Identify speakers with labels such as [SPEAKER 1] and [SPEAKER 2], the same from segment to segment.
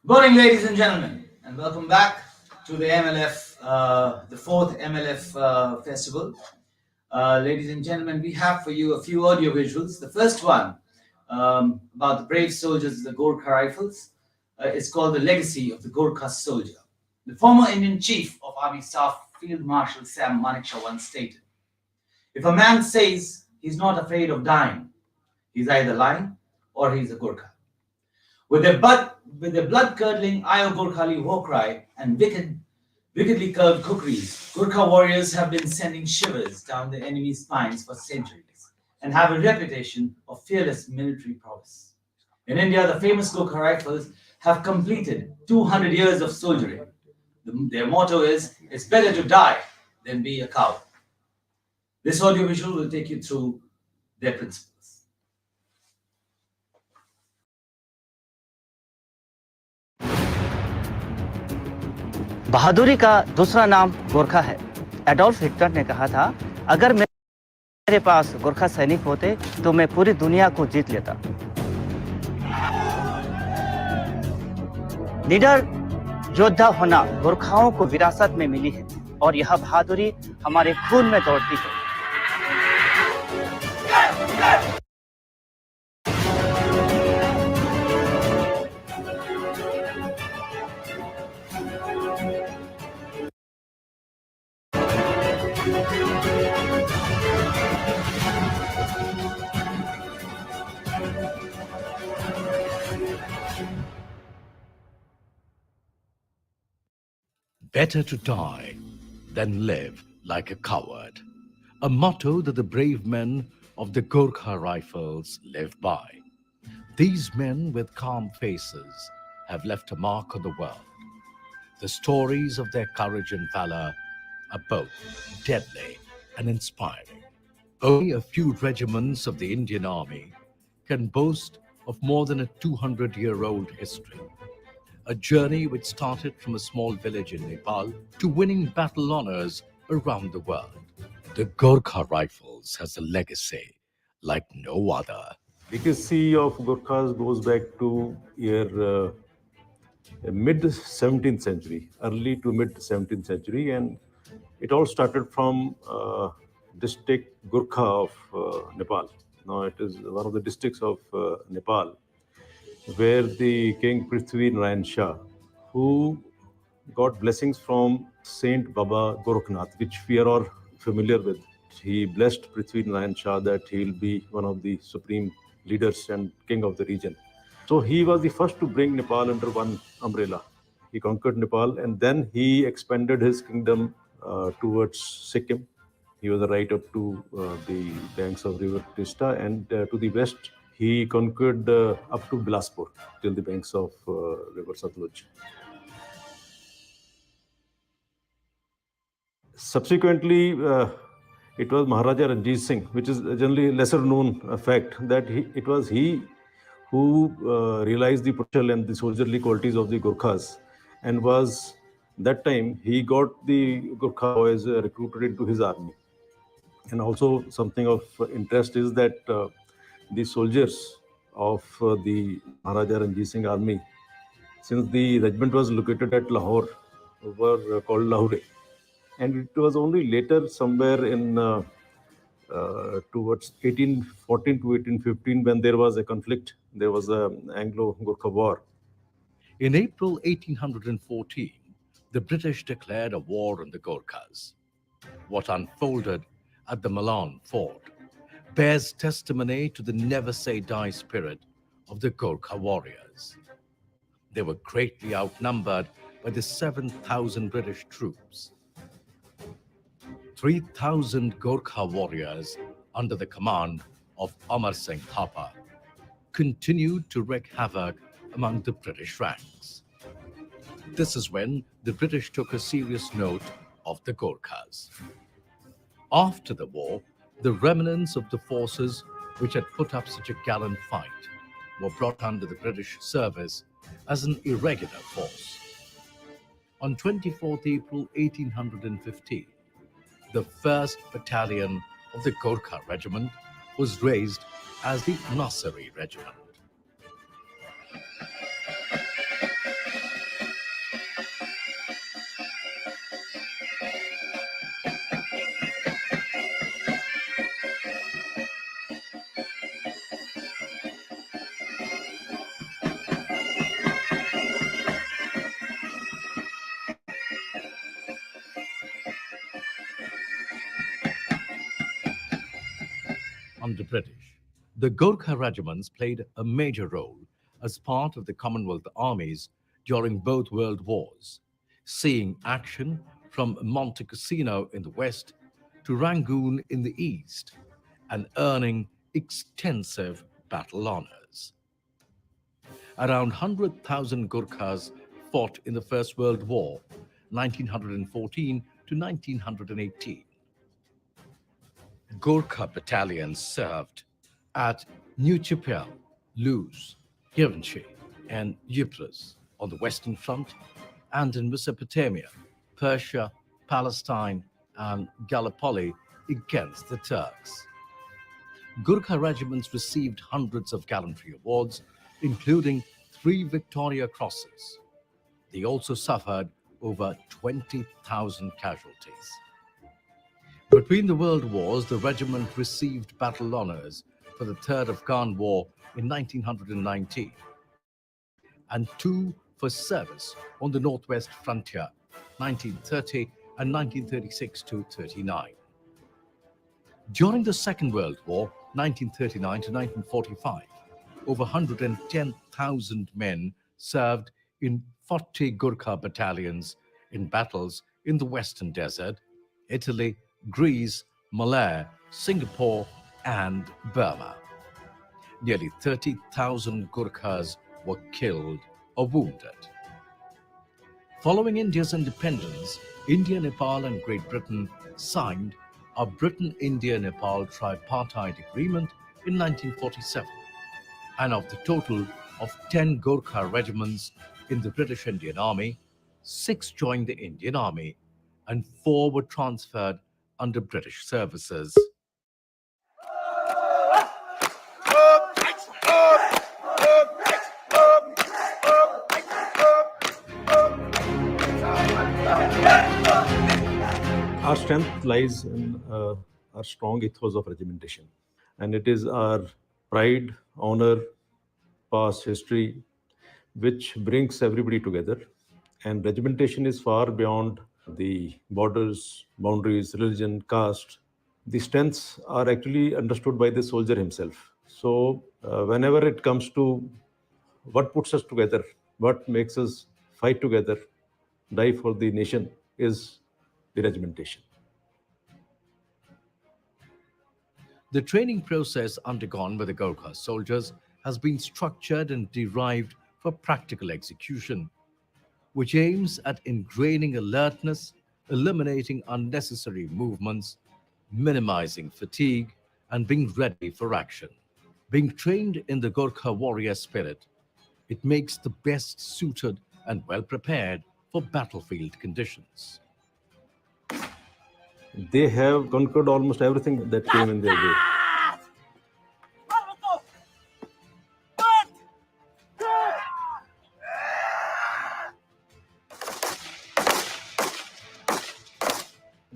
[SPEAKER 1] Good morning, ladies and gentlemen, and welcome back to the MLF, the fourth MLF festival. Ladies and gentlemen, we have for you a few audio visuals. The first one about the brave soldiers of the Gorkha Rifles is called The Legacy of the Gorkha Soldier. The former Indian Chief of Army Staff, Field Marshal Sam Manekshaw, once stated, "If a man says he's not afraid of dying, he's either lying or he's a Gorkha." With their blood-curdling Ayo Gorkhali war cry and wickedly curved kukris, Gurkha warriors have been sending shivers down the enemy's spines for centuries and have a reputation of fearless military prowess. In India, the famous Gurkha Rifles have completed 200 years of soldiering. Their motto is, "It's better to die than be a coward." This audiovisual will take you through their principles.
[SPEAKER 2] बहादुरी का दूसरा नाम गोरखा है। Adolf Hitler ने कहा था, अगर मेरे पास गोरखा सैनिक होते तो मैं पूरी दुनिया को जीत लेता। निडर योद्धा होना गोरखाओं को विरासत में मिली है और यह बहादुरी हमारे खून में दौड़ती है।
[SPEAKER 3] Better to die than live like a coward, a motto that the brave men of the Gorkha Rifles live by. These men with calm faces have left a mark on the world. The stories of their courage and valor are both deadly and inspiring. Only a few regiments of the Indian Army can boast of more than a 200-year-old history. A journey which started from a small village in Nepal to winning battle honors around the world. The Gorkha Rifles has a legacy like no other.
[SPEAKER 4] Legacy of Gurkhas goes back to year mid 17th century, early to mid 17th century, and it all started from district Gurkha of Nepal. Now it is one of the districts of Nepal, where the King Prithvi Narayan Shah, who got blessings from Saint Baba Gorakhnath, which we are all familiar with. He blessed Prithvi Narayan Shah that he will be one of the supreme leaders and king of the region. So he was the first to bring Nepal under one umbrella. He conquered Nepal and then he expanded his kingdom towards Sikkim. He was right up to the banks of River Tista, and to the west he conquered up to Bilaspur till the banks of River Satluj. Subsequently, it was Maharaja Ranjit Singh, which is generally lesser known fact, that it was he who realized the potential and the soldierly qualities of the Gurkhas, and was that time he got the Gurkha boys recruited into his army. And also something of interest is that the soldiers of the Maharaja Ranjit Singh army, since the regiment was located at Lahore, were called Lahore. And it was only later, somewhere in towards 1814 to 1815, when there was a conflict, there was an Anglo-Gurkha war.
[SPEAKER 3] In April 1814, the British declared a war on the Gorkhas. What unfolded at the Milan fort bears testimony to the never-say-die spirit of the Gorkha warriors. They were greatly outnumbered by the 7,000 British troops. 3,000 Gorkha warriors under the command of Amar Singh Thapa continued to wreak havoc among the British ranks. This is when the British took a serious note of the Gorkhas. After the war, the remnants of the forces which had put up such a gallant fight were brought under the British service as an irregular force. On 24th April 1815, the 1st Battalion of the Gorkha Regiment was raised as the Nasiri Regiment. under British. The Gorkha regiments played a major role as part of the Commonwealth armies during both world wars, seeing action from Monte Cassino in the west to Rangoon in the east, and earning extensive battle honors. Around 100,000 Gurkhas fought in the First World War, 1914 to 1918. Gorkha battalions served at New Chapel, Luz, Givenchy, and Ypres on the Western Front, and in Mesopotamia, Persia, Palestine, and Gallipoli against the Turks. Gurkha regiments received hundreds of gallantry awards, including 3 Victoria Crosses. They also suffered over 20,000 casualties. Between the world wars, the regiment received battle honors for the Third Afghan War in 1919 and 2 for service on the Northwest Frontier, 1930 and 1936 to 39. During the Second World War, 1939 to 1945, over 110,000 men served in 40 Gurkha battalions in battles in the Western Desert, Italy, Greece, Malaya, Singapore, and Burma. Nearly 30,000 Gurkhas were killed or wounded. Following India's independence, India, Nepal, and Great Britain signed a Britain-India-Nepal tripartite agreement in 1947. And of the total of 10 Gorkha regiments in the British Indian Army, 6 joined the Indian Army and 4 were transferred under British services.
[SPEAKER 4] Our strength lies in our strong ethos of regimentation. And it is our pride, honor, past history, which brings everybody together. And regimentation is far beyond the borders, boundaries, religion, caste. The strengths are actually understood by the soldier himself. So whenever it comes to what puts us together, what makes us fight together, die for the nation, is the regimentation.
[SPEAKER 3] The training process undergone by the Gorkha soldiers has been structured and derived for practical execution, which aims at ingraining alertness, eliminating unnecessary movements, minimizing fatigue, and being ready for action. Being trained in the Gorkha warrior spirit, it makes the best suited and well prepared for battlefield conditions.
[SPEAKER 4] They have conquered almost everything that came in their way.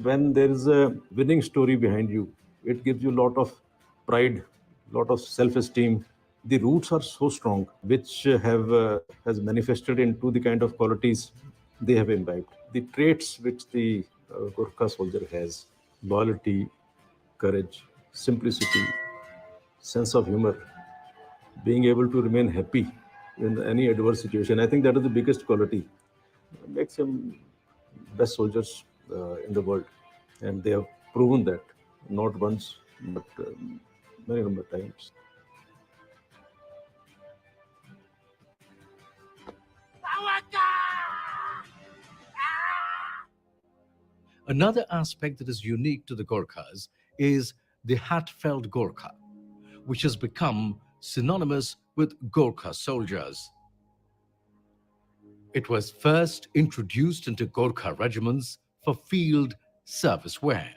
[SPEAKER 4] When there is a winning story behind you, it gives you a lot of pride, a lot of self-esteem. The roots are so strong, which has manifested into the kind of qualities they have imbibed. The traits which the Gorkha soldier has: loyalty, courage, simplicity, sense of humor, being able to remain happy in any adverse situation. I think that is the biggest quality. Makes him best soldiers in the world. And they have proven that, not once, but many number of times.
[SPEAKER 3] Another aspect that is unique to the Gorkhas is the Hatfeld Gorkha, which has become synonymous with Gorkha soldiers. It was first introduced into Gorkha regiments for field service wear.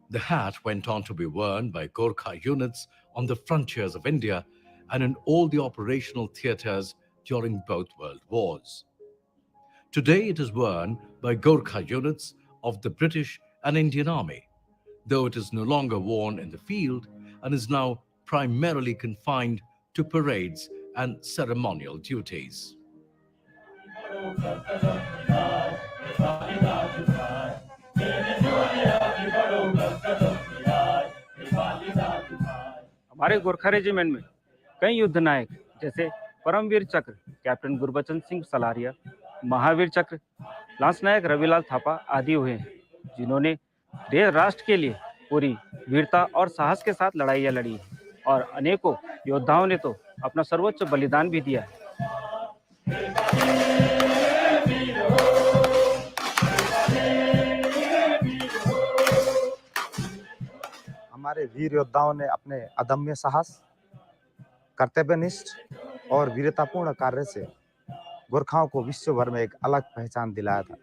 [SPEAKER 3] The hat went on to be worn by Gorkha units on the frontiers of India and in all the operational theatres during both world wars. Today it is worn by Gorkha units of the British and Indian Army, though it is no longer worn in the field and is now primarily confined to parades and ceremonial duties.
[SPEAKER 2] हमारे Gorkha regiment में कई युद्ध नायक जैसे परमवीर चक्र captain Gurbachan Singh Salaria, Mahavir चक्र lance नायक रविलाल थापा आदि हुए हैं, जिन्होंने देश राष्ट्र के लिए पूरी वीरता और साहस के साथ लड़ाइयाँ लड़ी हैं और अनेकों योद्धाओं ने तो अपना सर्वोच्च बलिदान भी दिया है।
[SPEAKER 5] हमारे वीर योद्धाओं ने अपने अदम्य साहस, कर्तव्यनिष्ठ और वीरतापूर्ण कार्य से गोरखाओं को विश्व भर में एक अलग पहचान दिलाया था।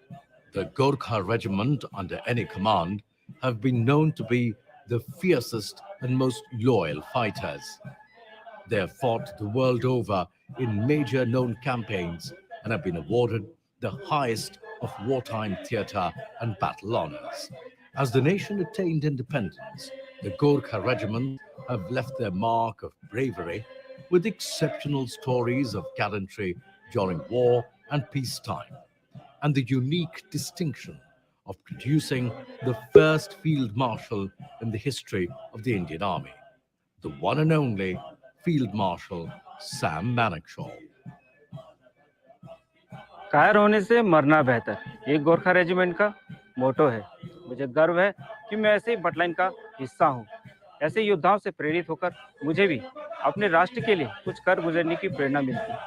[SPEAKER 3] The Gorkha regiment under any command have been known to be the fiercest and most loyal fighters. They have fought the world over in major known campaigns and have been awarded the highest of wartime theatre and battle honors. As the nation attained independence, the Gorkha regiment have left their mark of bravery with exceptional stories of gallantry during war and peacetime, and the unique distinction of producing the first field marshal in the history of the Indian Army, the one and only Field Marshal Sam Manekshaw.
[SPEAKER 2] कायर होने से मरना बेहतर, ये Gorkha regiment का मोटो है। मुझे गर्व है कि मैं ऐसे बटलाइन का हिस्सा हूँ। ऐसे योद्धाओं से प्रेरित होकर मुझे भी अपने राष्ट्र के लिए कुछ कर गुजरने की प्रेरणा मिलती है।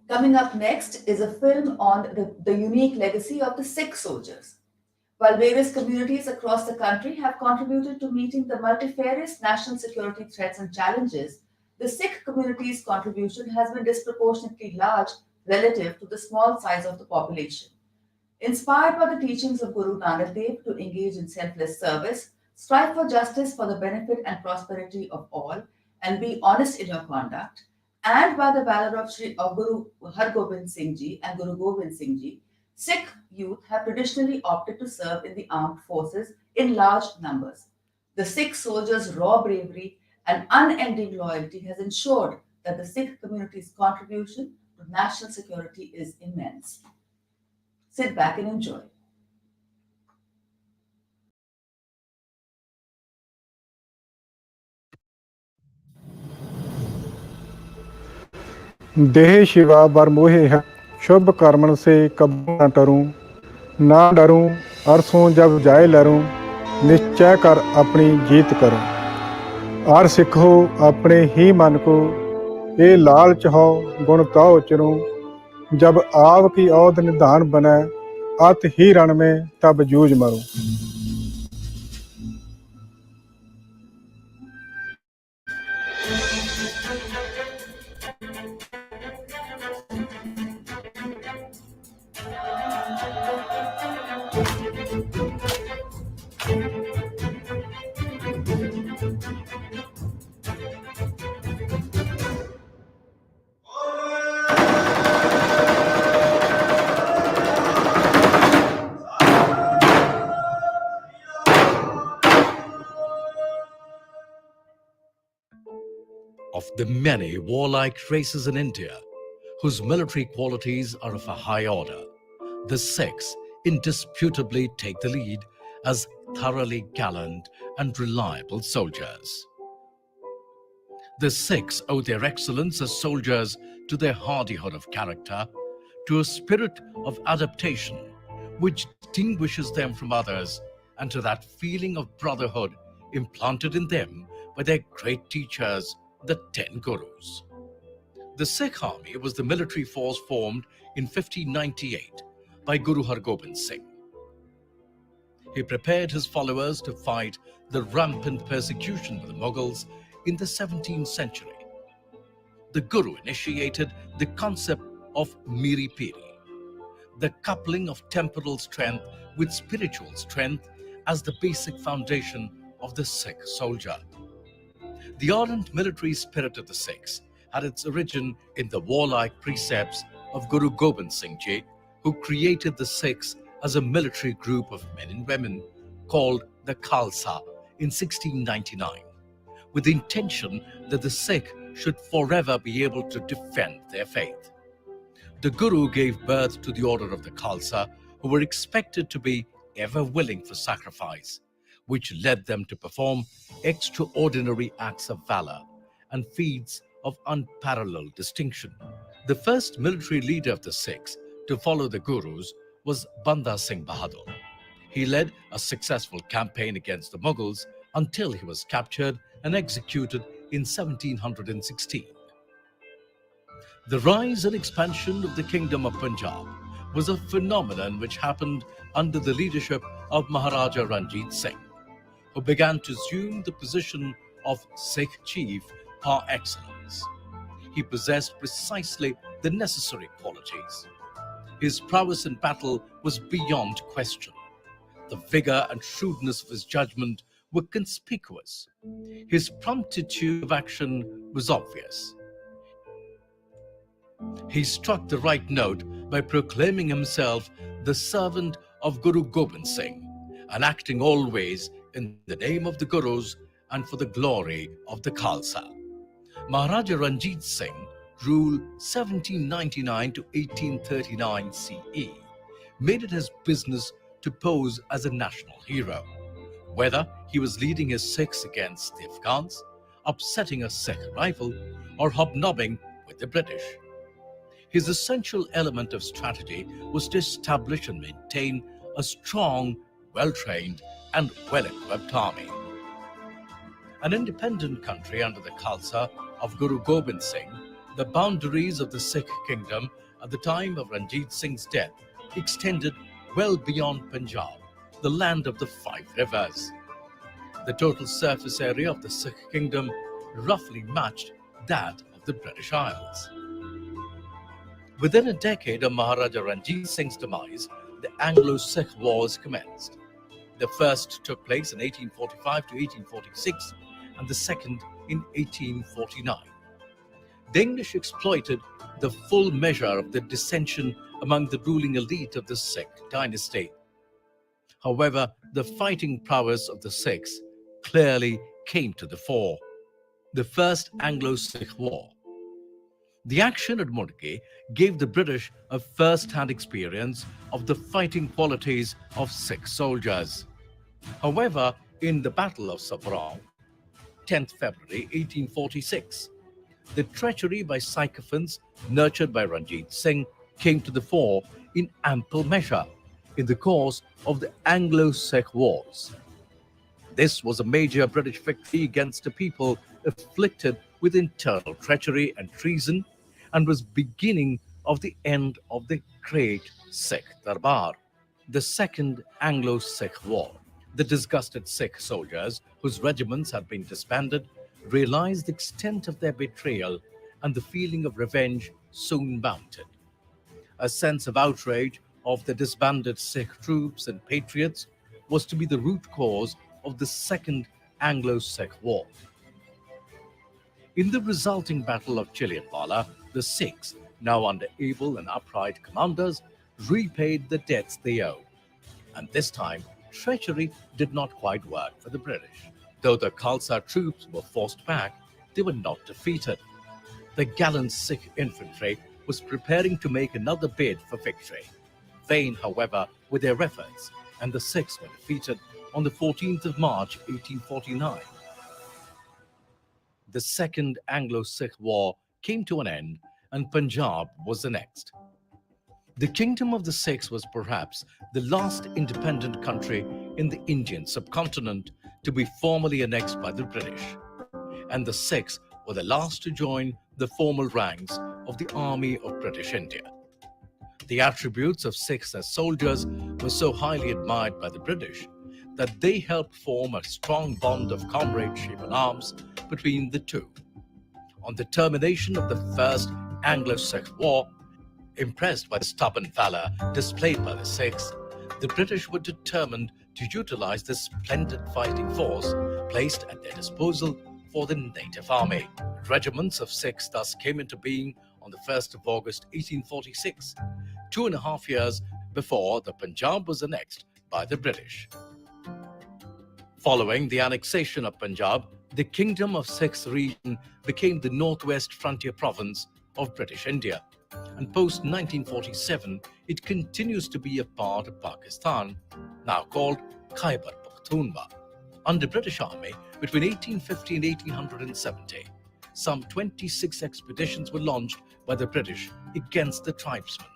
[SPEAKER 6] Coming up next is a film on the unique legacy of the Sikh soldiers. While various communities across the country have contributed to meeting the multifarious national security threats and challenges, the Sikh community's contribution has been disproportionately large relative to the small size of the population. Inspired by the teachings of Guru Nanak Dev to engage in selfless service, strive for justice for the benefit and prosperity of all, and be honest in your conduct, and by the valor of Guru Har Gobind Singh Ji and Guru Gobind Singh Ji, Sikh youth have traditionally opted to serve in the armed forces in large numbers. The Sikh soldiers' raw bravery and unending loyalty has ensured that the Sikh community's contribution to national security is immense. Sit back and enjoy.
[SPEAKER 7] देह शिवा बर मोहे है शुभ Karman से कबू न टरूं, ना डरूं अरसों जब जाए लरूं, निश्चय कर अपनी जीत करूं। आर सिखो अपने ही मन को, ए लालच हो गुण कहो चरूं, जब आव की औध निधान बने, अत ही रण में तब जूझ मरूं।
[SPEAKER 3] Of the many warlike races in India, whose military qualities are of a high order, the Sikhs indisputably take the lead as thoroughly gallant and reliable soldiers. The Sikhs owe their excellence as soldiers to their hardihood of character, to a spirit of adaptation which distinguishes them from others, and to that feeling of brotherhood implanted in them by their great teachers, the 10 Gurus. The Sikh army was the military force formed in 1598 by Guru Har Gobind Singh. He prepared his followers to fight the rampant persecution of the Mughals in the 17th century. The Guru initiated the concept of Miri Piri, the coupling of temporal strength with spiritual strength as the basic foundation of the Sikh soldier. The ardent military spirit of the Sikhs had its origin in the warlike precepts of Guru Gobind Singh Ji, who created the Sikhs as a military group of men and women called the Khalsa in 1699, with the intention that the Sikh should forever be able to defend their faith. The Guru gave birth to the order of the Khalsa, who were expected to be ever willing for sacrifice, which led them to perform extraordinary acts of valor and feats of unparalleled distinction. The first military leader of the Sikhs to follow the Gurus was Banda Singh Bahadur. He led a successful campaign against the Mughals until he was captured and executed in 1716. The rise and expansion of the Kingdom of Punjab was a phenomenon which happened under the leadership of Maharaja Ranjit Singh, who began to assume the position of Sikh chief par excellence. He possessed precisely the necessary qualities. His prowess in battle was beyond question. The vigor and shrewdness of his judgment were conspicuous. His promptitude of action was obvious. He struck the right note by proclaiming himself the servant of Guru Gobind Singh and acting always in the name of the Gurus and for the glory of the Khalsa. Maharaja Ranjit Singh, ruled 1799 to 1839 CE, made it his business to pose as a national hero, whether he was leading his Sikhs against the Afghans, upsetting a Sikh rival, or hobnobbing with the British. His essential element of strategy was to establish and maintain a strong, well-trained and well-equipped army. An independent country under the Khalsa of Guru Gobind Singh, the boundaries of the Sikh kingdom at the time of Ranjit Singh's death extended well beyond Punjab, the land of the 5 rivers. The total surface area of the Sikh kingdom roughly matched that of the British Isles. Within a decade of Maharaja Ranjit Singh's demise, the Anglo-Sikh Wars commenced. The first took place in 1845 to 1846 and the second in 1849. The English exploited the full measure of the dissension among the ruling elite of the Sikh dynasty. However, the fighting prowess of the Sikhs clearly came to the fore. The First Anglo-Sikh War. The action at Mudki gave the British a first-hand experience of the fighting qualities of Sikh soldiers. However, in the Battle of Sabran, 10th February 1846, the treachery by sycophants nurtured by Ranjit Singh came to the fore in ample measure in the course of the Anglo-Sikh Wars. This was a major British victory against a people afflicted with internal treachery and treason, and was beginning of the end of the great Sikh Darbar. The Second Anglo-Sikh War. The disgusted Sikh soldiers, whose regiments had been disbanded, realized the extent of their betrayal, and the feeling of revenge soon mounted. A sense of outrage of the disbanded Sikh troops and patriots was to be the root cause of the Second Anglo-Sikh War. In the resulting Battle of Chilianwala, the Sikhs, now under able and upright commanders, repaid the debts they owed. And this time, treachery did not quite work for the British. Though the Khalsa troops were forced back, they were not defeated. The gallant Sikh infantry was preparing to make another bid for victory. Vain, however, were their efforts, and the Sikhs were defeated on the 14th of March 1849. The Second Anglo-Sikh War came to an end, and Punjab was the next. The Kingdom of the Sikhs was perhaps the last independent country in the Indian subcontinent to be formally annexed by the British, and the Sikhs were the last to join the formal ranks of the Army of British India. The attributes of Sikhs as soldiers were so highly admired by the British that they helped form a strong bond of comradeship in arms between the two. On the termination of the First Anglo-Sikh War, impressed by the stubborn valor displayed by the Sikhs, the British were determined to utilize this splendid fighting force placed at their disposal for the native army. Regiments of Sikhs thus came into being on the 1st of August 1846, 2.5 years before the Punjab was annexed by the British. Following the annexation of Punjab, the Kingdom of Sikhs region became the northwest frontier province of British India, and post-1947 it continues to be a part of Pakistan, now called Khyber Pakhtunkhwa. Under British Army, between 1850 and 1870, some 26 expeditions were launched by the British against the tribesmen.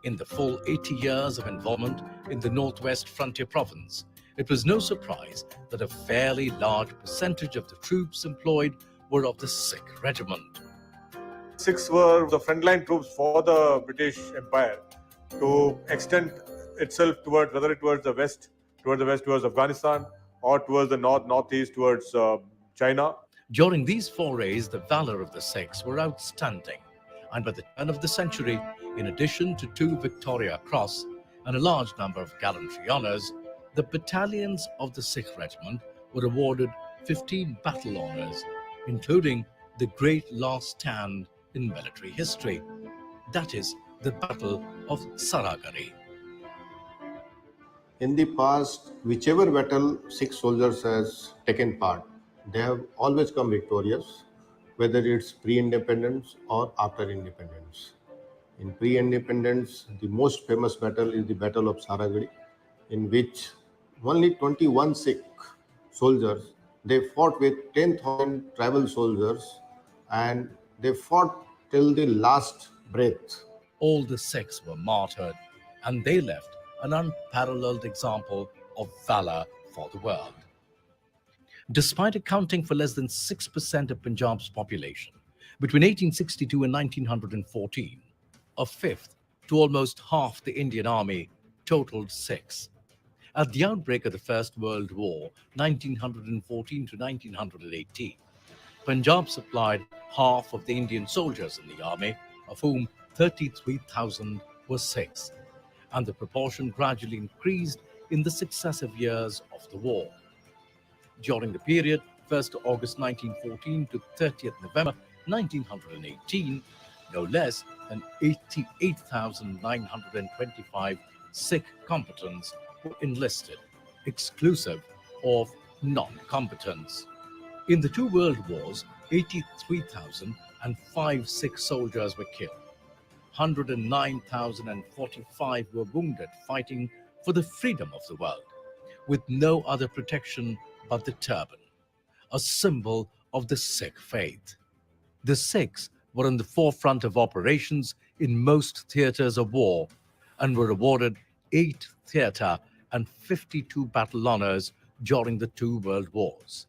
[SPEAKER 3] In the full 80 years of involvement in the northwest frontier province, it was no surprise that a fairly large percentage of the troops employed were of the Sikh regiment.
[SPEAKER 8] Sikhs were the frontline troops for the British Empire to extend itself towards, whether it towards the west towards Afghanistan, or towards the northeast towards China.
[SPEAKER 3] During these forays, the valor of the Sikhs were outstanding, and by the turn of the century, in addition to 2 Victoria Cross and a large number of gallantry honours, the battalions of the Sikh regiment were awarded 15 battle honours, including the great last stand in military history, that is, the Battle of Saragari.
[SPEAKER 9] In the past, whichever battle Sikh soldiers has taken part, they have always come victorious, whether it's pre-independence or after independence. In pre-independence, the most famous battle is the Battle of Saragari, in which only 21 Sikh soldiers, they fought with 10,000 tribal soldiers, and they fought till the last breath.
[SPEAKER 3] All the Sikhs were martyred, and they left an unparalleled example of valor for the world. Despite accounting for less than 6% of Punjab's population, between 1862 and 1914, a fifth to almost half the Indian army totaled Sikhs. At the outbreak of the First World War, 1914 to 1918, Punjab supplied half of the Indian soldiers in the army, of whom 33,000 were Sikhs, and the proportion gradually increased in the successive years of the war. During the period 1st August 1914 to 30th November 1918, no less than 88,925 Sikh combatants were enlisted, exclusive of non-combatants. In the 2 world wars, 83,005 Sikh soldiers were killed. 109,045 were wounded fighting for the freedom of the world, with no other protection but the turban, a symbol of the Sikh faith. The Sikhs were in the forefront of operations in most theatres of war and were awarded 8 theatre and 52 battle honours during the 2 world wars.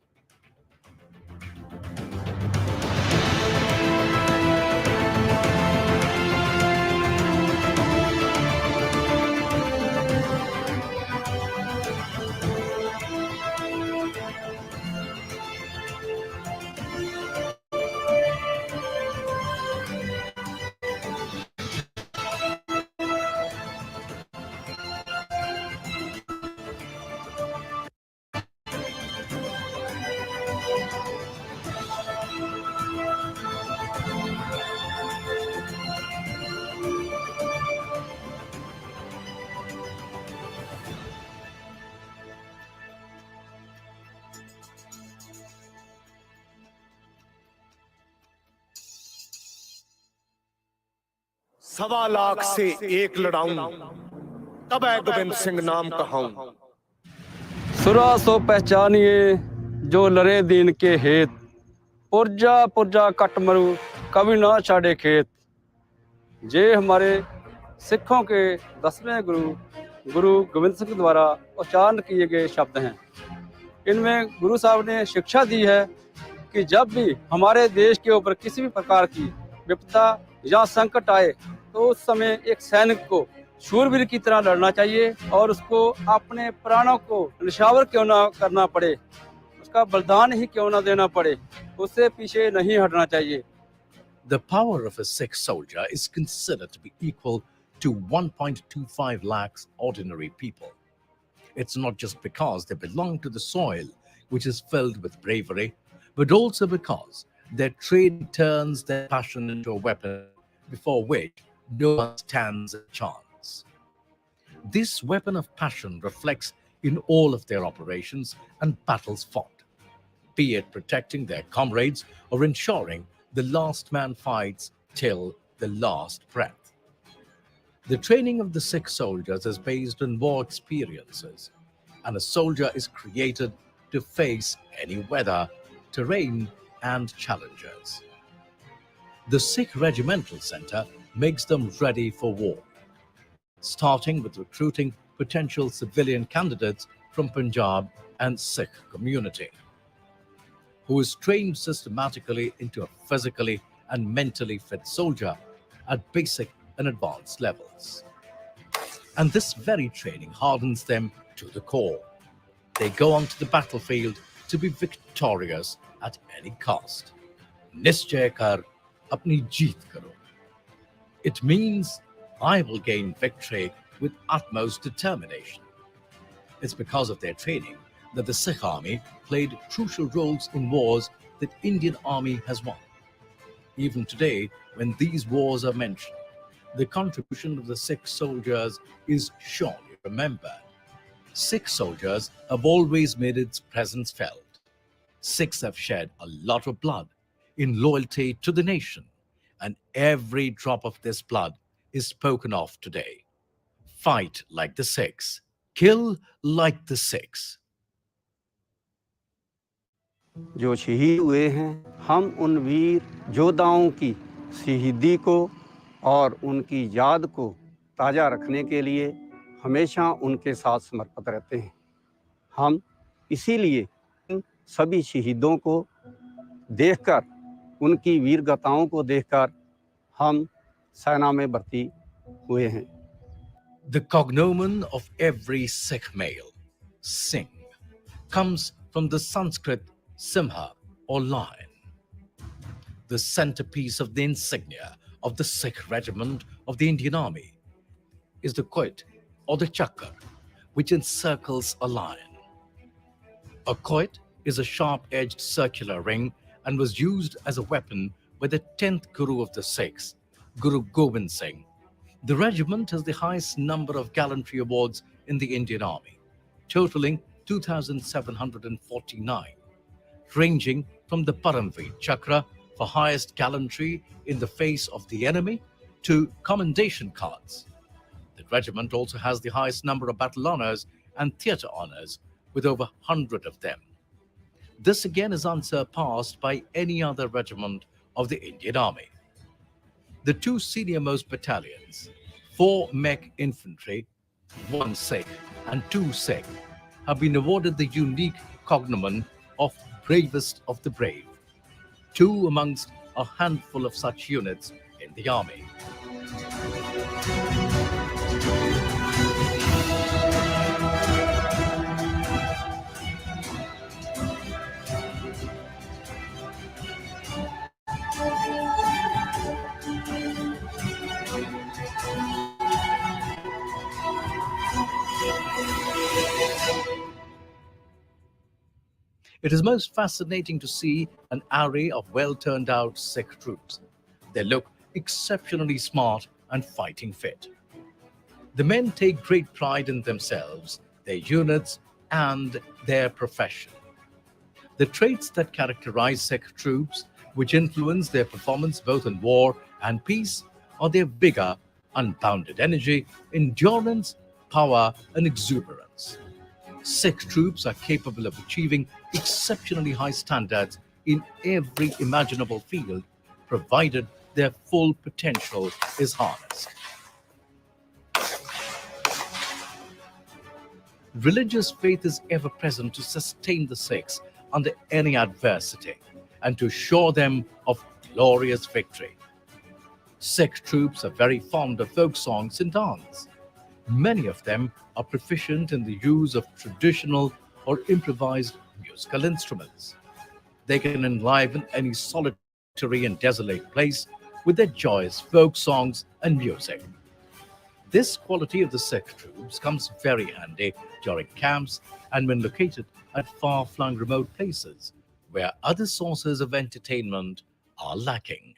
[SPEAKER 10] सवा लाख से एक लड़ाऊं, तब है गोविंद सिंह नाम कहाऊं।
[SPEAKER 11] सुरा सो पहचानिए जो लड़े दीन के हेत, पुरजा पुरजा कट मरु कभी ना छाड़े खेत। ये हमारे सिखों के 10वें गुरु गोविंद सिंह द्वारा उच्चारण किए गए शब्द हैं। इनमें गुरु साहब ने शिक्षा दी है कि जब भी हमारे देश के ऊपर किसी भी प्रकार की विपदा या संकट आए तो उस समय एक सैनिक को शूरवीर की तरह लड़ना चाहिए और उसको अपने प्राणों को निछावर क्यों ना करना पड़े, उसका बलिदान ही क्यों ना देना पड़े, उससे पीछे नहीं हटना चाहिए।
[SPEAKER 3] The power of a Sikh soldier is considered to be equal to 1.25 lakhs ordinary people. It's not just because they belong to the soil which is filled with bravery, but also because their trade turns their passion into a weapon before which no one stands a chance. This weapon of passion reflects in all of their operations and battles fought, be it protecting their comrades or ensuring the last man fights till the last breath. The training of the Sikh soldiers is based on war experiences, and a soldier is created to face any weather, terrain, and challenges. The Sikh Regimental Centre makes them ready for war, starting with recruiting potential civilian candidates from Punjab and Sikh community, who is trained systematically into a physically and mentally fit soldier at basic and advanced levels. And this very training hardens them to the core. They go onto the battlefield to be victorious at any cost. Nischay kar apni jeet karo. It means I will gain victory with utmost determination. It's because of their training that the Sikh army played crucial roles in wars that Indian army has won. Even today, when these wars are mentioned, the contribution of the Sikh soldiers is surely remembered. Sikh soldiers have always made its presence felt. Sikhs have shed a lot of blood in loyalty to the nation, and every drop of this blood is spoken of today. Fight like the Sikhs, kill like the Sikhs.
[SPEAKER 11] जो शहीद हुए हैं, हम उन वीर योद्धाओं की शहीदी को और उनकी याद को ताज़ा रखने के लिए हमेशा उनके साथ समर्पित रहते हैं। हम इसीलिए सभी शहीदों को देखकर, उनकी वीर गाथाओं को देखकर हम सेना में भर्ती हुए हैं।
[SPEAKER 3] The cognomen of every Sikh male, Singh, comes from the Sanskrit Simha or lion. The centerpiece of the insignia of the Sikh regiment of the Indian Army is the quoit or the chakra, which encircles a lion. A quoit is a sharp-edged circular ring and was used as a weapon by the 10th Guru of the Sikhs, Guru Gobind Singh. The regiment has the highest number of gallantry awards in the Indian Army, totaling 2,749, ranging from the Paramveer Chakra for highest gallantry in the face of the enemy to commendation cards. The regiment also has the highest number of battle honors and theatre honors, with over 100 of them. This again is unsurpassed by any other regiment of the Indian Army. The two senior-most battalions, 4 Mech Infantry, 1 Sikh and 2 Sikh, have been awarded the unique cognomen of Bravest of the Brave, 2 amongst a handful of such units in the army. It is most fascinating to see an array of well-turned-out Sikh troops. They look exceptionally smart and fighting fit. The men take great pride in themselves, their units, and their profession. The traits that characterize Sikh troops, which influence their performance both in war and peace, or their vigor, unbounded energy, endurance, power, and exuberance. Sikh troops are capable of achieving exceptionally high standards in every imaginable field, provided their full potential is harnessed. Religious faith is ever present to sustain the Sikhs under any adversity and to assure them of glorious victory. Sikh troops are very fond of folk songs and dance. Many of them are proficient in the use of traditional or improvised musical instruments. They can enliven any solitary and desolate place with their joyous folk songs and music. This quality of the Sikh troops comes very handy during camps and when located at far-flung remote places where other sources of entertainment are lacking.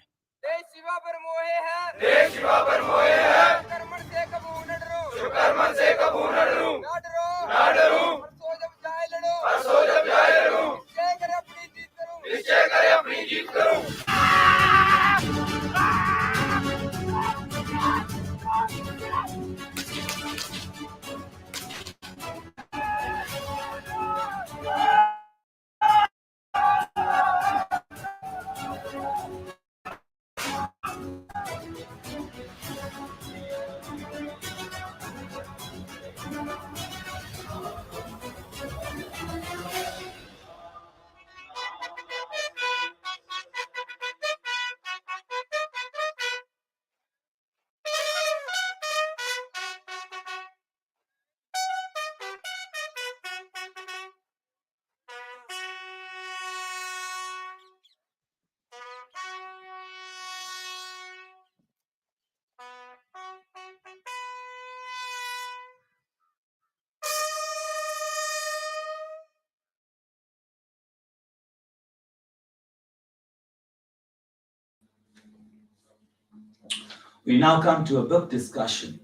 [SPEAKER 1] We now come to a book discussion.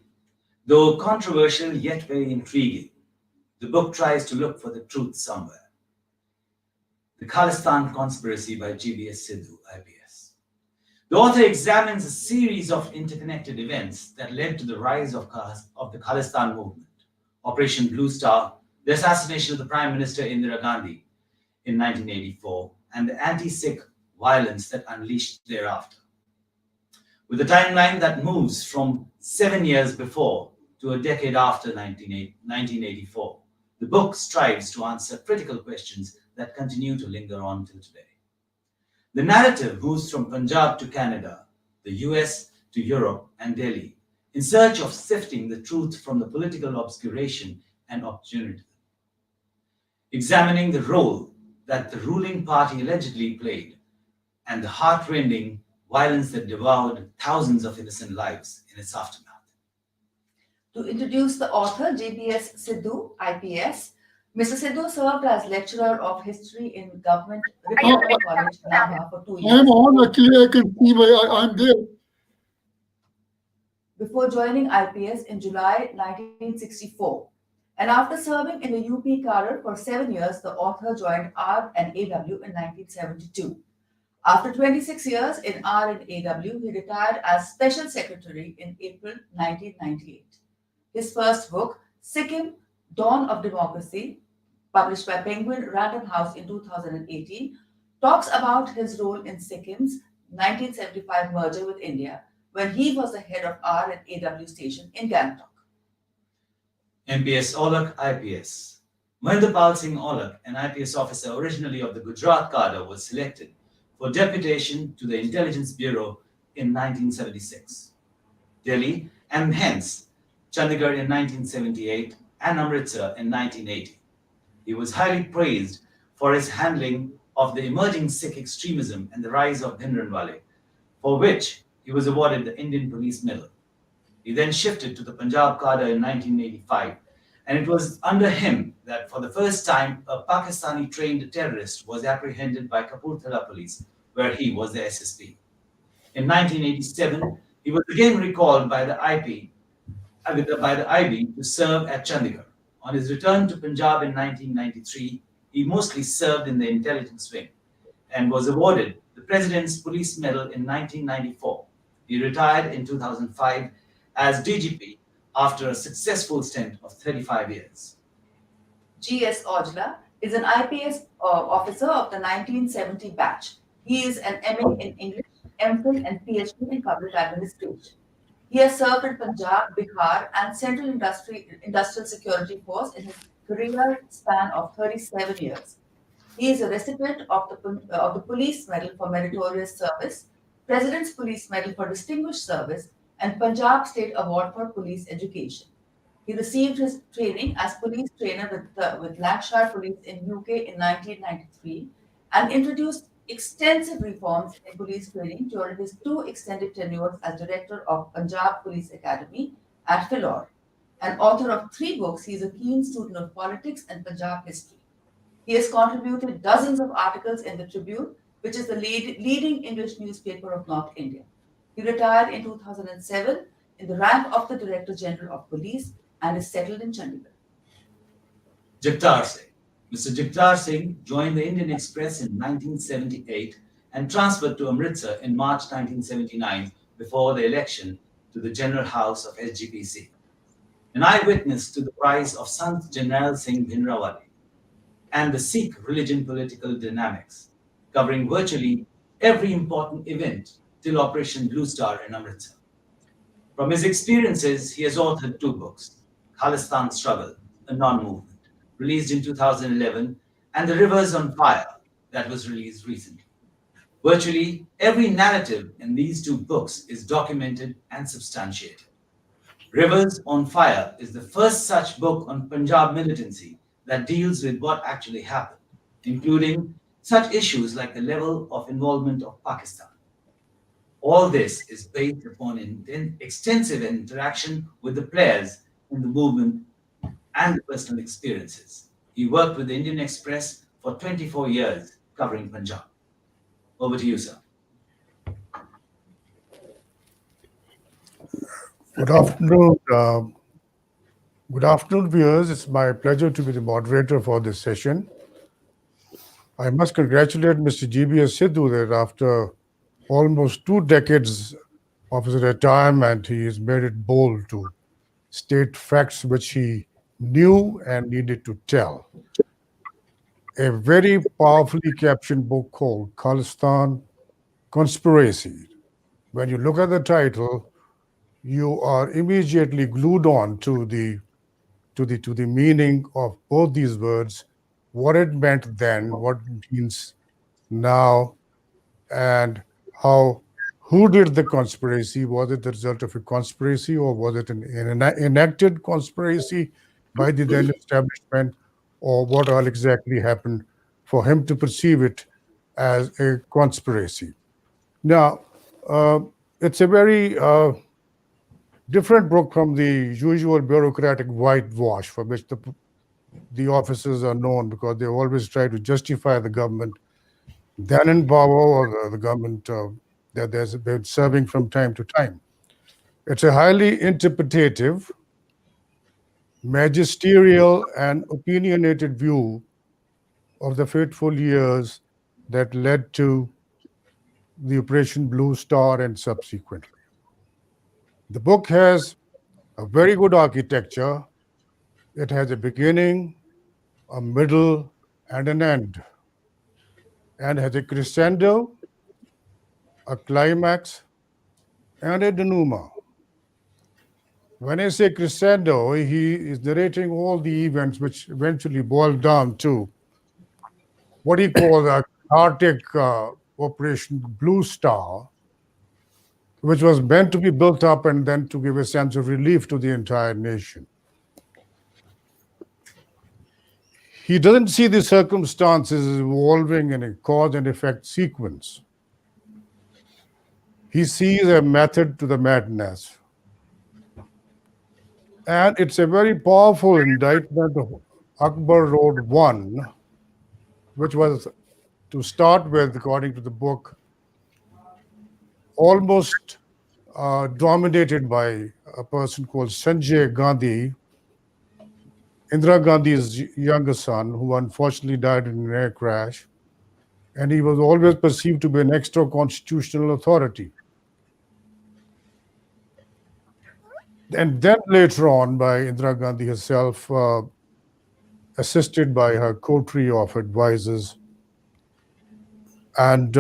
[SPEAKER 1] Though controversial yet very intriguing, the book tries to look for the truth somewhere. The Khalistan Conspiracy by GBS Sidhu, IPS. The author examines a series of interconnected events that led to the rise of the Khalistan movement, Operation Blue Star, the assassination of the Prime Minister Indira Gandhi in 1984, and the anti-Sikh violence that unleashed thereafter. With a timeline that moves from 7 years before to a decade after 1984, the book strives to answer critical questions that continue to linger on till today. The narrative moves from Punjab to Canada, the US to Europe and Delhi, in search of sifting the truth from the political obscuration and opportunity, examining the role that the ruling party allegedly played and the heartrending violence that devoured thousands of innocent lives in its aftermath.
[SPEAKER 6] To introduce the author, GBS Sidhu, IPS, Mr. Sidhu served as lecturer of history in Government Recruitment College, Nagpur for 2 years.
[SPEAKER 12] I'm on, actually, I can see I'm there.
[SPEAKER 6] Before joining IPS in July 1964. And after serving in the UP cadre for 7 years, the author joined R and AW in 1972. After 26 years in R and AW, he retired as Special Secretary in April 1998. His first book, Sikkim, Dawn of Democracy, published by Penguin Random House in 2018, talks about his role in Sikkim's 1975 merger with India, when he was the head of R and AW station in Gangtok.
[SPEAKER 1] MPS Olak, IPS. Mahindra Singh Olak, an IPS officer originally of the Gujarat cadre, was selected for deputation to the Intelligence Bureau in 1976. Delhi and hence Chandigarh in 1978 and Amritsar in 1980. He was highly praised for his handling of the emerging Sikh extremism and the rise of Bhindranwale, for which he was awarded the Indian Police Medal. He then shifted to the Punjab cadre in 1985, and it was under him that for the first time a Pakistani-trained terrorist was apprehended by Kapurthala police, where he was the SSP. In 1987, he was again recalled by the IB to serve at Chandigarh. On his return to Punjab in 1993, he mostly served in the intelligence wing and was awarded the President's Police Medal in 1994. He retired in 2005 as DGP after a successful stint of 35 years.
[SPEAKER 6] G.S. Ojla is an IPS officer of the 1970 batch. He is an MA in English, MPhil and PhD in public administration. He has served in Punjab, Bihar and Central Industrial Security Force in his career span of 37 years. He is a recipient of the Police Medal for Meritorious Service, President's Police Medal for Distinguished Service, and Punjab State Award for Police Education. He received his training as police trainer with Lancashire Police in UK in 1993 and introduced extensive reforms in police training during his 2 extended tenures as director of Punjab Police Academy at Philor. An author of 3 books, he is a keen student of politics and Punjab history. He has contributed dozens of articles in the Tribune, which is the leading English newspaper of North India. He retired in 2007 in the rank of the Director General of Police and is settled in Chandigarh.
[SPEAKER 1] Jagtar Singh. Mr. Jagtar Singh joined the Indian Express in 1978 and transferred to Amritsar in March 1979 before the election to the General House of SGPC. An eyewitness to the rise of Sant Jarnail Singh Bhimrawali and the Sikh religion political dynamics, covering virtually every important event till Operation Blue Star in Amritsar. From his experiences, he has authored 2 books, Khalistan Struggle, a non-movement, released in 2011, and The Rivers on Fire, that was released recently. Virtually every narrative in these 2 books is documented and substantiated. Rivers on Fire is the first such book on Punjab militancy that deals with what actually happened, including such issues like the level of involvement of Pakistan. All this is based upon an extensive interaction with the players in the movement and the personal experiences. He worked with the Indian Express for 24 years, covering Punjab. Over to you, sir.
[SPEAKER 12] Good afternoon. Good afternoon, viewers. It's my pleasure to be the moderator for this session. I must congratulate Mr. GBS Sidhu that after almost 2 decades of his retirement, he has made it bold to state facts which he knew and needed to tell. A very powerfully captioned book called Khalistan Conspiracy. When you look at the title, you are immediately glued on to the meaning of both these words, what it meant then, what it means now, and who did the conspiracy? Was it the result of a conspiracy, or was it an enacted conspiracy by the then establishment, or what all exactly happened for him to perceive it as a conspiracy? Now, it's a very different book from the usual bureaucratic whitewash for which the officers are known, because they always try to justify the government then in power, or the government that they've been serving from time to time. It's a highly interpretative, magisterial, and opinionated view of the fateful years that led to the Operation Blue Star and subsequently. The book has a very good architecture. It has a beginning, a middle, and an end, and has a crescendo, a climax, and a denouement. When I say crescendo, he is narrating all the events which eventually boil down to what he calls a cathartic Operation Blue Star, which was meant to be built up and then to give a sense of relief to the entire nation. He doesn't see the circumstances evolving in a cause and effect sequence. He sees a method to the madness. And it's a very powerful indictment of Akbar Road 1, which was, to start with, according to the book, almost dominated by a person called Sanjay Gandhi, Indira Gandhi's younger son, who unfortunately died in an air crash. And he was always perceived to be an extra constitutional authority. And then later on by Indira Gandhi herself, assisted by her coterie of advisors. And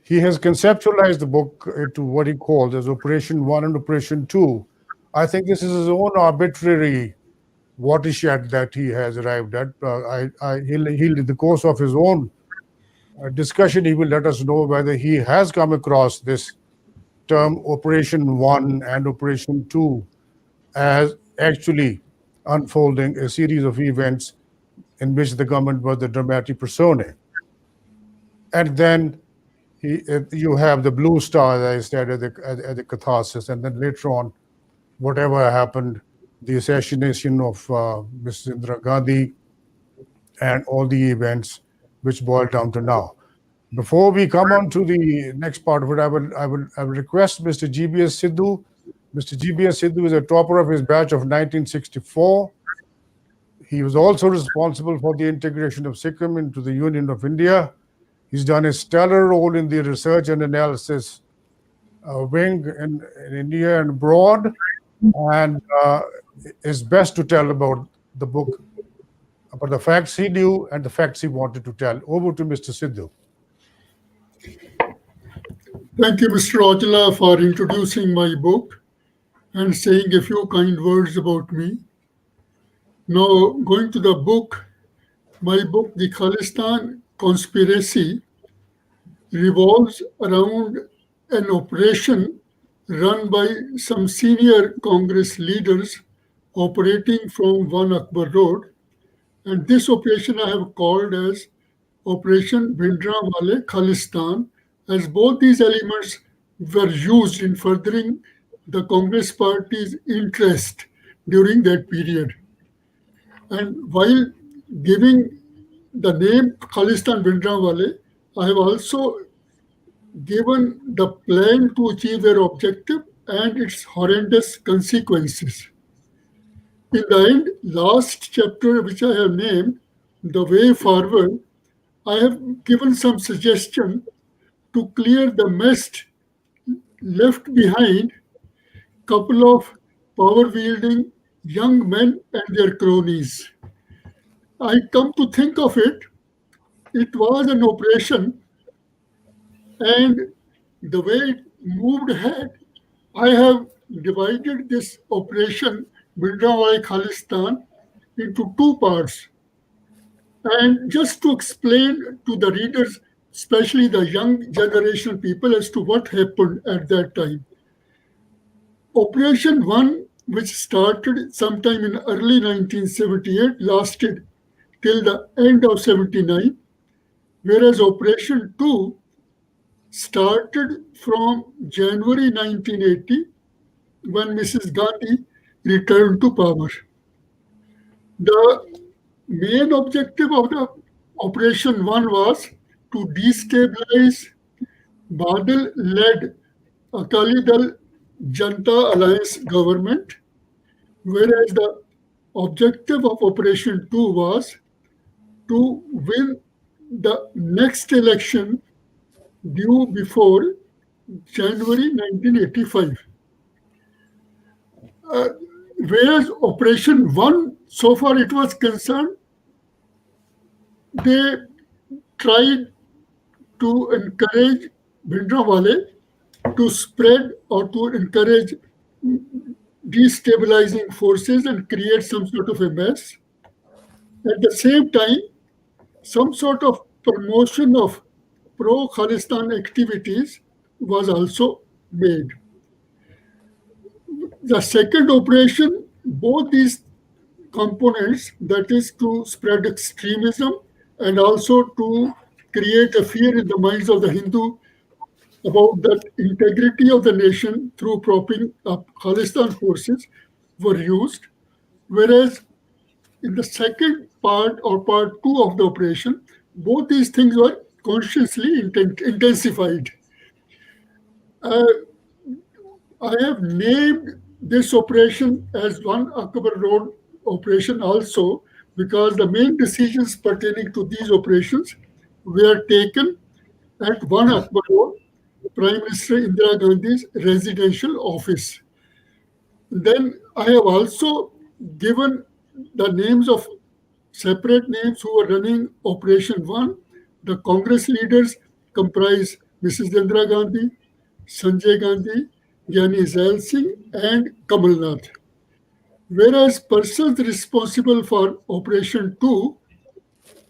[SPEAKER 12] he has conceptualized the book into what he calls as Operation 1 and Operation 2. I think this is his own arbitrary watershed that he has arrived at. He'll, in the course of his own discussion, he will let us know whether he has come across this term Operation 1 and Operation 2 as actually unfolding a series of events in which the government was the dramatic personae. And then you have the blue star, as I said, at the catharsis, and then later on, whatever happened, the assassination of Mrs. Indira Gandhi and all the events which boiled down to now. Before we come on to the next part of it, I will request Mr. GBS Sidhu. Mr. GBS Sidhu is a topper of his batch of 1964. He was also responsible for the integration of Sikkim into the Union of India. He's done a stellar role in the research and analysis wing in India and abroad, and is best to tell about the book, about the facts he knew and the facts he wanted to tell. Over to Mr. Sidhu.
[SPEAKER 13] Thank you, Mr. Aujla, for introducing my book and saying a few kind words about me. Now, going to the book, my book, The Khalistan Conspiracy, revolves around an operation run by some senior Congress leaders operating from 1 Akbar Road. And this operation I have called as Operation Bhindranwale Khalistan, as both these elements were used in furthering the Congress party's interest during that period. And while giving the name Khalistan Bhindranwale, I have also given the plan to achieve their objective and its horrendous consequences. In the end, last chapter, which I have named The Way Forward, I have given some suggestion to clear the mess left behind couple of power-wielding young men and their cronies. I come to think of it, it was an operation, and the way it moved ahead, I have divided this operation, Bhindranwale Khalistan, into two parts. And just to explain to the readers, especially the young generation people, as to what happened at that time. Operation 1, which started sometime in early 1978, lasted till the end of 79, whereas Operation 2 started from January 1980, when Mrs. Gandhi returned to power. The main objective of the Operation 1 was to destabilize Badal-led Akali Dal Janta Alliance government, whereas the objective of Operation 2 was to win the next election due before January 1985. Whereas Operation 1, so far it was concerned, they tried to encourage Bhindranwale to spread or to encourage destabilizing forces and create some sort of a mess. At the same time, some sort of promotion of pro-Khalistan activities was also made. The second operation, both these components, that is to spread extremism and also to create a fear in the minds of the Hindu about the integrity of the nation through propping up Khalistan forces, were used. Whereas in the second part or part 2 of the operation, both these things were consciously intensified. I have named this operation as 1 Akbar Road operation also because the main decisions pertaining to these operations were taken at 1 Akbar Road, Prime Minister Indira Gandhi's residential office. Then I have also given the names of separate names who were running Operation One. The Congress leaders comprise Mrs. Indira Gandhi, Sanjay Gandhi, Gyani Zail Singh, and Kamal Nath. Whereas persons responsible for Operation 2,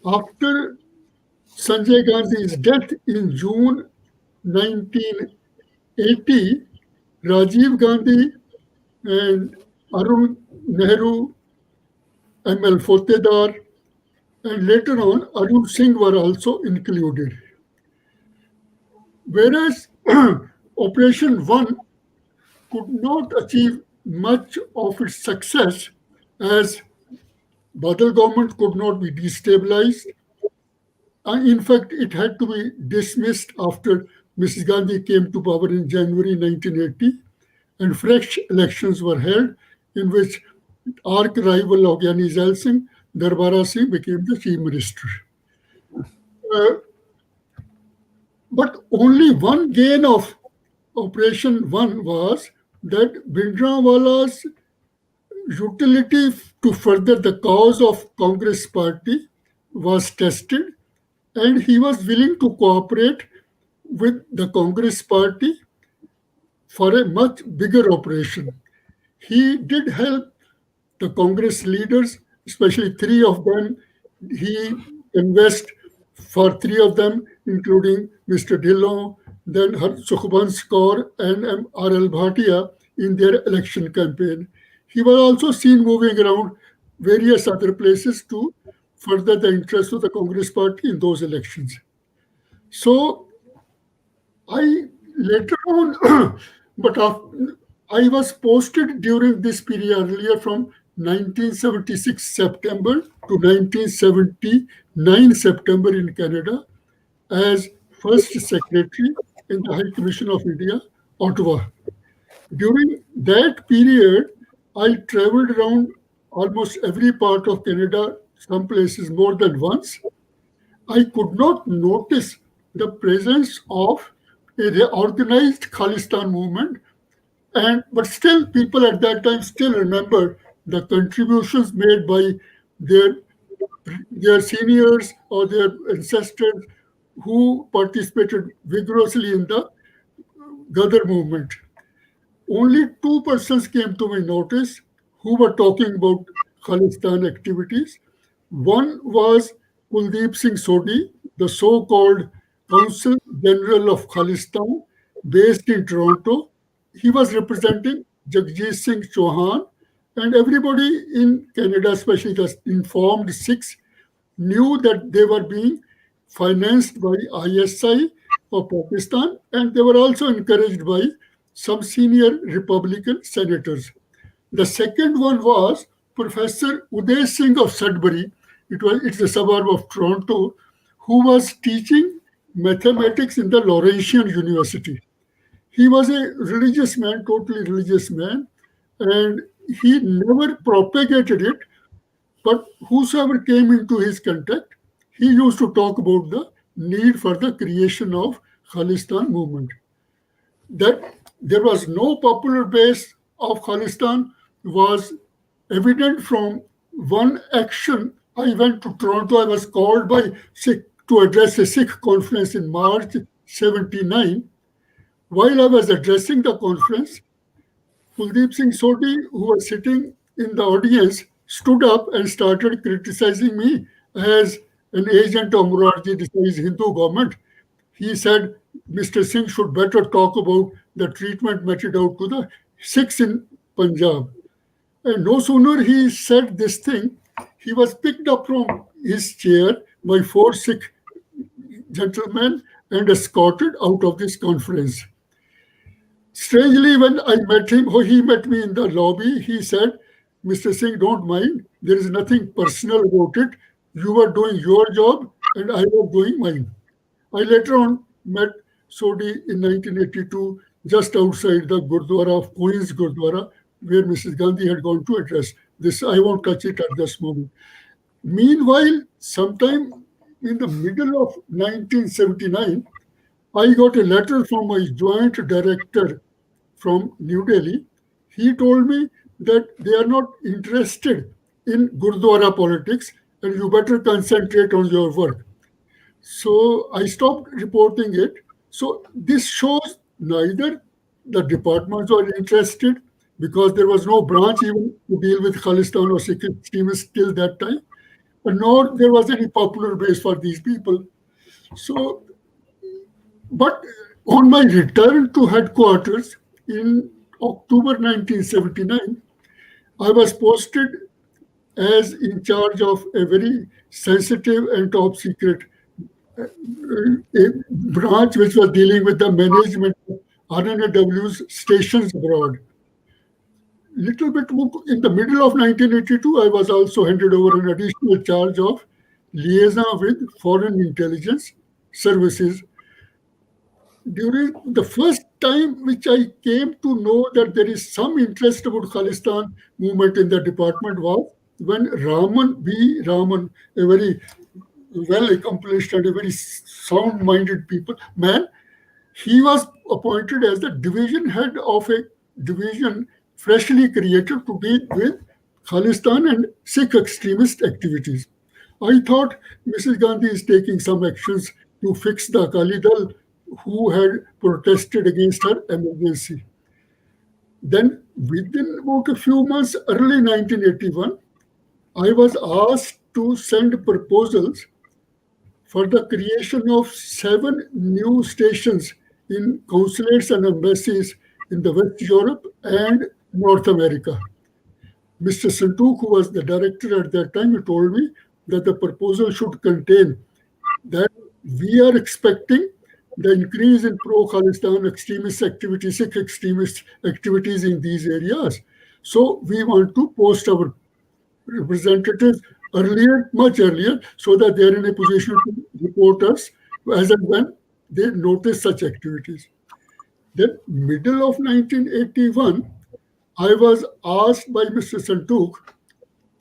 [SPEAKER 13] after Sanjay Gandhi's death in June 1980, Rajiv Gandhi and Arun Nehru, M.L. Fotedar, and later on Arun Singh were also included. Whereas Operation 1 could not achieve much of its success as Badal government could not be destabilized. In fact, it had to be dismissed after Mrs. Gandhi came to power in January 1980, and fresh elections were held in which arch rival of Gyani Zail Singh, Darbara Singh, became the chief minister. But only one gain of Operation 1 was that Bhindranwala's utility to further the cause of Congress party was tested, and he was willing to cooperate with the Congress party for a much bigger operation. He did help the Congress leaders, especially three of them. He invested for three of them, including Mr. Dhillon, then Sukhbans Kaur and R.L. Bhatia in their election campaign. He was also seen moving around various other places to further the interest of the Congress party in those elections. So I later on, I was posted during this period earlier from 1976 September to 1979 September in Canada as first secretary in the High Commission of India, Ottawa. During that period, I traveled around almost every part of Canada, some places more than once. I could not notice the presence of a organized Khalistan movement, but still people at that time still remember the contributions made by their seniors or their ancestors who participated vigorously in the Ghadar movement. Only two persons came to my notice who were talking about Khalistan activities. One was Kuldeep Singh Sodhi, the so-called Consul General of Khalistan, based in Toronto. He was representing Jagjit Singh Chauhan, and everybody in Canada, especially the informed Sikhs, knew that they were being financed by ISI of Pakistan, and they were also encouraged by some senior Republican senators. The second one was Professor Uday Singh of Sudbury. It's a suburb of Toronto, who was teaching mathematics in the Laurentian University. He was a religious man, totally religious man, and he never propagated it, but whosoever came into his contact, he used to talk about the need for the creation of Khalistan movement. That there was no popular base of Khalistan was evident from one action. I went to Toronto. I was called by Sikh to address a Sikh conference in March 79. While I was addressing the conference, Kuldeep Singh Sodhi, who was sitting in the audience, stood up and started criticizing me as an agent of Morarji Desai's Hindu government. He said Mr. Singh should better talk about the treatment meted out to the Sikhs in Punjab. And no sooner he said this thing, he was picked up from his chair by four Sikh gentlemen and escorted out of this conference. Strangely, when I met him, he met me in the lobby, he said, Mr. Singh, don't mind. There is nothing personal about it. You were doing your job and I was doing mine. I later on met Sodhi in 1982 just outside the Gurdwara of Queen's Gurdwara, where Mrs. Gandhi had gone to address this. I won't touch it at this moment. Meanwhile, sometime in the middle of 1979, I got a letter from my joint director from New Delhi he told me that they are not interested in Gurdwara politics and you better concentrate on your work. So I stopped reporting it. So this shows neither the departments were interested because there was no branch even to deal with Khalistan or Sikh extremists till that time, nor there was any popular base for these people. So, but on my return to headquarters in October 1979, I was posted as in charge of a very sensitive and top secret a branch which was dealing with the management of RNAW's stations abroad. Little bit in the middle of 1982, I was also handed over an additional charge of liaison with foreign intelligence services. During the first time which I came to know that there is some interest about Khalistan movement in the department was when Raman B. Raman, a very well accomplished and a very sound-minded man, he was appointed as the division head of a division freshly created to deal with Khalistan and Sikh extremist activities. I thought Mrs. Gandhi is taking some actions to fix the Akali Dal who had protested against her emergency. Then within about a few months, early 1981, I was asked to send proposals for the creation of 7 new stations in consulates and embassies in the West Europe and North America. Mr. Santook, who was the director at that time, he told me that the proposal should contain that we are expecting the increase in pro-Khalistan extremist activities, Sikh extremist activities in these areas. So we want to post our representatives earlier, much earlier, so that they are in a position to report us as and when they notice such activities. Then middle of 1981, I was asked by Mr. Santook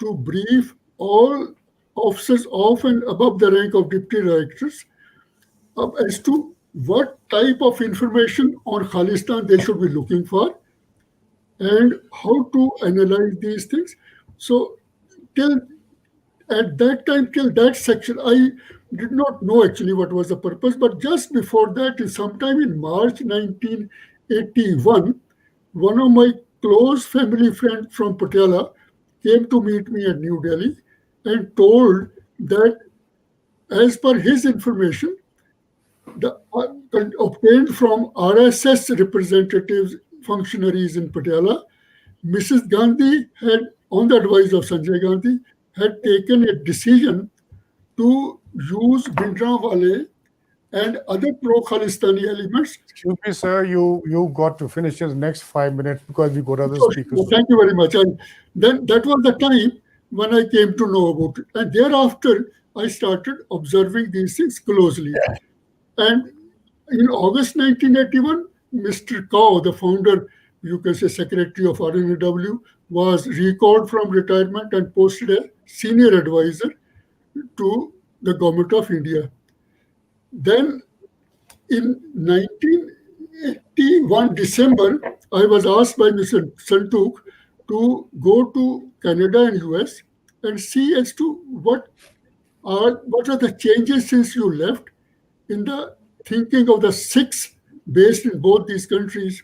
[SPEAKER 13] to brief all officers of and above the rank of deputy directors as to what type of information on Khalistan they should be looking for and how to analyze these things. So at that time, till that section, I did not know actually what was the purpose, but just before that, sometime in March 1981, one of my close family friends from Patiala came to meet me at New Delhi and told that as per his information, obtained from RSS representatives, functionaries in Patiala, Mrs. Gandhi had, on the advice of Sanjay Gandhi, had taken a decision to use Bhindranwale and other pro-Khalistani elements.
[SPEAKER 12] Excuse me, sir, you got to finish in the next 5 minutes because we got other speakers.
[SPEAKER 13] Thank you very much. And then that was the time when I came to know about it. And thereafter, I started observing these things closely. And in August 1981, Mr. Kao, the founder, you can say secretary of RNAW, was recalled from retirement and posted as senior advisor to the government of India. Then in 1981 December, I was asked by Mr. Santook to go to Canada and US and see as to what are the changes since you left in the thinking of the Sikhs based in both these countries.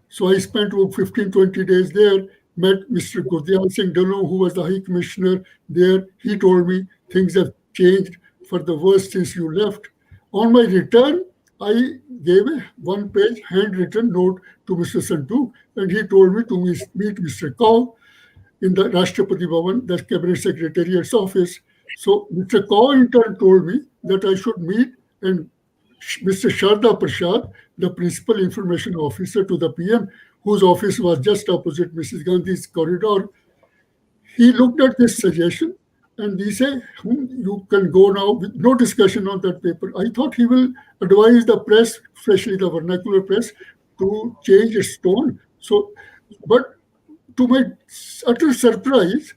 [SPEAKER 13] So I spent about 15-20 days there, met Mr. Gurdial Singh Dhillon, who was the High Commissioner there. He told me things have changed for the worse since you left. On my return, I gave a one-page handwritten note to Mr. Santook, and he told me to meet Mr. Kao in the Rashtrapati Bhavan, the Cabinet Secretariat's office. So Mr. Kao in turn told me that I should meet and Mr. Sharda Prasad, the Principal Information Officer to the PM, whose office was just opposite Mrs. Gandhi's corridor. He looked at this suggestion and he said, you can go now with no discussion on that paper. I thought he will advise the press, especially the vernacular press, to change its tone. So, but to my utter surprise,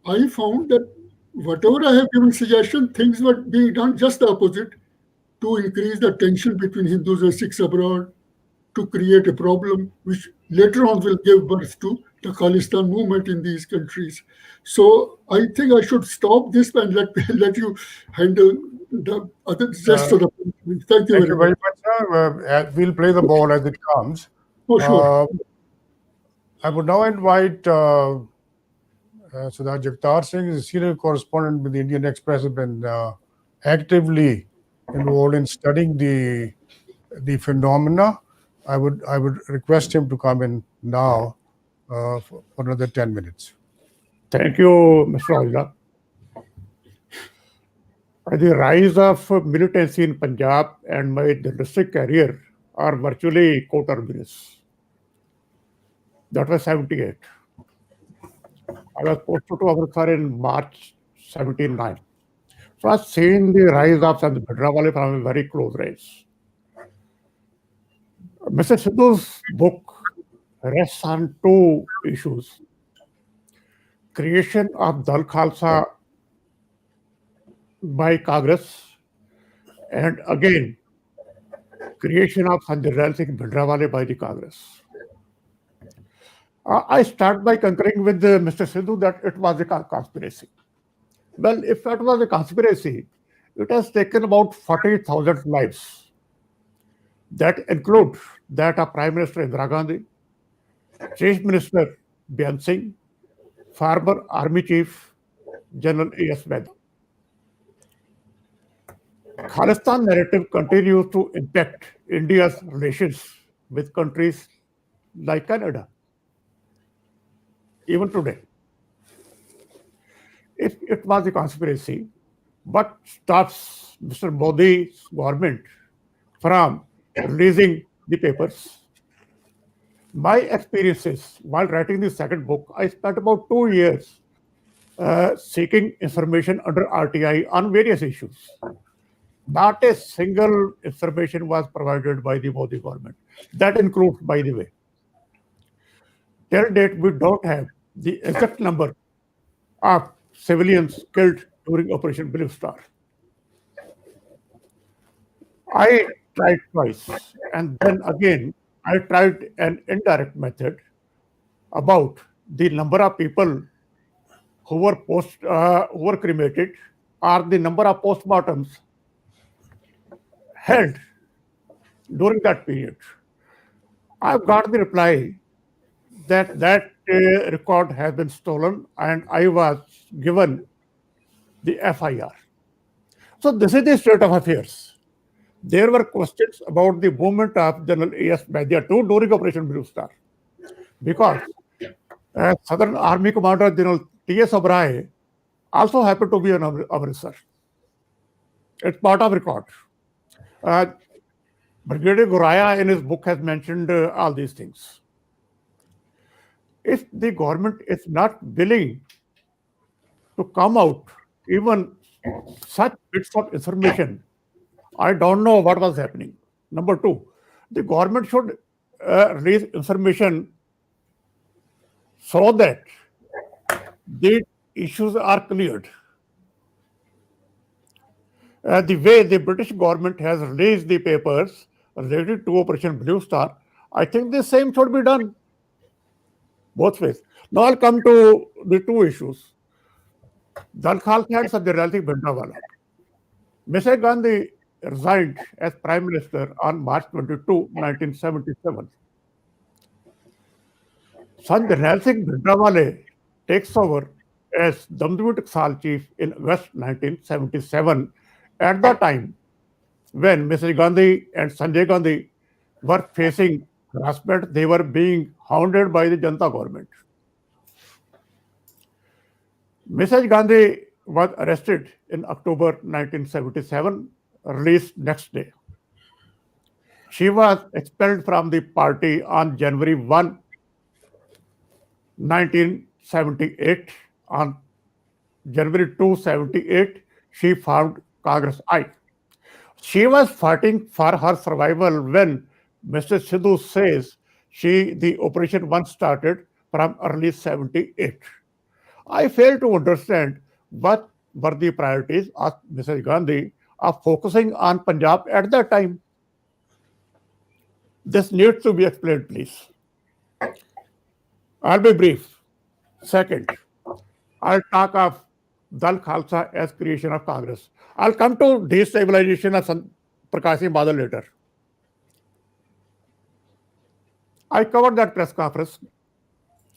[SPEAKER 13] I found that whatever I have given suggestion, things were being done just the opposite, to increase the tension between Hindus and Sikhs abroad, to create a problem which later on will give birth to the Khalistan movement in these countries. So I think I should stop this and let you handle the other rest of the. Thank you
[SPEAKER 12] Thank
[SPEAKER 13] very
[SPEAKER 12] you
[SPEAKER 13] much.
[SPEAKER 12] very much, sir. We'll play the ball as it comes.
[SPEAKER 13] Oh, sure.
[SPEAKER 12] I would now invite Sudha Jagtar Singh, is a senior correspondent with the Indian Express, has been actively involved in studying the phenomena. I would request him to come in now for another 10 minutes.
[SPEAKER 14] Thank you, Mr. Aujla. The rise of militancy in Punjab and my journalistic career are virtually coterminous. That was 78. I was posted to Amritsar in March 79. So I've seen the rise of Sant Bhidrawale from a very close range. Mr. Sidhu's book rests on two issues: creation of Dal Khalsa by Congress, and again, creation of Sant Jarnail Singh Bhidrawale by the Congress. I start by concurring with Mr. Sidhu that it was a conspiracy. Well, if it was a conspiracy, it has taken about 40,000 lives. That includes that of Prime Minister Indira Gandhi, Chief Minister Byan Singh, former Army Chief General A.S. Mehta. Khalistan narrative continues to impact India's relations with countries like Canada, even today. If it was a conspiracy, what stops Mr. Modi's government from releasing the papers? My experiences while writing the second book, I spent about 2 years seeking information under RTI on various issues. Not a single information was provided by the Modi government. That includes, by the way, till date, we don't have the exact number of civilians killed during Operation Blue Star. I tried twice, and then again, I tried an indirect method about the number of people who were cremated or the number of postmortems held during that period. I've got the reply that record has been stolen and I was given the FIR. So this is the state of affairs. There were questions about the movement of General A.S. Baidia too during Operation Blue Star, because Southern Army Commander General T.S. Oberoi also happened to be an Amritsar. It's part of record. Brigadier Goraya in his book has mentioned all these things. If the government is not willing to come out even such bits of information, I don't know what was happening. Number two, the government should release information so that the issues are cleared. The way the British government has released the papers related to Operation Blue Star, I think the same should be done both ways. Now I'll come to the two issues. Dal Khalsa and Sant Jarnail Singh Bhidrawale. Mr. Gandhi resigned as Prime Minister on March 22, 1977. Sant Jarnail Singh Bhidrawale takes over as Damdami Taksal Chief in August 1977, at the time when Mr. Gandhi and Sanjay Gandhi were facing harassment. They were being hounded by the Janata government. Mrs. Gandhi was arrested in October 1977, released next day. She was expelled from the party on January 1, 1978. On January 2, 1978, she formed Congress I. She was fighting for her survival when Mr. Sidhu says the Operation 1 started from early 1978. I fail to understand what were the priorities of Mrs. Gandhi of focusing on Punjab at that time. This needs to be explained, please. I'll be brief. Second, I'll talk of Dal Khalsa as creation of Congress. I'll come to destabilization of Prakash Singh Badal later. I covered that press conference,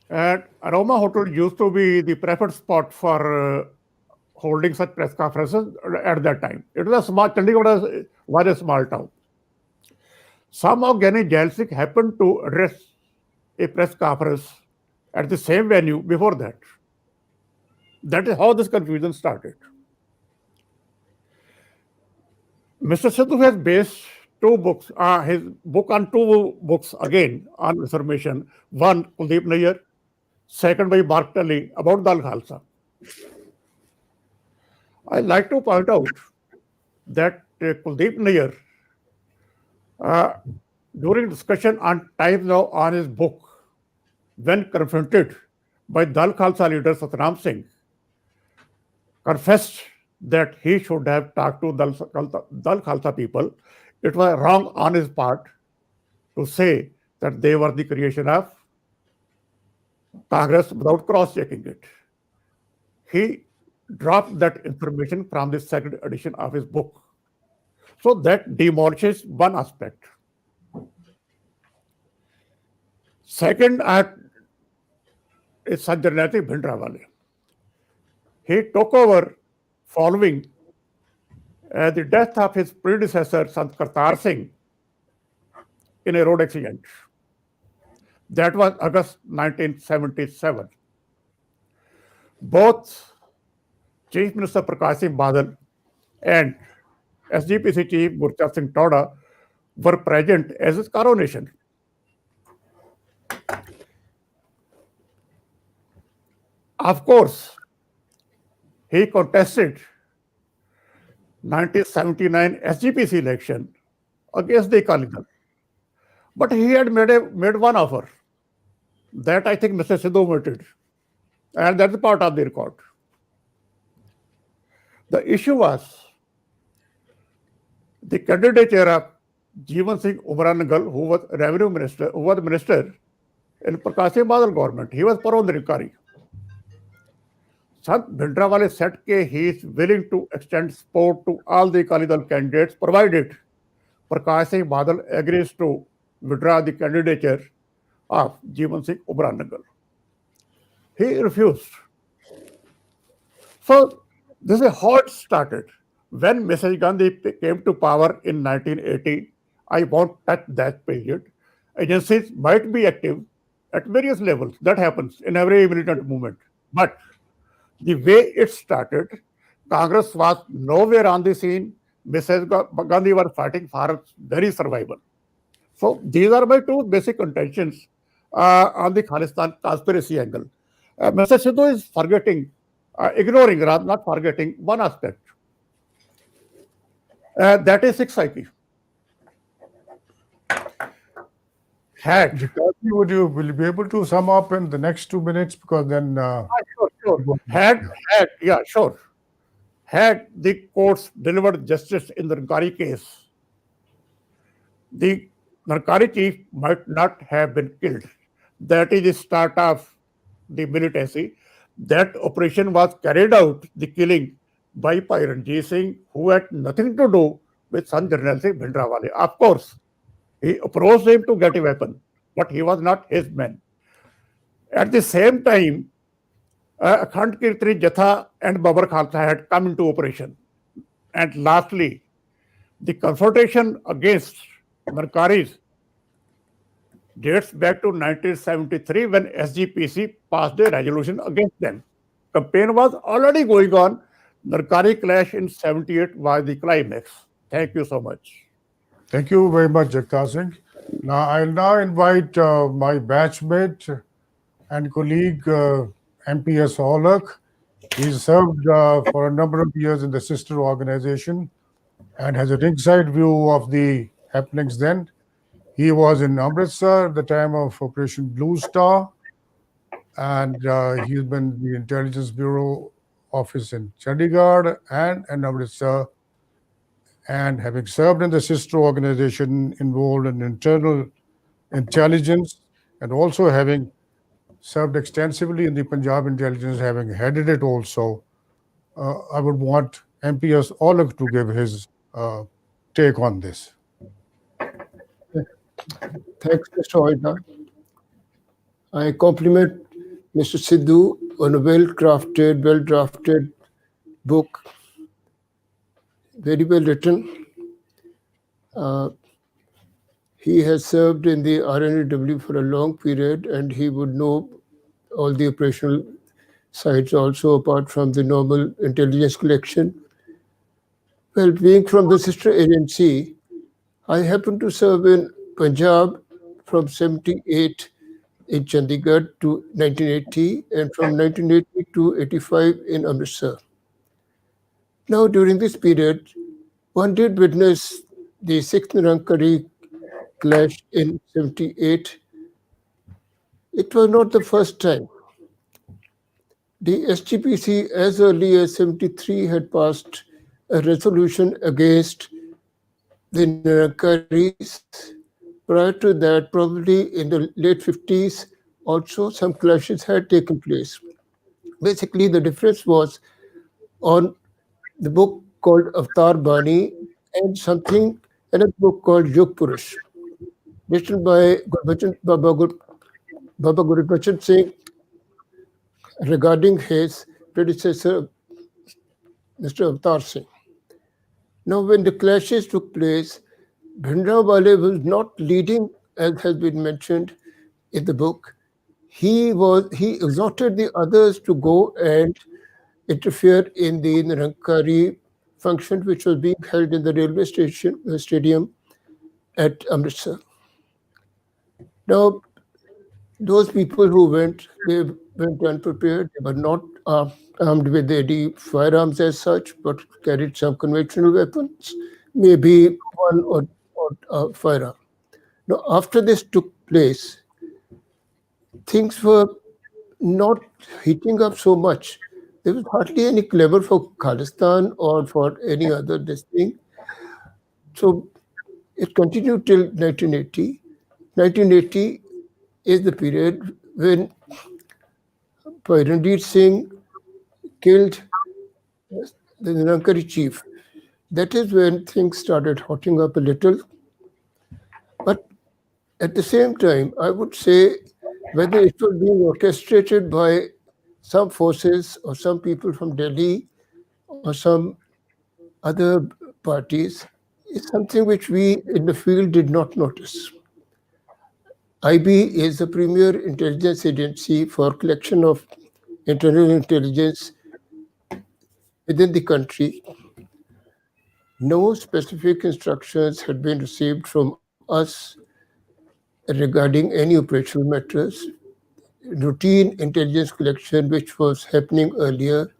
[SPEAKER 14] and Aroma Hotel used to be the preferred spot for holding such press conferences at that time. It was a small, Chandigarh was a small town. Somehow Gyani Jail Singh happened to address a press conference at the same venue before that. That is how this confusion started. Mr. Sidhu has based two books, his book on two books again on information. One, Kuldeep Nayyar, second by Mark Tully about Dal Khalsa. I'd like to point out that Kuldeep Nayyar, during discussion on Times Now on his book, when confronted by Dal Khalsa leader Satnam Singh, confessed that he should have talked to Dal Khalsa people. It was wrong on his part to say that they were the creation of Congress without cross-checking it. He dropped that information from the second edition of his book. So that demolishes one aspect. Second is Sanjarnati Bhindrawale. He took over following the death of his predecessor, Sant Kartar Singh, in a road accident. That was August 1977. Both Chief Minister Prakash Singh Badal and SGPC Chief Gurchan Singh Toda were present as his coronation. Of course, he contested 1979 SGPC election against the Akali Dal. But he had made one offer. That I think Mr. Sidhu omitted. And that's part of the record. The issue was the candidature of Jeevan Singh Umran-Nagal, who was revenue minister, who was minister in Prakash Singh Badal government. He was Parondarikari. Sant Bhindrawale said that he is willing to extend support to all the Akali Dal candidates, provided Prakash Singh Badal agrees to withdraw the candidature of Jeevan Singh Umran-Nagal. He refused. So this is how it started. When Mrs. Gandhi came to power in 1980, I won't touch that period. Agencies might be active at various levels. That happens in every militant movement. But the way it started, Congress was nowhere on the scene. Mrs. Gandhi was fighting for its very survival. So these are my two basic contentions on the Khalistan conspiracy angle. Mr. Sidhu is forgetting, ignoring, rather not forgetting, one aspect. That is Sikh psyche.
[SPEAKER 7] Would you will be able to sum up in the next 2 minutes, because then
[SPEAKER 14] Sure. Had the courts delivered justice in the Narkari case, the Narkari chief might not have been killed. That is the start of the militancy. That operation was carried out, the killing, by Ranjit Singh, who had nothing to do with Sant Jarnail Singh Bhindrawale. Of course, he approached him to get a weapon, but he was not his man. At the same time, Akhand Kirtani Jatha and Babar Khalsa had come into operation. And lastly, the confrontation against Narkaris dates back to 1973 when SGPC passed a resolution against them. Campaign was already going on. Narkari clash in 78 was the climax. Thank you so much.
[SPEAKER 7] Thank you very much, Jagtar Singh. Now, I'll invite my batchmate and colleague, MPS Aulak. He served for a number of years in the sister organization and has a ringside view of the happenings then. He was in Amritsar at the time of Operation Blue Star, and he's been the Intelligence Bureau office in Chandigarh and in Amritsar. And having served in the sister organization involved in internal
[SPEAKER 12] intelligence, and also having served extensively in the Punjab intelligence, having headed it also, I would want MPS Olak to give his take on this.
[SPEAKER 15] Thanks, Mr. Oida. I compliment Mr. Sidhu on a well-drafted book, very well written. He has served in the RNAW for a long period, and he would know all the operational sides also, apart from the normal intelligence collection. Well, being from the sister agency, I happened to serve in Punjab from 78 in Chandigarh to 1980, and from 1980 to 85 in Amritsar. Now, during this period, one did witness the 6th Nirankari clash in 78. It was not the first time. The SGPC, as early as 73, had passed a resolution against the Nirankaris. Prior to that, probably in the late 50s, also some clashes had taken place. Basically, the difference was on the book called Avatar Bani and another book called Yug Purush, written by Baba Gurbachan Singh regarding his predecessor, Mr. Avatar Singh. Now, when the clashes took place, Bhindranwale was not leading, as has been mentioned in the book. He exhorted the others to go and interfere in the Nirankari function, which was being held in the railway stadium at Amritsar. Now, those people who went, they went unprepared. They were not armed with any firearms as such, but carried some conventional weapons, maybe one or firearm. Now, after this took place, things were not heating up so much. There was hardly any clamor for Khalistan or for any other this thing. So it continued till 1980. 1980 is the period when Ranjit Singh killed the Nirankari chief. That is when things started hotting up a little. But at the same time, I would say whether it was being orchestrated by some forces or some people from Delhi or some other parties is something which we in the field did not notice. IB is the premier intelligence agency for collection of internal intelligence within the country. No specific instructions had been received from us regarding any operational matters. Routine intelligence collection, which was happening earlier,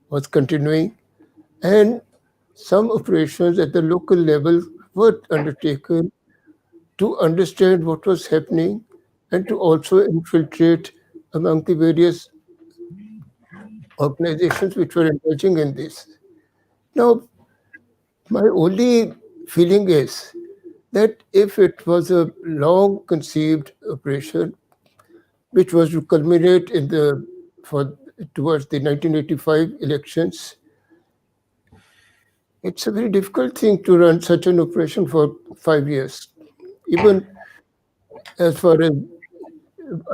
[SPEAKER 15] was continuing, and some operations at the local level were undertaken to understand what was happening and to also infiltrate among the various organizations which were engaging in this. Now, my only feeling is that if it was a long conceived operation, which was to culminate in towards the 1985 elections, it's a very difficult thing to run such an operation for 5 years. Even as far as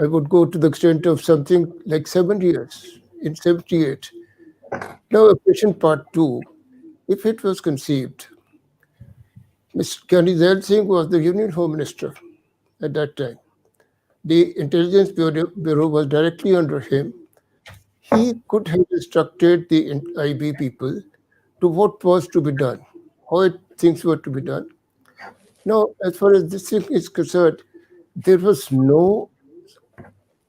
[SPEAKER 15] I would go to the extent of something like 7 years in 78. Now, Operation Part 2, if it was conceived, Mr. Kyani Zail Singh was the Union Home Minister at that time. The Intelligence Bureau was directly under him. He could have instructed the IB people to what was to be done, how things were to be done. Now, as far as this thing is concerned, there was no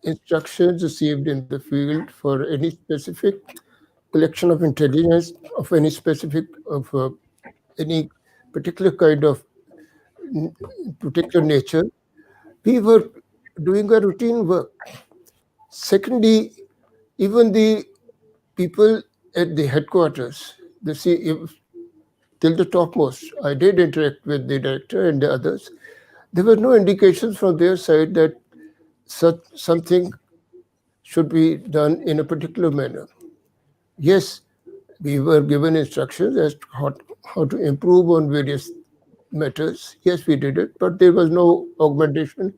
[SPEAKER 15] instructions received in the field for any specific collection of intelligence of any any particular kind of particular nature. We were doing a routine work. Secondly, even the people at the headquarters, till the topmost, I did interact with the director and the others. There were no indications from their side that something should be done in a particular manner. Yes, we were given instructions as to how to improve on various matters. Yes, we did it, but there was no augmentation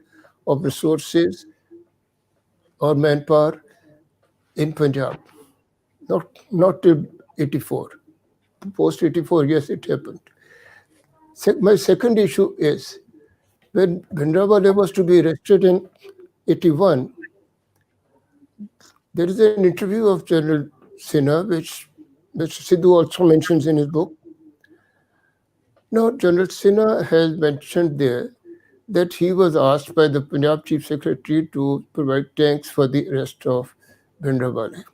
[SPEAKER 15] of resources or manpower in Punjab. Not till 84. Post 84, yes, it happened. My second issue is, when Bhindranwale was to be arrested in 81, there is an interview of General Sinha, which Mr. Sidhu also mentions in his book. Now, General Sinha has mentioned there that he was asked by the Punjab Chief Secretary to provide tanks for the arrest of Bhindranwale,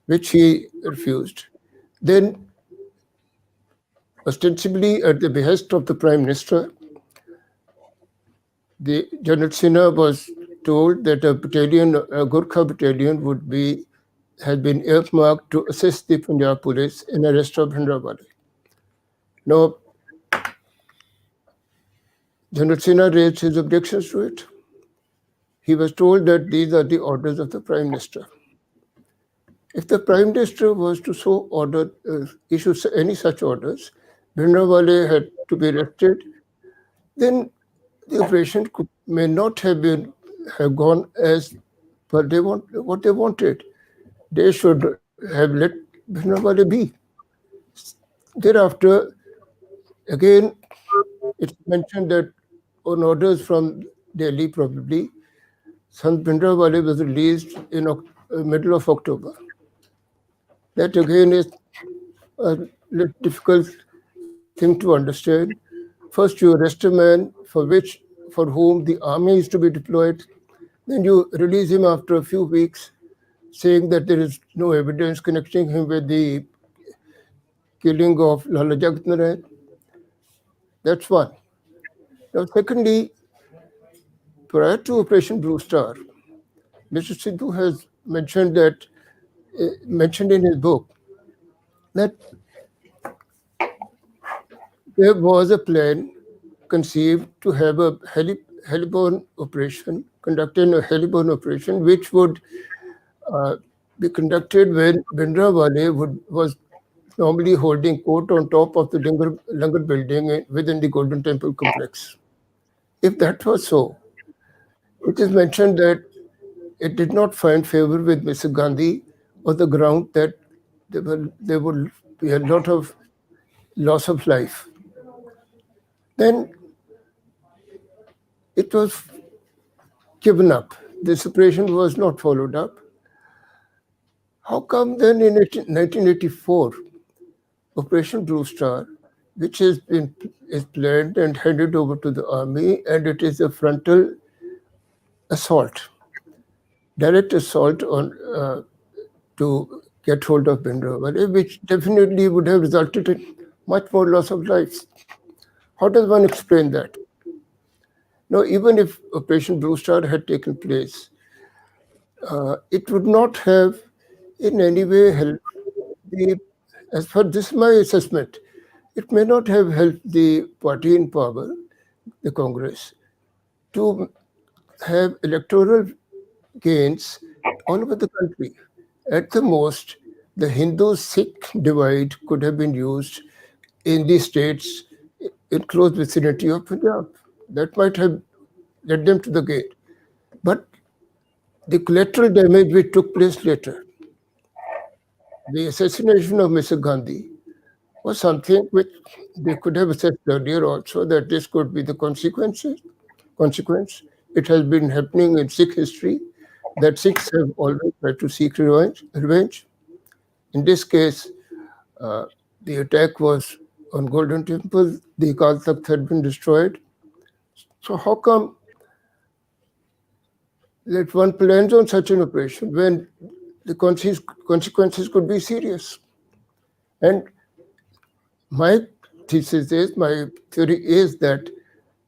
[SPEAKER 15] which he refused. Then, ostensibly at the behest of the Prime Minister, the General Sinha was told that a Gurkha battalion had been earmarked to assist the Punjab police in arrest of Bhindranwale. Now, General Sinha raised his objections to it. He was told that these are the orders of the Prime Minister. If the Prime Minister was to issue any such orders, Bhindranwale had to be arrested, then the operation may not have gone as per what they wanted. They should have let Bhindranwale be. Thereafter, again, it's mentioned that on orders from Delhi, probably, Sant Bhindranwale was released in middle of October. That again is a little difficult thing to understand. First, you arrest a man for whom the army is to be deployed. Then you release him after a few weeks, saying that there is no evidence connecting him with the killing of Lala Jagat Narayan. That's one. Now, secondly, prior to Operation Blue Star, Mr. Sidhu has mentioned in his book that there was a plan conceived to have a heliborne operation, conducting a heliborne operation, which would be conducted when Bhindranwale was normally holding court on top of the Langar building within the Golden Temple complex. If that was so, it is mentioned that it did not find favor with Mr. Gandhi on the ground that there would be a lot of loss of life. Then it was given up. This operation was not followed up. How come then in 1984, Operation Blue Star, which is planned and handed over to the army, and it is a frontal assault, direct assault on to get hold of Bhindranwale, which definitely would have resulted in much more loss of lives. How does one explain that? Now, even if Operation Blue Star had taken place, it would not have in any way helped as far this is my assessment, it may not have helped the party in power, the Congress, to have electoral gains all over the country. At the most, the Hindu-Sikh divide could have been used in the states in close vicinity of Punjab. That might have led them to the gate. But the collateral damage which took place later, the assassination of Mr. Gandhi, was something which they could have assessed earlier also, that this could be the consequence. It has been happening in Sikh history, that Sikhs have always tried to seek revenge. In this case, the attack was on Golden Temple, the Akal Takht had been destroyed. So how come that one plans on such an operation when the consequences could be serious? And my theory is that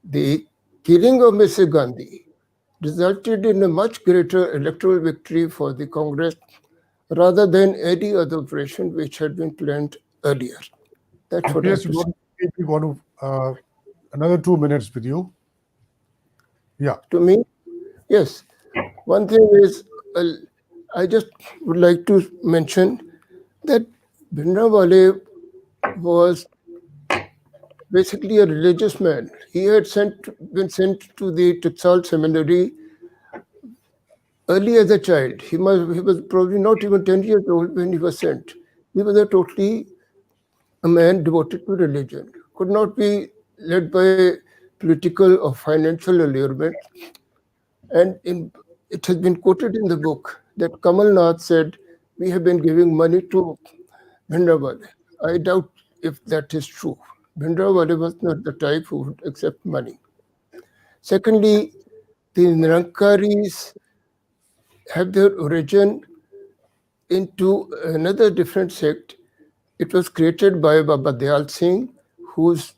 [SPEAKER 15] the killing of Mr. Gandhi resulted in a much greater electoral victory for the Congress rather than any other operation which had been planned earlier. That's what I
[SPEAKER 12] Yes, we want to another 2 minutes with you.
[SPEAKER 7] Yeah.
[SPEAKER 15] To me, yes. One thing is, I just would like to mention that Bhindranwale was basically a religious man. He had been sent to the Tiksal seminary early as a child. He was probably not even 10 years old when he was sent. He was a man devoted to religion. Could not be led by political or financial allurement. And it has been quoted in the book that Kamal Nath said, "We have been giving money to Bhindranwale." I doubt if that is true. Bhindranwale was not the type who would accept money. Secondly, the Nirankaris have their origin into another different sect. It was created by Baba Dayal Singh, who's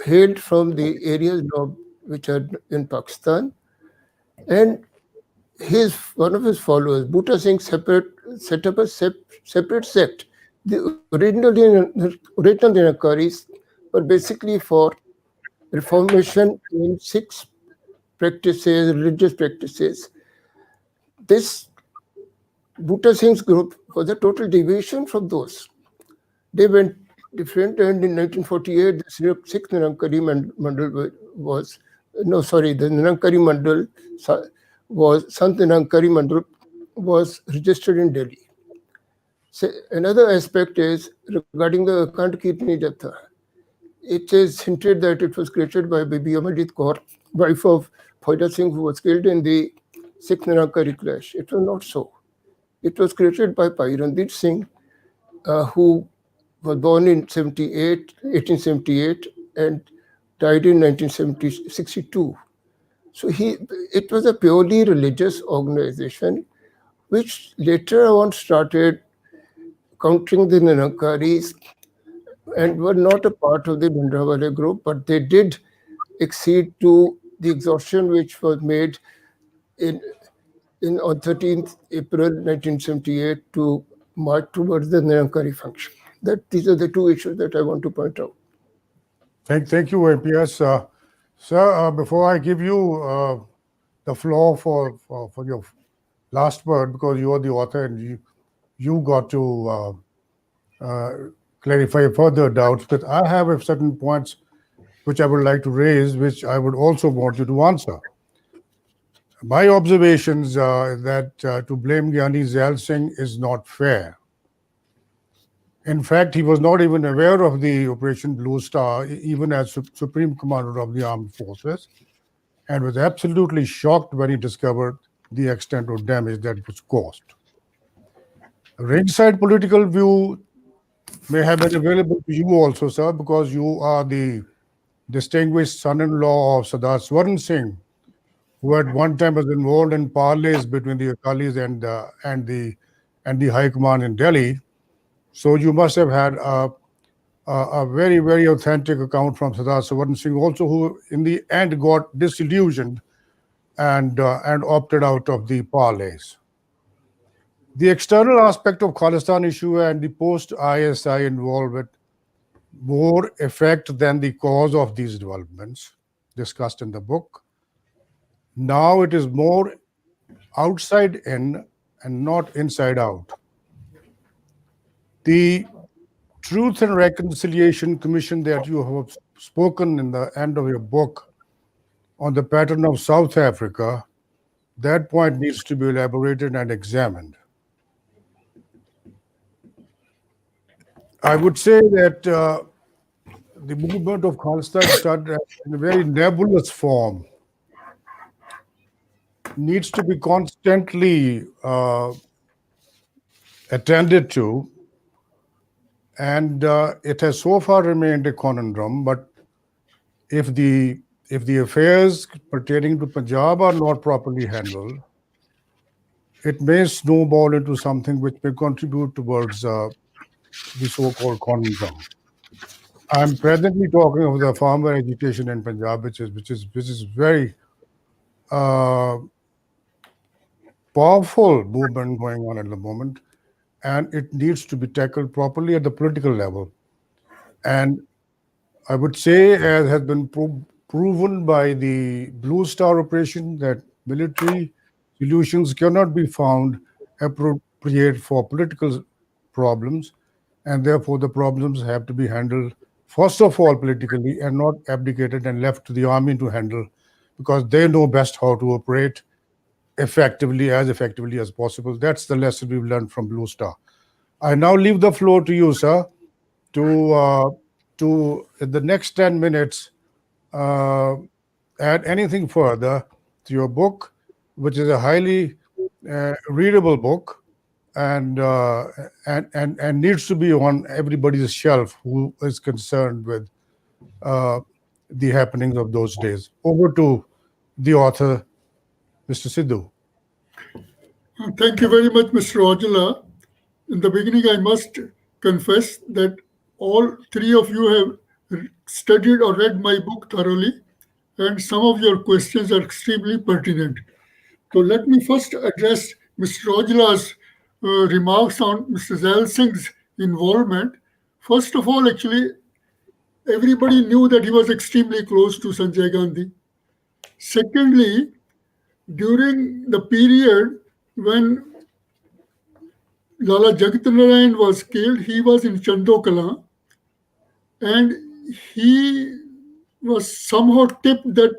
[SPEAKER 15] hailed from the areas now which are in Pakistan. And one of his followers, Butta Singh, set up a separate sect. The original Nirankaris were basically for reformation in 6 practices, religious practices. This Butta Singh's group was a total deviation from those. They went different, and in 1948, the 6th Nirankari Mandal was, the Nirankari Mandal Sant Nirankari Mandal was registered in Delhi. So another aspect is regarding the Akhand Kirtani Jatha. It is hinted that it was created by Bibi Amarjit Kaur, wife of Fauja Singh, who was killed in the 6th Nirankari clash. It was not so. It was created by Bhai Ranjit Singh, who was born in 1878 and died in 1962. So it was a purely religious organization, which later on started countering the Nirankaris and were not a part of the Bhindranwale group, but they did accede to the exhaustion which was made on 13th April 1978 to march towards the Nirankari function. These are the 2 issues that I want to point out.
[SPEAKER 7] Thank you, MPS. Sir, before I give you the floor for your last word, because you are the author and you got to clarify further doubts, but I have certain points which I would like to raise, which I would also want you to answer. My observations are that to blame Gyani Zail Singh is not fair. In fact, he was not even aware of the Operation Blue Star, even as Supreme Commander of the Armed Forces, and was absolutely shocked when he discovered the extent of damage that was caused. A ringside political view may have been available to you also, sir, because you are the distinguished son-in-law of Sardar Swaran Singh, who at one time was involved in parleys between the Akalis and the High Command in Delhi. So you must have had a very, very authentic account from Sardar Swaran Singh also, who in the end got disillusioned and opted out of the parleys. The external aspect of Khalistan issue and the post-ISI involvement more effect than the cause of these developments discussed in the book. Now it is more outside in and not inside out. The Truth and Reconciliation Commission that you have spoken in the end of your book on the pattern of South Africa, that point needs to be elaborated and examined. I would say that the movement of Khalistan started in a very nebulous form, needs to be constantly attended to, and it has so far remained a conundrum. But if the affairs pertaining to Punjab are not properly handled, it may snowball into something which may contribute towards the so-called conundrum. I'm presently talking of the farmer agitation in Punjab, which is very powerful movement going on at the moment, and it needs to be tackled properly at the political level. And I would say, as has been
[SPEAKER 12] proven by the Blue Star operation that military solutions cannot be found appropriate for political problems, and therefore the problems have to be handled first of all politically and not abdicated and left to the army to handle, because they know best how to operate effectively as possible. That's the lesson we've learned from Blue Star. I now leave the floor to you, sir, to in the next 10 minutes add anything further to your book, which is a highly readable book and needs to be on everybody's shelf who is concerned with the happenings of those days. Over to the author, Mr. Sidhu.
[SPEAKER 13] Thank you very much, Mr. Ojala. In the beginning, I must confess that all three of you have studied or read my book thoroughly, and some of your questions are extremely pertinent. So let me first address Mr. Ojala's remarks on Mr. Zail Singh's involvement. First of all, actually, everybody knew that he was extremely close to Sanjay Gandhi. Secondly, during the period when Lala Jagat Narayan was killed, he was in Chandokala, and he was somehow tipped that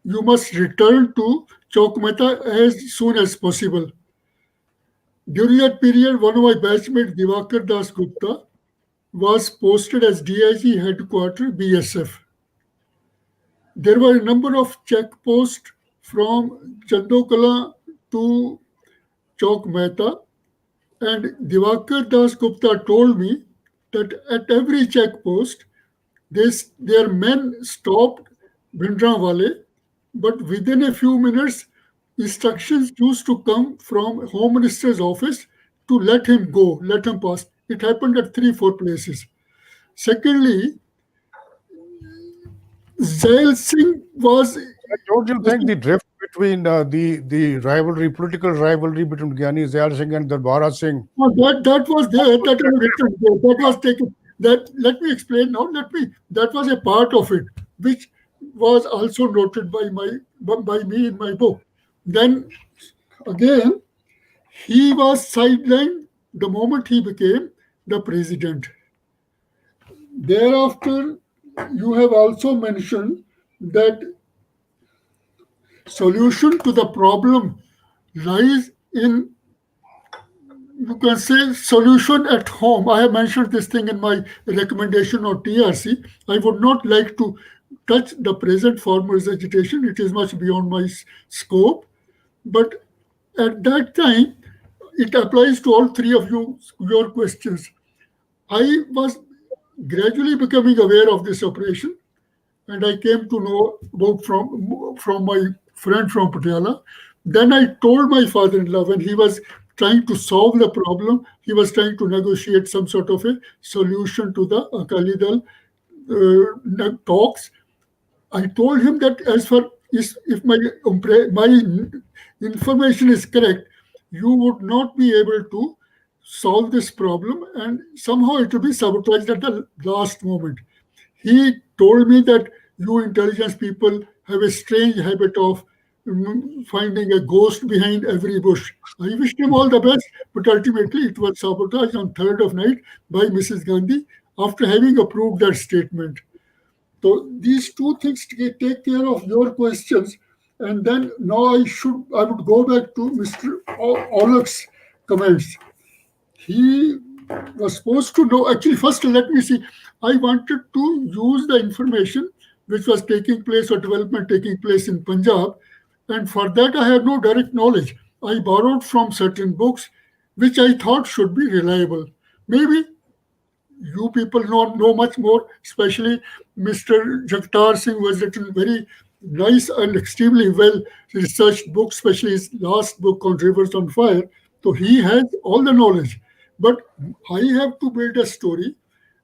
[SPEAKER 13] you must return to Chowk Mehta as soon as possible. During that period, one of my batchmates, Divakar Das Gupta, was posted as DIG headquarters, BSF. There were a number of checkposts from Chandokala to Chowk Mehta, and Divakar Das Gupta told me that at every checkpost, their men stopped Bhindranwale, but within a few minutes, instructions used to come from Home Minister's office to let him go, let him pass. It happened at 3-4 places. Secondly, Zail Singh was...
[SPEAKER 12] Don't you think the drift between the rivalry, political rivalry between Gyani Zail Singh and Darbara Singh?
[SPEAKER 13] Well, that was there. That was taken. Let me explain now. That was a part of it, which was also noted by me in my book. Then again, he was sidelined the moment he became the president. Thereafter, you have also mentioned that solution to the problem lies in, you can say, solution at home. I have mentioned this thing in my recommendation on TRC. I would not like to touch the present farmers' agitation. It is much beyond my scope. But at that time, it applies to all three of you, your questions. I was gradually becoming aware of this operation, and I came to know about from my friend from Patiala. Then I told my father-in-law, when he was trying to solve the problem, he was trying to negotiate some sort of a solution to the Akali Dal talks. I told him that as far if my information is correct, you would not be able to solve this problem, and somehow it will be sabotaged at the last moment. He told me that you intelligence people have a strange habit of finding a ghost behind every bush. I wished him all the best, but ultimately it was sabotaged on 3rd of night by Mrs. Gandhi after having approved that statement. So these two things take care of your questions. And then now I would go back to Mr. Olak's comments. He was supposed to know, actually, first let me see. I wanted to use the information which was taking place or development taking place in Punjab. And for that, I had no direct knowledge. I borrowed from certain books, which I thought should be reliable. Maybe you people know much more, especially Mr. Jagtar Singh, who has written very nice and extremely well researched book, especially his last book on Rivers on Fire. So he has all the knowledge. But I have to build a story,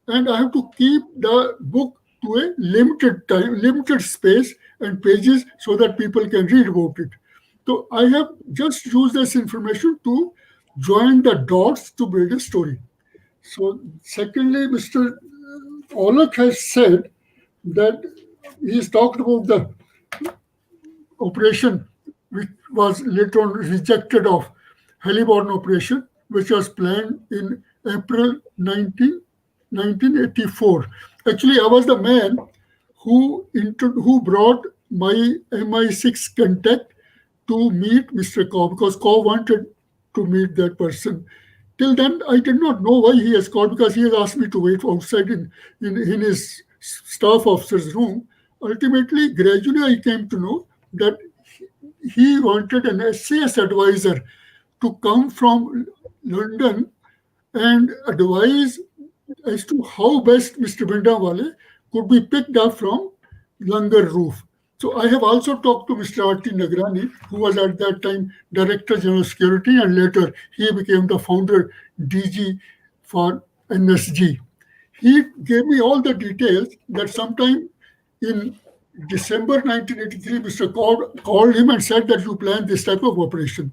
[SPEAKER 13] and I have to keep the book to a limited time, limited space and pages so that people can read about it. So I have just used this information to join the dots to build a story. So secondly, Mr. Olak has said that he's talked about the operation which was later on rejected of Halliburton operation, which was planned in April 1984. Actually, I was the man who brought my MI6 contact to meet Mr. Kaur, because Kaur wanted to meet that person. Till then, I did not know why he has called, because he has asked me to wait outside in his staff officer's room. Ultimately, gradually, I came to know that he wanted an SAS advisor to come from London and advise as to how best Mr. Bhindranwale could be picked up from Langar Roof. So I have also talked to Mr. R.T. Nagrani, who was at that time Director General Security, and later he became the founder DG for NSG. He gave me all the details that sometime in December 1983, Mr. Kaur called him and said that you planned this type of operation.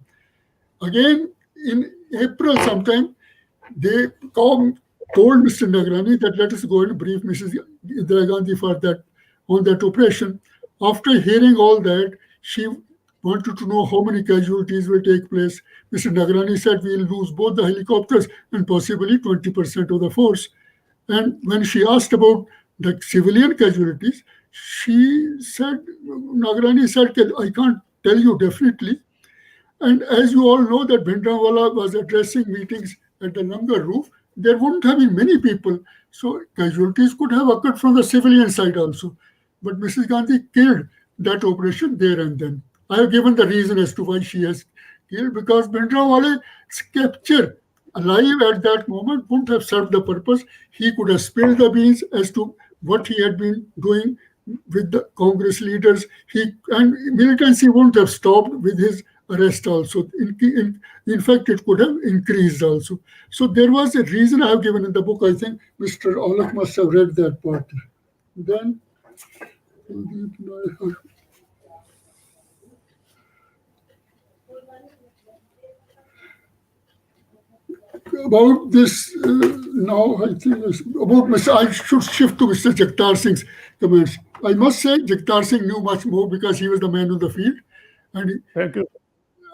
[SPEAKER 13] Again, in April sometime, they told Mr. Nagrani that let us go and brief Mrs. Indira Gandhi for that, on that operation. After hearing all that, she wanted to know how many casualties will take place. Mr. Nagrani said we'll lose both the helicopters and possibly 20% of the force. And when she asked about the civilian casualties, Nagrani said, I can't tell you definitely. And as you all know that Bhindranwala was addressing meetings at the Langar Roof, there wouldn't have been many people. So casualties could have occurred from the civilian side also. But Mrs. Gandhi killed that operation there and then. I have given the reason as to why she has killed, because Bhindranwale's capture alive at that moment wouldn't have served the purpose. He could have spilled the beans as to what he had been doing with the Congress leaders. And militancy wouldn't have stopped with his arrest also. In fact, it could have increased also. So there was a reason I have given in the book. I think Mr. Olaf must have read that part. Then, about this, now I think about I should shift to Mr. Jagtar Singh's comments. I must say Jagtar Singh knew much more because he was the man on the field. And
[SPEAKER 14] Thank you.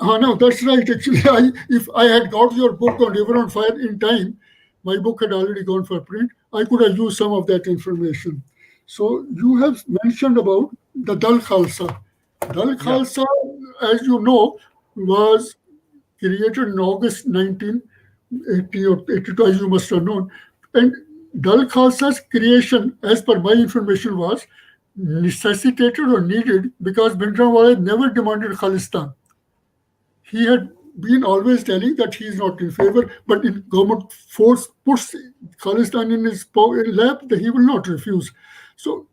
[SPEAKER 13] No, that's right. Actually, if I had got your book on River on Fire in time, my book had already gone for print. I could have used some of that information. So you have mentioned about the Dal Khalsa. Dal Khalsa, as you know, was created in August 1980 or 82, as you must have known. And Dal Khalsa's creation, as per my information, was necessitated or needed because Bhindranwale never demanded Khalistan. He had been always telling that he is not in favor, but if government force puts Khalistan in his lap, he will not refuse. So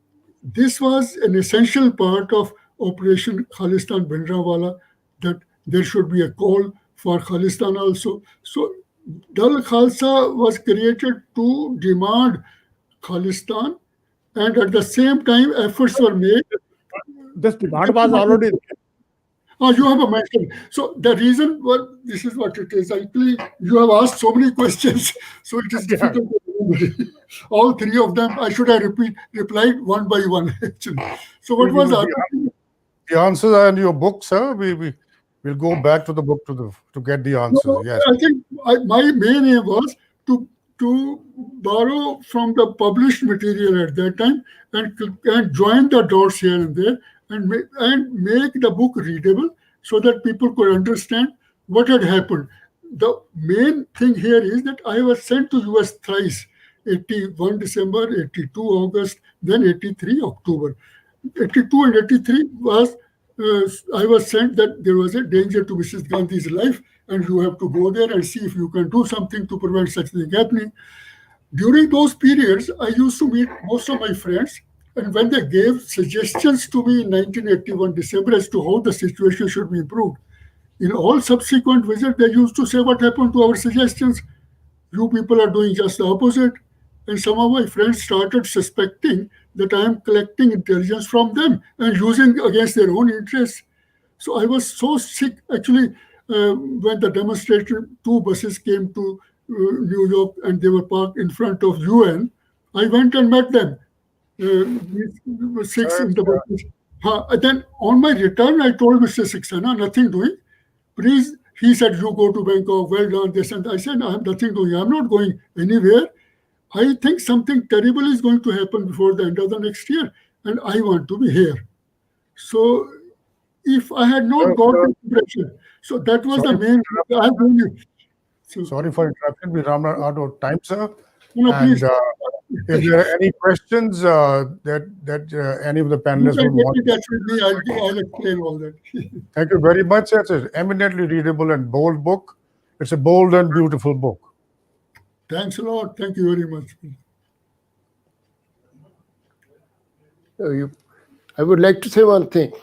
[SPEAKER 13] this was an essential part of Operation Khalistan Bhindranwala, that there should be a call for Khalistan also. So Dal Khalsa was created to demand Khalistan, and at the same time efforts were made.
[SPEAKER 14] This demand was already
[SPEAKER 13] you have a mention. So the reason, this is what it is. Actually, you have asked so many questions, so it is difficult to remember. All three of them, I should have replied one by one, actually. So what was
[SPEAKER 12] the answers are in your book, sir? We'll go back to the book to get the answers.
[SPEAKER 13] No,
[SPEAKER 12] yes.
[SPEAKER 13] I think my main aim was to borrow from the published material at that time and join the dots here and there and make the book readable so that people could understand what had happened. The main thing here is that I was sent to US thrice, 81 December, 82 August, then 83 October. 82 and 83 was, I was sent that there was a danger to Mrs. Gandhi's life and you have to go there and see if you can do something to prevent such thing happening. During those periods, I used to meet most of my friends, and when they gave suggestions to me in 1981 December as to how the situation should be improved, in all subsequent visits, they used to say, what happened to our suggestions? You people are doing just the opposite. And some of my friends started suspecting that I am collecting intelligence from them and using against their own interests. So I was so sick, actually, when the demonstration, 2 buses came to New York and they were parked in front of UN, I went and met them. these 6 in the buses. Then on my return, I told Mr. Saxena, nothing doing. Please, he said, you go to Bangkok, well done, this and that. I said, I have nothing doing. I'm not going anywhere. I think something terrible is going to happen before the end of the next year, and I want to be here. So if I had not got the impression, so that was the main reason I have told you. So,
[SPEAKER 12] Sorry for interrupting. We run out of time, sir.
[SPEAKER 13] no,
[SPEAKER 12] And
[SPEAKER 13] please.
[SPEAKER 12] if there are any questions that any of the
[SPEAKER 13] You
[SPEAKER 12] panelists
[SPEAKER 13] can
[SPEAKER 12] would
[SPEAKER 13] get
[SPEAKER 12] want,
[SPEAKER 13] in touch with me. I'll explain all that.
[SPEAKER 12] thank you very much. It's an eminently readable and bold book. It's a bold and beautiful book.
[SPEAKER 13] Thanks a lot. Thank you very much.
[SPEAKER 15] I would like to say one thing.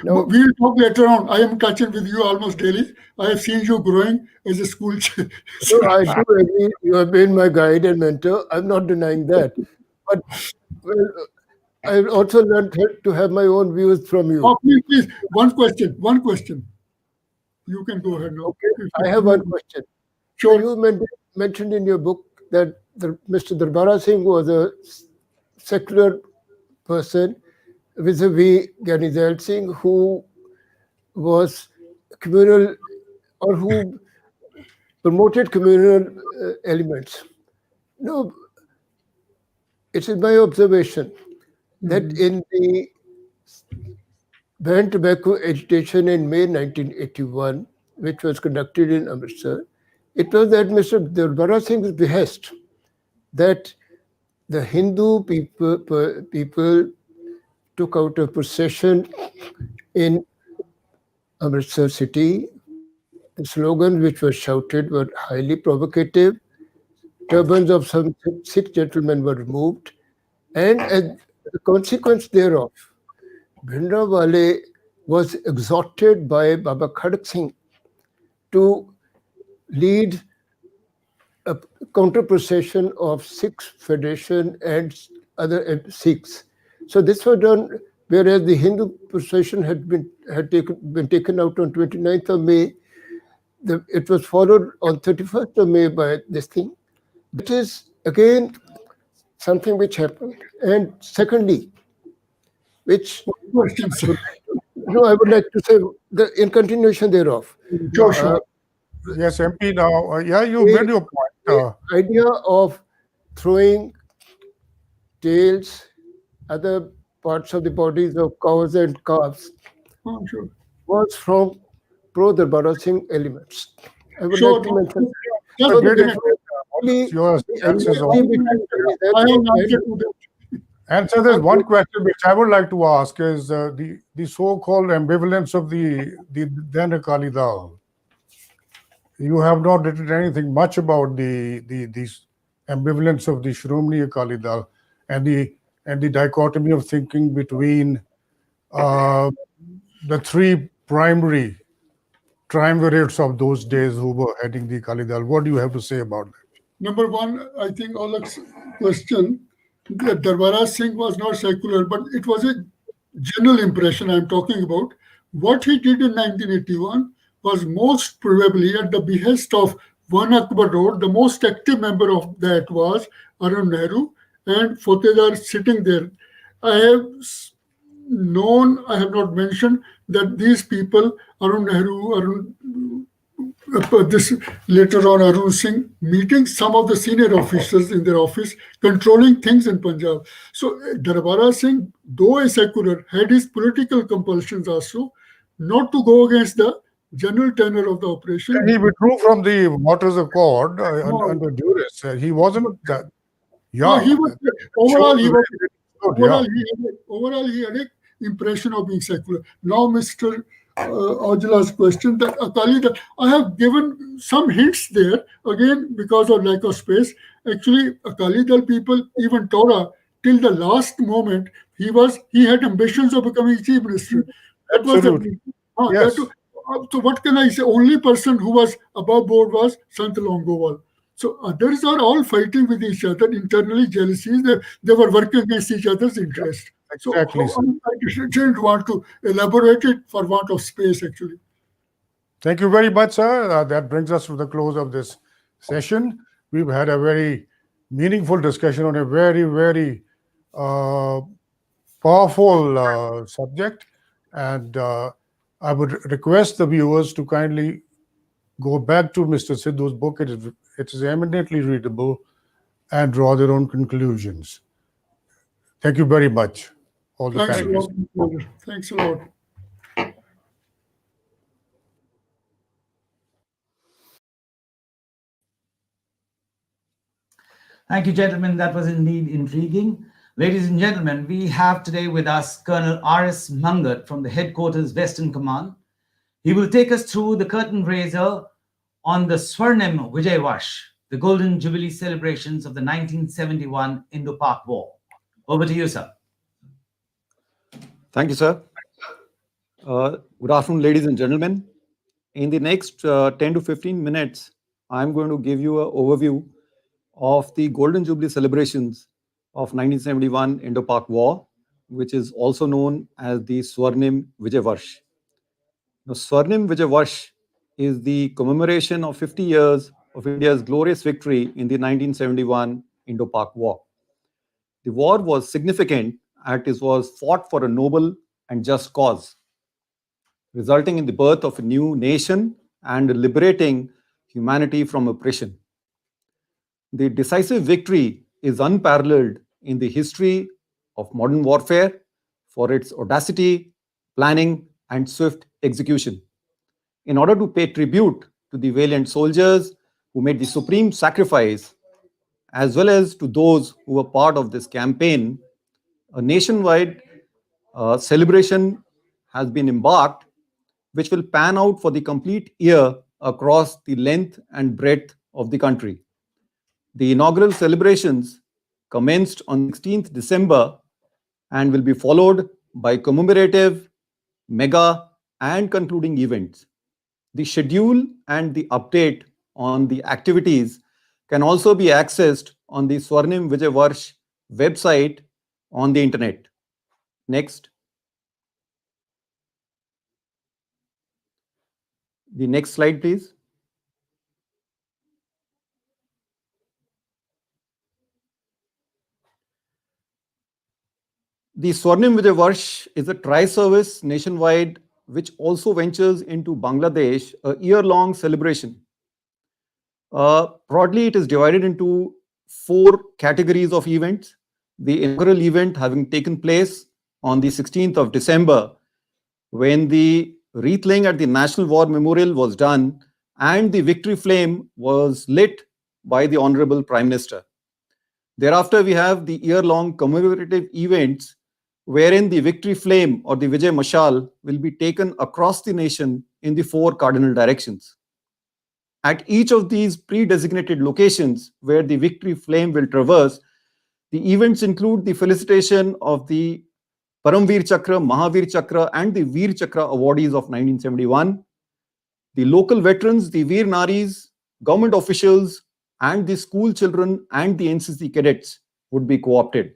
[SPEAKER 15] Now,
[SPEAKER 13] We'll talk later on. I am touching with you almost daily. I have seen you growing as a school child.
[SPEAKER 15] so I do agree. You have been my guide and mentor. I'm not denying that. But well, I've also learned to have my own views from you.
[SPEAKER 13] Oh, please. One question. You can go ahead now.
[SPEAKER 15] Okay, I have one question.
[SPEAKER 13] Sure.
[SPEAKER 15] You mentioned in your book that Mr. Darbara Singh was a secular person vis-a-vis Gyani Zail Singh, who was communal or who promoted communal elements. No, it is my observation that in the ban tobacco agitation in May 1981, which was conducted in Amritsar, it was at Mr. Darbara Singh's behest that the Hindu people took out a procession in Amritsar city. The slogans which were shouted were highly provocative. Turbans of some Sikh gentlemen were removed, and as a consequence thereof, Bhindranwale was exhorted by Baba Khadak Singh to lead a counter procession of Sikh Federation and other Sikhs. So this was done, whereas the Hindu procession had been taken out on 29th of May. It was followed on 31st of May by this thing. That is again something which happened. And secondly, which I would like to say in continuation thereof.
[SPEAKER 13] Sure.
[SPEAKER 12] Yes, MP. Now, you made your point.
[SPEAKER 15] The idea of throwing tails, other parts of the bodies of cows and calves was from pro-Darbara Singh elements. I would like to mention.
[SPEAKER 12] And so there's one question which I would like to ask is the so-called ambivalence of the then Akali Dal. You have not written anything much about the ambivalence of the Shromani Akali Dal and the dichotomy of thinking between the three primary triumvirates of those days who were heading the Akali Dal. What do you have to say about that?
[SPEAKER 13] Number one, I think Alak's question, that Darbara Singh was not secular, but it was a general impression I'm talking about. What he did in 1981 was most probably at the behest of One Akbar Road. The most active member of that was Arun Nehru, and Fatehpur sitting there. I have not mentioned that these people, Arun Nehru, later on Arun Singh, meeting some of the senior officers in their office, controlling things in Punjab. So Darbara Singh, though a secular, had his political compulsions also, not to go against the general tenor of the operation.
[SPEAKER 12] And he withdrew from the Waters Accord under duress. He wasn't that young.
[SPEAKER 13] No, he was overall he had an impression of being secular. Now, Mr. Aujla's question that Akali Dal, I have given some hints there, again because of lack of space. Actually, Akali Dal people, even Torah, till the last moment, he had ambitions of becoming chief minister. That was
[SPEAKER 12] Yes.
[SPEAKER 13] So what can I say? Only person who was above board was Sant Longowal. So others are all fighting with each other, internally jealousies. They were working against each other's interest.
[SPEAKER 12] Exactly.
[SPEAKER 13] So I didn't want to elaborate it for want of space, actually.
[SPEAKER 12] Thank you very much, sir. That brings us to the close of this session. We've had a very meaningful discussion on a very, very powerful subject, and I would request the viewers to kindly go back to Mr. Sidhu's book. It is eminently readable, and draw their own conclusions. Thank you very much, all the
[SPEAKER 13] Thanks a
[SPEAKER 12] panelists.
[SPEAKER 13] lot. Thanks a lot.
[SPEAKER 1] Thank you, gentlemen. That was indeed intriguing. Ladies and gentlemen, we have today with us Colonel R.S. Mangat from the Headquarters Western Command. He will take us through the curtain raiser on the Swarnim Vijay Vash, the Golden Jubilee celebrations of the 1971 Indo-Pak War. Over to you, sir.
[SPEAKER 16] Thank you, sir. Good afternoon, ladies and gentlemen. In the next 10 to 15 minutes, I'm going to give you an overview of the Golden Jubilee celebrations of 1971 Indo-Pak War, which is also known as the Swarnim Vijay Varsh. Now, Swarnim Vijay Varsh is the commemoration of 50 years of India's glorious victory in the 1971 Indo-Pak War. The war was significant as it was fought for a noble and just cause, resulting in the birth of a new nation and liberating humanity from oppression. The decisive victory is unparalleled in the history of modern warfare for its audacity, planning, and swift execution. In order to pay tribute to the valiant soldiers who made the supreme sacrifice, as well as to those who were part of this campaign, a nationwide celebration has been embarked, which will pan out for the complete year across the length and breadth of the country. The inaugural celebrations commenced on 16th December and will be followed by commemorative, mega, and concluding events. The schedule and the update on the activities can also be accessed on the Swarnim Vijay Varsh website on the internet. Next. The next slide, please. The Swarnim Vijay Varsh is a tri-service nationwide which also ventures into Bangladesh, a year-long celebration. Broadly, it is divided into 4 categories of events. The inaugural event having taken place on the 16th of December, when the wreath laying at the National War Memorial was done and the victory flame was lit by the Honorable Prime Minister. Thereafter, we have the year-long commemorative events wherein the victory flame or the Vijay Mashal will be taken across the nation in the 4 cardinal directions. At each of these pre-designated locations where the victory flame will traverse, the events include the felicitation of the Paramveer Chakra, Mahavir Chakra, and the Veer Chakra awardees of 1971. The local veterans, the Veer Naris, government officials, and the school children and the NCC cadets would be co-opted.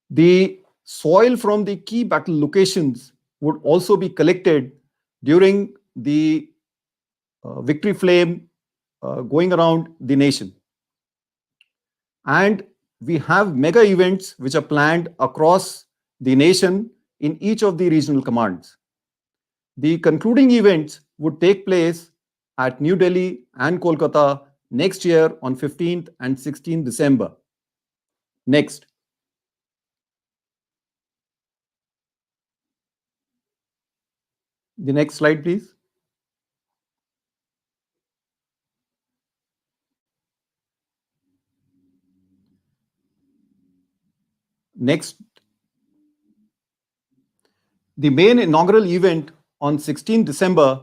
[SPEAKER 16] The soil from the key battle locations would also be collected during the victory flame going around the nation. And we have mega events which are planned across the nation in each of the regional commands. The concluding events would take place at New Delhi and Kolkata next year on 15th and 16th December. Next. The next slide, please. Next. The main inaugural event on 16 December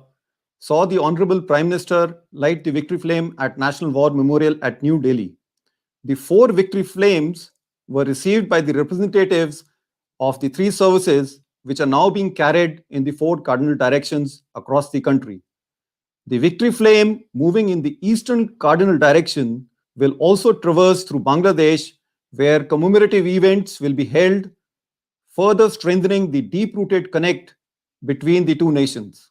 [SPEAKER 16] saw the Honorable Prime Minister light the victory flame at National War Memorial at New Delhi. The 4 victory flames were received by the representatives of the 3 services which are now being carried in the 4 cardinal directions across the country. The victory flame moving in the eastern cardinal direction will also traverse through Bangladesh, where commemorative events will be held, further strengthening the deep-rooted connect between the 2 nations.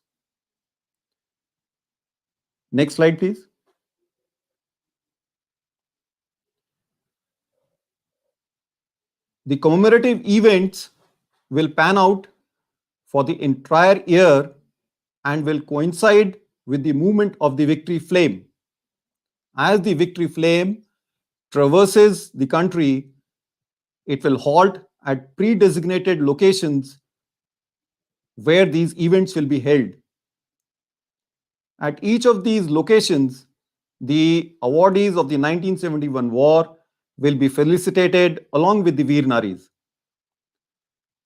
[SPEAKER 16] Next slide, please. The commemorative events will pan out for the entire year and will coincide with the movement of the victory flame. As the victory flame traverses the country, it will halt at pre-designated locations where these events will be held. At each of these locations, the awardees of the 1971 war will be felicitated along with the Veer Naris.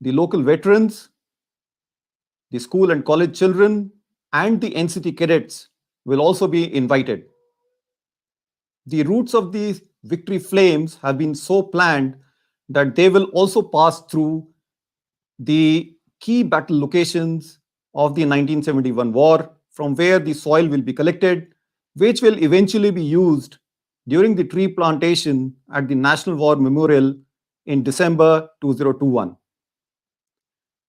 [SPEAKER 16] The local veterans, the school and college children, and the NCT cadets will also be invited. The routes of these victory flames have been so planned that they will also pass through the key battle locations of the 1971 war, from where the soil will be collected, which will eventually be used during the tree plantation at the National War Memorial in December 2021.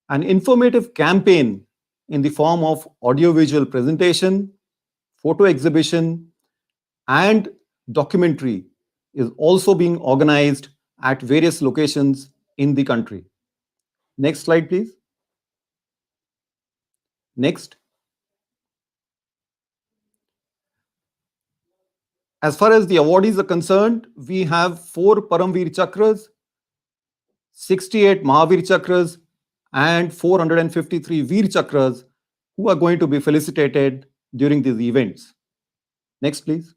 [SPEAKER 16] An informative campaign in the form of audiovisual presentation, photo exhibition, and documentary is also being organized at various locations in the country. Next slide, please. Next. As far as the awardees are concerned, we have 4 Paramveer Chakras, 68 Mahavir Chakras, and 453 Veer Chakras who are going to be felicitated during these events. Next, please.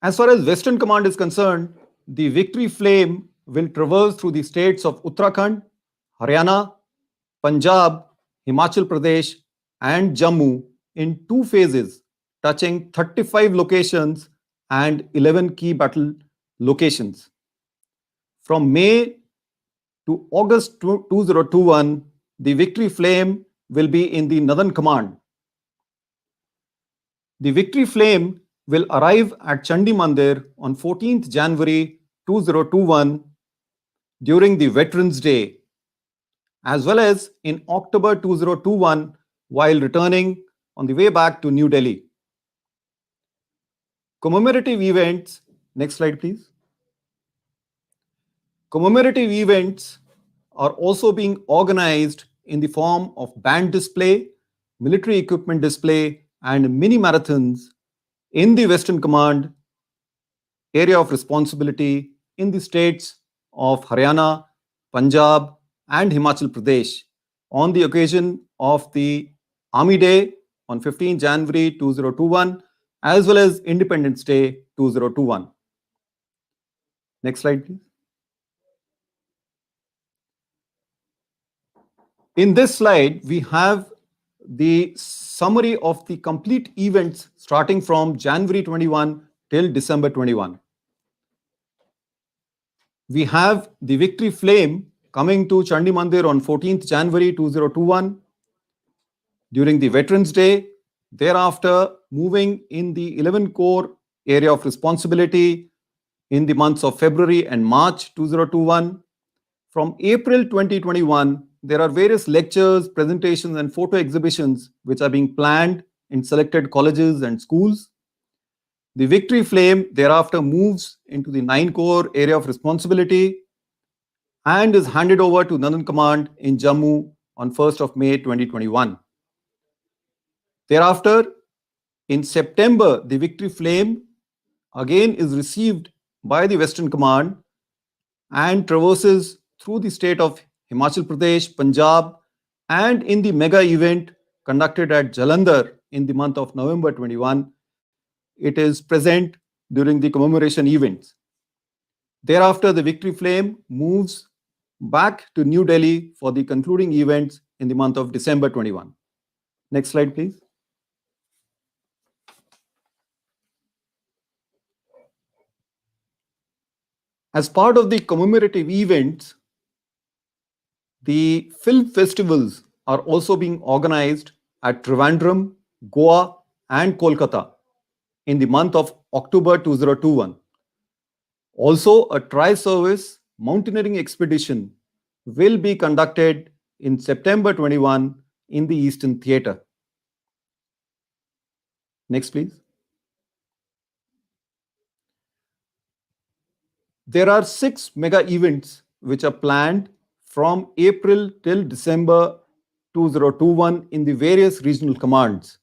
[SPEAKER 16] As far as Western Command is concerned, the victory flame will traverse through the states of Uttarakhand, Haryana, Punjab, Himachal Pradesh, and Jammu in 2 phases, touching 35 locations and 11 key battle locations. From May to August 2021, the victory flame will be in the Northern Command. The victory flame will arrive at Chandi Mandir on 14th January 2021 during the Veterans Day, as well as in October 2021 while returning on the way back to New Delhi. Commemorative events, next slide please. Commemorative events are also being organized in the form of band display, military equipment display, and mini marathons in the Western Command area of responsibility in the states of Haryana, Punjab, and Himachal Pradesh on the occasion of the Army Day on 15 January 2021, as well as Independence Day 2021. Next slide, please. In this slide, we have the summary of the complete events starting from January 21 till December 21. We have the victory flame coming to Chandi Mandir on 14th January 2021 during the Veterans Day, thereafter moving in the 11 Corps area of responsibility in the months of February and March 2021. From April 2021, there are various lectures, presentations, and photo exhibitions which are being planned in selected colleges and schools. The victory flame thereafter moves into the 9 Corps area of responsibility and is handed over to Northern Command in Jammu on 1st of May 2021. Thereafter, in September, the victory flame again is received by the Western Command and traverses through the state of Himachal Pradesh, Punjab, and in the mega event conducted at Jalandhar in the month of November 21, it is present during the commemoration events. Thereafter, the victory flame moves back to New Delhi for the concluding events in the month of December 21. Next slide, please. As part of the commemorative events, the film festivals are also being organized at Trivandrum, Goa, and Kolkata in the month of October 2021. Also, a tri-service mountaineering expedition will be conducted in September 21 in the Eastern Theatre. Next, please. There are 6 mega events which are planned from April till December 2021 in the various regional commands.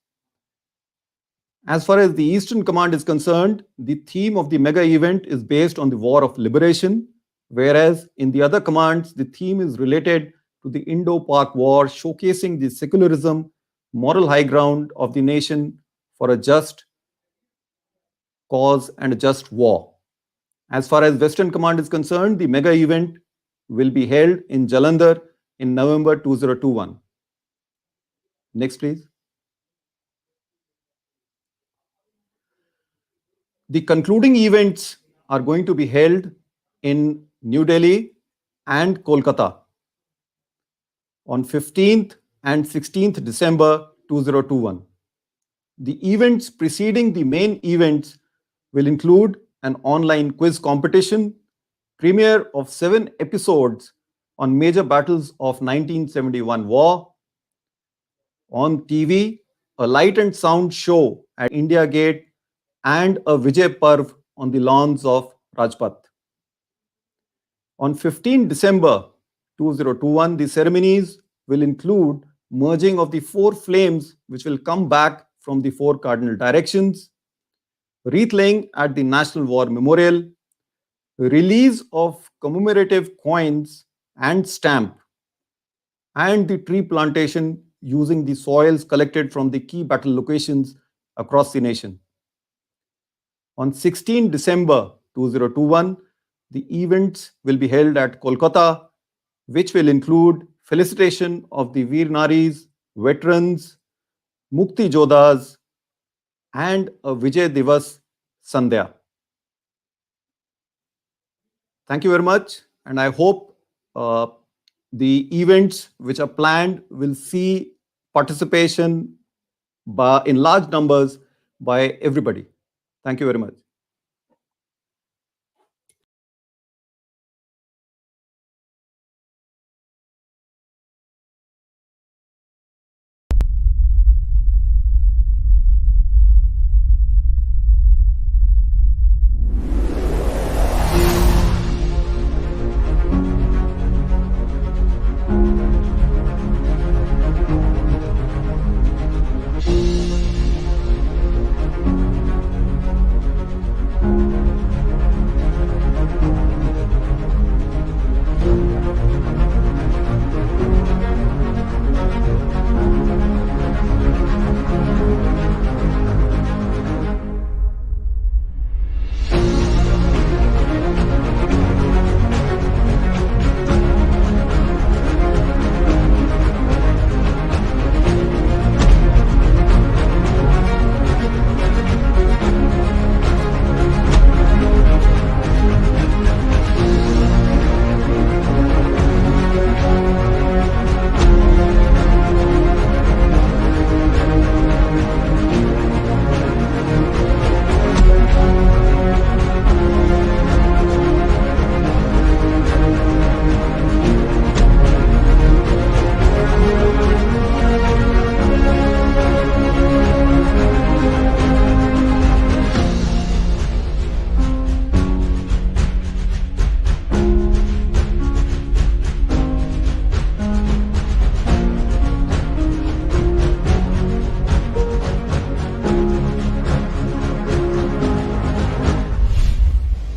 [SPEAKER 16] As far as the Eastern Command is concerned, the theme of the mega event is based on the War of Liberation, whereas in the other commands, the theme is related to the Indo-Pak War, showcasing the secularism, moral high ground of the nation for a just cause and a just war. As far as Western Command is concerned, the mega event will be held in Jalandhar in November 2021. Next, please. The concluding events are going to be held in New Delhi and Kolkata on 15th and 16th December 2021. The events preceding the main events will include an online quiz competition, premiere of 7 episodes on major battles of 1971 war, on TV, a light and sound show at India Gate, and a Vijay Parv on the lawns of Rajpath. On 15 December 2021, the ceremonies will include merging of the 4 flames which will come back from the 4 cardinal directions, wreath laying at the National War Memorial, release of commemorative coins and stamp, and the tree plantation using the soils collected from the key battle locations across the nation. On 16 December 2021, the events will be held at Kolkata, which will include felicitation of the Veer Naris, veterans, Mukti Jodhas, and a Vijay Divas Sandhya. Thank you very much, and I hope the events which are planned will see participation in large numbers by everybody. Thank you very much.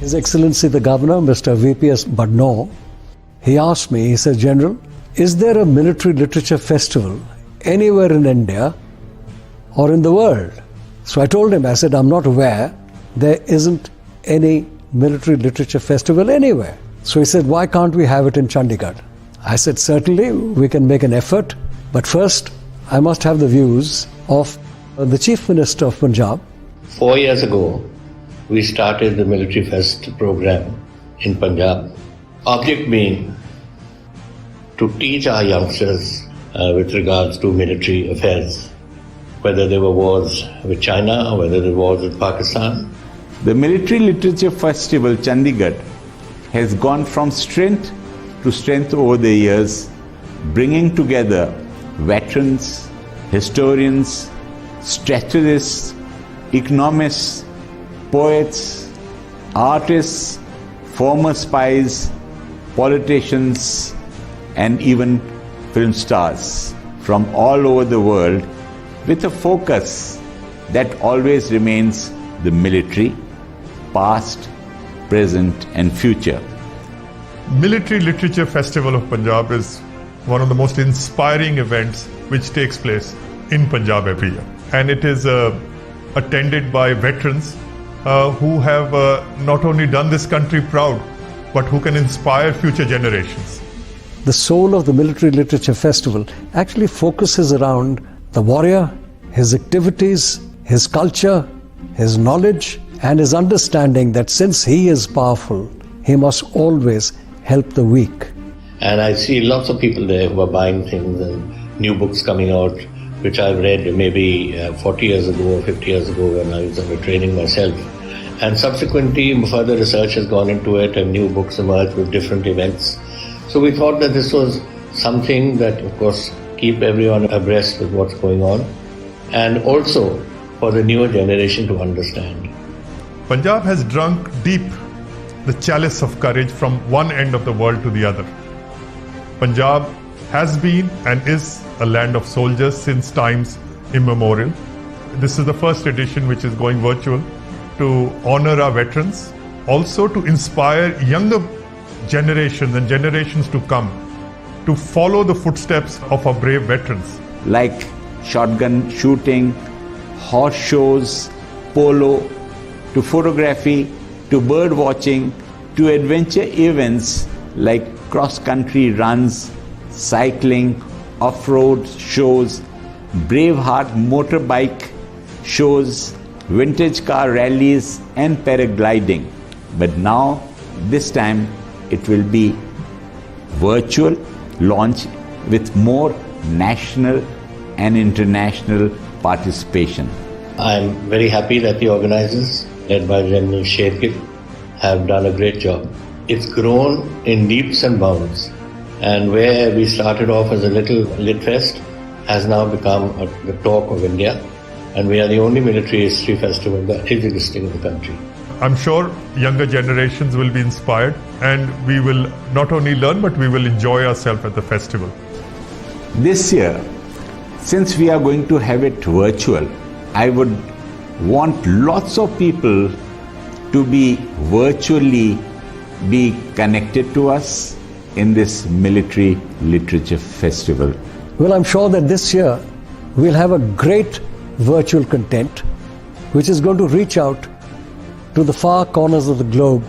[SPEAKER 17] His Excellency the Governor, Mr. VPS Badno, he asked me, he said, General, is there a military literature festival anywhere in India or in the world? So I told him, I said, I'm not aware there isn't any military literature festival anywhere. So he said, why can't we have it in Chandigarh? I said, certainly we can make an effort, but first I must have the views of the Chief Minister of Punjab.
[SPEAKER 18] 4 years ago, we started the Military Fest program in Punjab. Object being to teach our youngsters with regards to military affairs, whether there were wars with China or whether there were wars with Pakistan.
[SPEAKER 19] The Military Literature Festival Chandigarh has gone from strength to strength over the years, bringing together veterans, historians, strategists, economists, poets, artists, former spies, politicians, and even film stars from all over the world, with a focus that always remains the military, past, present, and future.
[SPEAKER 20] Military Literature Festival of Punjab is one of the most inspiring events which takes place in Punjab every year. And it is attended by veterans who have not only done this country proud, but who can inspire future generations.
[SPEAKER 17] The soul of the Military Literature Festival actually focuses around the warrior, his activities, his culture, his knowledge, and his understanding that since he is powerful, he must always help the weak.
[SPEAKER 18] And I see lots of people there who are buying things and new books coming out, which I've read maybe 40 years ago or 50 years ago when I was under training myself. And subsequently, further research has gone into it and new books emerged with different events. So we thought that this was something that, of course, keep everyone abreast with what's going on, and also for the newer generation to understand.
[SPEAKER 20] Punjab has drunk deep the chalice of courage from one end of the world to the other. Punjab has been and is a land of soldiers since times immemorial. This is the first edition which is going virtual to honor our veterans, also to inspire younger generations and generations to come to follow the footsteps of our brave veterans.
[SPEAKER 19] Like shotgun shooting, horse shows, polo, to photography, to bird watching, to adventure events like cross-country runs, cycling, off-road shows, Braveheart motorbike shows, vintage car rallies, and paragliding. But now, this time, it will be virtual launch with more national and international participation.
[SPEAKER 18] I'm very happy that the organizers, led by General Shergill, have done a great job. It's grown in leaps and bounds, and where we started off as a little lit fest has now become the talk of India, and we are the only military history festival that is existing in the country.
[SPEAKER 20] I'm sure younger generations will be inspired, and we will not only learn, but we will enjoy ourselves at the festival.
[SPEAKER 19] This year, since we are going to have it virtual, I would want lots of people to be virtually be connected to us in this Military Literature Festival.
[SPEAKER 17] Well, I'm sure that this year we'll have a great virtual content which is going to reach out to the far corners of the globe.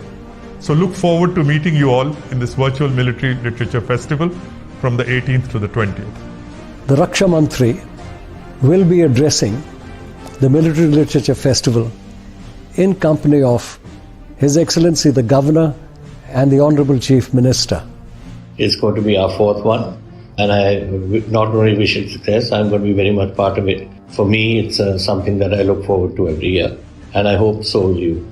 [SPEAKER 20] So look forward to meeting you all in this virtual Military Literature Festival from the 18th to the 20th.
[SPEAKER 17] The Raksha Mantri will be addressing the Military Literature Festival in company of His Excellency the Governor and the Honorable Chief Minister.
[SPEAKER 18] It's going to be our fourth one, and I not only wish it success, I'm going to be very much part of it. For me, it's something that I look forward to every year, and I hope so will you.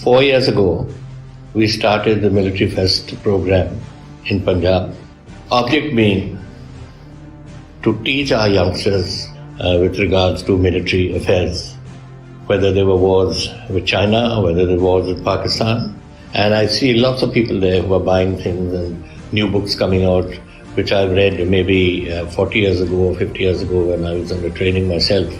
[SPEAKER 18] Four years ago, we started the Military Fest program in Punjab. Object being to teach our youngsters with regards to military affairs, whether there were wars with China or whether there were wars with Pakistan. And I see lots of people there who are buying things and new books coming out, which I've read maybe 40 years ago or 50 years ago when I was under training myself.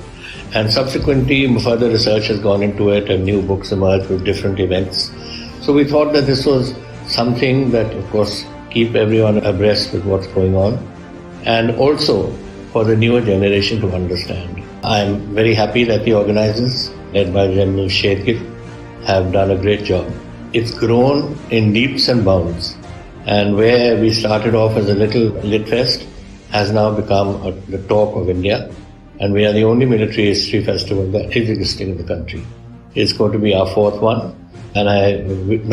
[SPEAKER 18] And subsequently, further research has gone into it and new books emerged with different events. So we thought that this was something that, of course, keep everyone abreast with what's going on, and also for the newer generation to understand. I'm very happy that the organizers, led by General Shergill, have done a great job. It's grown in leaps and bounds, and where we started off as a little lit fest has now become the talk of India, and we are the only military history festival that is existing in the country. It's going to be our fourth one, and I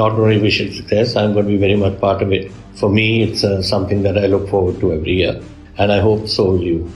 [SPEAKER 18] not only wish it success, I'm going to be very much part of it. For me, it's something that I look forward to every year, and I hope so will you.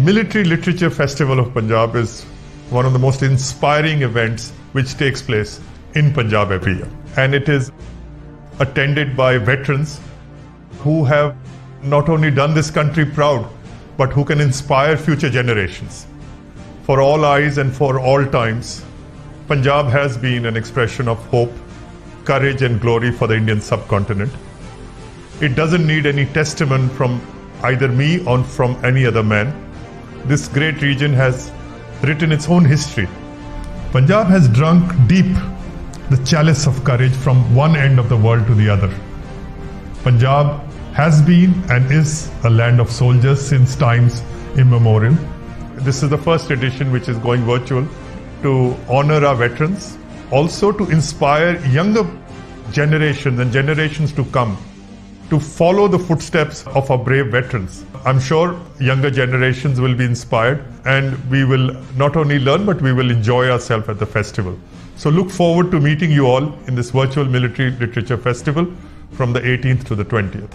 [SPEAKER 20] Military Literature Festival of Punjab is one of the most inspiring events which takes place in Punjab every year. And it is attended by veterans who have not only done this country proud, but who can inspire future generations. For all eyes and for all times, Punjab has been an expression of hope, courage and glory for the Indian subcontinent. It doesn't need any testament from either me or from any other man. This great region has written its own history. Punjab has drunk deep the chalice of courage from one end of the world to the other. Punjab has been and is a land of soldiers since times immemorial. This is the first edition which is going virtual to honor our veterans, also to inspire younger generations and generations to come to follow the footsteps of our brave veterans. I'm sure younger generations will be inspired, and we will not only learn, but we will enjoy ourselves at the festival. So look forward to meeting you all in this virtual Military Literature Festival from the 18th to the 20th.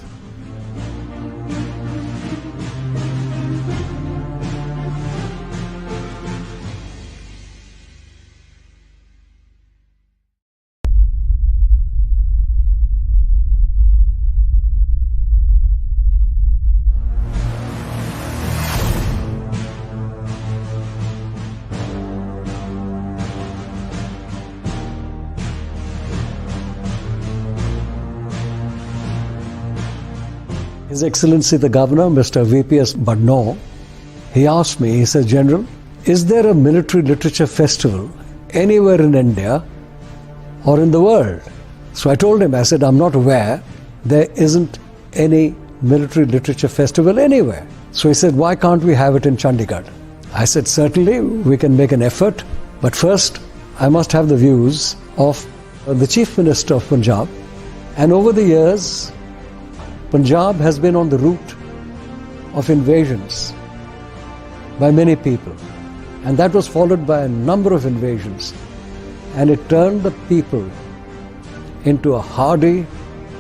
[SPEAKER 17] His Excellency the Governor, Mr. VPS Badnaw, he asked me, he said, General, is there a military literature festival anywhere in India or in the world? So I told him, I said, I'm not aware there isn't any military literature festival anywhere. So he said, why can't we have it in Chandigarh? I said, certainly we can make an effort, but first I must have the views of the Chief Minister of Punjab. And over the years, Punjab has been on the route of invasions by many people, and that was followed by a number of invasions, and it turned the people into a hardy,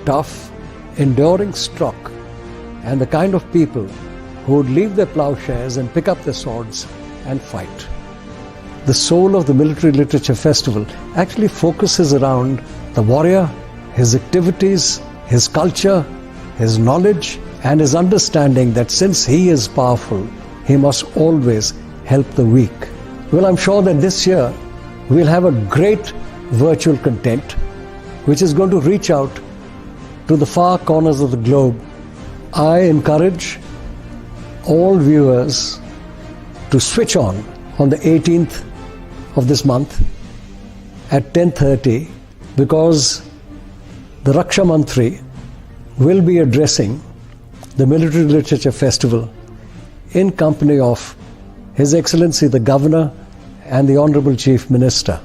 [SPEAKER 17] tough, enduring stock, and the kind of people who would leave their plowshares and pick up their swords and fight. The soul of the Military Literature Festival actually focuses around the warrior, his activities, his culture, his knowledge and his understanding that since he is powerful, he must always help the weak. Well, I'm sure that this year we'll have a great virtual content which is going to reach out to the far corners of the globe. I encourage all viewers to switch on the 18th of this month at 10:30, because the Raksha Mantri will be addressing the Military Literature Festival in company of His Excellency the Governor and the Honorable Chief Minister.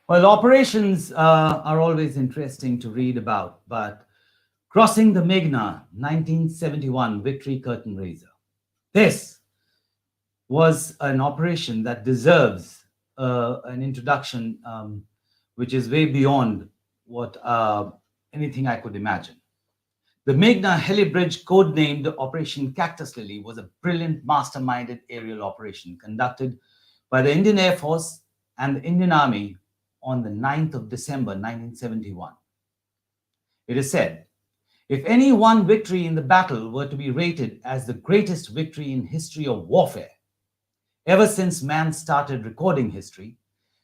[SPEAKER 1] Well, operations are always interesting to read about, but crossing the Meghna, 1971 Victory Curtain Raiser. This was an operation that deserves an introduction which is way beyond what anything I could imagine. The Meghna heli bridge, codenamed Operation Cactus Lily, was a brilliant masterminded aerial operation conducted by the Indian Air Force and the Indian Army on the 9th of December 1971. It is said, if any one victory in the battle were to be rated as the greatest victory in history of warfare, ever since man started recording history,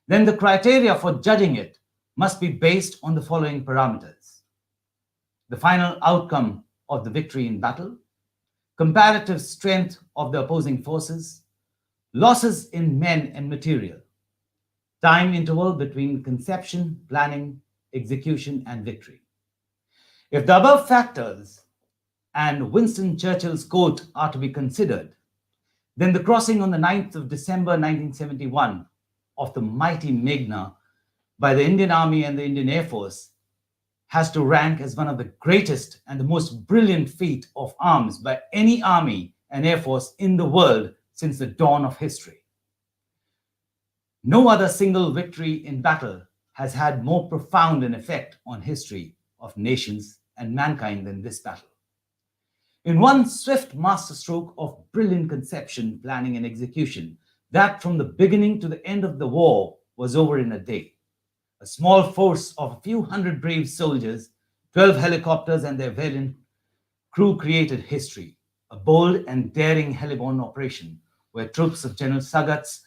[SPEAKER 1] then the criteria for judging it must be based on the following parameters: the final outcome of the victory in battle, comparative strength of the opposing forces, losses in men and material, time interval between conception, planning, execution, and victory. If the above factors and Winston Churchill's quote are to be considered, then the crossing on the 9th of December 1971 of the mighty Meghna by the Indian Army and the Indian Air Force has to rank as one of the greatest and the most brilliant feat of arms by any army and air force in the world since the dawn of history. No other single victory in battle has had more profound an effect on history of nations and mankind than this battle. In one swift masterstroke of brilliant conception, planning, and execution, that from the beginning to the end of the war was over in a day. A small force of a few hundred brave soldiers, 12 helicopters and their valiant crew created history, a bold and daring heliborne operation where troops of General Sagat's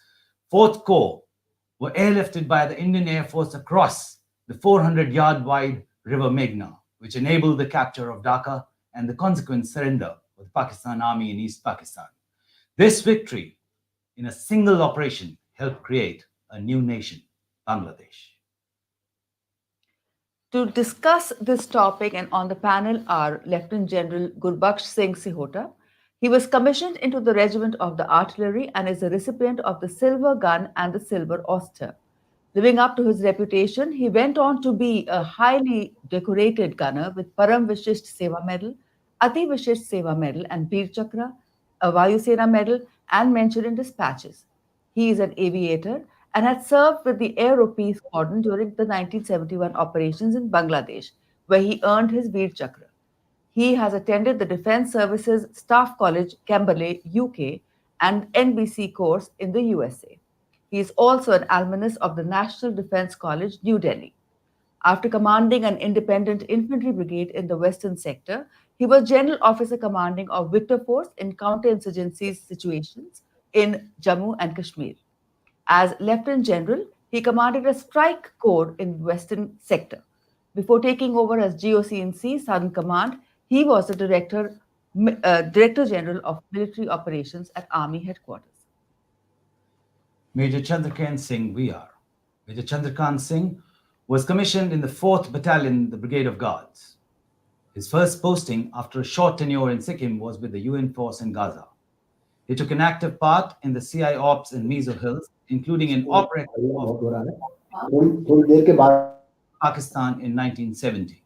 [SPEAKER 1] 4th Corps were airlifted by the Indian Air Force across the 400-yard wide River Meghna, which enabled the capture of Dhaka and the consequent surrender of the Pakistan Army in East Pakistan. This victory in a single operation helped create a new nation, Bangladesh.
[SPEAKER 6] To discuss this topic and on the panel are Lieutenant General Gurbaksh Singh Sihota. He was commissioned into the Regiment of the Artillery and is the recipient of the Silver Gun and the Silver Oyster. Living up to his reputation, he went on to be a highly decorated gunner with Param Vishisht Seva Medal, Ati Vishisht Seva Medal and Veer Chakra, a Vayu Sena Medal and mentioned in dispatches. He is an aviator and had served with the Air OP Squadron during the 1971 operations in Bangladesh, where he earned his Veer Chakra. He has attended the Defense Services Staff College, Camberley, UK, and NBC course in the USA. He is also an alumnus of the National Defense College, New Delhi. After commanding an independent infantry brigade in the Western Sector, he was General Officer Commanding of Victor Force in counterinsurgency situations in Jammu and Kashmir. As Lieutenant General, he commanded a strike corps in Western Sector. Before taking over as GOC&C Southern Command, he was the Director General of Military Operations at Army Headquarters.
[SPEAKER 1] Major Chandrakant Singh VR. Major Chandrakant Singh was commissioned in the 4th Battalion, the Brigade of Guards. His first posting after a short tenure in Sikkim was with the UN force in Gaza. He took an active part in the CI Ops in Mizo Hills, including an operation of Pakistan in 1970.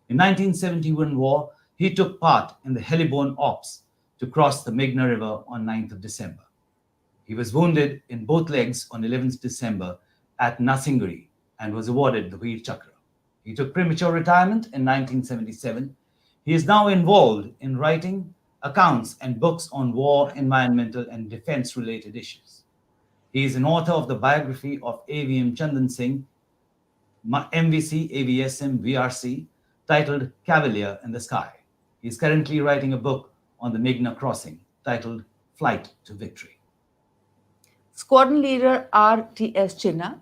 [SPEAKER 1] In 1971 war, he took part in the heliborne ops to cross the Meghna River on 9th of December. He was wounded in both legs on 11th December at Nasinguri and was awarded the Veer Chakra. He took premature retirement in 1977. He is now involved in writing accounts and books on war, environmental, and defense-related issues. He is an author of the biography of AVM Chandan Singh, MVC, AVSM, VRC, titled Cavalier in the Sky. He is currently writing a book on the Meghna crossing, titled Flight to Victory.
[SPEAKER 6] Squadron Leader R.T.S. Chinna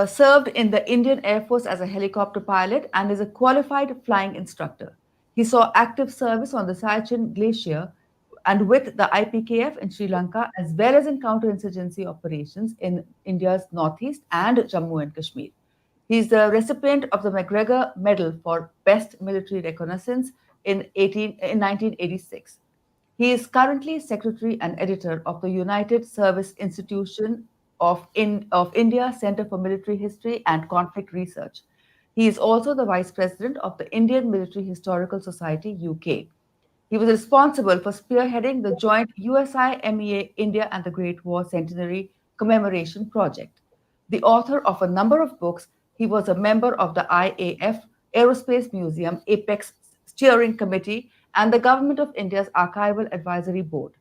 [SPEAKER 6] served in the Indian Air Force as a helicopter pilot and is a qualified flying instructor. He saw active service on the Siachen Glacier and with the IPKF in Sri Lanka, as well as in counterinsurgency operations in India's northeast and Jammu and Kashmir. He is the recipient of the MacGregor Medal for Best Military Reconnaissance in 1986. He is currently Secretary and Editor of the United Service Institution of India Center for Military History and Conflict Research. He is also the Vice President of the Indian Military Historical Society, UK. He was responsible for spearheading the joint USI-MEA India and the Great War Centenary Commemoration Project. The author of a number of books, he was a member of the IAF Aerospace Museum Apex Steering Committee and the Government of India's Archival Advisory Board.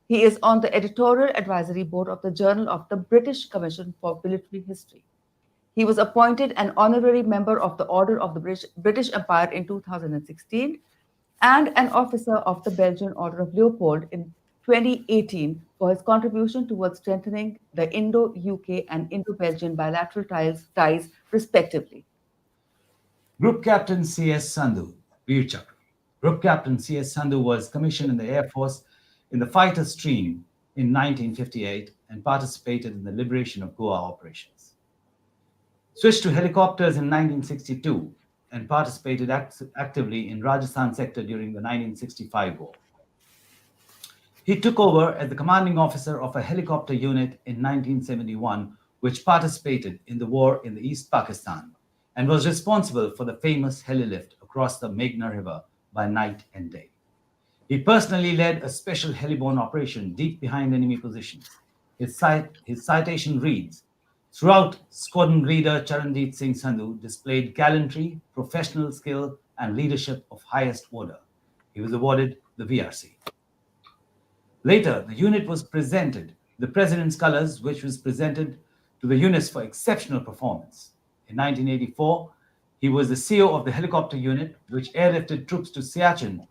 [SPEAKER 6] He is on the editorial advisory board of the Journal of the British Commission for Military History. He was appointed an honorary member of the Order of the British Empire in 2016 and an officer of the Belgian Order of Leopold in 2018 for his contribution towards strengthening the Indo-UK and Indo-Belgian bilateral ties respectively.
[SPEAKER 1] Group Captain C.S. Sandhu, Veer Chakra. Group Captain C.S. Sandhu was commissioned in the Air Force in the fighter stream in 1958 and participated in the liberation of Goa operations. Switched to helicopters in 1962 and participated actively in Rajasthan sector during the 1965 war. He took over as the commanding officer of a helicopter unit in 1971, which participated in the war in the East Pakistan and was responsible for the famous heli-lift across the Meghna River by night and day. He personally led a special heliborne operation deep behind enemy positions. His citation reads, "Throughout, squadron leader Charanjit Singh Sandhu displayed gallantry, professional skill, and leadership of highest order." He was awarded the VRC. Later, the unit was presented the President's Colors, which was presented to the units for exceptional performance. In 1984, he was the CO of the helicopter unit, which airlifted troops to Siachen,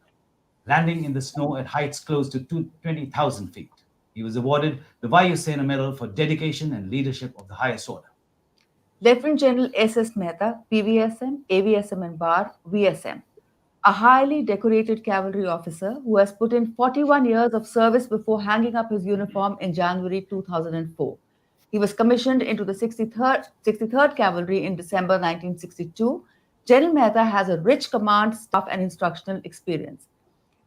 [SPEAKER 1] landing in the snow at heights close to 20,000 feet. He was awarded the Vayu Sena Medal for dedication and leadership of the highest order.
[SPEAKER 6] Lieutenant General S.S. Mehta, PVSM, AVSM and BAR, VSM, a highly decorated cavalry officer who has put in 41 years of service before hanging up his uniform in January 2004. He was commissioned into the 63rd Cavalry in December 1962. General Mehta has a rich command, staff and instructional experience.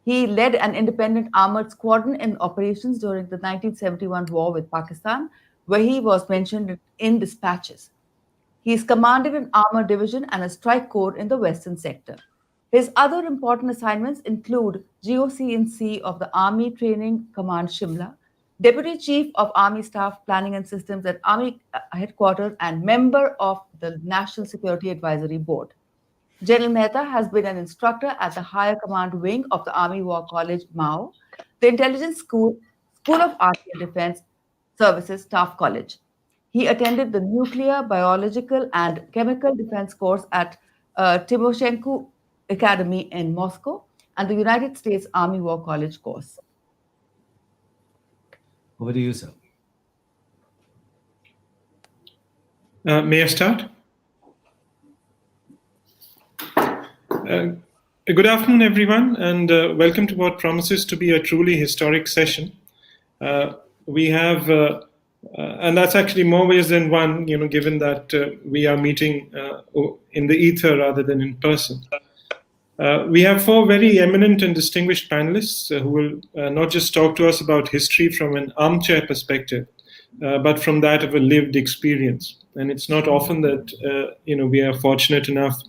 [SPEAKER 6] He led an independent armored squadron in operations during the 1971 war with Pakistan, where he was mentioned in dispatches. He is commanded an armored division and a strike corps in the western sector. His other important assignments include GOC&C of the Army Training Command Shimla, Deputy Chief of Army Staff Planning and Systems at Army Headquarters, and member of the National Security Advisory Board. General Mehta has been an instructor at the Higher Command Wing of the Army War College, MAO, the Intelligence School of Army and Defense Services, Staff College. He attended the Nuclear, Biological, and Chemical Defense course at Timoshenko Academy in Moscow and the United States Army War College course.
[SPEAKER 1] Over to you, sir.
[SPEAKER 21] May I start? Good afternoon, everyone, and welcome to what promises to be a truly historic session. We have, and that's actually more ways than one, given that we are meeting in the ether rather than in person. We have four very eminent and distinguished panelists who will not just talk to us about history from an armchair perspective, but from that of a lived experience. And it's not often that we are fortunate enough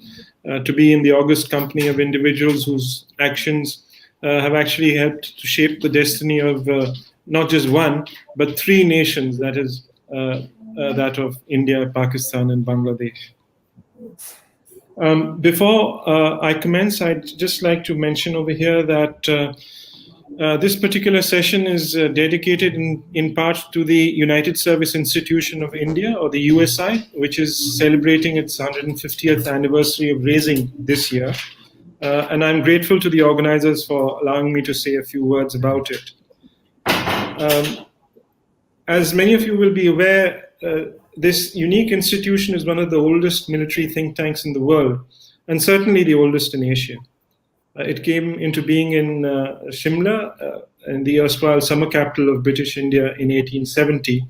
[SPEAKER 21] to be in the august company of individuals whose actions have actually helped to shape the destiny of not just one, but three nations, that is that of India, Pakistan, and Bangladesh. Before I commence, I'd just like to mention over here that this particular session is dedicated in part to the United Service Institution of India, or the USI, which is celebrating its 150th anniversary of raising this year. And I'm grateful to the organizers for allowing me to say a few words about it. As many of you will be aware, this unique institution is one of the oldest military think tanks in the world, and certainly the oldest in Asia. It came into being in Shimla, in the erstwhile summer capital of British India, in 1870,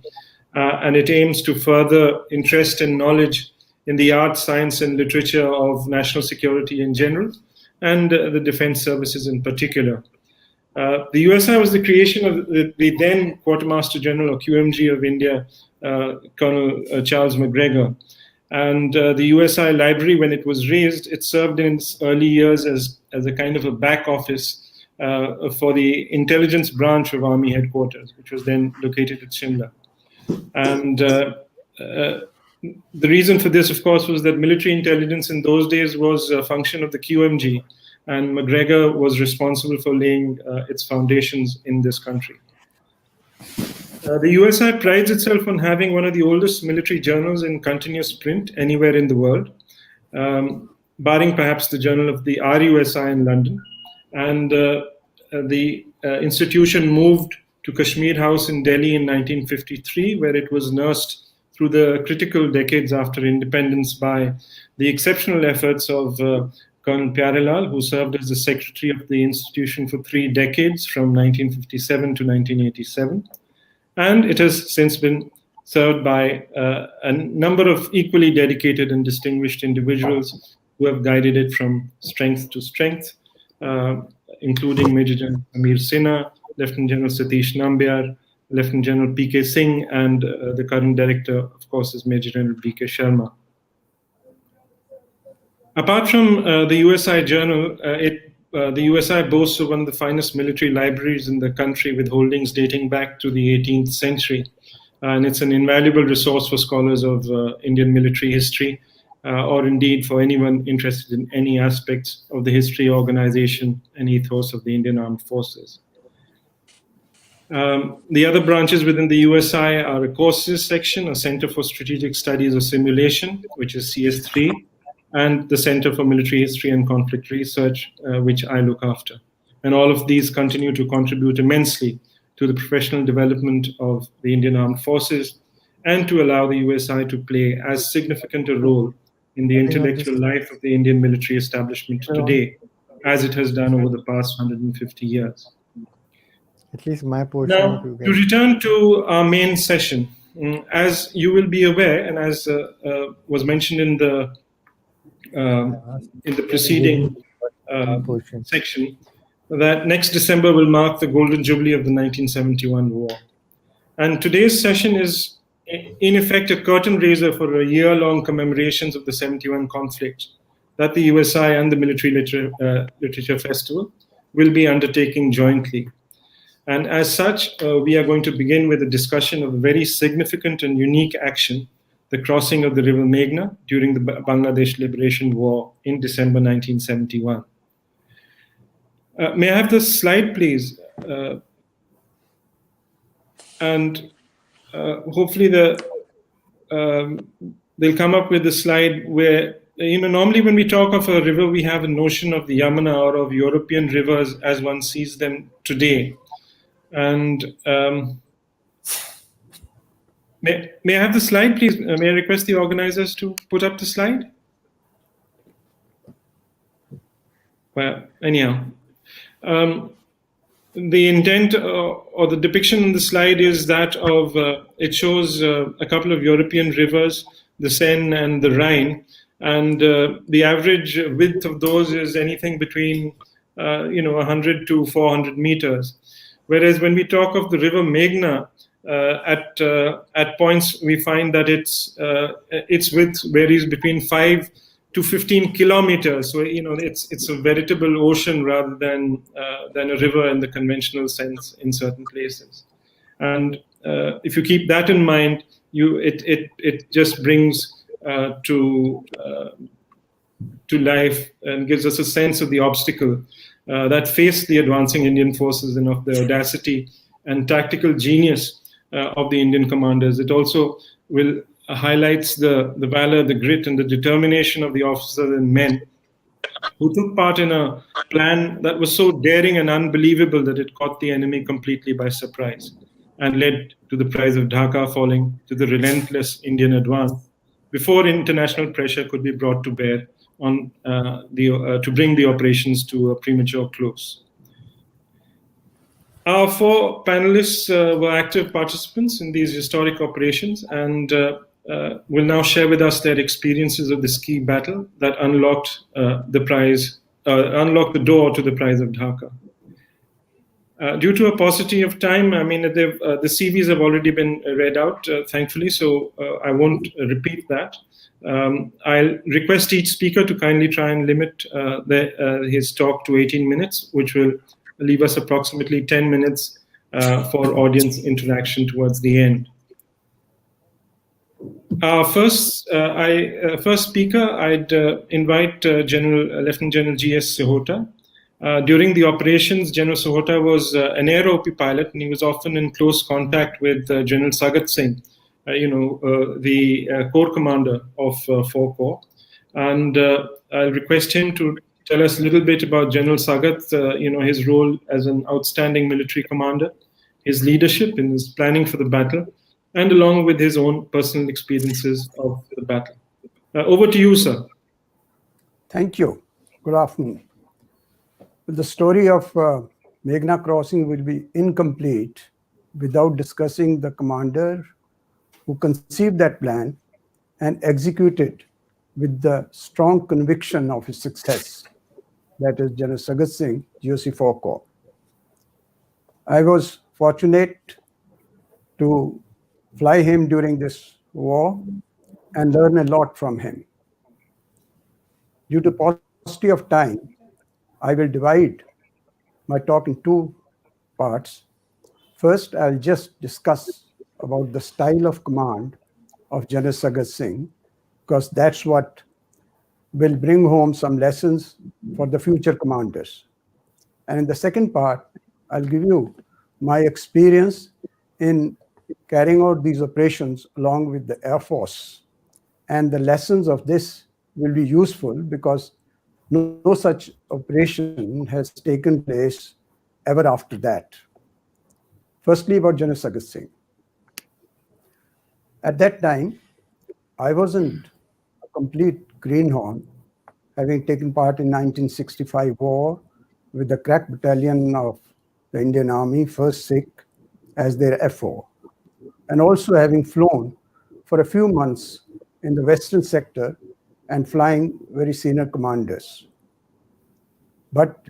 [SPEAKER 21] and it aims to further interest and knowledge in the art, science, and literature of national security in general, and the defense services in particular. The USI was the creation of the then Quartermaster General, or QMG, of India, Colonel Charles MacGregor. And the USI Library, when it was raised, it served in its early years as a kind of a back office for the intelligence branch of Army Headquarters, which was then located at Shimla. And the reason for this, of course, was that military intelligence in those days was a function of the QMG, and MacGregor was responsible for laying its foundations in this country. The USI prides itself on having one of the oldest military journals in continuous print anywhere in the world, barring perhaps the journal of the RUSI in London. And the institution moved to Kashmir House in Delhi in 1953, where it was nursed through the critical decades after independence by the exceptional efforts of Colonel Pyarelal, who served as the secretary of the institution for 3 decades, from 1957 to 1987. And it has since been served by a number of equally dedicated and distinguished individuals who have guided it from strength to strength, including Major General Amir Sinha, Lieutenant General Satish Nambiar, Lieutenant General P.K. Singh, and the current director, of course, is Major General B.K. Sharma. Apart from the USI Journal, the USI boasts of one of the finest military libraries in the country, with holdings dating back to the 18th century. And it's an invaluable resource for scholars of Indian military history, or indeed for anyone interested in any aspects of the history, organization, and ethos of the Indian Armed Forces. The other branches within the USI are a courses section, a Center for Strategic Studies of Simulation, which is CS3, and the Center for Military History and Conflict Research, which I look after. And all of these continue to contribute immensely to the professional development of the Indian Armed Forces, and to allow the USI to play as significant a role in the intellectual life of the Indian military establishment today, as it has done over the past 150 years.
[SPEAKER 4] At least my portion.
[SPEAKER 21] Now, to return to our main session, as you will be aware, and as was mentioned in the preceding section, that next December will mark the Golden Jubilee of the 1971 war. And today's session is, in effect, a curtain raiser for a year-long commemorations of the 71 conflict that the USI and the Military Literature Festival will be undertaking jointly. And as such, we are going to begin with a discussion of a very significant and unique action, the crossing of the river Meghna during the Bangladesh Liberation War in December 1971. May I have the slide, please? And hopefully they'll come up with a slide where, normally when we talk of a river, we have a notion of the Yamuna or of European rivers as one sees them today. And may I have the slide, please? May I request the organizers to put up the slide? Well, anyhow, the intent or the depiction on the slide is that of, it shows a couple of European rivers, the Seine and the Rhine, and the average width of those is anything between 100 to 400 meters. Whereas when we talk of the river Meghna, at points we find that its width varies between 5 to 15 kilometers. So it's a veritable ocean rather than a river in the conventional sense in certain places. And if you keep that in mind, it just brings to life and gives us a sense of the obstacle that faced the advancing Indian forces and of the audacity and tactical genius of the Indian commanders. It also highlights the valor, the grit, and the determination of the officers and men who took part in a plan that was so daring and unbelievable that it caught the enemy completely by surprise and led to the prize of Dhaka falling to the relentless Indian advance before international pressure could be brought to bear on to bring the operations to a premature close. Our 4 panelists were active participants in these historic operations and will now share with us their experiences of this key battle that unlocked unlocked the door to the prize of Dhaka. Due to a paucity of time, the CVs have already been read out, thankfully, so I won't repeat that. I'll request each speaker to kindly try and limit his talk to 18 minutes, which will leave us approximately 10 minutes for audience interaction towards the end. Our first speaker, I'd invite Lieutenant General G.S. Sehota, During the operations, General Sohota was an air OP pilot, and he was often in close contact with General Sagat Singh, the Corps Commander of 4 Corps. And I'll request him to tell us a little bit about General Sagat, his role as an outstanding military commander, his leadership in his planning for the battle, and along with his own personal experiences of the battle. Over to you, sir.
[SPEAKER 5] Thank you. Good afternoon. The story of Meghna crossing will be incomplete without discussing the commander who conceived that plan and executed with the strong conviction of his success, that is General Sagat Singh, GOC 4 Corps. I was fortunate to fly him during this war and learn a lot from him. Due to paucity of time, I will divide my talk in 2 parts. First, I'll just discuss about the style of command of General Sagat Singh, because that's what will bring home some lessons for the future commanders. And in the second part, I'll give you my experience in carrying out these operations along with the Air Force. And the lessons of this will be useful because no such operation has taken place ever after that. Firstly, about General Sagat Singh. At that time, I wasn't a complete greenhorn, having taken part in 1965 war with the crack battalion of the Indian Army, 1st Sikh, as their FO, and also having flown for a few months in the Western sector and flying very senior commanders. But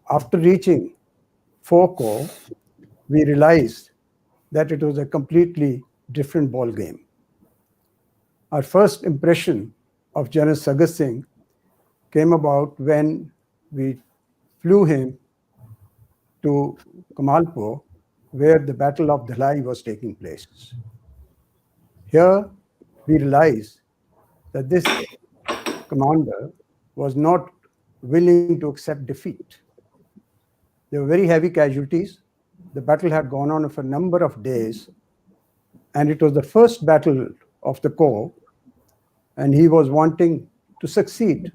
[SPEAKER 5] after reaching 4 Corps, we realized that it was a completely different ball game. Our first impression of General Sagat Singh came about when we flew him to Kamalpur, where the Battle of Dhalai was taking place. Here, we realized that this commander was not willing to accept defeat. There were very heavy casualties. The battle had gone on for a number of days, and it was the first battle of the Corps, and he was wanting to succeed,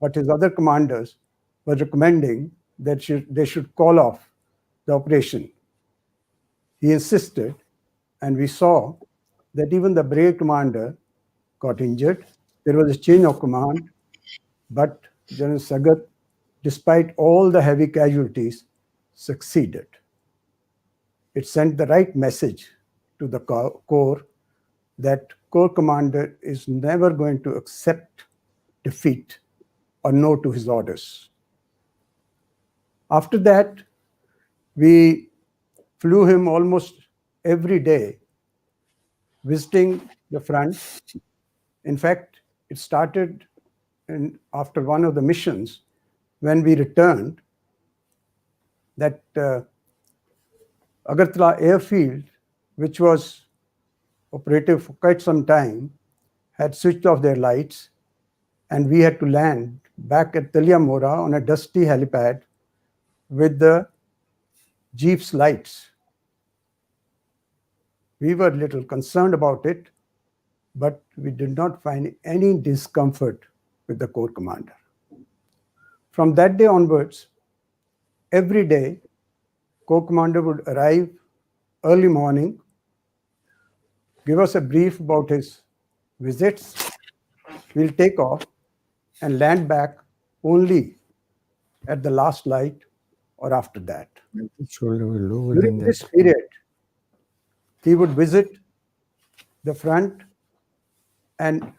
[SPEAKER 5] but his other commanders were recommending that they should call off the operation. He insisted, and we saw that even the brave commander got injured. There was a change of command, but General Sagat, despite all the heavy casualties, succeeded. It sent the right message to the Corps that Corps commander is never going to accept defeat or no to his orders. After that, we flew him almost every day, visiting the front. In fact, it started after one of the missions when we returned that Agartala airfield, which was operative for quite some time, had switched off their lights, and we had to land back at Taliamora on a dusty helipad with the Jeep's lights. We were a little concerned about it, but we did not find any discomfort with the Corps commander. From that day onwards, every day, Corps commander would arrive early morning, give us a brief about his visits. We'll take off and land back only at the last light or after that. During this period, he would visit the front and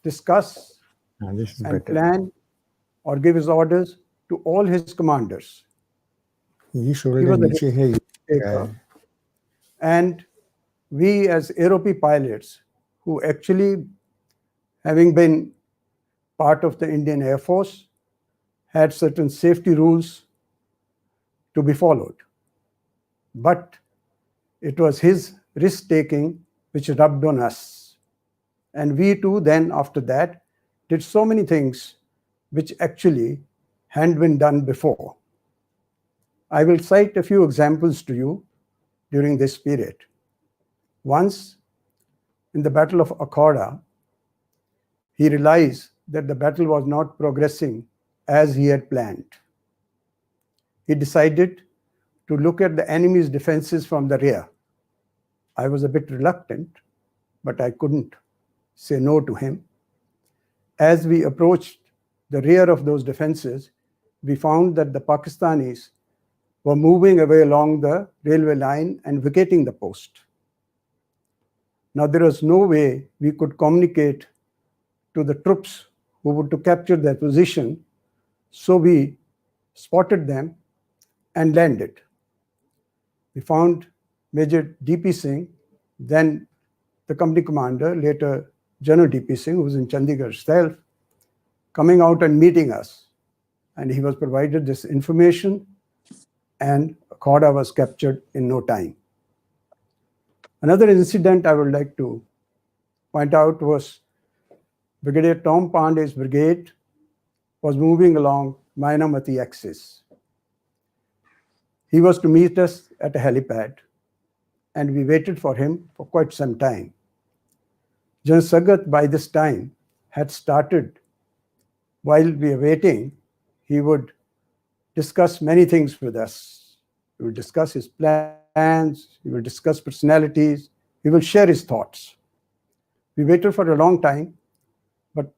[SPEAKER 5] discuss and plan or give his orders to all his commanders. He was a taker. And we as AeroP pilots, who actually, having been part of the Indian Air Force, had certain safety rules to be followed. But it was his risk-taking which rubbed on us. And we too then, after that, did so many things which actually hadn't been done before. I will cite a few examples to you during this period. Once, in the Battle of Akhauda, he realized that the battle was not progressing as he had planned. He decided to look at the enemy's defenses from the rear. I was a bit reluctant, but I couldn't say no to him. As we approached the rear of those defenses, we found that the Pakistanis were moving away along the railway line and vacating the post. Now, there was no way we could communicate to the troops who were to capture their position, so we spotted them and landed. We found Major D.P. Singh, then the company commander, later General D.P. Singh, who was in Chandigarh itself, coming out and meeting us. And he was provided this information, and Akhauda was captured in no time. Another incident I would like to point out was Brigadier Tom Pandey's brigade was moving along Mainamati axis. He was to meet us at a helipad, and we waited for him for quite some time. General Sagat, by this time, had started. While we were waiting, he would discuss many things with us. He would discuss his plans, he would discuss personalities, he will share his thoughts. We waited for a long time, but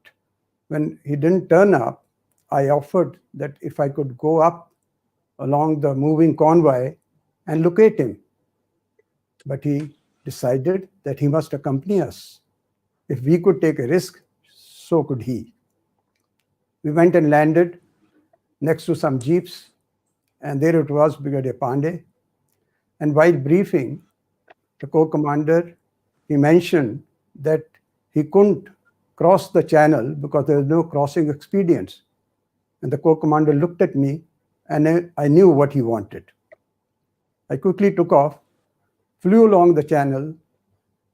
[SPEAKER 5] when he didn't turn up, I offered that if I could go up along the moving convoy and locate him. But he decided that he must accompany us. If we could take a risk, so could he. We went and landed next to some jeeps, and there it was, Brigadier Pandey. And while briefing the corps commander, he mentioned that he couldn't cross the channel because there was no crossing expedients. And the corps commander looked at me, and I knew what he wanted. I quickly took off, flew along the channel,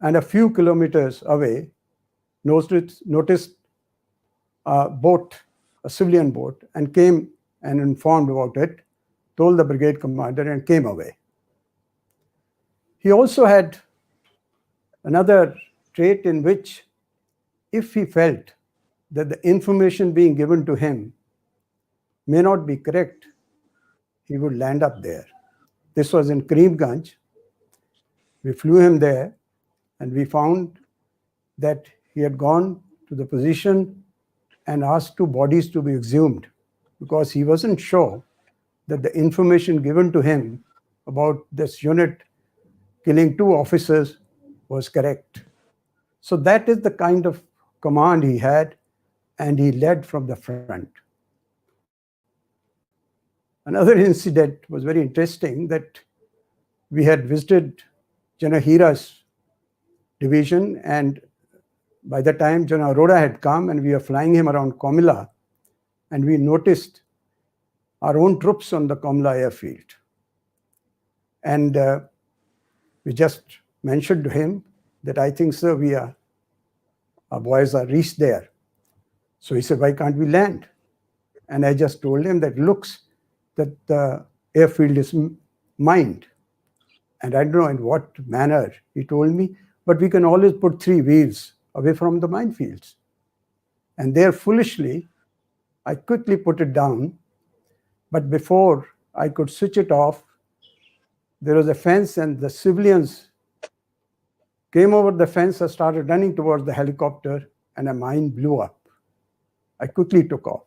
[SPEAKER 5] and a few kilometers away, noticed a boat, a civilian boat, and came and informed about it, told the brigade commander, and came away. He also had another trait in which, if he felt that the information being given to him may not be correct, he would land up there. This was in Karimganj. We flew him there, and we found that he had gone to the position and asked 2 bodies to be exhumed because he wasn't sure that the information given to him about this unit killing 2 officers was correct. So that is the kind of command he had, and he led from the front. Another incident was very interesting, that we had visited General Hira's division, and by the time General Arora had come and we were flying him around Komila, and we noticed our own troops on the Komila airfield. And we just mentioned to him that, I think, sir, our boys are reached there. So he said, why can't we land? And I just told him that looks that the airfield is mined. And I don't know in what manner, he told me, but we can always put 3 wheels away from the minefields. And there, foolishly, I quickly put it down, but before I could switch it off, there was a fence, and the civilians came over the fence and started running towards the helicopter, and a mine blew up. I quickly took off.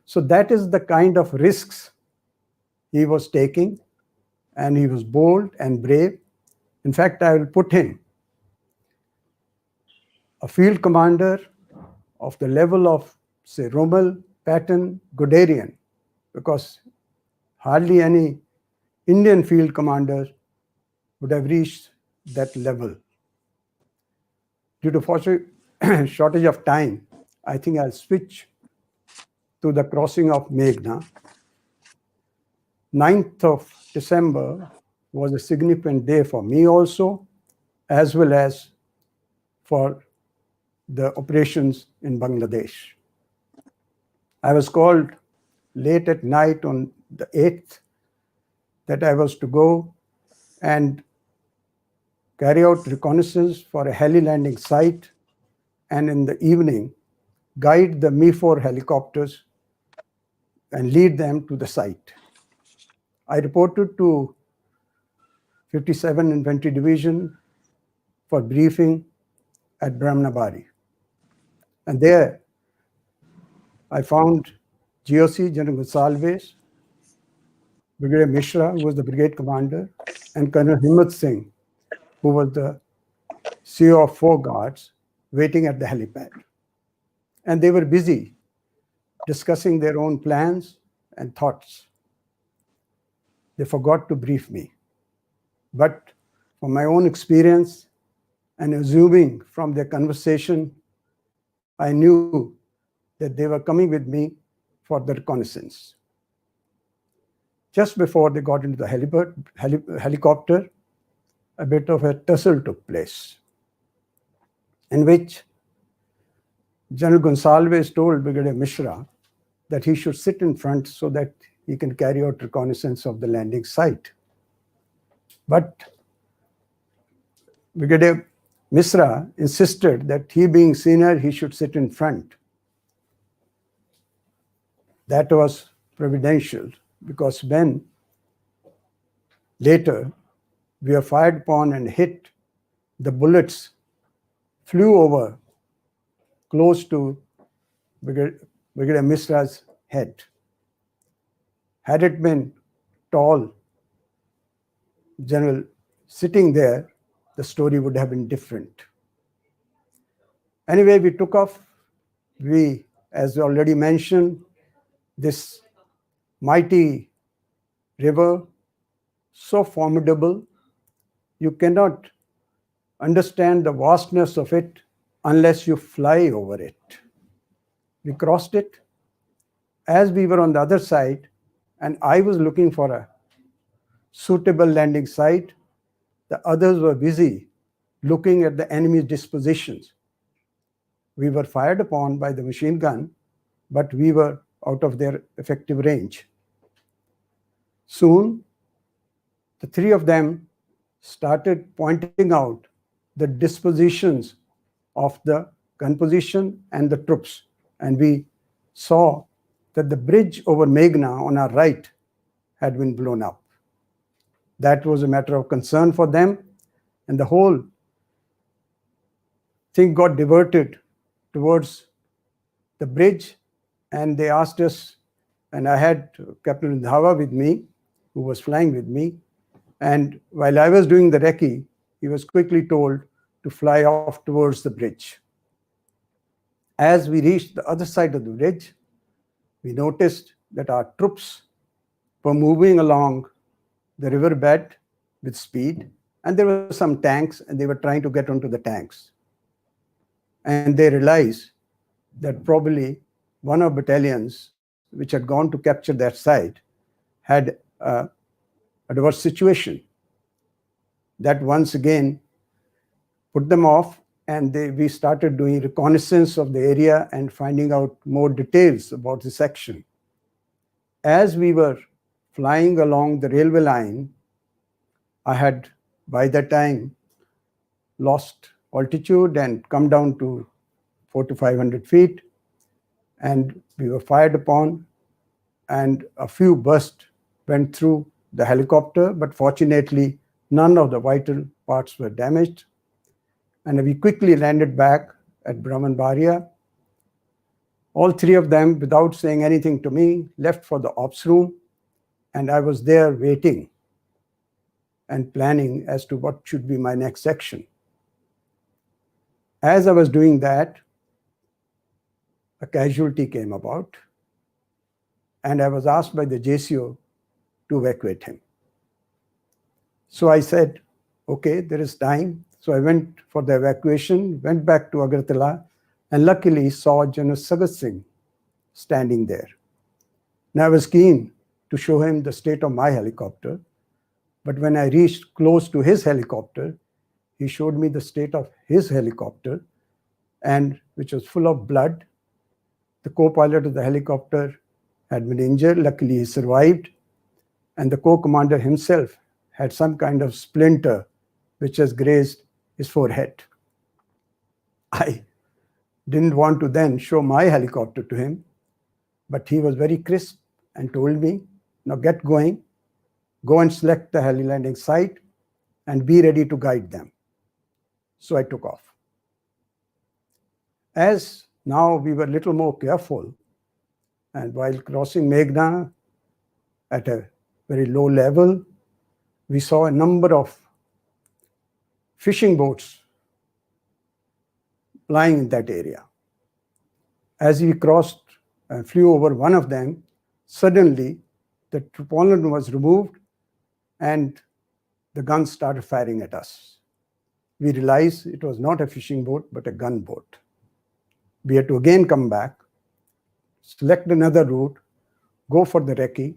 [SPEAKER 5] So that is the kind of risks he was taking, and he was bold and brave. In fact, I will put him a field commander of the level of, say, Rommel, Patton, Guderian, because hardly any Indian field commander would have reached that level. Due to shortage of time, I think I'll switch to the crossing of Meghna. 9th of December was a significant day for me also, as well as for the operations in Bangladesh. I was called late at night on the 8th that I was to go and carry out reconnaissance for a heli landing site, and in the evening guide the Mi-4 helicopters and lead them to the site. I reported to 57 Infantry Division for briefing at Brahmanabari. And there I found GOC General Gonsalves, Brigadier Mishra, who was the brigade commander, and Colonel Himmat Singh, who was the CEO of 4 guards, waiting at the helipad. And they were busy discussing their own plans and thoughts. They forgot to brief me. But from my own experience and assuming from their conversation, I knew that they were coming with me for the reconnaissance. Just before they got into the helicopter, a bit of a tussle took place, in which General Gonsalves told Brigadier Mishra that he should sit in front so that he can carry out reconnaissance of the landing site. But Brigadier Mishra insisted that he being senior, he should sit in front. That was providential, because when later we were fired upon and hit, the bullets flew over close to Brigadier Mishra's head. Had it been tall general sitting there, the story would have been different. Anyway, we took off. We, as already mentioned, this mighty river, so formidable, you cannot understand the vastness of it unless you fly over it. We crossed it. As we were on the other side, and I was looking for a suitable landing site, the others were busy looking at the enemy's dispositions. We were fired upon by the machine gun, but we were out of their effective range. Soon, the 3 of them started pointing out the dispositions of the gun position and the troops, and we saw that the bridge over Meghna on our right had been blown up. That was a matter of concern for them, and the whole thing got diverted towards the bridge, and they asked us, and I had Captain Randhawa with me, who was flying with me, and while I was doing the recce, he was quickly told to fly off towards the bridge. As we reached the other side of the bridge, we noticed that our troops were moving along the riverbed with speed, and there were some tanks, and they were trying to get onto the tanks. And they realized that probably one of battalions which had gone to capture that site had a adverse situation. That once again put them off, and we started doing reconnaissance of the area and finding out more details about this action. As we were flying along the railway line, I had by that time lost altitude and come down to 400 to 500 feet, and we were fired upon, and a few bursts went through the helicopter, but fortunately none of the vital parts were damaged. And we quickly landed back at Brahmanbaria. All 3 of them, without saying anything to me, left for the ops room, and I was there waiting and planning as to what should be my next action. As I was doing that, a casualty came about, and I was asked by the JCO to evacuate him. So I said, okay, there is time. So I went for the evacuation, went back to Agartala, and luckily saw General Sagat Singh standing there. Now I was keen to show him the state of my helicopter, but when I reached close to his helicopter, he showed me the state of his helicopter, and which was full of blood. The co-pilot of the helicopter had been injured. Luckily, he survived. And the co-commander himself had some kind of splinter which has grazed his forehead. I didn't want to then show my helicopter to him, but he was very crisp and told me, now get going, go and select the heli landing site and be ready to guide them. So I took off. As now we were a little more careful, and while crossing Meghna at a very low level, we saw a number of fishing boats lying in that area. As we crossed and flew over one of them, suddenly the tarpaulin was removed and the guns started firing at us. We realized it was not a fishing boat, but a gunboat. We had to again come back, select another route, go for the recce,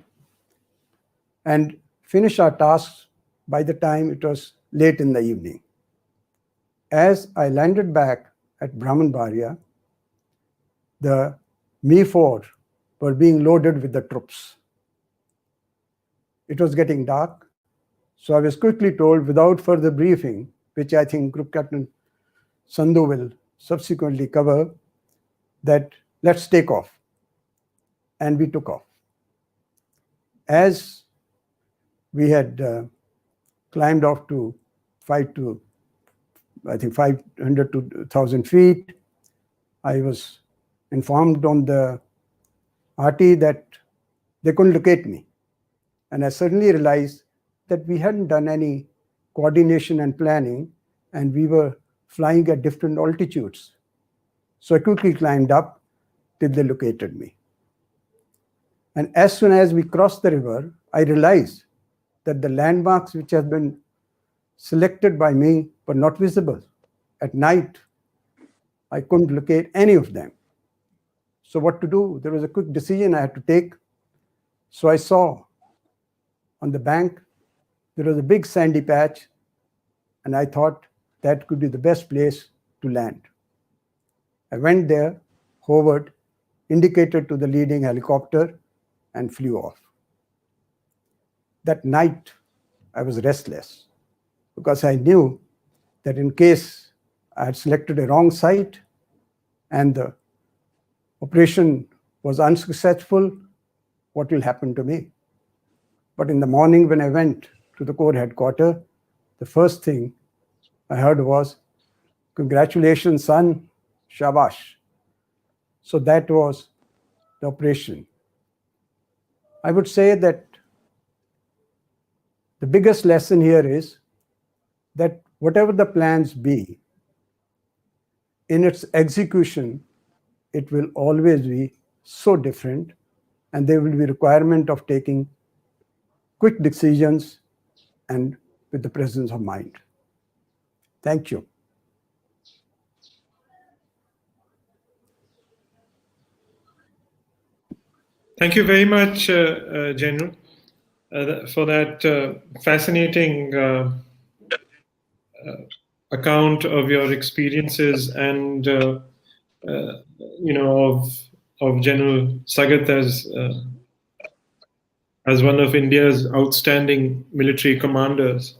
[SPEAKER 5] and finish our tasks by the time it was late in the evening. As I landed back at Brahmanbaria, the Mi-4 were being loaded with the troops. It was getting dark, so I was quickly told, without further briefing, which I think Group Captain Sandhu will subsequently cover, that let's take off. And we took off. As we had climbed off to 500 to 1,000 feet, I was informed on the RT that they couldn't locate me. And I suddenly realized that we hadn't done any coordination and planning, and we were flying at different altitudes. So I quickly climbed up till they located me. And as soon as we crossed the river, I realized that the landmarks which had been selected by me were not visible. At night, I couldn't locate any of them. So what to do? There was a quick decision I had to take. So I saw on the bank, there was a big sandy patch, and I thought that could be the best place to land. I went there, hovered, indicated to the leading helicopter, and flew off. That night, I was restless because I knew that in case I had selected a wrong site and the operation was unsuccessful, what will happen to me? But in the morning when I went to the Corps headquarters, the first thing I heard was, "Congratulations, son, shabash." So that was the operation. I would say that the biggest lesson here is that whatever the plans be, in its execution, it will always be so different, and there will be requirement of taking quick decisions and with the presence of mind. Thank you.
[SPEAKER 21] Thank you very much, General, for that fascinating account of your experiences and of General Sagat as one of India's outstanding military commanders.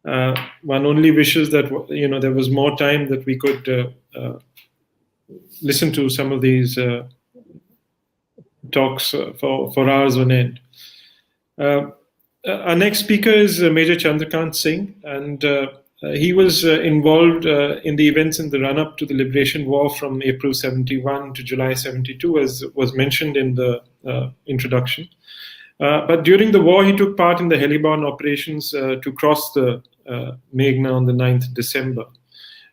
[SPEAKER 21] One only wishes that there was more time that we could listen to some of these talks for hours on end. Our next speaker is Major Chandrakant Singh, and he was involved in the events in the run-up to the Liberation War from April 71 to July 72, as was mentioned in the introduction. But during the war, he took part in the heliborne operations to cross the Meghna on the 9th December.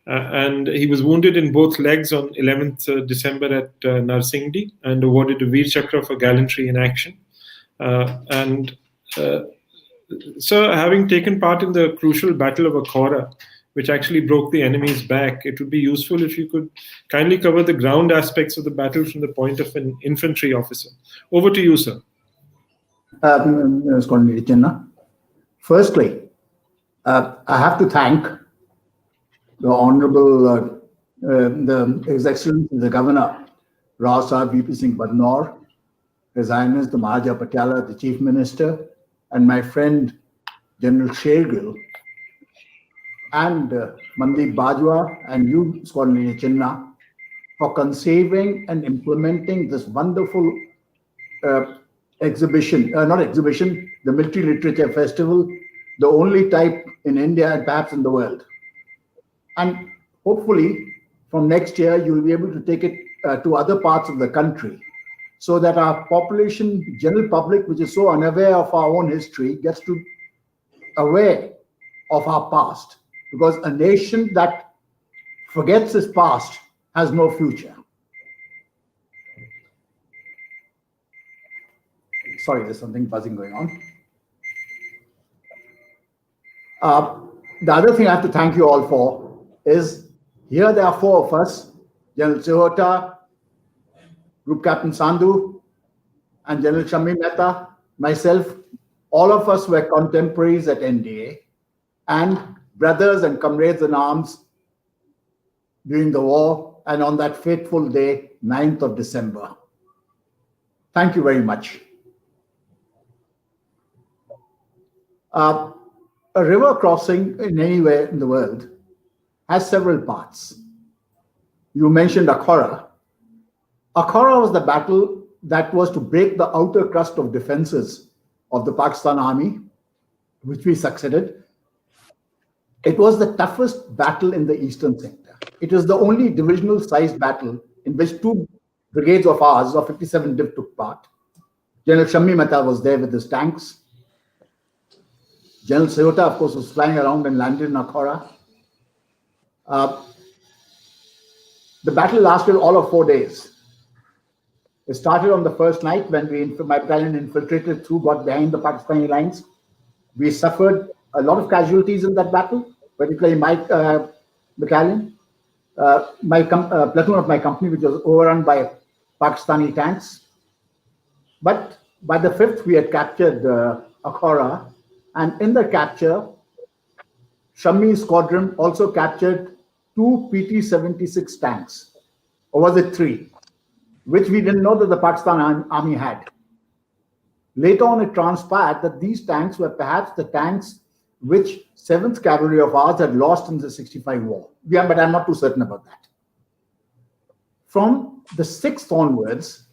[SPEAKER 21] And he was wounded in both legs on 11th December at Narsingdi and awarded a Veer Chakra for gallantry in action. Sir, having taken part in the crucial Battle of Akhora, which actually broke the enemy's back, it would be useful if you could kindly cover the ground aspects of the battle from the point of an infantry officer. Over to you, sir.
[SPEAKER 2] Firstly, I have to thank the Honorable, His Excellency, the Governor, Rao Sahib V.P. Singh Badnor, His Highness the Mahaja Patiala, the Chief Minister, and my friend General Shergill, and Mandeep Bajwa and you, Squadron Chinna, for conceiving and implementing this wonderful exhibition, the Military Literature Festival, the only type in India and perhaps in the world. And hopefully from next year, you will be able to take it to other parts of the country so that our population, general public, which is so unaware of our own history, gets to aware of our past. Because a nation that forgets its past has no future. Sorry, there's something buzzing going on. The other thing I have to thank you all for is, here there are four of us, General Sehota, Group Captain Sandhu, and General Shammi Mehta, myself. All of us were contemporaries at NDA and brothers and comrades in arms during the war and on that fateful day, 9th of December. Thank you very much. A river crossing in anywhere in the world has several parts. You mentioned Akhora. Akhora was the battle that was to break the outer crust of defenses of the Pakistan Army, which we succeeded. It was the toughest battle in the eastern sector. It was the only divisional sized battle in which two brigades of ours, of 57 Div, took part. General Shammi Mehta was there with his tanks. General Sehota, of course, was flying around and landed in Akhora. The battle lasted all of 4 days. It started on the first night when my battalion infiltrated through, got behind the Pakistani lines. We suffered a lot of casualties in that battle, particularly my battalion, platoon of my company, which was overrun by Pakistani tanks. But by the 5th, we had captured Akhora, and in the capture, Shammi's squadron also captured 2 PT-76 tanks, or was it 3, which we didn't know that the Pakistan Army had. Later on, it transpired that these tanks were perhaps the tanks which 7th Cavalry of ours had lost in the 65 war. Yeah, but I'm not too certain about that. From the 6th onwards,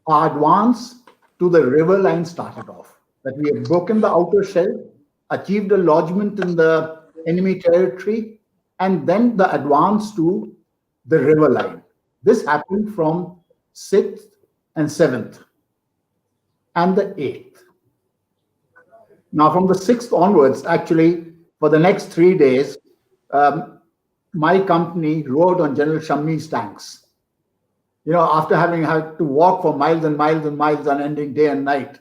[SPEAKER 2] our advance to the river line started off. That we had broken the outer shell, achieved a lodgement in the enemy territory, and then the advance to the river line. This happened from 6th and 7th and the 8th. Now, from the 6th onwards, actually, for the next 3 days, my company rode on General Shammi's tanks. You know, after having had to walk for miles and miles and miles, unending day and night,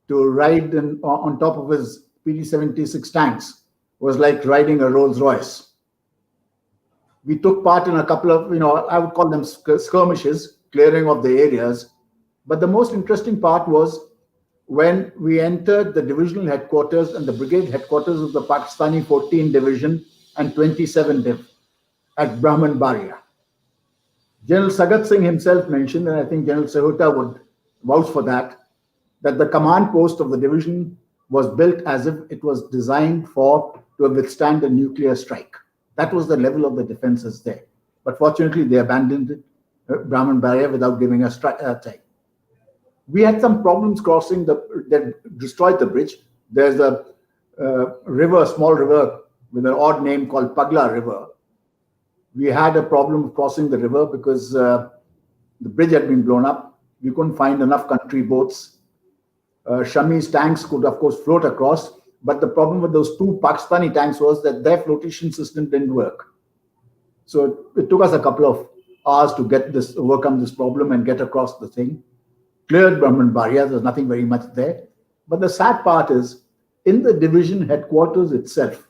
[SPEAKER 2] to ride on top of his PT-76 tanks was like riding a Rolls Royce. We took part in a couple of, I would call them skirmishes, clearing of the areas. But the most interesting part was when we entered the divisional headquarters and the brigade headquarters of the Pakistani 14 Division and 27 Div at Brahman Baria. General Sagat Singh himself mentioned, and I think General Sehota would vouch for that the command post of the division was built as if it was designed to withstand a nuclear strike. That was the level of the defenses there. But fortunately, they abandoned it, Brahman Baria, without giving a strike. We had some problems crossing that destroyed the bridge. There's a river, a small river with an odd name called Pagla River. We had a problem of crossing the river because the bridge had been blown up. We couldn't find enough country boats. Shammi's tanks could, of course, float across, but the problem with those 2 Pakistani tanks was that their flotation system didn't work. So it took us a couple of hours to overcome this problem and get across the thing. Cleared Brahman Baria, there's nothing very much there. But the sad part is, in the division headquarters itself,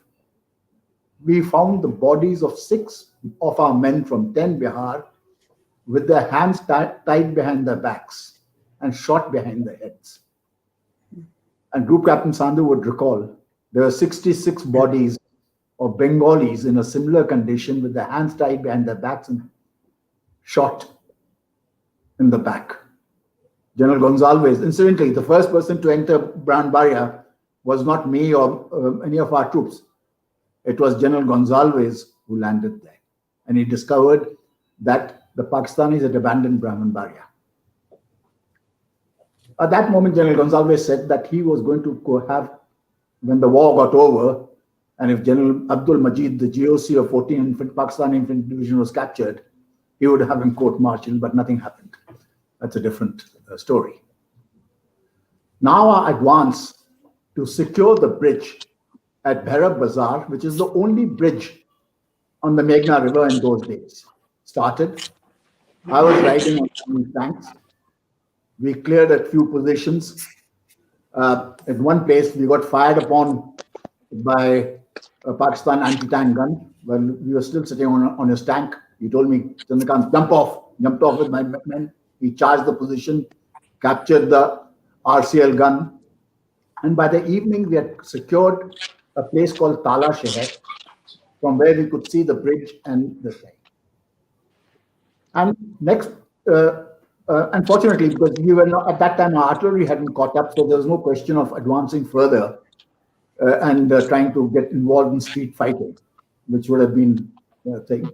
[SPEAKER 2] we found the bodies of 6 of our men from 10 Bihar with their hands tied behind their backs and shot behind their heads. And Group Captain Sandhu would recall there were 66 bodies of Bengalis in a similar condition with their hands tied behind their backs and shot in the back. General Gonzalez. Incidentally, the first person to enter Brahmanbaria was not me or any of our troops. It was General Gonzalez who landed there. And he discovered that the Pakistanis had abandoned Brahmanbaria. At that moment, General Gonzalez said that he was going to go have, when the war got over, and if General Abdul Majid, the GOC of 14th Pakistani Infantry Division, was captured, he would have him court-martialed, but nothing happened. That's a different story. Now our advance to secure the bridge at Bhairab Bazaar, which is the only bridge on the Meghna River in those days, started. I was riding on some tanks. We cleared a few positions. At one place, we got fired upon by a Pakistan anti-tank gun. Well, we were still sitting on his tank. He told me, Chandrakant, jump off. Jumped off with my men. We charged the position, captured the RCL gun. And by the evening, we had secured a place called Tala Sheher, from where we could see the bridge and the thing. And next, unfortunately, because we were not, at that time, our artillery hadn't caught up, so there was no question of advancing further and trying to get involved in street fighting, which would have been a thing.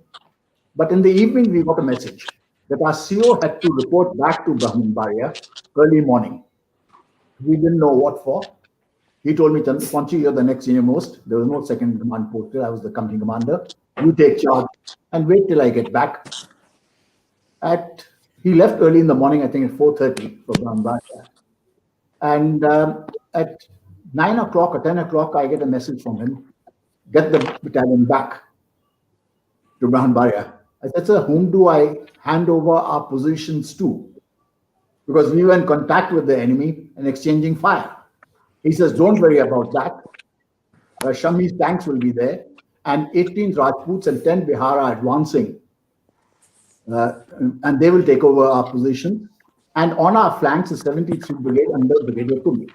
[SPEAKER 2] But in the evening, we got a message that our CO had to report back to Brahmanbaria early morning. We didn't know what for. He told me, Ponchi, you're the next senior most. There was no second command posted. I was the company commander. You take charge and wait till I get back. He left early in the morning, I think at 4:30 for Brahmanbaria. And at 9 o'clock or 10 o'clock, I get a message from him, get the battalion back to Brahmanbaria. I said, sir, whom do I hand over our positions to? Because we were in contact with the enemy and exchanging fire. He says, don't worry about that. Shami's tanks will be there, and 18 Rajputs and 10 Bihar are advancing. And they will take over our position. And on our flanks is 73 Brigade under Brigadier Kumi.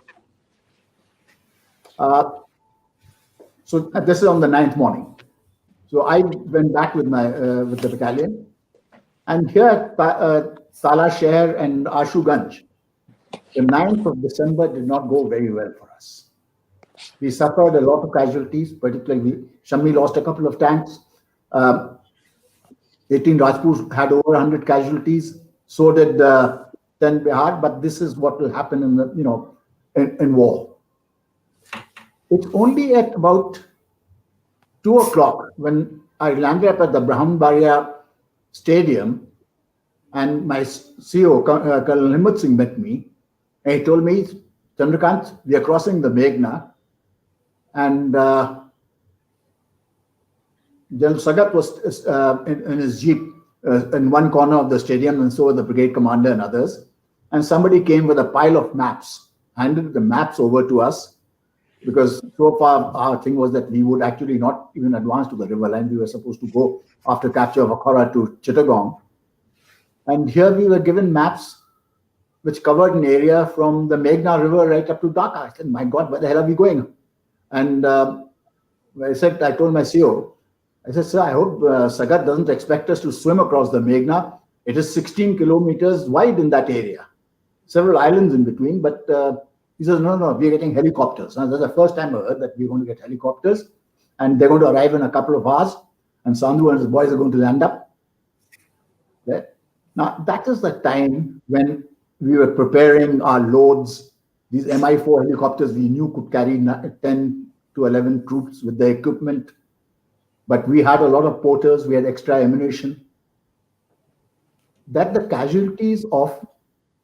[SPEAKER 2] So this is on the 9th morning. So I went back with with the battalion. And here at Tala Sheher and Ashuganj, the 9th of December did not go very well for us. We suffered a lot of casualties, particularly Shami lost a couple of tanks. 18 Rajputs had over 100 casualties. So did 10 Bihar. But this is what will happen in the in war. It's only at about 2 o'clock when I landed up at the Brahmanbaria Stadium, and my CO, Colonel Himmat Singh, met me. And he told me, Chandrakant, we are crossing the Meghna, and General Sagat was in his jeep in one corner of the stadium, and so were the brigade commander and others. And somebody came with a pile of maps, handed the maps over to us, because so far our thing was that we would actually not even advance to the river line. We were supposed to go after capture of Akhara to Chittagong. And here we were given maps which covered an area from the Meghna River right up to Dhaka. I said, my God, where the hell are we going? And I told my CO, I said, sir, I hope Sagat doesn't expect us to swim across the Meghna. It is 16 kilometers wide in that area. Several islands in between, but he says, no, we're getting helicopters. Now, that's the first time I heard that we're going to get helicopters, and they're going to arrive in a couple of hours, and Sandhu and his boys are going to land up there. Now, that is the time when we were preparing our loads. These Mi-4 helicopters we knew could carry 10 to 11 troops with their equipment, but we had a lot of porters, we had extra ammunition. That the casualties of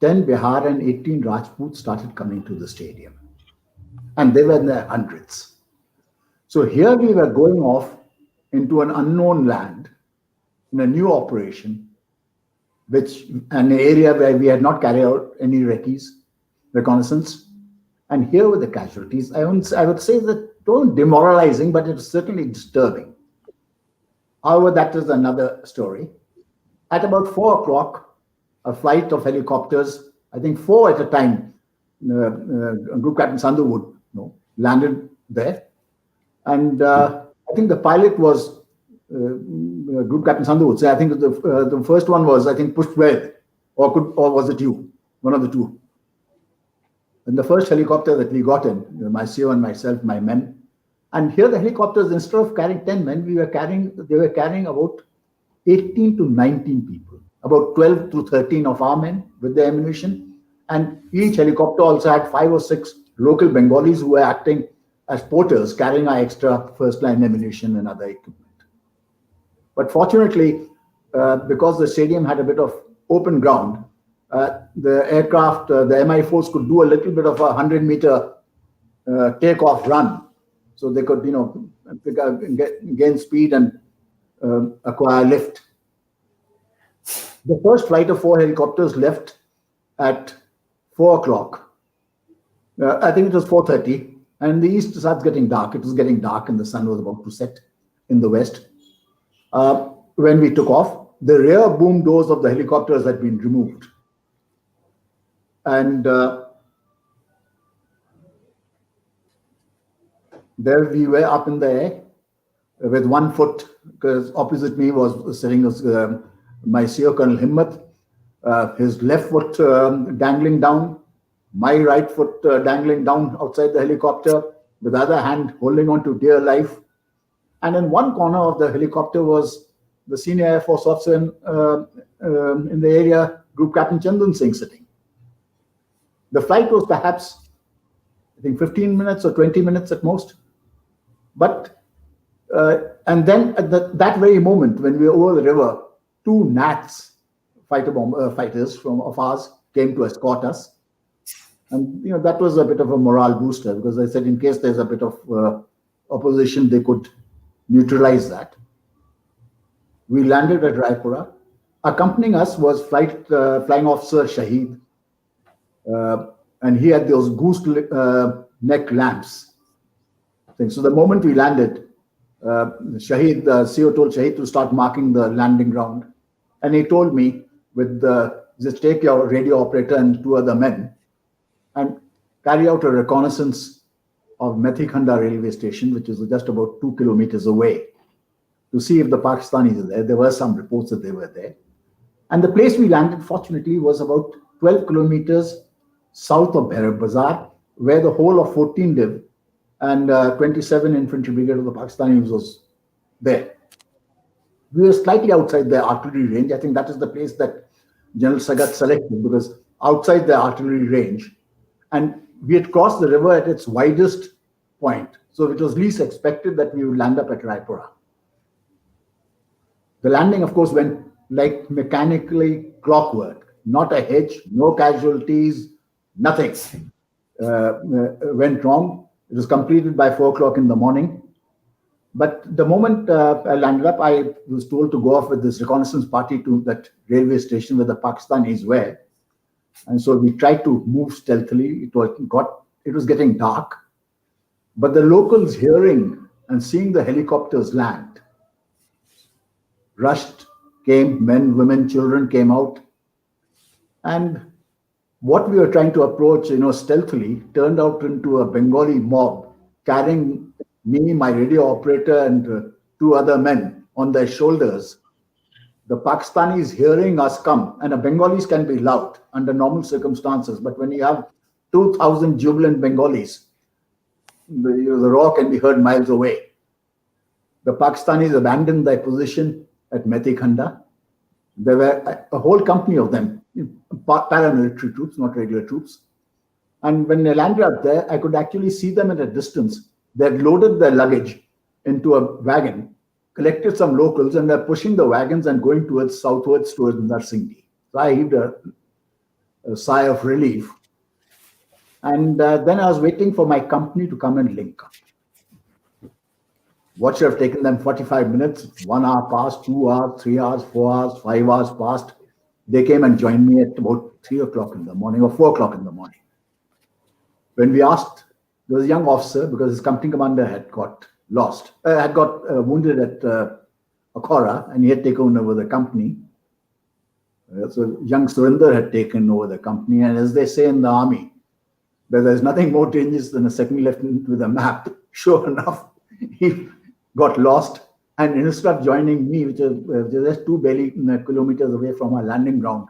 [SPEAKER 2] 10 Bihar and 18 Rajputs started coming to the stadium, and they were in their hundreds. So here we were going off into an unknown land in a new operation, an area where we had not carried out any reconnaissance, and here were the casualties. I would say that it wasn't demoralizing, but it was certainly disturbing. However, that is another story. At about 4 o'clock, a flight of helicopters, I think 4 at a time, Group Captain Sandhu would landed there. And I think the pilot was, Group Captain Sandhu would say, I think the first one was, Pushpred, or was it you? one of the two. And the first helicopter that we got in, my CEO and myself, my men, and here the helicopters, instead of carrying 10 men, they were carrying about 18 to 19 people, about 12 to 13 of our men with the ammunition. And each helicopter also had 5 or 6 local Bengalis who were acting as porters, carrying our extra first-line ammunition and other equipment. But fortunately, because the stadium had a bit of open ground, the aircraft, the Mi-4s could do a little bit of a 100-meter takeoff run. So they could, gain speed and acquire lift. The first flight of 4 helicopters left at 4 o'clock. I think it was 4:30, and the east starts getting dark. It was getting dark and the sun was about to set in the west. When we took off, the rear boom doors of the helicopters had been removed. And there we were up in the air with 1 foot, because opposite me was sitting my CEO, Colonel Himmat, his left foot dangling down, my right foot dangling down outside the helicopter, with the other hand holding on to dear life. And in one corner of the helicopter was the senior Air Force officer in the area, Group Captain Chandan Singh, sitting. The flight was perhaps, I think, 15 minutes or 20 minutes at most. But, and then at that very moment, when we were over the river, 2 Nats fighters of ours came to escort us. And, that was a bit of a morale booster, because I said in case there's a bit of opposition, they could neutralize that. We landed at Raipura. Accompanying us was flying officer Shahid. And he had those goose neck lamps. So the moment we landed, Shahid, the CEO told Shahid to start marking the landing ground. And he told me, just take your radio operator and 2 other men and carry out a reconnaissance of Methi-Khanda railway station, which is just about 2 kilometers away, to see if the Pakistanis are there. There were some reports that they were there. And the place we landed, fortunately, was about 12 kilometers south of Bhairab Bazaar, where the whole of 14 Div and 27 Infantry Brigade of the Pakistanis was there. We were slightly outside the artillery range. I think that is the place that General Sagat selected, because outside the artillery range, and we had crossed the river at its widest point. So it was least expected that we would land up at Raipura. The landing, of course, went like mechanically clockwork. Not a hitch, no casualties, nothing went wrong. It was completed by 4 o'clock in the morning. But the moment I landed up, I was told to go off with this reconnaissance party to that railway station where the Pakistanis were. And so we tried to move stealthily. It was getting dark. But the locals, hearing and seeing the helicopters land, rushed, came, men, women, children came out. And what we were trying to approach, stealthily, turned out into a Bengali mob carrying me, my radio operator, and 2 other men on their shoulders. The Pakistanis hearing us come, and the Bengalis can be loud under normal circumstances, but when you have 2,000 jubilant Bengalis, the roar can be heard miles away. The Pakistanis abandoned their position at Methi-Khanda. There were a whole company of them, paramilitary troops, not regular troops. And when they landed up there, I could actually see them at a distance. They had loaded their luggage into a wagon, collected some locals, and they're pushing the wagons and going southwards towards Narsingdi. So I heaved a sigh of relief. And then I was waiting for my company to come and link up. What should have taken them 45 minutes, 1 hour passed, 2 hours, 3 hours, 4 hours, 5 hours passed. They came and joined me at about 3 o'clock in the morning or 4 o'clock in the morning. When we asked, there was a young officer, because his company commander had got wounded at Akhora, and he had taken over the company. So young Surinder had taken over the company. And as they say in the army, that there's nothing more dangerous than a second lieutenant with a map. Sure enough, he got lost. And instead of joining me, which is just 2 kilometers away from our landing ground,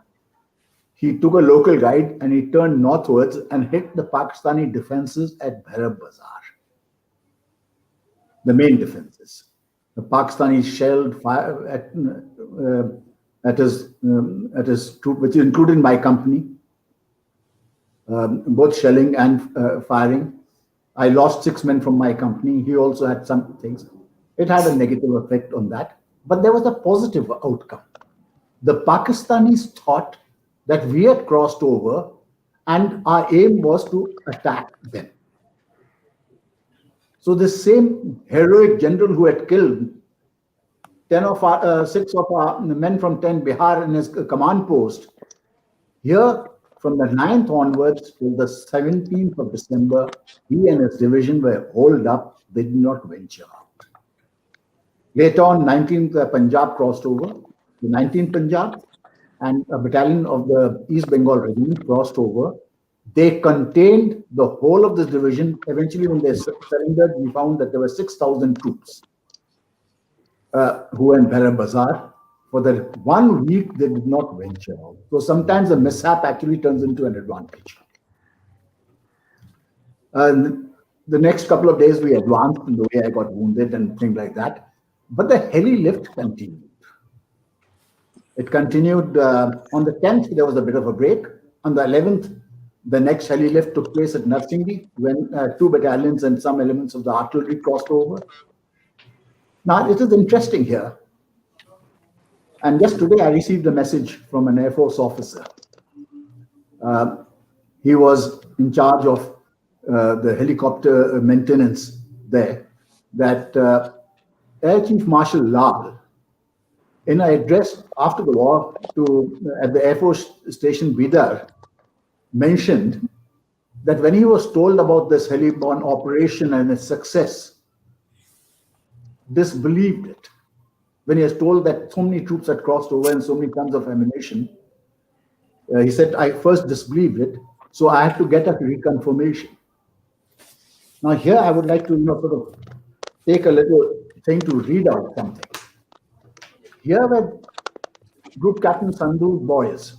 [SPEAKER 2] he took a local guide and he turned northwards and hit the Pakistani defenses at Bhairab Bazar. The main defenses. The Pakistanis shelled fire at his troop, which included my company, both shelling and firing. I lost 6 men from my company. He also had some things. It had a negative effect on that, but there was a positive outcome. The Pakistanis thought that we had crossed over and our aim was to attack them. So the same heroic general who had killed 6 of our men from 10 Bihar in his command post, here from the 9th onwards till the 17th of December, he and his division were holed up. They did not venture out. Later on, 19th Punjab crossed over, the 19th Punjab, and a battalion of the East Bengal Regiment crossed over. They contained the whole of this division. Eventually, when they surrendered, we found that there were 6,000 troops who were in Bhairab Bazar. For that 1 week, they did not venture out. So sometimes a mishap actually turns into an advantage. The next couple of days, we advanced in the way I got wounded and things like that. But the heli lift continued. It continued on the 10th, there was a bit of a break. On the 11th, the next heli lift took place at Narsingdi when 2 battalions and some elements of the artillery crossed over. Now, it is interesting here. And just today, I received a message from an Air Force officer. He was in charge of the helicopter maintenance there, that Air Chief Marshal Lal, in an address after the war at the Air Force Station Bidar, mentioned that when he was told about this heli-borne operation and its success, disbelieved it. When he was told that so many troops had crossed over and so many tons of ammunition, he said, I first disbelieved it, so I had to get a reconfirmation. Now here I would like to sort of take a little thing to read out something. Here were Group Captain Sandhu's boys,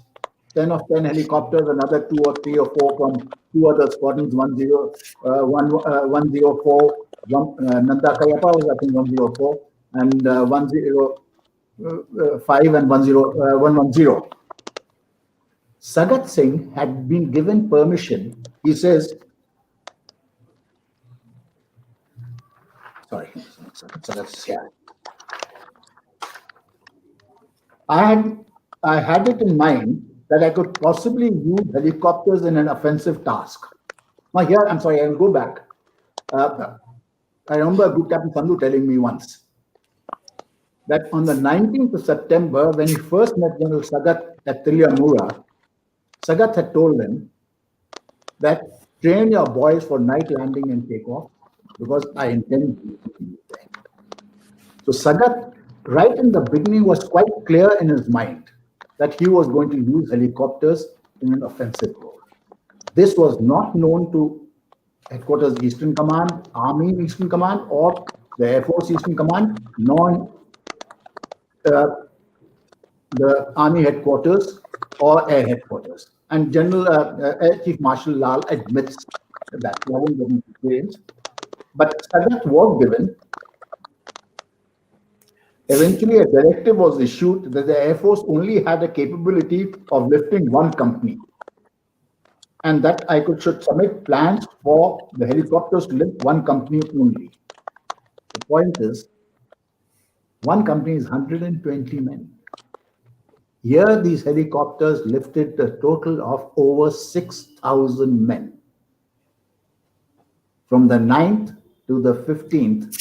[SPEAKER 2] 10 of 10 helicopters, another 2 or 3 or 4 from 2 other squadrons, 104, Nanda Kayapa was I think 104, and 105 and 110. Sagat Singh had been given permission, he says, sorry, I had it in mind that I could possibly use helicopters in an offensive task. Now here, I'm sorry, I will go back. I remember Group Captain Sandhu telling me once that on the 19th of September, when he first met General Sagat at Tilyamura, Sagat had told him that train your boys for night landing and takeoff because I intend to use them. So Sagat, right in the beginning, was quite clear in his mind that he was going to use helicopters in an offensive role. This was not known to Headquarters Eastern Command, Army Eastern Command, or the Air Force Eastern Command, nor the Army Headquarters or Air Headquarters. And General Air Chief Marshal Lal admits that. I won't get into details. But Sagat was given. Eventually, a directive was issued that the Air Force only had a capability of lifting 1 company, and that I should submit plans for the helicopters to lift 1 company only. The point is, 1 company is 120 men. Here, these helicopters lifted a total of over 6,000 men. From the 9th to the 15th,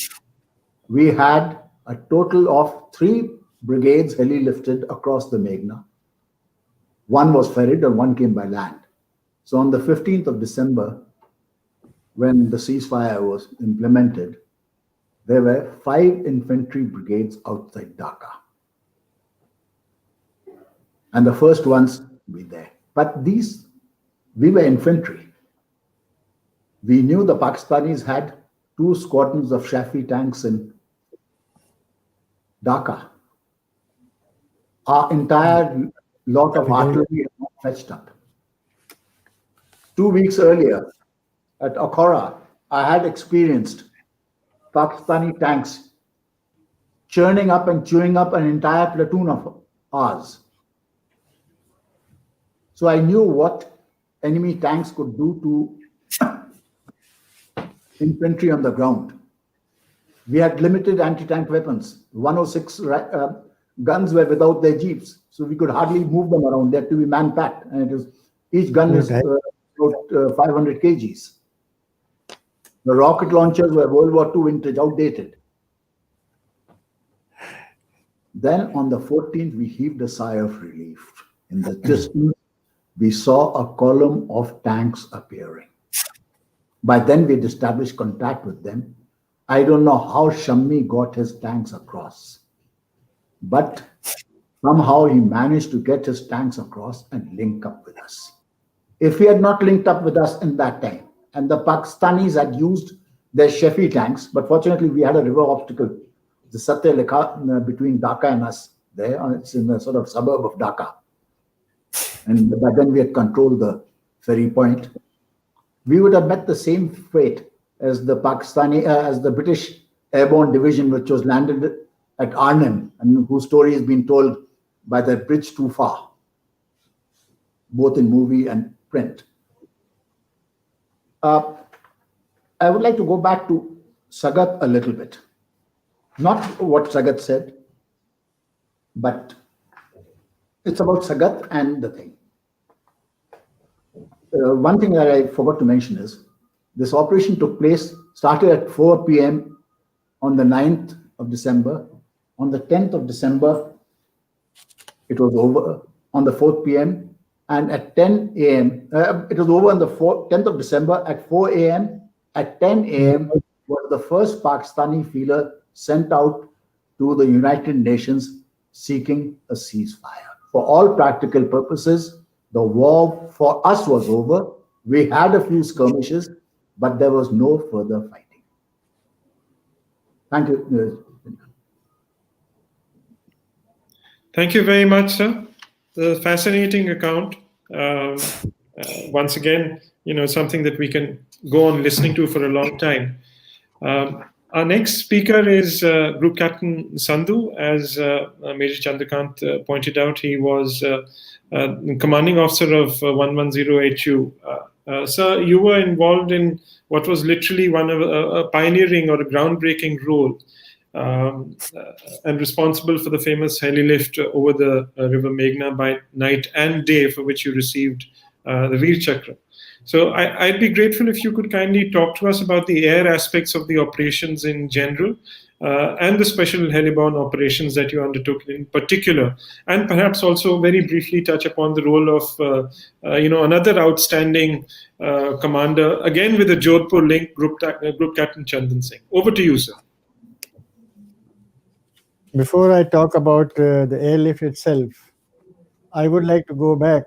[SPEAKER 2] we had a total of 3 brigades heli-lifted across the Meghna. 1 was ferried and 1 came by land. So on the 15th of December, when the ceasefire was implemented, there were 5 infantry brigades outside Dhaka. And the first ones were there. But we were infantry. We knew the Pakistanis had 2 squadrons of Shafi tanks in Dhaka. Our entire lot of artillery fetched up. 2 weeks earlier at Akhora, I had experienced Pakistani tanks churning up and chewing up an entire platoon of ours. So I knew what enemy tanks could do to infantry on the ground. We had limited anti-tank weapons. 106 guns were without their jeeps, so we could hardly move them around. They had to be man-packed, and each gun is about 500 kgs. The rocket launchers were World War II vintage, outdated. Then on the 14th, we heaved a sigh of relief. In the distance, we saw a column of tanks appearing. By then, we had established contact with them. I don't know how Shammi got his tanks across, but somehow he managed to get his tanks across and link up with us. If he had not linked up with us in that time, and the Pakistanis had used their Shefi tanks, but fortunately we had a river obstacle, the Satya Lekha between Dhaka and us there. It's in the sort of suburb of Dhaka. And by then we had controlled the ferry point. We would have met the same fate as the British Airborne Division, which was landed at Arnhem, and whose story has been told by the Bridge Too Far, both in movie and print. I would like to go back to Sagat a little bit. Not what Sagat said, but it's about Sagat and the thing. One thing that I forgot to mention is this operation started at 4 p.m. on the 9th of December. On the 10th of December, it was over on the 4th p.m. And at 10 a.m., it was over on the 10th of December at 4 a.m. At 10 a.m. was the first Pakistani feeler sent out to the United Nations seeking a ceasefire. For all practical purposes, the war for us was over. We had a few skirmishes, but there was no further fighting. Thank you.
[SPEAKER 21] Thank you very much, sir. The fascinating account. Once again, something that we can go on listening to for a long time. Our next speaker is Group Captain Sandhu. As Major Chandrakant pointed out, he was commanding officer of 110HU. Sir, you were involved in what was literally one of a pioneering or a groundbreaking role, and responsible for the famous heli lift over the river Meghna by night and day, for which you received the Veer Chakra. So I'd be grateful if you could kindly talk to us about the air aspects of the operations in general, and the special heliborne operations that you undertook in particular, and perhaps also very briefly touch upon the role of another outstanding commander, again with a Jodhpur link, Group Captain Chandan Singh. Over to you, sir.
[SPEAKER 4] Before I talk about the airlift itself, I would like to go back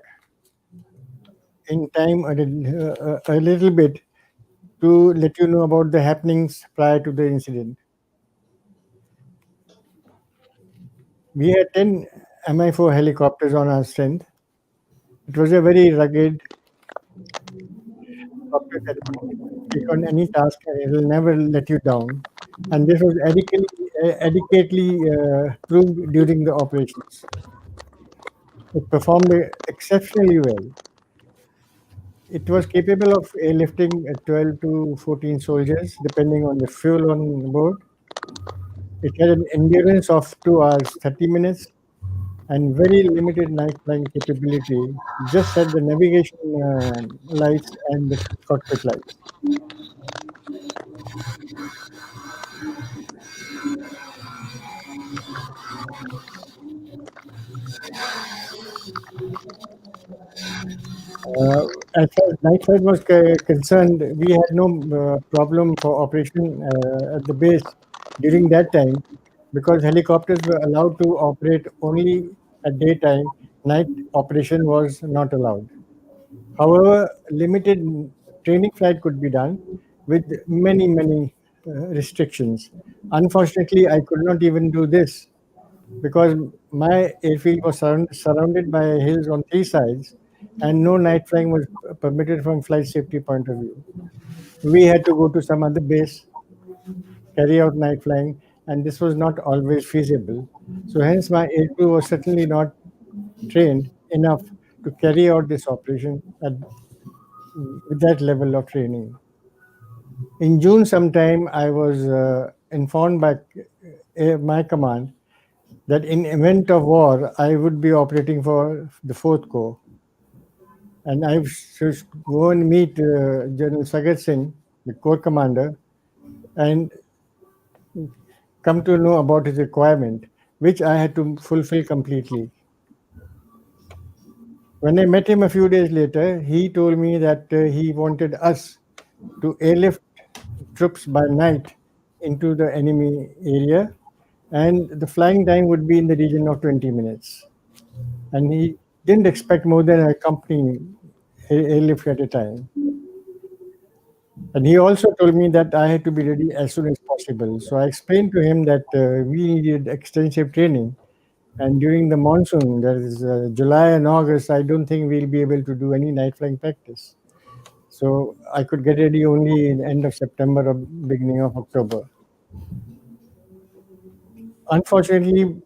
[SPEAKER 4] in time a little bit to let you know about the happenings prior to the incident. We had 10 Mi-4 helicopters on our strength. It was a very rugged helicopter that would take on any task and it will never let you down. And this was adequately proved during the operations. It performed exceptionally well. It was capable of airlifting 12 to 14 soldiers, depending on the fuel on board. It had an endurance of 2 hours, 30 minutes, and very limited night flying capability, just at the navigation lights and the cockpit lights. As far as night flight was concerned, we had no problem for operation at the base during that time, because helicopters were allowed to operate only at daytime. Night operation was not allowed. However, limited training flight could be done with many restrictions. Unfortunately, I could not even do this because my airfield was surrounded by hills on 3 sides, and no night flying was permitted from flight safety point of view. We had to go to some other base, carry out night flying, and this was not always feasible. So hence my air crew was certainly not trained enough to carry out this operation with that level of training. In June sometime, I was informed by my command that in event of war, I would be operating for the 4th Corps. And I should go and meet General Sagat Singh, the Corps commander, and come to know about his requirement, which I had to fulfill completely. When I met him a few days later, he told me that he wanted us to airlift troops by night into the enemy area, and the flying time would be in the region of 20 minutes. And he didn't expect more than a company airlift at a time. And he also told me that I had to be ready as soon as possible. So I explained to him that we needed extensive training. And during the monsoon, that is July and August, I don't think we'll be able to do any night flying practice. So I could get ready only in the end of September or beginning of October. Unfortunately,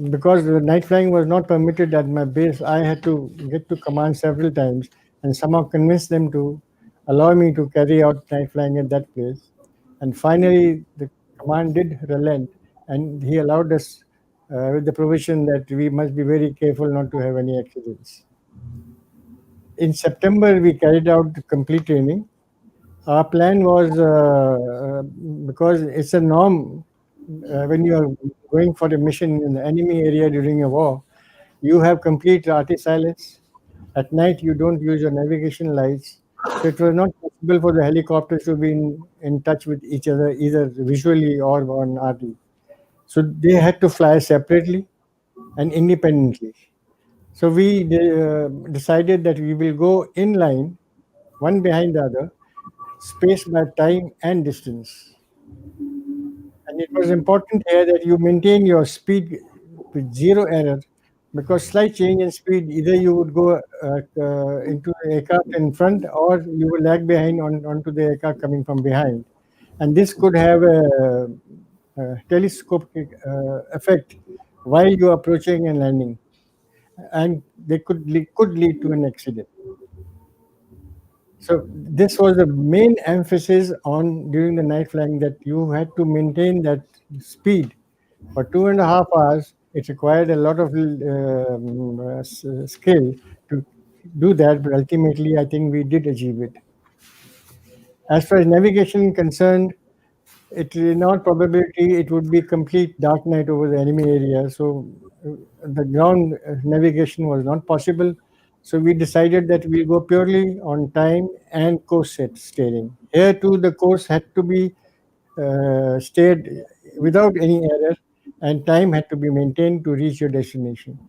[SPEAKER 4] because the night flying was not permitted at my base, I had to get to command several times and somehow convince them to allow me to carry out night flying at that place. And finally, the command did relent, and he allowed us with the provision that we must be very careful not to have any accidents. In September, we carried out the complete training. Our plan was, because it's a norm when you are going for a mission in the enemy area during a war, you have complete RT silence. At night, you don't use your navigation lights. So it was not possible for the helicopters to be in touch with each other, either visually or on RT. So they had to fly separately and independently. So we decided that we will go in line, one behind the other, spaced by time and distance. And it was important here that you maintain your speed with zero error, because slight change in speed, either you would go into the aircraft in front or you will lag behind onto the aircraft coming from behind. And this could have a telescopic effect while you are approaching and landing. And they could lead to an accident. So this was the main emphasis on during the night flying, that you had to maintain that speed for 2.5 hours. It required a lot of skill to do that, but ultimately I think we did achieve it. As far as navigation concerned, in all probability it would be complete dark night over the enemy area, so the ground navigation was not possible. So we decided that we'll go purely on time and course steering. Here too, the course had to be steered without any error, and time had to be maintained to reach your destination.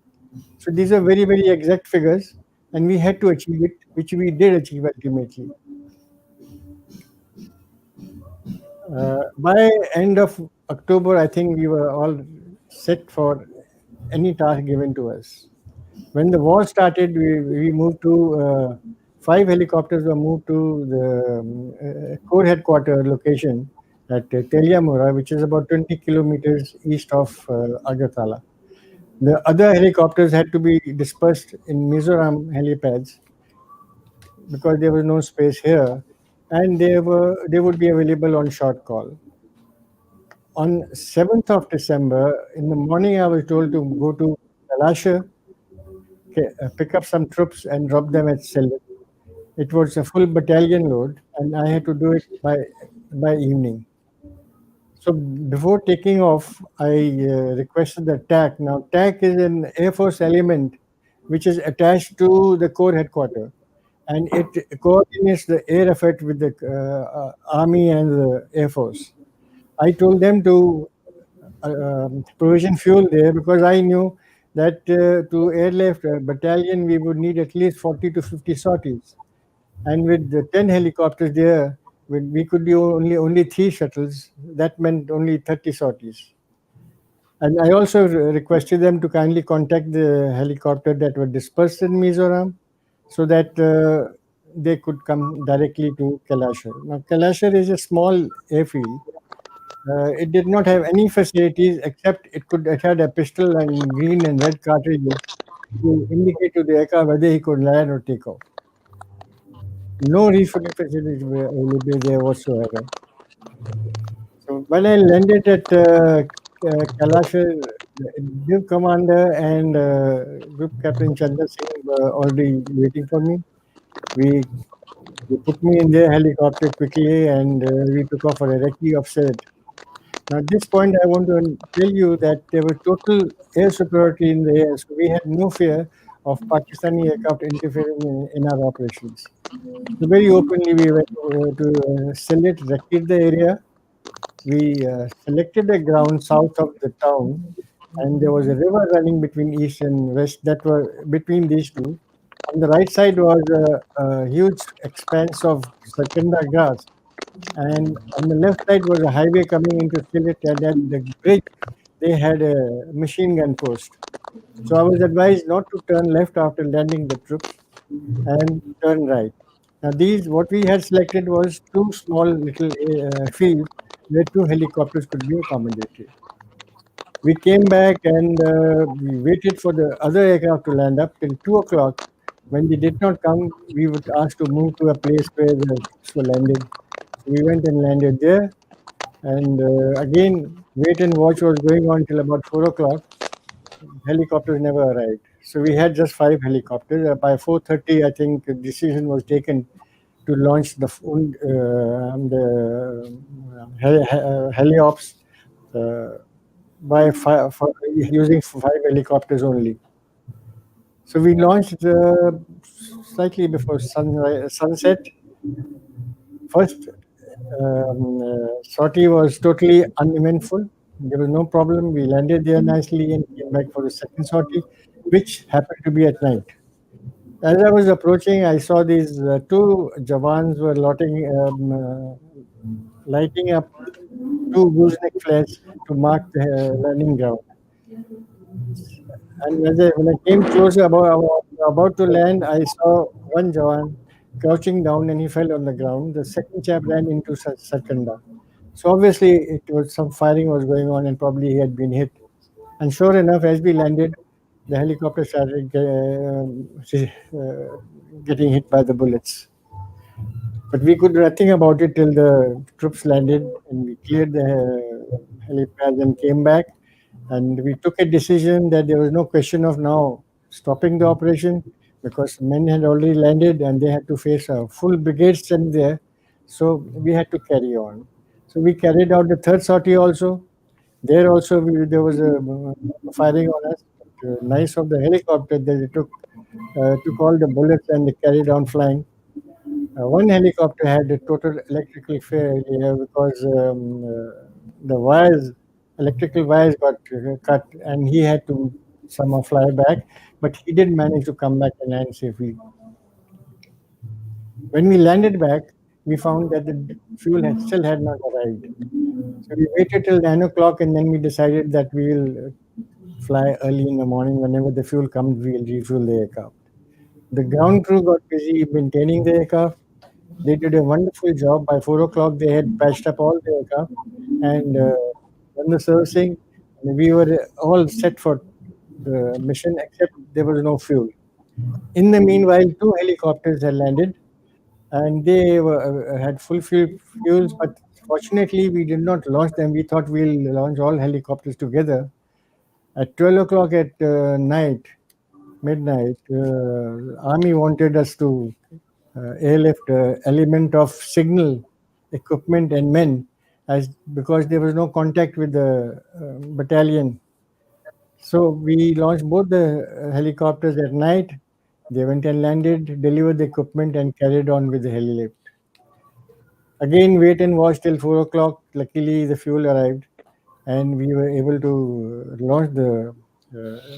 [SPEAKER 4] So these are very, very exact figures, and we had to achieve it, which we did achieve ultimately. By end of October, I think we were all set for any task given to us. When the war started, we moved to 5 helicopters were moved to the Corps headquarters location at Teliamura, which is about 20 kilometers east of Agartala. The other helicopters had to be dispersed in Mizoram helipads because there was no space here, and they would be available on short call. On 7th of December, in the morning, I was told to go to Kalasha, pick up some troops and drop them at Selvat. It was a full battalion load, and I had to do it by evening. So before taking off, I requested the TAC. Now, TAC is an Air Force element which is attached to the Corps headquarters, and it coordinates the air effort with the Army and the Air Force. I told them to provision fuel there, because I knew that to airlift a battalion, we would need at least 40 to 50 sorties. And with the 10 helicopters there, we could do only 3 shuttles. That meant only 30 sorties. And I also requested them to kindly contact the helicopter that were dispersed in Mizoram so that they could come directly to Kalashar. Now, Kalashar is a small airfield. It did not have any facilities except it had a pistol and green and red cartridges to indicate to the aircraft whether he could land or take off. No refueling facilities were available there whatsoever. So when I landed at Kalashar, the Group Commander and Group Captain Chandra Singh were already waiting for me. They put me in their helicopter quickly and we took off for a recce of Sirte. Now, at this point, I want to tell you that there was total air superiority in the air, so we had no fear of Pakistani aircraft interfering in our operations. So very openly, we went to Sylhet, recceed the area. We selected a ground south of the town, and there was a river running between east and west that were between these two. On the right side was a huge expanse of Sarkanda grass, and on the left side was a highway coming into Sylhet, and at the bridge they had a machine gun post. So I was advised not to turn left after landing the troops and turn right. Now what we had selected was two small little fields where two helicopters could be accommodated. We came back and we waited for the other aircraft to land up till 2 o'clock. When they did not come, we were asked to move to a place where the ships were landed. So we went and landed there. And again, wait and watch was going on till about 4 o'clock. Helicopters never arrived. So we had just 5 helicopters. By 4:30, I think a decision was taken to launch the heliops using 5 helicopters only. So we launched slightly before sunset. First sortie was totally uneventful. There was no problem. We landed there nicely and came back for the second sortie, which happened to be at night. As I was approaching, I saw these 2 Jawans were lighting up 2 gooseneck flares to mark the landing ground. And when I came closer, about to land, I saw one Jawan crouching down and he fell on the ground. The second chap ran into Sarkanda. So obviously, some firing was going on and probably he had been hit. And sure enough, as we landed, the helicopter started getting hit by the bullets. But we could do nothing about it till the troops landed and we cleared the helipad and came back. And we took a decision that there was no question of now stopping the operation because men had already landed and they had to face a full brigade stand there. So we had to carry on. So we carried out the third sortie also. There also there was a firing on us. Nice of the helicopter that they took all the bullets and they carried on flying. One helicopter had a total electrical failure because the electrical wires got cut and he had to somehow fly back, but he did manage to come back and land safely. When we landed back, we found that the fuel still had not arrived. So we waited till 9 o'clock and then we decided that we will fly early in the morning. Whenever the fuel comes, we will refuel the aircraft. The ground crew got busy maintaining the aircraft. They did a wonderful job. By 4 o'clock, they had patched up all the aircraft and done the servicing. And we were all set for the mission, except there was no fuel. In the meanwhile, 2 helicopters had landed and they had full fuels, but fortunately, we did not launch them. We thought we'll launch all helicopters together. At 12 o'clock at midnight, Army wanted us to airlift element of signal equipment and men because there was no contact with the battalion. So we launched both the helicopters at night. They went and landed, delivered the equipment and carried on with the heli-lift. Again, wait and watch till 4 o'clock. Luckily, the fuel arrived and we were able to launch the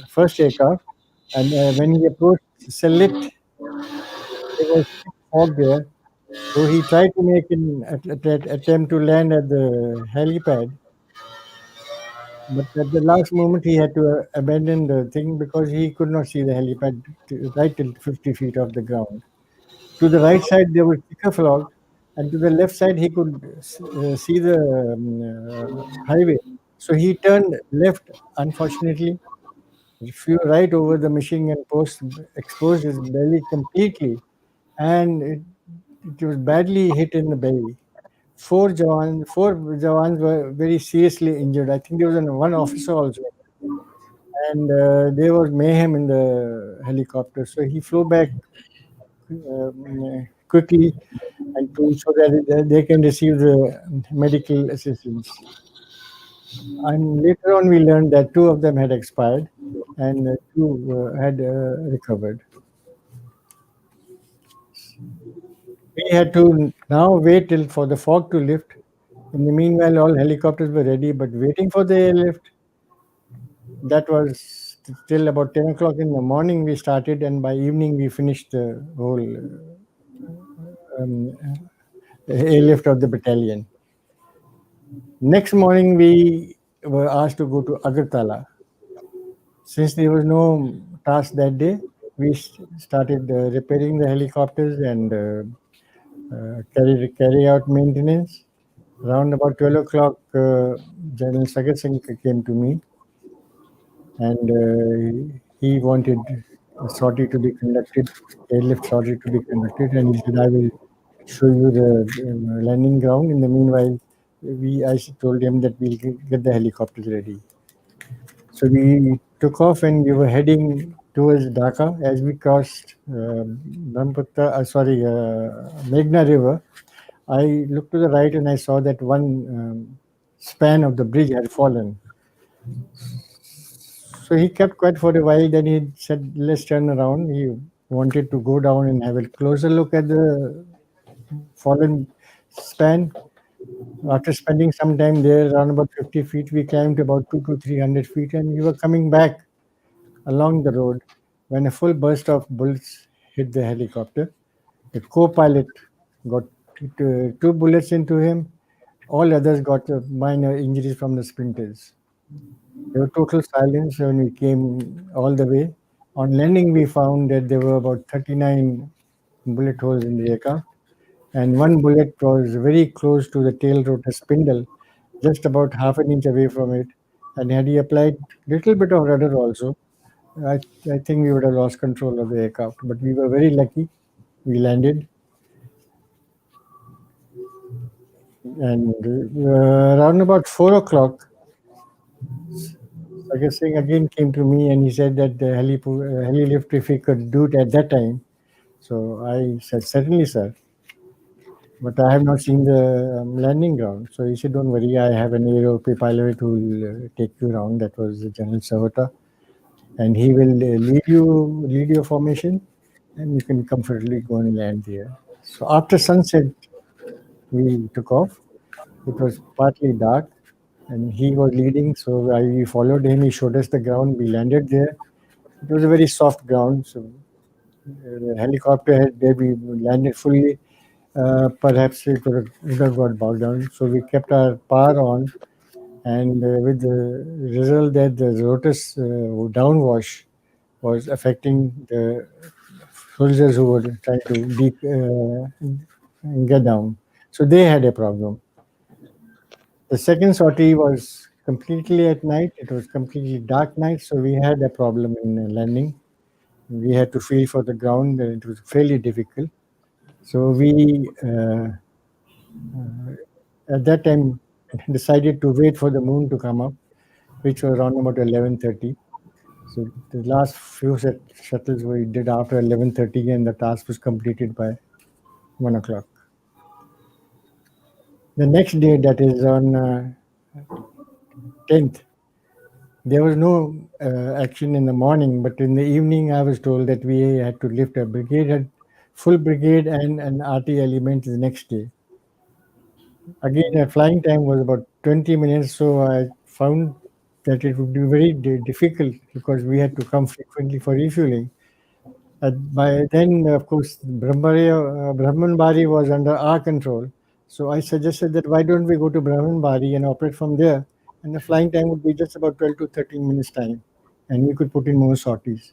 [SPEAKER 4] first aircraft. And when we approached Sylhet, there was fog there. So he tried to make an attempt to land at the helipad. But at the last moment, he had to abandon the thing because he could not see the helipad right till 50 feet off the ground. To the right side, there was thicker fog, and to the left side, he could see the highway. So he turned left, unfortunately. He flew right over the machine gun post, exposed his belly completely, and it was badly hit in the belly. Four Jawans were very seriously injured. I think there was one officer also. And there was mayhem in the helicopter. So he flew back quickly and so that they can receive the medical assistance. And later on, we learned that two of them had expired and two had recovered. We had to now wait till for the fog to lift. In the meanwhile, all helicopters were ready, but waiting for the airlift, that was till about 10 o'clock in the morning we started, and by evening we finished the whole airlift of the battalion. Next morning we were asked to go to Agartala. Since there was no task that day, we started repairing the helicopters and carry out maintenance. Around about 12 o'clock, General Sagar Singh came to me, and he wanted a sortie to be conducted, airlift sortie to be conducted, and he said, I will show you the landing ground. In the meanwhile, I told him that we'll get the helicopters ready. So we took off and we were heading towards Dhaka. As we crossed Meghna River, I looked to the right and I saw that one span of the bridge had fallen. So he kept quiet for a while. Then he said, let's turn around. He wanted to go down and have a closer look at the fallen span. After spending some time there, around about 50 feet, we climbed about 200 to 300 feet, and we were coming back along the road when a full burst of bullets hit the helicopter. The co-pilot got two bullets into him. All others got minor injuries from the splinters. There was total silence when we came all the way. On landing, we found that there were about 39 bullet holes in the aircraft, and one bullet was very close to the tail rotor spindle, just about half an inch away from it. And had he applied a little bit of rudder also, I think we would have lost control of the aircraft. But we were very lucky. We landed. And around about 4 o'clock, Sagar Singh again came to me and he said that the heli lift, if he could do it at that time. So I said, certainly, sir. But I have not seen the landing ground. So he said, don't worry, I have an aero pilot who will take you around. That was General Savata. And he will lead your formation, and you can comfortably go and land there. So after sunset, we took off. It was partly dark, and he was leading, so we followed him. He showed us the ground. We landed there. It was a very soft ground, so the helicopter had maybe landed fully. Perhaps it would have got bogged down. So we kept our power on, and with the result that the rotor's downwash was affecting the soldiers who were trying to get down. So they had a problem. The second sortie was completely at night. It was completely dark night, so we had a problem in landing. We had to feel for the ground, and it was fairly difficult. So we, at that time, decided to wait for the moon to come up, which was around about 11:30. So the last few shuttles we did after 11:30, and the task was completed by 1 o'clock. The next day, that is on 10th, there was no action in the morning, but in the evening, I was told that we had to lift a brigade, full brigade and an RT element the next day. Again, the flying time was about 20 minutes, so I found that it would be very difficult because we had to come frequently for refueling. By then, of course, Brahmanbari was under our control. So I suggested that why don't we go to Brahmanbari and operate from there, and the flying time would be just about 12 to 13 minutes time, and we could put in more sorties.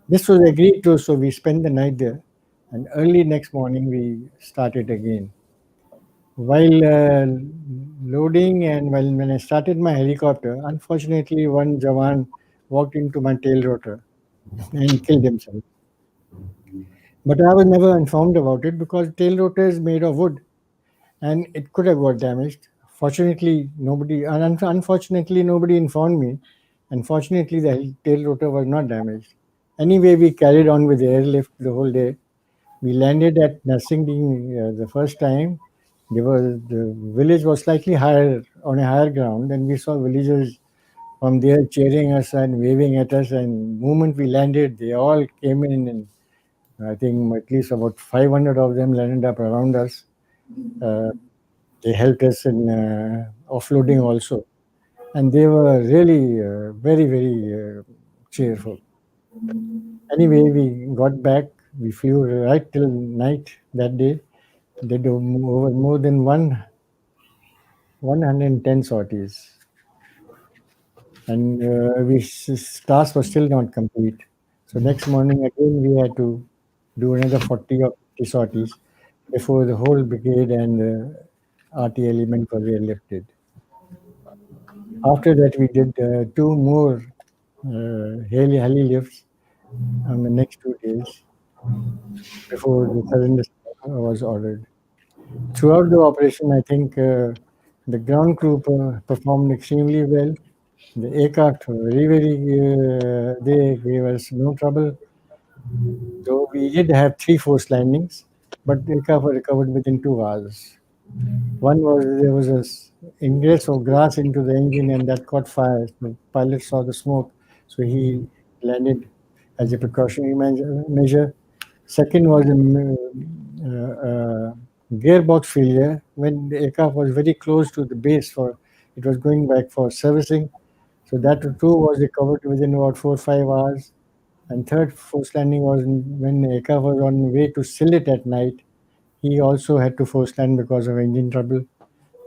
[SPEAKER 4] This was agreed to, so we spent the night there, and early next morning we started again. While loading and when I started my helicopter, unfortunately one Jawan walked into my tail rotor and killed himself. But I was never informed about it because tail rotor is made of wood and it could have got damaged. Unfortunately, nobody informed me. And fortunately, the tail rotor was not damaged. Anyway, we carried on with the airlift the whole day. We landed at Narsingdi the first time. The village was slightly higher, on a higher ground, and we saw villagers from there cheering us and waving at us. And the moment we landed, they all came in, and I think at least about 500 of them landed up around us. They helped us in offloading also, and they were really very, very cheerful. Anyway, we got back. We flew right till night that day. Did over more than 110 sorties, and task was still not complete. So next morning again we had to do another 40 or 50 sorties before the whole brigade and the RT element were airlifted. After that, we did 2 more heli lifts on the next 2 days before the surrender was ordered. Throughout the operation, I think the ground crew performed extremely well. The aircraft were very, they gave us no trouble. Though we did have 3 forced landings, but the aircraft were recovered within 2 hours. One was there was a ingress of grass into the engine and that caught fire. The pilot saw the smoke, so he landed as a precautionary measure. Second was a gearbox failure when the aircraft was very close to the base it was going back for servicing. So that too was recovered within about 4 or 5 hours. And third forced landing was when the aircraft was on the way to Sylhet at night. He also had to force land because of engine trouble,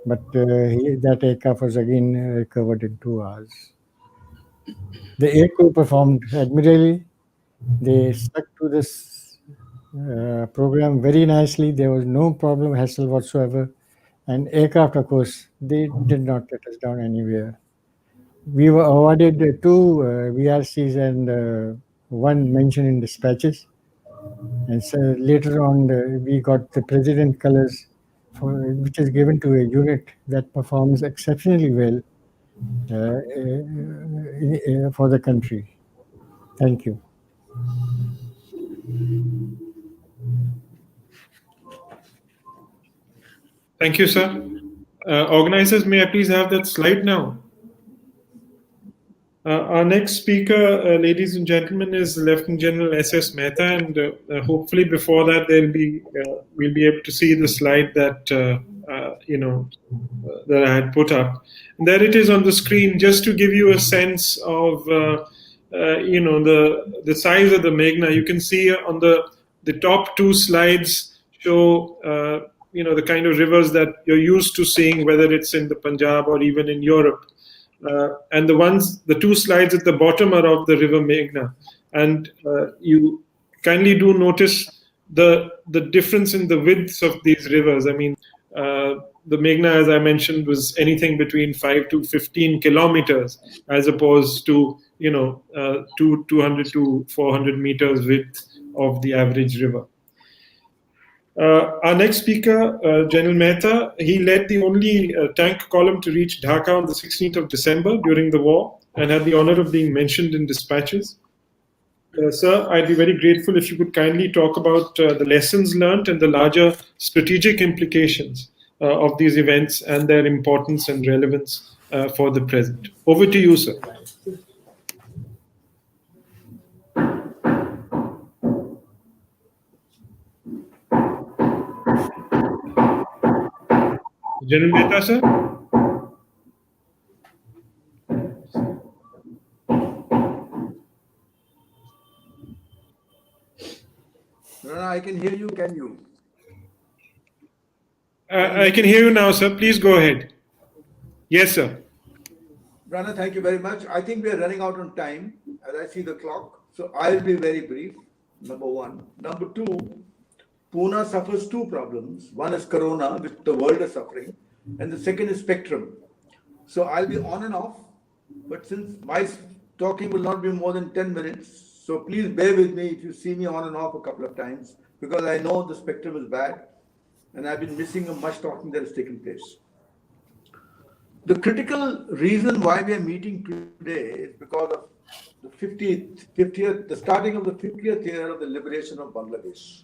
[SPEAKER 4] but that aircraft was again recovered in 2 hours. The air crew performed admirably. They stuck to this program very nicely. There was no problem, hassle whatsoever. And aircraft, of course, they did not let us down anywhere. We were awarded 2 VRCs and 1 mention in dispatches. And so later on, we got the President Colors, which is given to a unit that performs exceptionally well for the country. Thank you.
[SPEAKER 21] Thank you, sir. Organizers, may I please have that slide now? Our next speaker, ladies and gentlemen, is Lieutenant General S.S. Mehta, and hopefully before that we'll be able to see the slide that that I had put up. And there it is on the screen, just to give you a sense of the size of the Meghna. You can see on the top 2 slides show the kind of rivers that you're used to seeing, whether it's in the Punjab or even in Europe. And the 2 slides at the bottom are of the river Meghna. And you kindly do notice the difference in the widths of these rivers. I mean, the Meghna, as I mentioned, was anything between 5 to 15 kilometers, as opposed to 200 to 400 meters width of the average river. Our next speaker, General Mehta, he led the only tank column to reach Dhaka on the 16th of December during the war and had the honor of being mentioned in dispatches. Sir, I'd be very grateful if you could kindly talk about the lessons learned and the larger strategic implications of these events and their importance and relevance for the present. Over to you, sir. General Mehta, sir?
[SPEAKER 8] No, I can hear you. Can you?
[SPEAKER 21] I can hear you now, sir. Please go ahead. Yes, sir.
[SPEAKER 8] Rana, thank you very much. I think we are running out on time as I see the clock. So I'll be very brief, number one. Number two, Pune suffers two problems. One is Corona, which the world is suffering, and the second is spectrum. So I'll be on and off, but since my talking will not be more than 10 minutes, so please bear with me if you see me on and off a couple of times, because I know the spectrum is bad, and I've been missing much talking that has taken place. The critical reason why we are meeting today is because of the starting of the 50th year of the liberation of Bangladesh.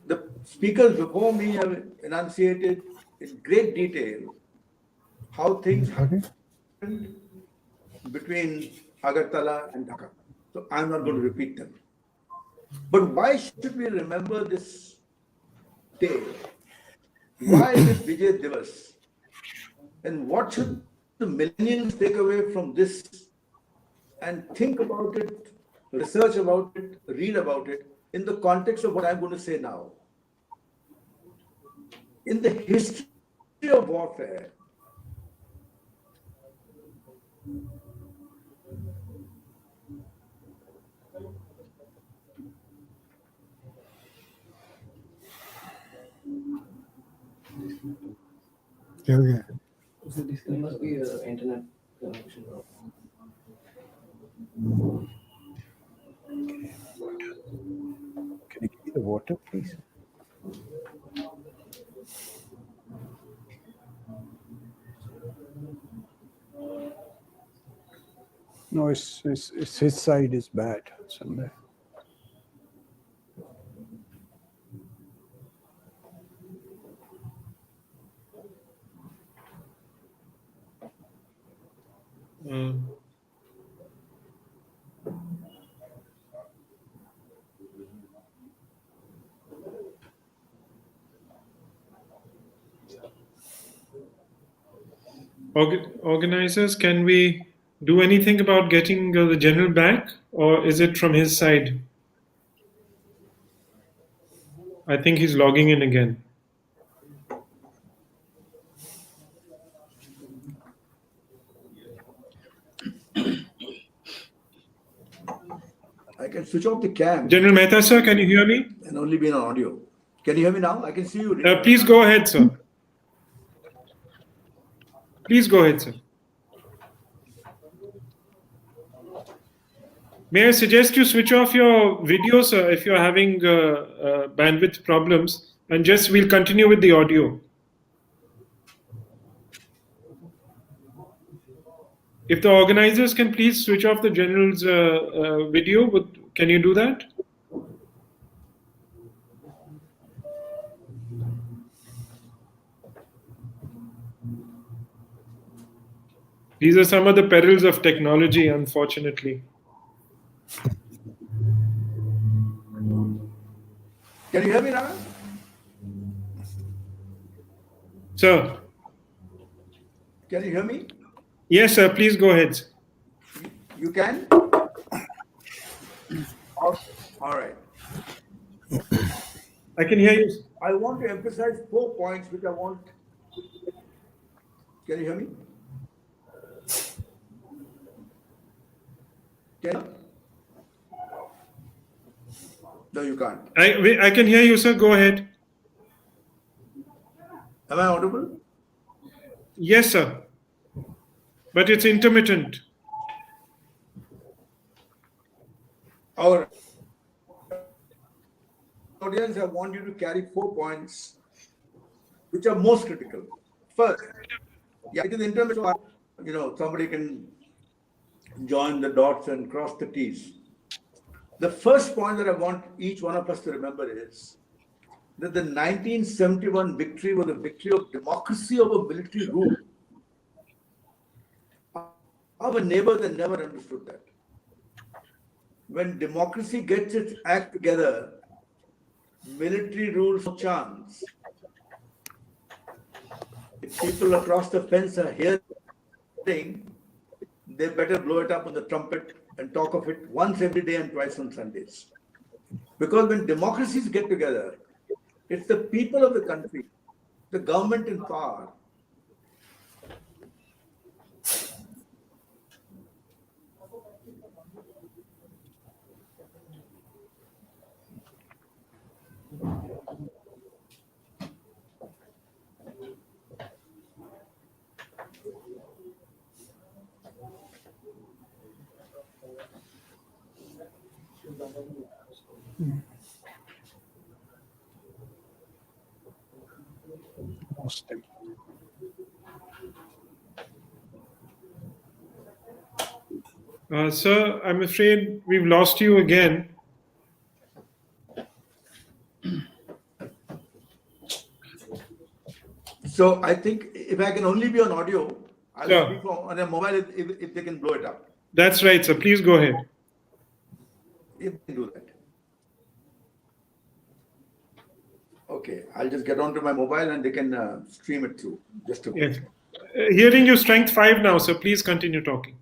[SPEAKER 8] The speakers before me have enunciated in great detail how things happened between Agartala and Dhaka. So I'm not going to repeat them. But why should we remember this day? Why is it Vijay Divas? And what should the millennials take away from this and think about it, research about it, read about it in the context of what I'm going to say now? In the history of warfare,
[SPEAKER 4] Okay.
[SPEAKER 9] There must be an internet connection.
[SPEAKER 4] Can you give me the water, please?
[SPEAKER 5] No, it's his side is bad somewhere.
[SPEAKER 21] Organizers, can we do anything about getting the general back, or is it from his side? I think he's logging in again.
[SPEAKER 8] I can switch off the cam.
[SPEAKER 21] General Mehta, sir, can you hear me?
[SPEAKER 8] And only be on audio. Can you hear me now? I can see you.
[SPEAKER 21] Please go ahead, sir. Please go ahead, sir. May I suggest you switch off your video, sir, if you're having bandwidth problems, and just we'll continue with the audio. If the organizers can please switch off the general's video, can you do that? These are some of the perils of technology, unfortunately.
[SPEAKER 8] Can you hear me now?
[SPEAKER 21] Sir.
[SPEAKER 8] Can you hear me?
[SPEAKER 21] Yes, sir. Please go ahead.
[SPEAKER 8] You can? All right.
[SPEAKER 21] I can hear you.
[SPEAKER 8] I want to emphasize 4 points which I want. Can you hear me? No, you can't.
[SPEAKER 21] I can hear you, sir. Go ahead.
[SPEAKER 8] Am I audible?
[SPEAKER 21] Yes, sir. But it's intermittent.
[SPEAKER 8] Our audience, I want you to carry 4 points which are most critical. First, it is intermittent. Somebody can join the dots and cross the T's. The first point that I want each one of us to remember is that the 1971 victory was a victory of democracy over military rule. Our neighbors had never understood that. When democracy gets its act together, military rules no chance. If people across the fence are hearing, they better blow it up on the trumpet and talk of it once every day and twice on Sundays. Because when democracies get together, it's the people of the country, the government in power,
[SPEAKER 21] Sir, I'm afraid we've lost you again.
[SPEAKER 8] So I think if I can only be on audio, I'll
[SPEAKER 21] Sure.
[SPEAKER 8] speak on a mobile if they can blow it up.
[SPEAKER 21] That's right, sir. Please go ahead.
[SPEAKER 8] If they do that. Okay, I'll just get onto my mobile and they can stream it through. Just a
[SPEAKER 21] Yes. Hearing you strength 5 now, sir. Please continue talking.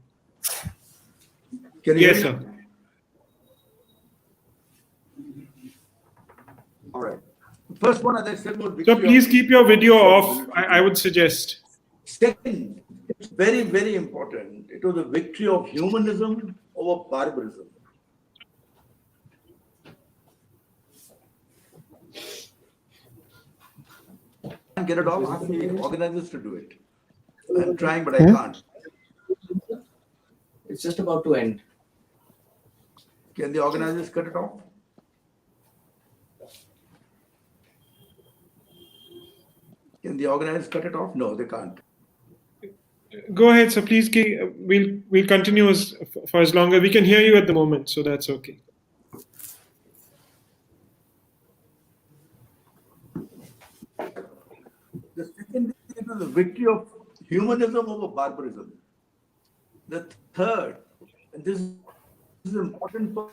[SPEAKER 8] Can you
[SPEAKER 21] Yes,
[SPEAKER 8] hear me?
[SPEAKER 21] sir.
[SPEAKER 8] All right. First one, as I said, was
[SPEAKER 21] So
[SPEAKER 8] victory
[SPEAKER 21] please
[SPEAKER 8] of-
[SPEAKER 21] keep your video off, I would suggest.
[SPEAKER 8] Second, it's very, very important. It was a victory of humanism over barbarism. Can't get it off, ask the organizers to do it. I'm trying, but I can't.
[SPEAKER 9] It's just about to end.
[SPEAKER 8] Can the organizers cut it off? Can the organizers cut it off? No, they can't.
[SPEAKER 21] Go ahead, sir. Please, we'll continue for as long as we can hear you at the moment, so that's okay.
[SPEAKER 8] The second is the victory of humanism over barbarism. The third, and this is important for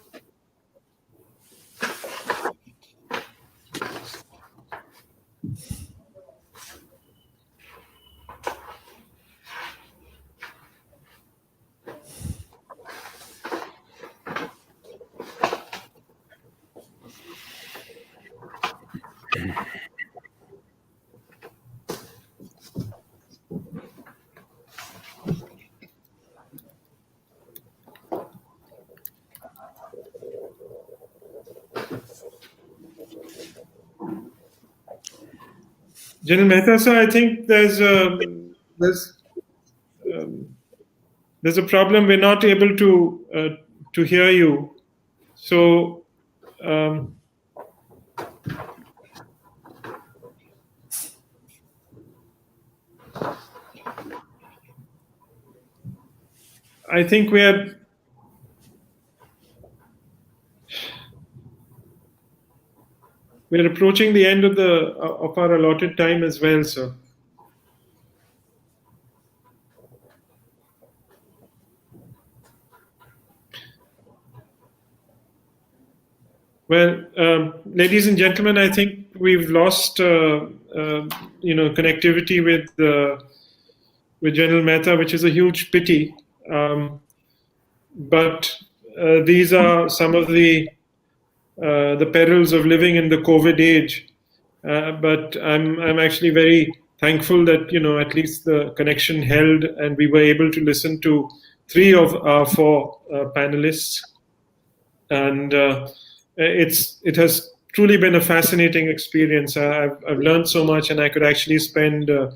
[SPEAKER 21] General Mehta, sir, I think there's a problem. We're not able to hear you. So I think we're approaching the end of our allotted time as well, sir. Well, ladies and gentlemen, I think we've lost, connectivity with General Mehta, which is a huge pity. But these are some of the perils of living in the COVID age. But I'm actually very thankful that at least the connection held, and we were able to listen to 3 of our 4 panelists, and it has truly been a fascinating experience. I've learned so much, and I could actually spend a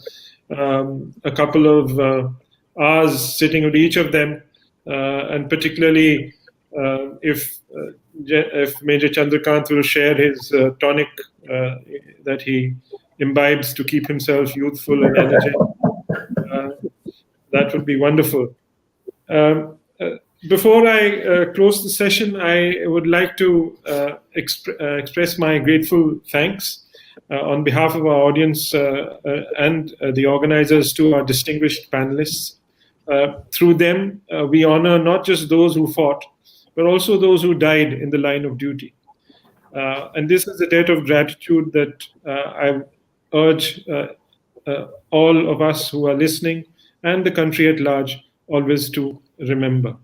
[SPEAKER 21] couple of hours sitting with each of them, and particularly if Major Chandrakant will share his tonic that he imbibes to keep himself youthful and energetic, that would be wonderful. Before I close the session, I would like to express my grateful thanks on behalf of our audience and the organizers to our distinguished panelists. Through them, we honor not just those who fought, but also those who died in the line of duty. And this is a debt of gratitude that I urge all of us who are listening and the country at large always to remember.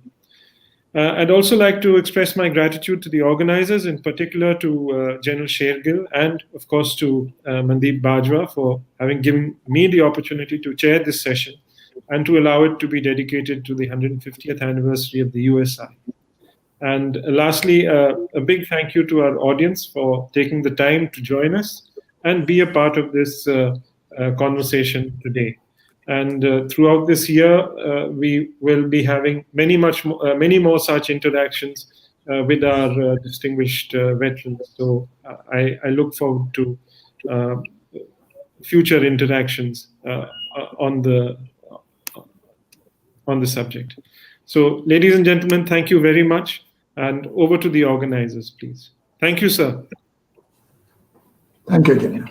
[SPEAKER 21] I'd also like to express my gratitude to the organizers, in particular to General Shergill and, of course, to Mandeep Bajwa for having given me the opportunity to chair this session and to allow it to be dedicated to the 150th anniversary of the USI. And lastly, a big thank you to our audience for taking the time to join us and be a part of this conversation today. And throughout this year, we will be having many more such interactions with our distinguished veterans. So I look forward to future interactions on the subject. So, ladies and gentlemen, thank you very much. And over to the organizers, please. Thank you, sir.
[SPEAKER 2] Thank you, Kenyan.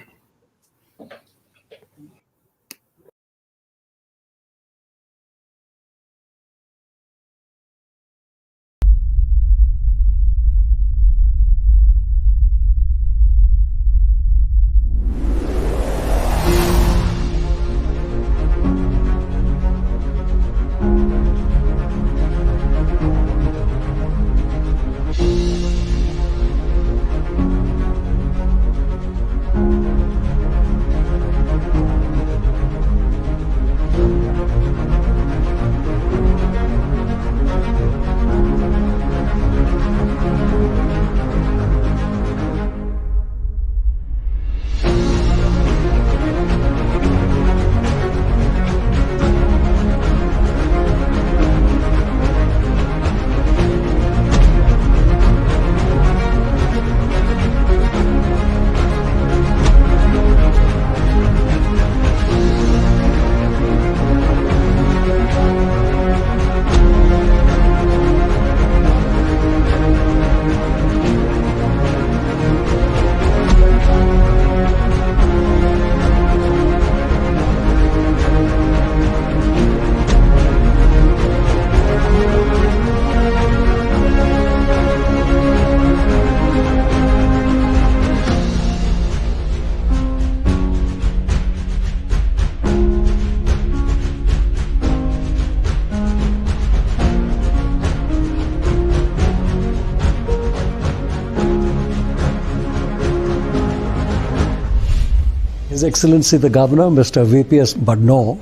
[SPEAKER 17] His Excellency the Governor, Mr. VPS Badno,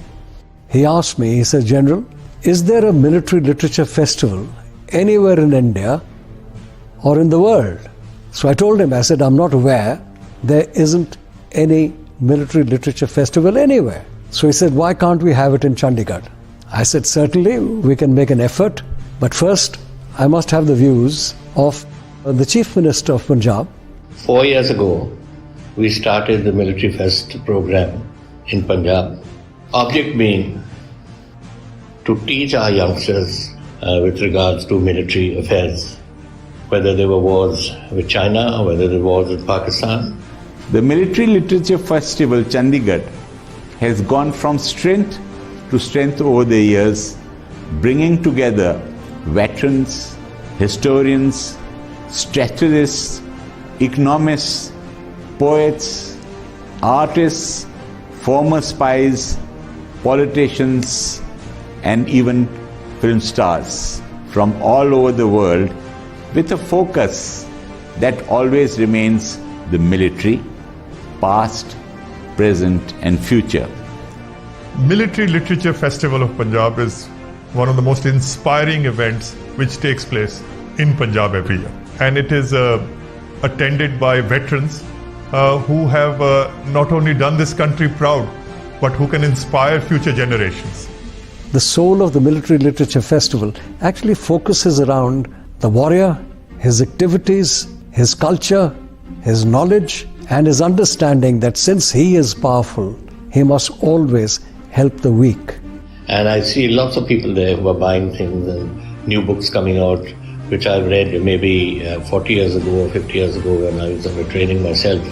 [SPEAKER 17] he asked me, he said, General, is there a military literature festival anywhere in India or in the world? So I told him, I said, I'm not aware there isn't any military literature festival anywhere. So he said, why can't we have it in Chandigarh? I said, certainly we can make an effort, but first I must have the views of the Chief Minister of Punjab.
[SPEAKER 18] 4 years ago, we started the Military Fest program in Punjab. Object being to teach our youngsters with regards to military affairs, whether there were wars with China or whether there were wars with Pakistan.
[SPEAKER 19] The Military Literature Festival Chandigarh has gone from strength to strength over the years, bringing together veterans, historians, strategists, economists, poets, artists, former spies, politicians, and even film stars from all over the world, with a focus that always remains the military, past, present, and future.
[SPEAKER 20] Military Literature Festival of Punjab is one of the most inspiring events which takes place in Punjab every year. And it is attended by veterans who have not only done this country proud, but who can inspire future generations.
[SPEAKER 17] The soul of the Military Literature Festival actually focuses around the warrior, his activities, his culture, his knowledge, and his understanding that since he is powerful, he must always help the weak.
[SPEAKER 18] And I see lots of people there who are buying things and new books coming out, which I've read maybe 40 years ago or 50 years ago when I was under training myself.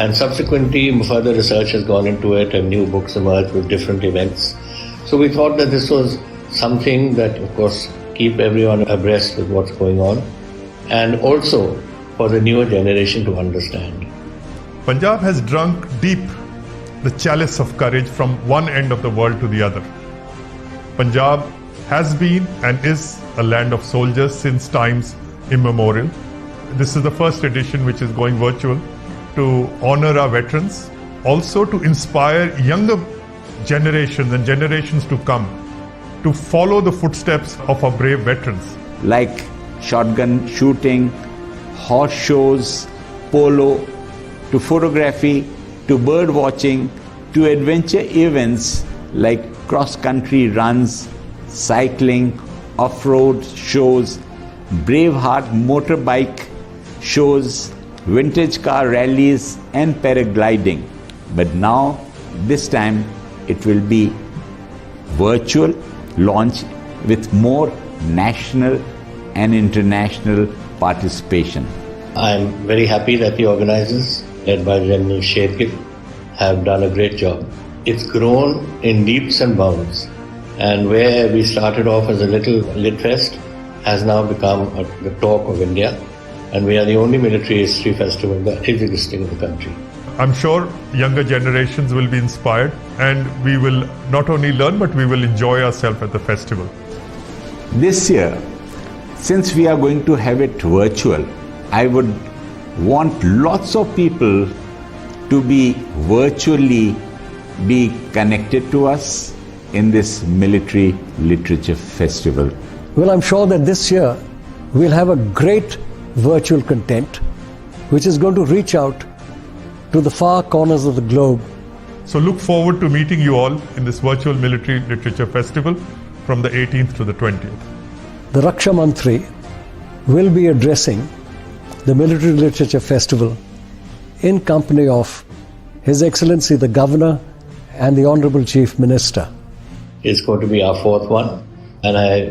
[SPEAKER 18] And subsequently, further research has gone into it and new books emerged with different events. So we thought that this was something that, of course, keep everyone abreast with what's going on, and also for the newer generation to understand.
[SPEAKER 20] Punjab has drunk deep the chalice of courage from one end of the world to the other. Punjab has been and is a land of soldiers since times immemorial. This is the first edition which is going virtual to honor our veterans, also to inspire younger generations and generations to come to follow the footsteps of our brave veterans.
[SPEAKER 19] Like shotgun shooting, horse shows, polo, to photography, to bird watching, to adventure events like cross-country runs, cycling, off-road shows, Braveheart motorbike shows, vintage car rallies and paragliding. But now, this time, it will be virtual launch with more national and international participation.
[SPEAKER 18] I'm very happy that the organizers, led by General Shergill, have done a great job. It's grown in leaps and bounds, and where we started off as a little lit fest has now become the talk of India, and we are the only military history festival that is existing in the country.
[SPEAKER 20] I'm sure younger generations will be inspired, and we will not only learn but we will enjoy ourselves at the festival.
[SPEAKER 19] This year, since we are going to have it virtual, I would want lots of people to be virtually be connected to us in this military literature festival.
[SPEAKER 17] Well, I'm sure that this year we'll have a great virtual content which is going to reach out to the far corners of the globe.
[SPEAKER 20] So look forward to meeting you all in this virtual military literature festival from the 18th to the 20th.
[SPEAKER 17] The Raksha Mantri will be addressing the Military Literature Festival in company of His Excellency the Governor and the Honorable Chief Minister.
[SPEAKER 18] It's going to be our fourth one, and I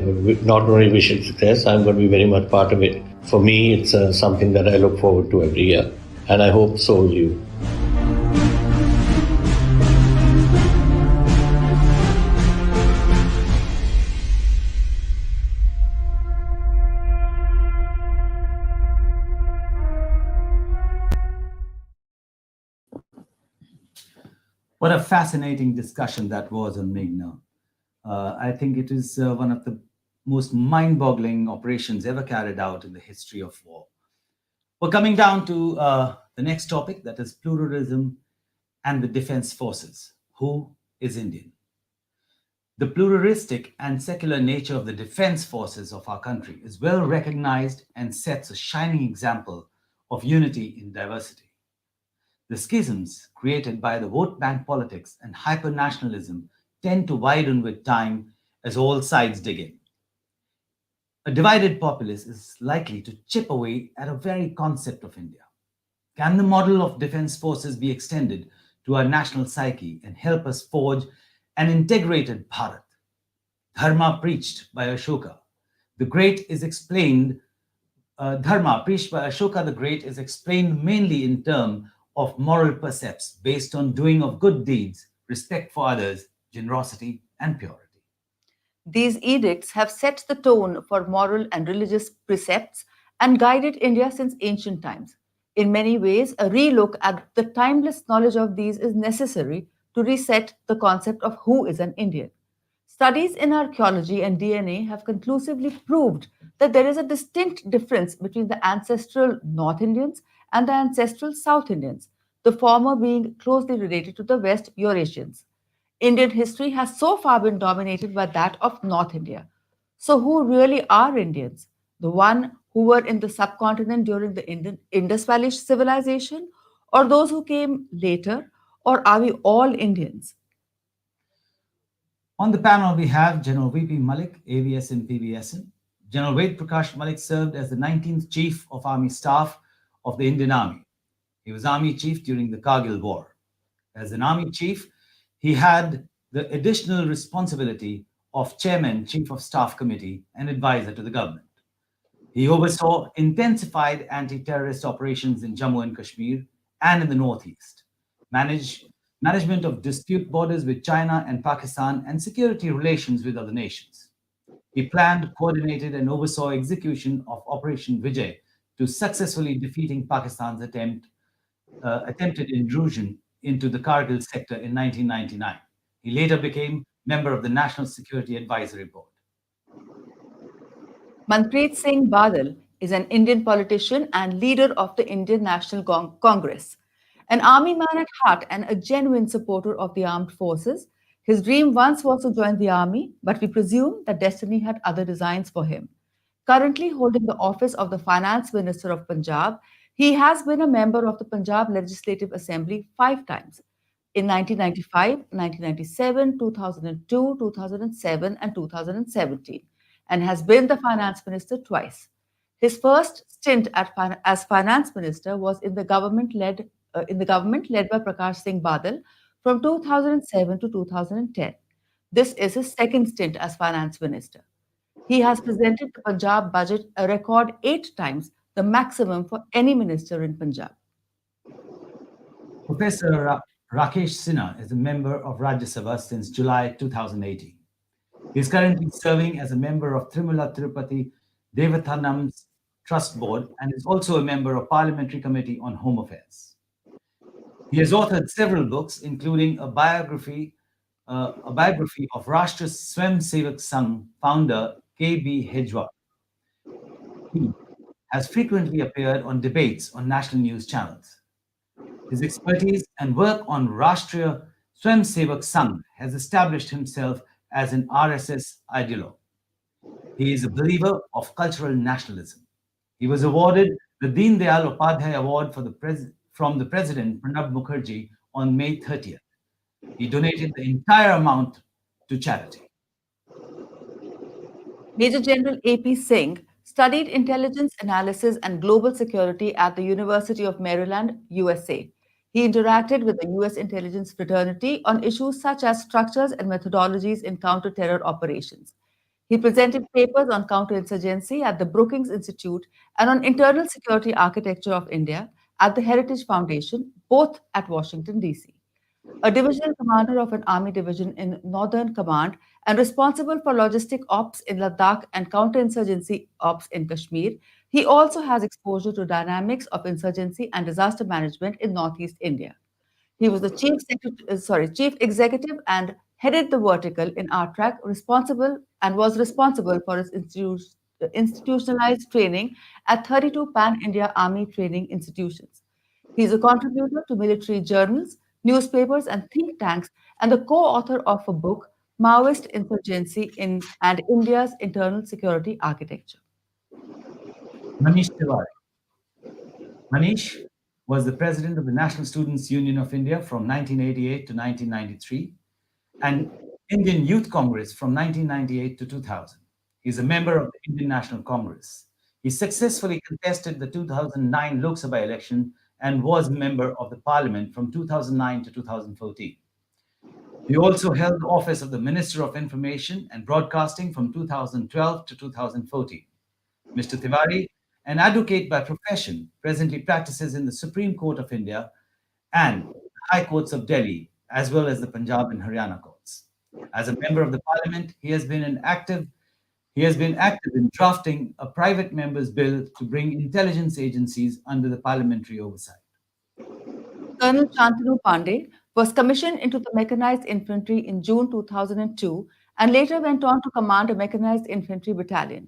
[SPEAKER 18] not only wish it success, I'm going to be very much part of it. For me, it's something that I look forward to every year, and I hope so will you.
[SPEAKER 1] What a fascinating discussion that was on Meghna. I think it is one of the most mind-boggling operations ever carried out in the history of war. We're coming down to the next topic, that is pluralism and the defense forces. Who is Indian? The pluralistic and secular nature of the defense forces of our country is well recognized and sets a shining example of unity in diversity. The schisms created by the vote bank politics and hyper-nationalism tend to widen with time as all sides dig in. A divided populace is likely to chip away at a very concept of India. Can the model of defense forces be extended to our national psyche and help us forge an integrated Bharat? Dharma preached by Ashoka the Great is explained. Dharma preached by Ashoka the Great is explained mainly in terms of moral precepts based on doing of good deeds, respect for others, generosity, and purity.
[SPEAKER 6] These edicts have set the tone for moral and religious precepts and guided India since ancient times. In many ways, a relook at the timeless knowledge of these is necessary to reset the concept of who is an Indian. Studies in archaeology and DNA have conclusively proved that there is a distinct difference between the ancestral North Indians and the ancestral South Indians, the former being closely related to the West Eurasians. Indian history has so far been dominated by that of North India. So who really are Indians? The one who were in the subcontinent during the Indus Valley civilization, or those who came later, or are we all Indians?
[SPEAKER 1] On the panel, we have General V.P. Malik, AVSN, PVSN. General Ved Prakash Malik served as the 19th Chief of Army Staff of the Indian Army. He was Army Chief during the Kargil War. As an Army Chief, he had the additional responsibility of Chairman, Chief of Staff Committee, and advisor to the government. He oversaw intensified anti-terrorist operations in Jammu and Kashmir and in the Northeast, management of dispute borders with China and Pakistan, and security relations with other nations. He planned, coordinated, and oversaw execution of Operation Vijay to successfully defeating Pakistan's attempted intrusion into the Kargil sector in 1999. He later became member of the National Security Advisory Board.
[SPEAKER 6] Manpreet Singh Badal is an Indian politician and leader of the Indian National Congress. An army man at heart and a genuine supporter of the armed forces, his dream once was to join the army, but we presume that destiny had other designs for him. Currently holding the office of the Finance Minister of Punjab, he has been a member of the Punjab Legislative Assembly 5 times in 1995, 1997, 2002, 2007, and 2017, and has been the Finance Minister twice. His first stint as Finance Minister was in the government led by Prakash Singh Badal from 2007 to 2010. This is his second stint as Finance Minister. He has presented the Punjab budget a record 8 times, the maximum for any minister in Punjab.
[SPEAKER 1] Professor Rakesh Sinha is a member of Rajya Sabha since July 2018. He is currently serving as a member of Trimula Tirupati Devathanam's Trust Board and is also a member of Parliamentary Committee on Home Affairs. He has authored several books, including a biography of Rashtra Swayamsevak Sangh founder K.B. Hedgewar. He has frequently appeared on debates on national news channels. His expertise and work on Rashtriya Swayamsevak Sangh has established himself as an RSS ideologue. He is a believer of cultural nationalism. He was awarded the Deen Dayal Upadhyay Award from the President Pranab Mukherjee on May 30th. He donated the entire amount to charity.
[SPEAKER 6] Major General A.P. Singh studied intelligence analysis and global security at the University of Maryland, USA. He interacted with the US intelligence fraternity on issues such as structures and methodologies in counter-terror operations. He presented papers on counterinsurgency at the Brookings Institute and on internal security architecture of India at the Heritage Foundation, both at Washington, D.C. A divisional commander of an army division in Northern Command and responsible for logistic ops in Ladakh and counterinsurgency ops in Kashmir, he also has exposure to dynamics of insurgency and disaster management in Northeast India. He was the chief executive and headed the vertical in RTRAC, was responsible for its institutionalized training at 32 Pan-India Army training institutions. He is a contributor to military journals, newspapers, and think tanks, and the co-author of a book, Maoist Insurgency and India's Internal Security Architecture.
[SPEAKER 1] Manish Tiwari. Manish was the president of the National Students' Union of India from 1988 to 1993 and Indian Youth Congress from 1998 to 2000. He is a member of the Indian National Congress. He successfully contested the 2009 Lok Sabha election and was member of the parliament from 2009 to 2014. He also held the office of the Minister of Information and Broadcasting from 2012 to 2014. Mr. Tiwari, an advocate by profession, presently practices in the Supreme Court of India and High Courts of Delhi, as well as the Punjab and Haryana courts. As a member of the parliament, he has been active in drafting a private member's bill to bring intelligence agencies under the parliamentary oversight.
[SPEAKER 6] Colonel Shantanu Pandey was commissioned into the mechanized infantry in June 2002 and later went on to command a mechanized infantry battalion.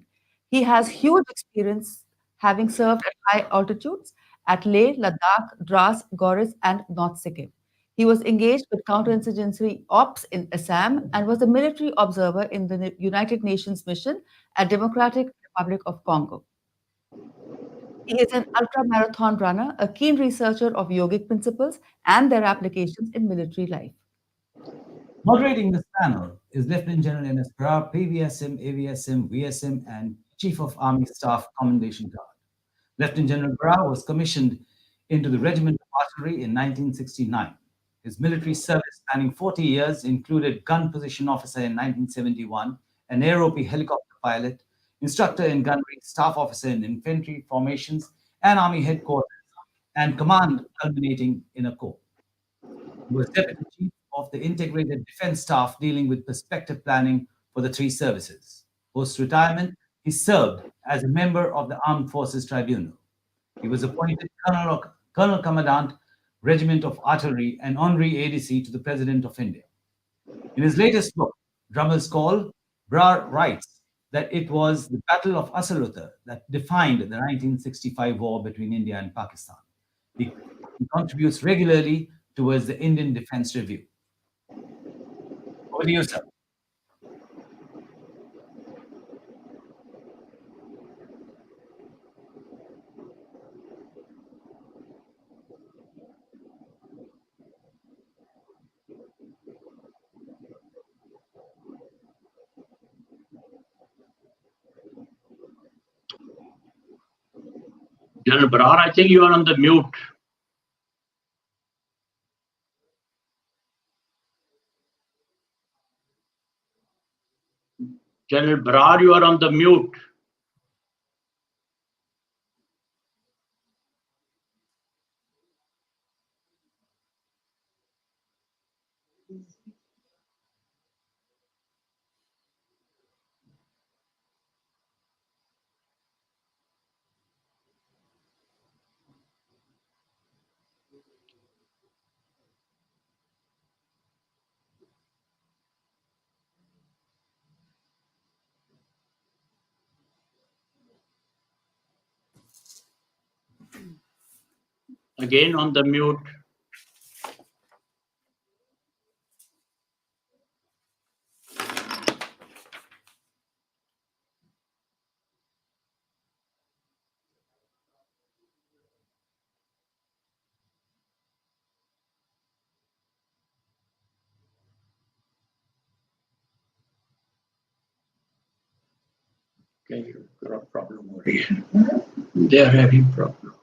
[SPEAKER 6] He has huge experience having served at high altitudes at Leh, Ladakh, Dras, Goris, and North Sikkim. He was engaged with counterinsurgency ops in Assam and was a military observer in the United Nations mission at Democratic Republic of Congo. He is an ultra-marathon runner, a keen researcher of yogic principles and their applications in military life.
[SPEAKER 1] Moderating this panel is Lieutenant General N.S. Brar, PVSM, AVSM, VSM, and Chief of Army Staff Commendation Guard. Lieutenant General Brar was commissioned into the Regiment of Artillery in 1969. His military service spanning 40 years included gun position officer in 1971, an Air OP helicopter pilot, instructor in gunnery, staff officer in infantry formations and army headquarters, and command culminating in a corps. He was deputy chief of the integrated defense staff dealing with perspective planning for the 3 services. Post-retirement, he served as a member of the Armed Forces Tribunal. He was appointed Colonel Commandant, Regiment of Artillery, and Honorary ADC to the President of India. In his latest book, Drummer's Call, Brar writes that it was the Battle of Asaluta that defined the 1965 war between India and Pakistan. He contributes regularly towards the Indian Defense Review. Over to you, sir.
[SPEAKER 18] General Brar, I think you are on the mute. General Brar, you are on the mute. Again on the mute. Okay, got a problem over here. They are having problem.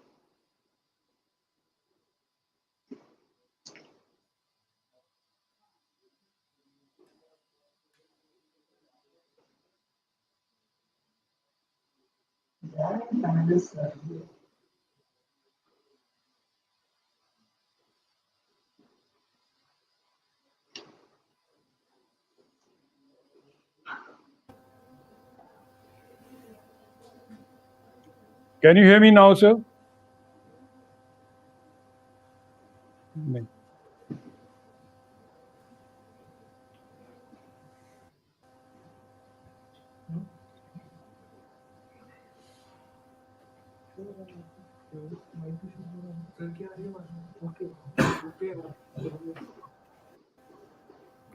[SPEAKER 7] Can you hear me now, sir? No.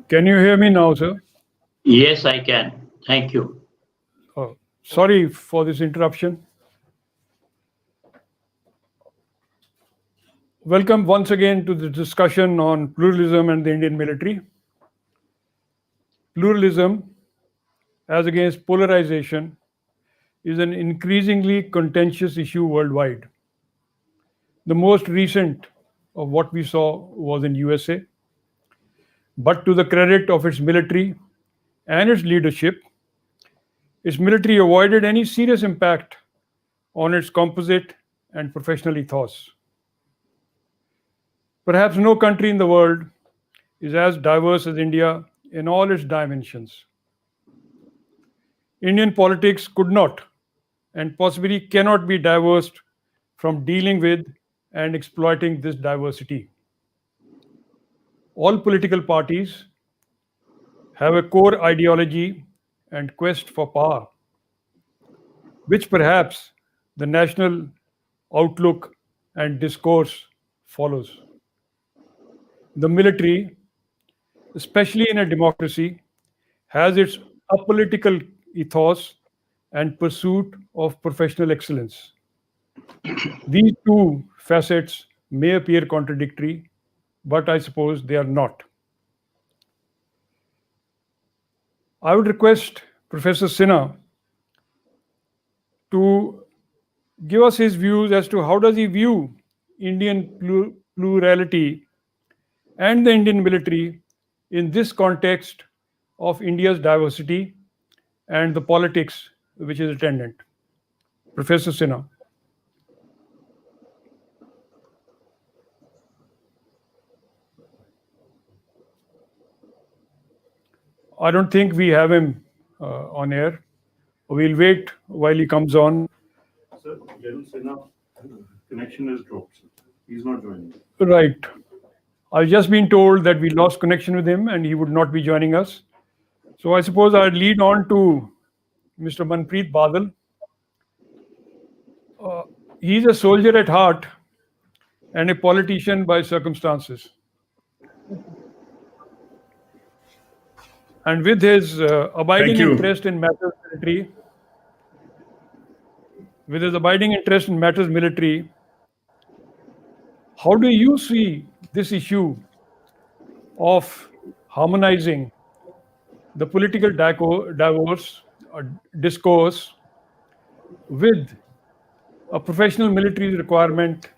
[SPEAKER 7] Can you hear me now, sir?
[SPEAKER 18] Yes, I can. Thank you.
[SPEAKER 7] Oh, sorry for this interruption. Welcome once again to the discussion on pluralism and the Indian military. Pluralism, as against polarization, is an increasingly contentious issue worldwide. The most recent of what we saw was in USA. But to the credit of its military and its leadership, its military avoided any serious impact on its composite and professional ethos. Perhaps no country in the world is as diverse as India in all its dimensions. Indian politics could not and possibly cannot be divorced from dealing with and exploiting this diversity. All political parties have a core ideology and quest for power, which perhaps the national outlook and discourse follows. The military, especially in a democracy, has its apolitical ethos and pursuit of professional excellence. These two facets may appear contradictory, but I suppose they are not. I would request Professor Sinha to give us his views as to how does he view Indian plurality and the Indian military in this context of India's diversity and the politics which is attendant. Professor Sinha. I don't think we have him on air. We'll wait while he comes on.
[SPEAKER 10] Sir, General Sinha, connection is dropped. He's not joining.
[SPEAKER 7] Right. I've just been told that we lost connection with him and he would not be joining us. So I suppose I'll lead on to Mr. Manpreet Badal. He's a soldier at heart and a politician by circumstances. And with his abiding interest in matters military, how do you see this issue of harmonizing the political discourse with
[SPEAKER 11] a professional military requirement,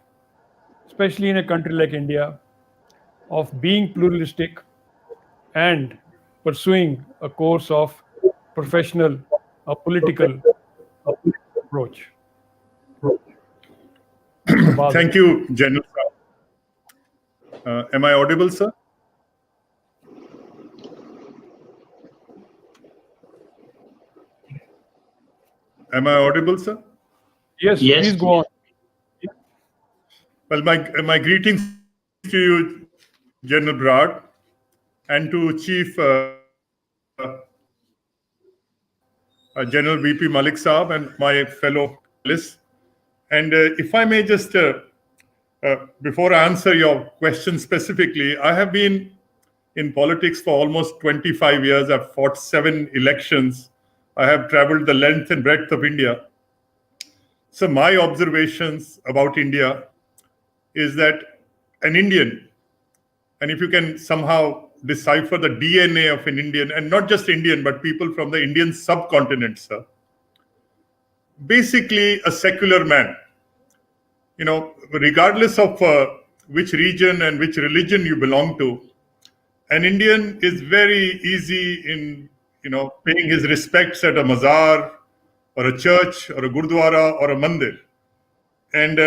[SPEAKER 11] especially in a country like India, of being pluralistic and pursuing a course of professional, political approach.
[SPEAKER 20] Thank you, General. Am I audible, sir? Am I audible, sir?
[SPEAKER 11] Yes, please go on.
[SPEAKER 20] Well, my greetings to you, General Brad, and to Chief General VP Malik Saab and my fellow panelists. And if I may just, before I answer your question specifically, I have been in politics for almost 25 years. I've fought 7 elections. I have traveled the length and breadth of India. So my observations about India is that an Indian, and if you can somehow decipher the DNA of an Indian, and not just Indian, but people from the Indian subcontinent, sir, basically a secular man. You know, regardless of which region and which religion you belong to, an Indian is very easy in, paying his respects at a mazar or a church or a gurdwara or a mandir. And,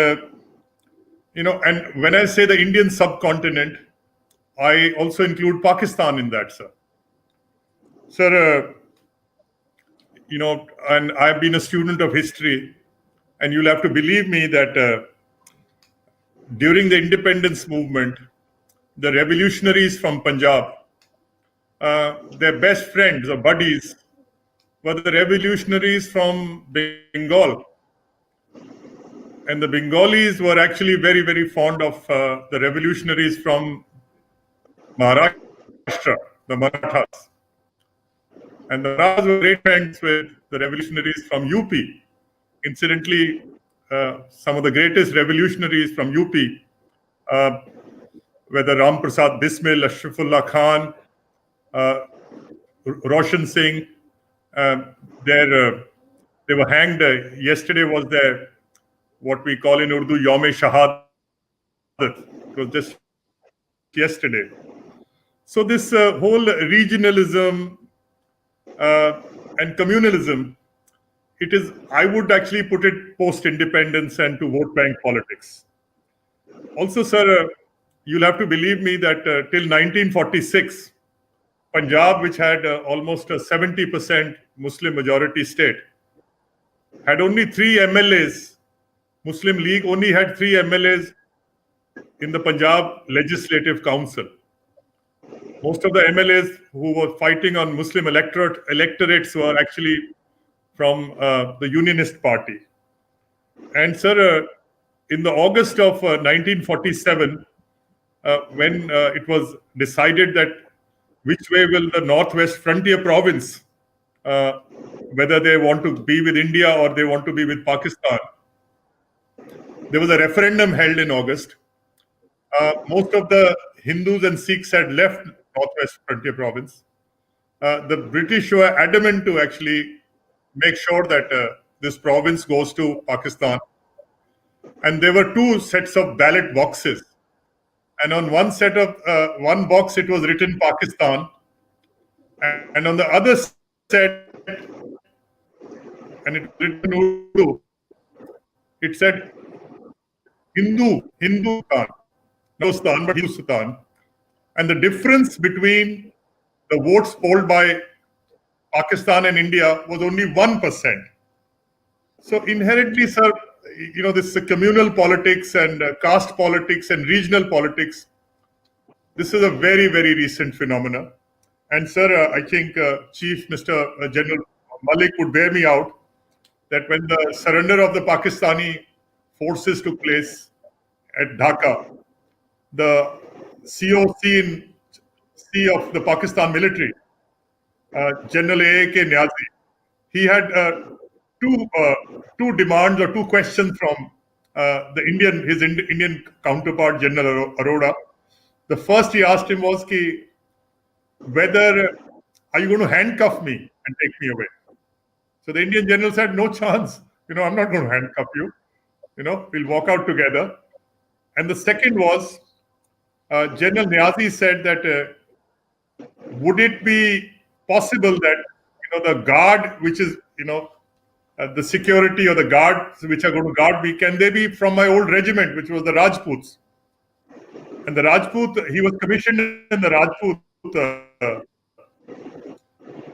[SPEAKER 20] and when I say the Indian subcontinent, I also include Pakistan in that, sir. Sir, and I've been a student of history, and you'll have to believe me that during the independence movement, the revolutionaries from Punjab, their best friends or buddies were the revolutionaries from Bengal. And the Bengalis were actually very, very fond of the revolutionaries from Maharashtra, the Marathas. And the Marathas were great friends with the revolutionaries from UP. Incidentally, some of the greatest revolutionaries from UP, whether Ram Prasad Bismil, Ashrafullah Khan, Roshan Singh, they were hanged. Yesterday was their, what we call in Urdu, Yawm-e-Shahadat. It was just yesterday. So this whole regionalism and communalism, it is, I would actually put it post-independence and to vote bank politics. Also, sir, you'll have to believe me that till 1946, Punjab, which had almost a 70% Muslim majority state, had only 3 MLAs. Muslim League only had 3 MLAs in the Punjab Legislative Council. Most of the MLAs who were fighting on Muslim electorates were actually from the Unionist Party. And sir, in the August of 1947, when it was decided that which way will the Northwest Frontier Province, whether they want to be with India or they want to be with Pakistan, there was a referendum held in August. Most of the Hindus and Sikhs had left Northwest Frontier Province. The British were adamant to actually make sure that this province goes to Pakistan. And there were 2 sets of ballot boxes. And on one set of one box, it was written Pakistan. And on the other set, and it was written Urdu, it said Hindustan. No Stan, but Hindustan. And the difference between the votes polled by Pakistan and India was only 1%. So inherently, sir, this communal politics and caste politics and regional politics, this is a very, very recent phenomenon. And sir, I think Chief Mr. General Malik would bear me out that when the surrender of the Pakistani forces took place at Dhaka, the COC of the Pakistan military, General A.K. Niazi, he had two demands or 2 questions from his Indian counterpart, General Arora. The first he asked him was, whether are you going to handcuff me and take me away? So the Indian general said, no chance. I'm not going to handcuff you. we'll walk out together. And the second was, General Niazi said that would it be possible that the guard, which is the security or the guards which are going to guard me, can they be from my old regiment, which was the Rajputs? And the Rajput, he was commissioned in the Rajput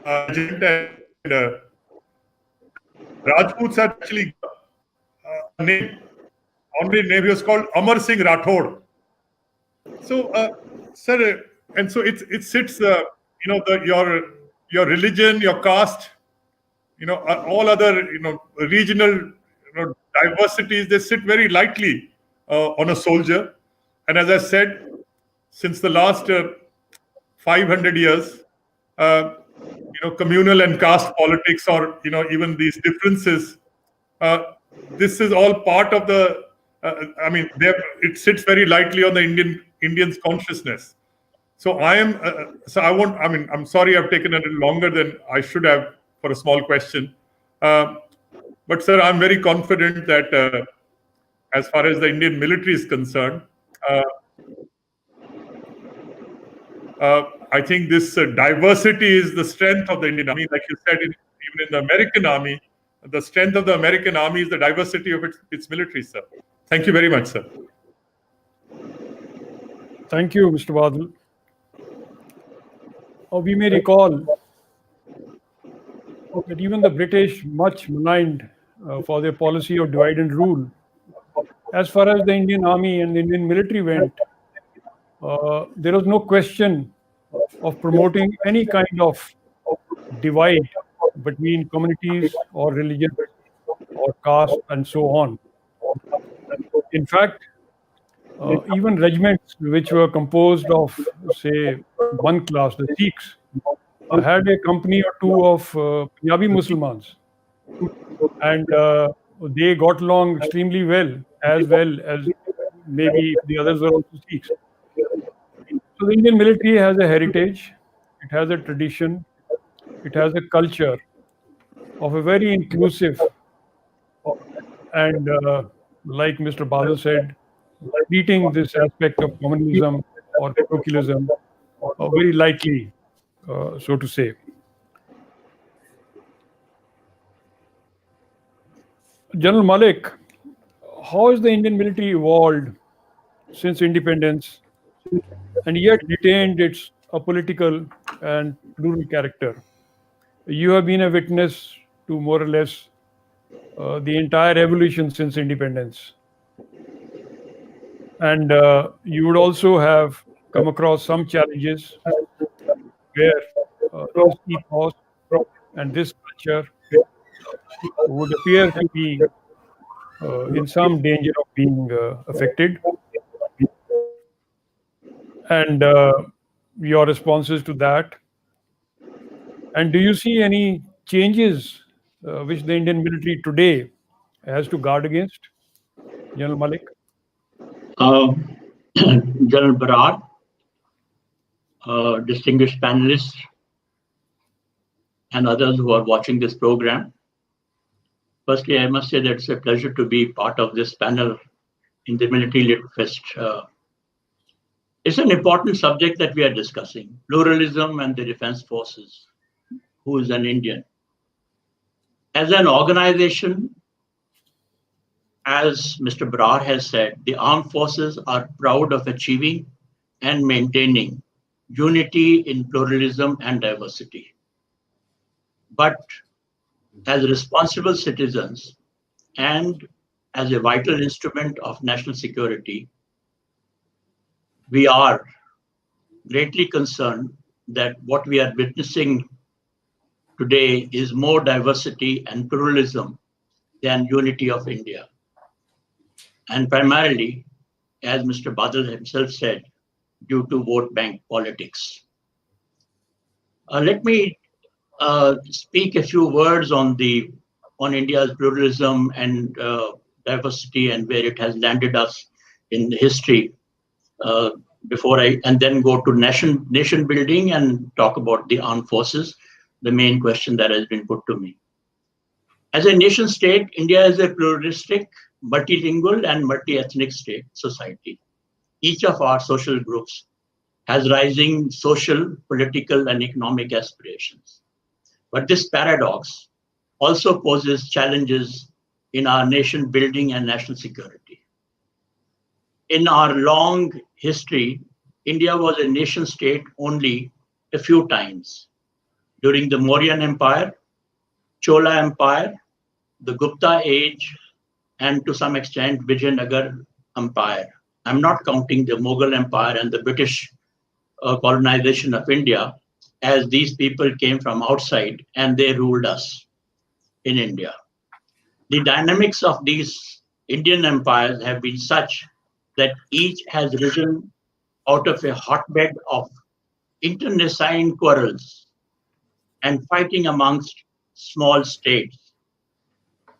[SPEAKER 20] regiment, and Rajputs had actually a name, honorary name. He was called Amar Singh Rathod. So, sir, and so it sits, your religion, your caste, all other, regional, diversities, they sit very lightly on a soldier. And as I said, since the last 500 years, communal and caste politics, or even these differences, this is all part of the. It sits very lightly on the Indian's consciousness. So I'm sorry I've taken a little longer than I should have for a small question. But sir, I'm very confident that as far as the Indian military is concerned, I think this diversity is the strength of the Indian Army. Like you said, even in the American Army, the strength of the American Army is the diversity of its military, sir. Thank you very much, sir.
[SPEAKER 11] Thank you, Mr. Badal. We may recall that even the British, much maligned for their policy of divide and rule, as far as the Indian Army and the Indian military went, there was no question of promoting any kind of divide between communities or religion or caste and so on. In fact, even regiments which were composed of, say, one class, the Sikhs, had a company or two of Punjabi Muslimans, and they got along extremely well as maybe the others were also Sikhs. So the Indian military has a heritage, it has a tradition, it has a culture of a very inclusive and, like Mr. Badal said, treating this aspect of communalism or parochialism very lightly, so to say. General Malik, how has the Indian military evolved since independence and yet retained its apolitical and plural character? You have been a witness to more or less the entire evolution since independence. And you would also have come across some challenges where this ethos and this culture would appear to be in some danger of being affected. And your responses to that. And do you see any changes which the Indian military today has to guard against? General Malik?
[SPEAKER 18] General Barar, distinguished panelists, and others who are watching this program. Firstly, I must say that it's a pleasure to be part of this panel in the Military Lit Fest. It's an important subject that we are discussing, pluralism and the defense forces. Who is an Indian? As an organization, as Mr. Brar has said, the armed forces are proud of achieving and maintaining unity in pluralism and diversity. But as responsible citizens and as a vital instrument of national security, we are greatly concerned that what we are witnessing today is more diversity and pluralism than unity of India. And primarily, as Mr. Badal himself said, due to vote bank politics. Let me speak a few words on India's pluralism and diversity and where it has landed us in history and then go to nation building and talk about the armed forces, the main question that has been put to me. As a nation state, India is a pluralistic,
[SPEAKER 3] multilingual and multi-ethnic state society. Each of our social groups has rising social, political, and economic aspirations. But this paradox also poses challenges in our nation building and national security. In our long history, India was a nation state only a few times. During the Mauryan Empire, Chola Empire, the Gupta age, and to some extent Vijayanagar Empire. I'm not counting the Mughal Empire and the British colonization of India, as these people came from outside and they ruled us in India. The dynamics of these Indian empires have been such that each has risen out of a hotbed of internecine quarrels and fighting amongst small states,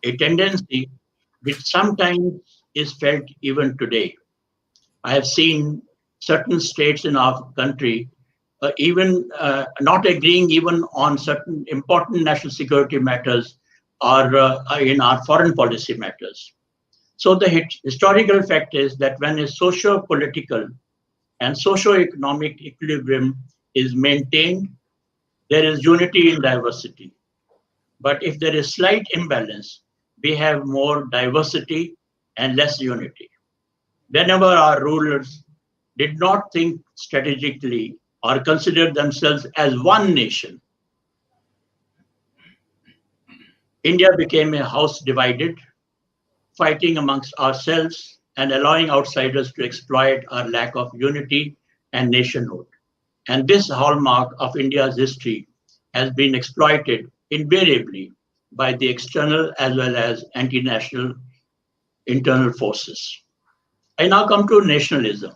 [SPEAKER 3] a tendency which sometimes is felt even today. I have seen certain states in our country even not agreeing even on certain important national security matters or in our foreign policy matters. So the historical fact is that when a socio-political and socio-economic equilibrium is maintained, there is unity in diversity. But if there is slight imbalance, we have more diversity and less unity. Whenever our rulers did not think strategically or consider themselves as one nation, India became a house divided, fighting amongst ourselves and allowing outsiders to exploit our lack of unity and nationhood. And this hallmark of India's history has been exploited invariably by the external as well as anti-national internal forces. I now come to nationalism.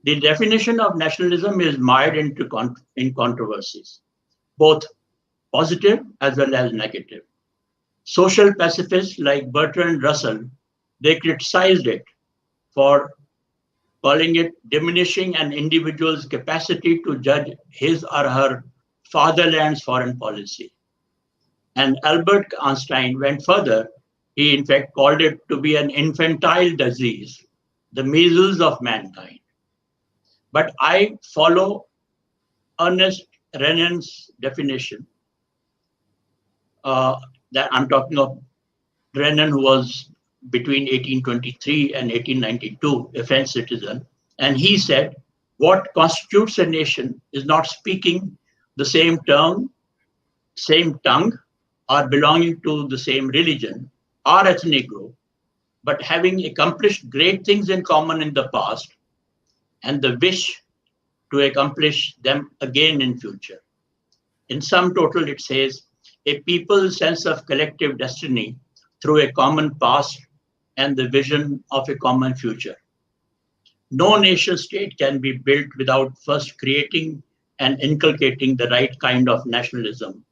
[SPEAKER 3] The definition of nationalism is mired in controversies, both positive as well as negative. Social pacifists like Bertrand Russell, they criticized it for calling it diminishing an individual's capacity to judge his or her fatherland's foreign policy. And Albert Einstein went further. He in fact called it to be an infantile disease, the measles of mankind. But I follow Ernest Renan's definition. That I'm talking of Renan, who was between 1823 and 1892, a French citizen. And he said, what constitutes a nation is not speaking the same tongue, or belonging to the same religion or ethnic group, but having accomplished great things in common in the past and the wish to accomplish them again in future. In sum total, it says, a people's sense of collective destiny through a common past and the vision of a common future. No nation state can be built without first creating and inculcating the right kind of nationalism,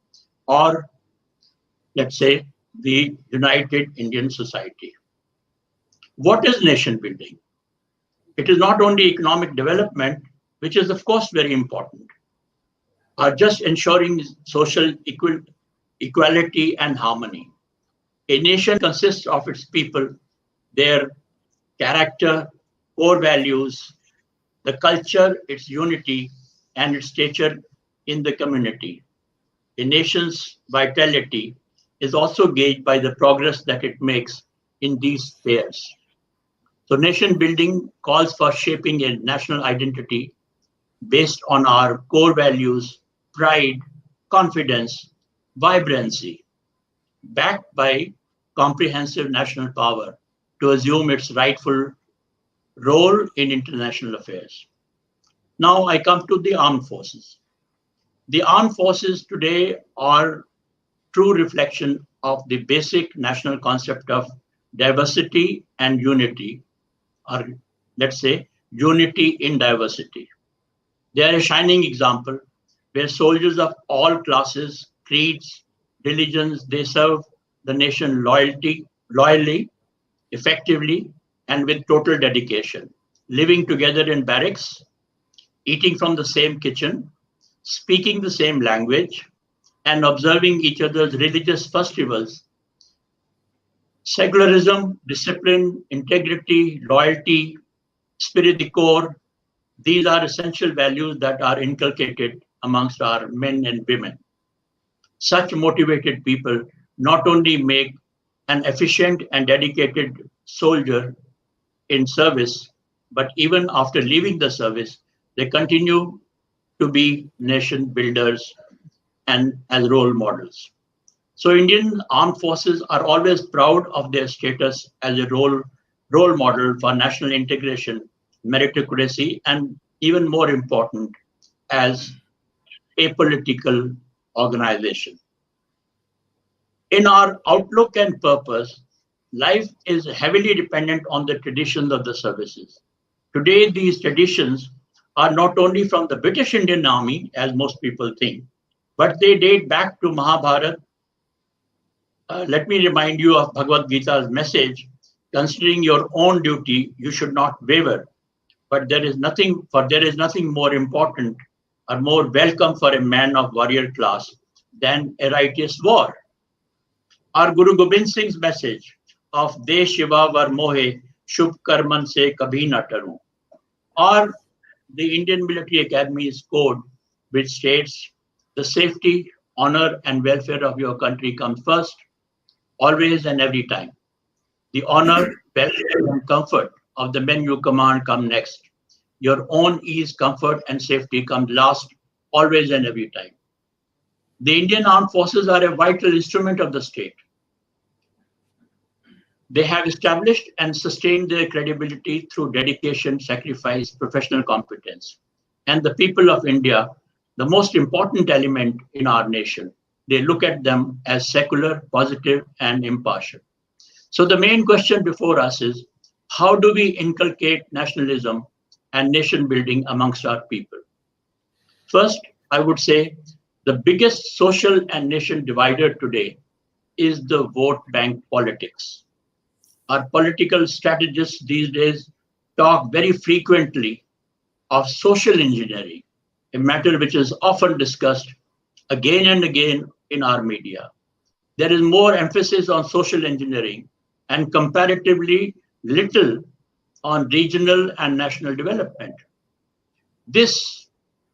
[SPEAKER 3] or let's say the United Indian Society. What is nation building? It is not only economic development, which is of course very important, or just ensuring social equality and harmony. A nation consists of its people, their character, core values, the culture, its unity, and its stature in the community. A nation's vitality is also gauged by the progress that it makes in these spheres. So nation building calls for shaping a national identity based on our core values, pride, confidence, vibrancy, backed by comprehensive national power to assume its rightful role in international affairs. Now I come to the armed forces. The armed forces today are true reflection of the basic national concept of diversity and unity, or let's say unity in diversity. They are a shining example where soldiers of all classes, creeds, religions, they serve the nation loyally, effectively, and with total dedication, living together in barracks, eating from the same kitchen, speaking the same language, and observing each other's religious festivals Secularism, discipline, integrity, loyalty, spirit de corps, these are essential values that are inculcated amongst our men and women. Such motivated people not only make an efficient and dedicated soldier in service, but even after leaving the service, they continue to be nation builders and as role models. So Indian armed forces are always proud of their status as a role model for national integration, meritocracy, and even more important, as a political organization. In our outlook and purpose, life is heavily dependent on the traditions of the services. Today, these traditions are not only from the British Indian Army, as most people think, but they date back to Mahabharata. Let me remind you of Bhagavad Gita's message: considering your own duty, you should not waver. But there is nothing more important or more welcome for a man of warrior class than a righteous war. Our Guru Gobind Singh's message of De Shiva Var Mohe Shubh Karman Se Kabhi Na Taru, or the Indian Military Academy's code, which states the safety, honor, and welfare of your country comes first, always and every time. The honor, welfare, and comfort of the men you command come next. Your own ease, comfort, and safety comes last, always and every time. The Indian Armed Forces are a vital instrument of the state. They have established and sustained their credibility through dedication, sacrifice, professional competence. And the people of India, the most important element in our nation, they look at them as secular, positive, and impartial. So the main question before us is, how do we inculcate nationalism and nation building amongst our people? First, I would say the biggest social and nation divider today is the vote bank politics. Our political strategists these days talk very frequently of social engineering, a matter which is often discussed again and again in our media. There is more emphasis on social engineering and comparatively little on regional and national development. This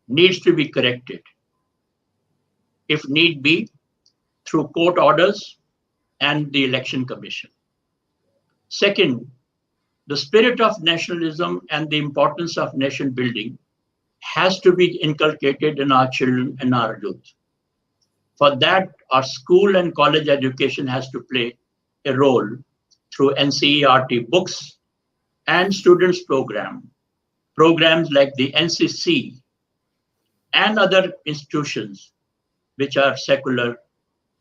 [SPEAKER 3] needs to be corrected, if need be, through court orders and the Election Commission. Second, the spirit of nationalism and the importance of nation building has to be inculcated in our children and our youth. For that, our school and college education has to play a role through NCERT books and students' programs like the NCC and other institutions which are secular.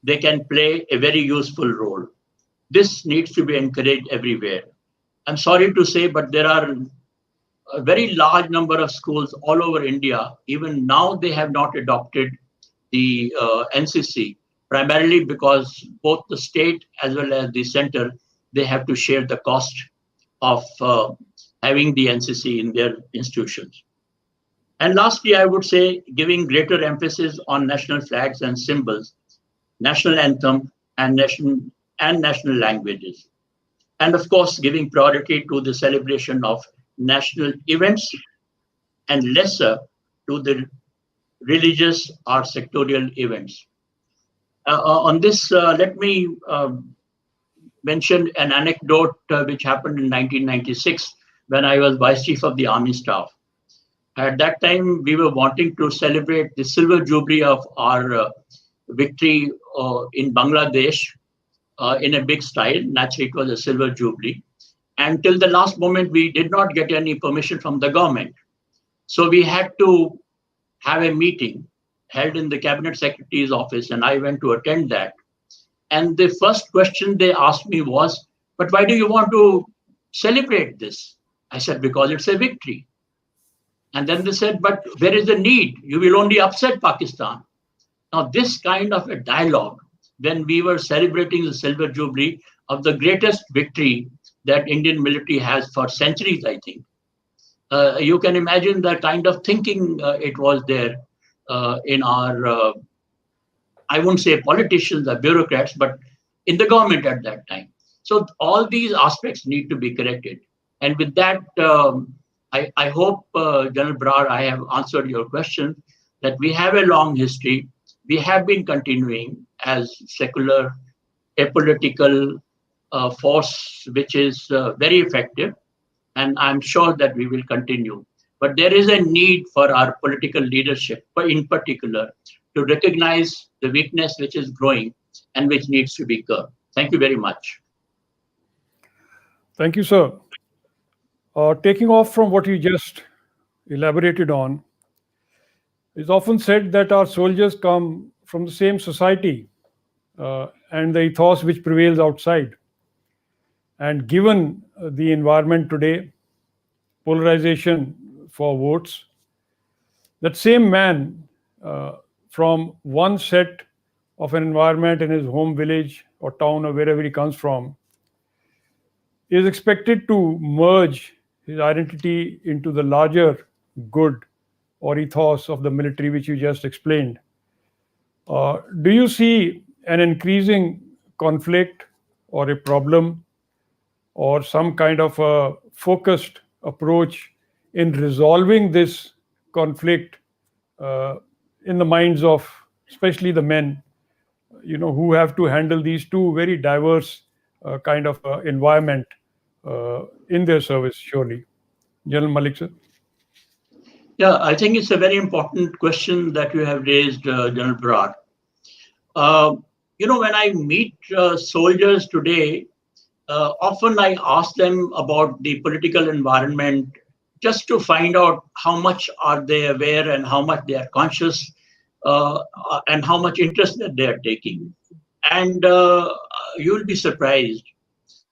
[SPEAKER 3] They can play a very useful role. This needs to be encouraged everywhere. I'm sorry to say, but there are a very large number of schools all over India. Even now, they have not adopted the NCC, primarily because both the state as well as the center, they have to share the cost of having the NCC in their institutions. And lastly, I would say giving greater emphasis on national flags and symbols, national anthem, and national languages. And of course, giving priority to the celebration of national events and lesser to the religious or sectorial events. On this, let me mention an anecdote which happened in 1996 when I was Vice Chief of the Army Staff. At that time, we were wanting to celebrate the silver jubilee of our victory in Bangladesh in a big style. Naturally, it was a silver jubilee. And till the last moment, we did not get any permission from the government. So we had to have a meeting held in the Cabinet Secretary's office, and I went to attend that. And the first question they asked me was, but why do you want to celebrate this? I said, because it's a victory. And then they said, but where is the need? You will only upset Pakistan. Now, this kind of a dialogue, when we were celebrating the silver jubilee of the greatest victory that Indian military has for centuries, I think, you can imagine the kind of thinking it was there in our, I won't say politicians or bureaucrats, but in the government at that time. So all these aspects need to be corrected. And with that, I hope, General Brar, I have answered your question, that we have a long history. We have been continuing as secular, apolitical force, which is very effective. And I'm sure that we will continue. But there is a need for our political leadership, in particular, to recognize the weakness which is growing and which needs to be curbed. Thank you very much.
[SPEAKER 11] Thank you, sir. Taking off from what you just elaborated on, it's often said that our soldiers come from the same society and the ethos which prevails outside. And given the environment today, polarization for votes, that same man from one set of an environment in his home village or town or wherever he comes from is expected to merge his identity into the larger good or ethos of the military, which you just explained. Do you see an increasing conflict or a problem or some kind of a focused approach in resolving this conflict in the minds of especially the men, who have to handle these two very diverse kind of environment in their service, surely? General Malik, sir.
[SPEAKER 3] Yeah, I think it's a very important question that you have raised, General Brar. When I meet soldiers today, often I ask them about the political environment just to find out how much are they aware and how much they are conscious and how much interest that they are taking. And you'll be surprised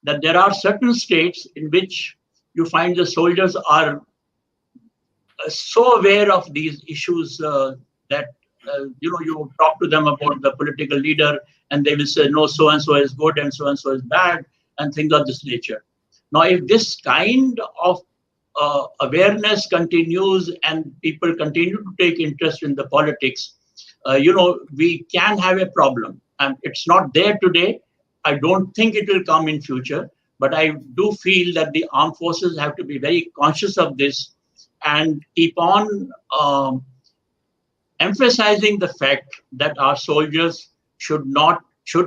[SPEAKER 3] that there are certain states in which you find the soldiers are so aware of these issues that you talk to them about the political leader and they will say, no, so and so is good and so is bad, and things of this nature. Now, if this kind of awareness continues and people continue to take interest in the politics, we can have a problem. And it's not there today. I don't think it will come in future, but I do feel that the armed forces have to be very conscious of this and keep on emphasizing the fact that our soldiers should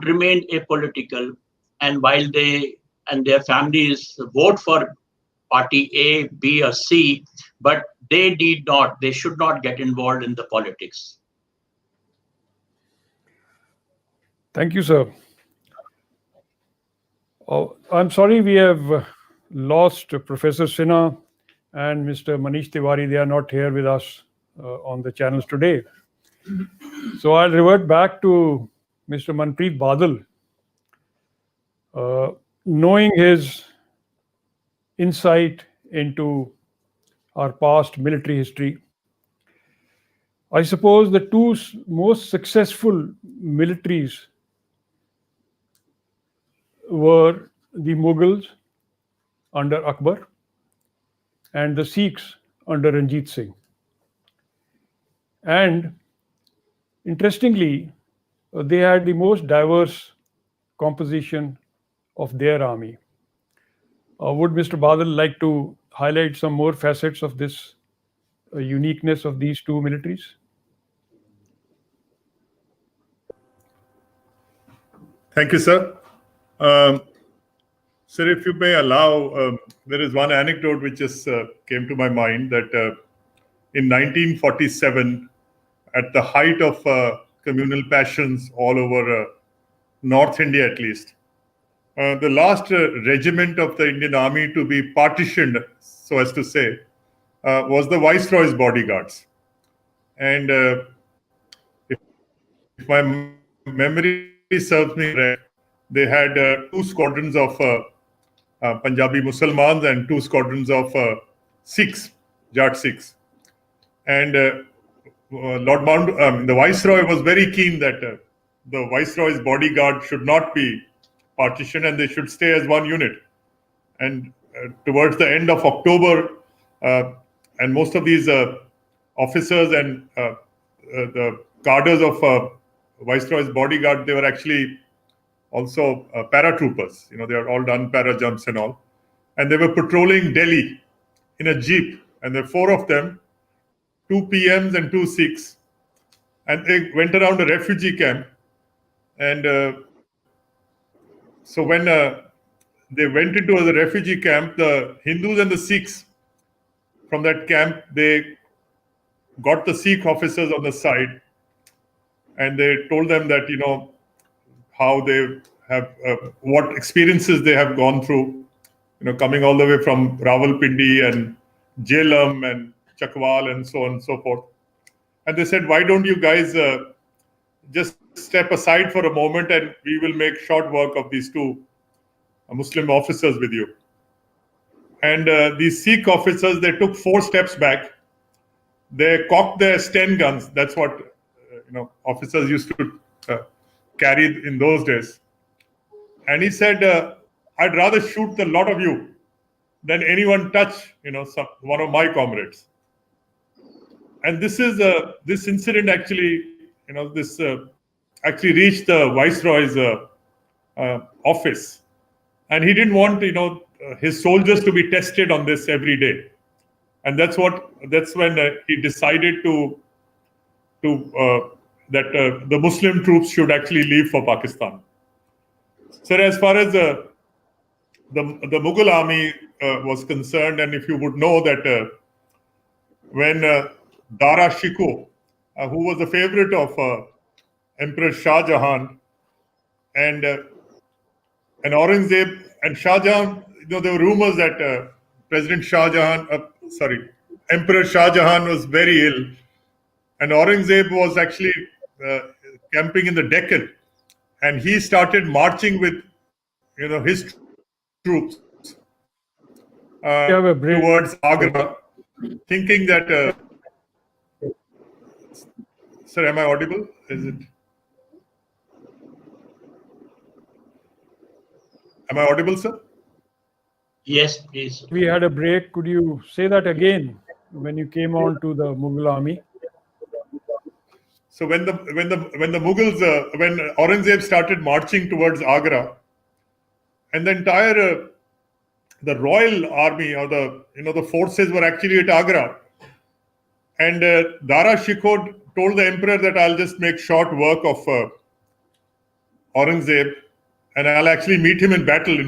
[SPEAKER 3] remain apolitical, and while they and their families vote for party A, B, or C, but they should not get involved in the politics.
[SPEAKER 11] Thank you, sir. I'm sorry we have lost Professor Sinha and Mr. Manish Tiwari. They are not here with us on the channels today. So I'll revert back to Mr. Manpreet Badal. Knowing his insight into our past military history, I suppose the two most successful militaries were the Mughals under Akbar and the Sikhs under Ranjit Singh. And interestingly, they had the most diverse composition of their army. Would Mr. Badal like to highlight some more facets of this uniqueness of these two militaries?
[SPEAKER 20] Thank you, sir. Sir, if you may allow, there is one anecdote which just came to my mind that in 1947, at the height of communal passions all over North India at least, the last regiment of the Indian Army to be partitioned, so as to say, was the Viceroy's bodyguards. And if my memory serves me correct, they had 2 squadrons of Punjabi Musalmans and 2 squadrons of Sikhs, Jat Sikhs. And Lord Mount, the Viceroy was very keen that the Viceroy's bodyguard should not be partitioned and they should stay as one unit. And towards the end of October, and most of these officers and the cadres of Viceroy's bodyguard, they were actually also paratroopers. They had all done para jumps and all. And they were patrolling Delhi in a jeep. And there were 4 of them, 2 PMs and 2 Sikhs. And they went around a refugee camp. And so when they went into the refugee camp, the Hindus and the Sikhs from that camp, they got the Sikh officers on the side, and they told them that, how they have, what experiences they have gone through, coming all the way from Rawalpindi and Jhelum and Chakwal and so on and so forth. And they said, why don't you guys just step aside for a moment and we will make short work of these 2 Muslim officers with you. And these Sikh officers, they took 4 steps back. They cocked their Sten guns. That's what officers used to carry in those days. And he said, I'd rather shoot the lot of you than anyone touch one of my comrades. And this incident actually actually reached the Viceroy's office, and he didn't want his soldiers to be tested on this every day. And that's when he decided that the Muslim troops should actually leave for Pakistan. So as far as the Mughal army was concerned, and if you would know that when Dara Shikoh, who was a favorite of Emperor Shah Jahan, and Aurangzeb and Shah Jahan, there were rumors that Emperor Shah Jahan was very ill, and Aurangzeb was actually camping in the Deccan, and he started marching with his troops towards Agra, thinking that. Sir, am I audible? Is it? Am I audible, sir?
[SPEAKER 3] Yes, please.
[SPEAKER 11] We had a break. Could you say that again when you came on to the Mughal army?
[SPEAKER 20] So when the Mughals, when Aurangzeb started marching towards Agra, and the entire the royal army or the forces were actually at Agra, and Dara Shikoh told the emperor that I'll just make short work of Aurangzeb, and I'll actually meet him in battle,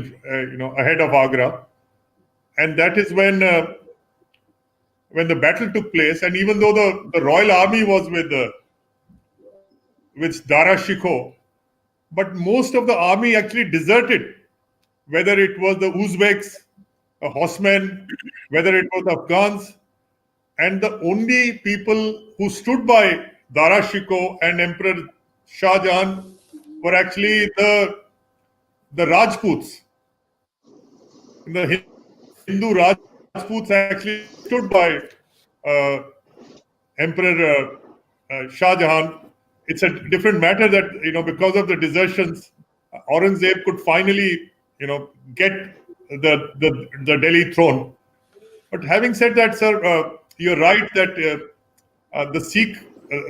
[SPEAKER 20] ahead of Agra. And that is when the battle took place. And even though the royal army was with Dara Shikoh, but most of the army actually deserted, whether it was the Uzbeks, the horsemen, whether it was Afghans. And the only people who stood by Dara Shikoh and Emperor Shah Jahan were actually the Rajputs. The Hindu Rajputs actually stood by Emperor Shah Jahan. It's a different matter that, because of the desertions, Aurangzeb could finally, get the Delhi throne. But having said that, sir, you're right that the Sikh,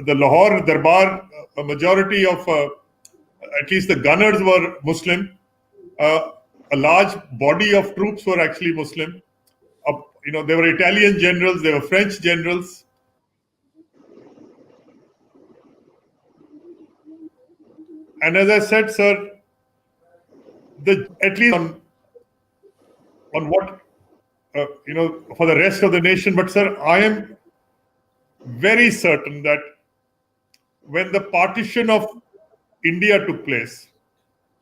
[SPEAKER 20] the Lahore Darbar, a majority of, at least the gunners were Muslim. A large body of troops were actually Muslim. There were Italian generals, there were French generals. And as I said, sir, at least on what, for the rest of the nation. But sir, I am very certain that when the partition of India took place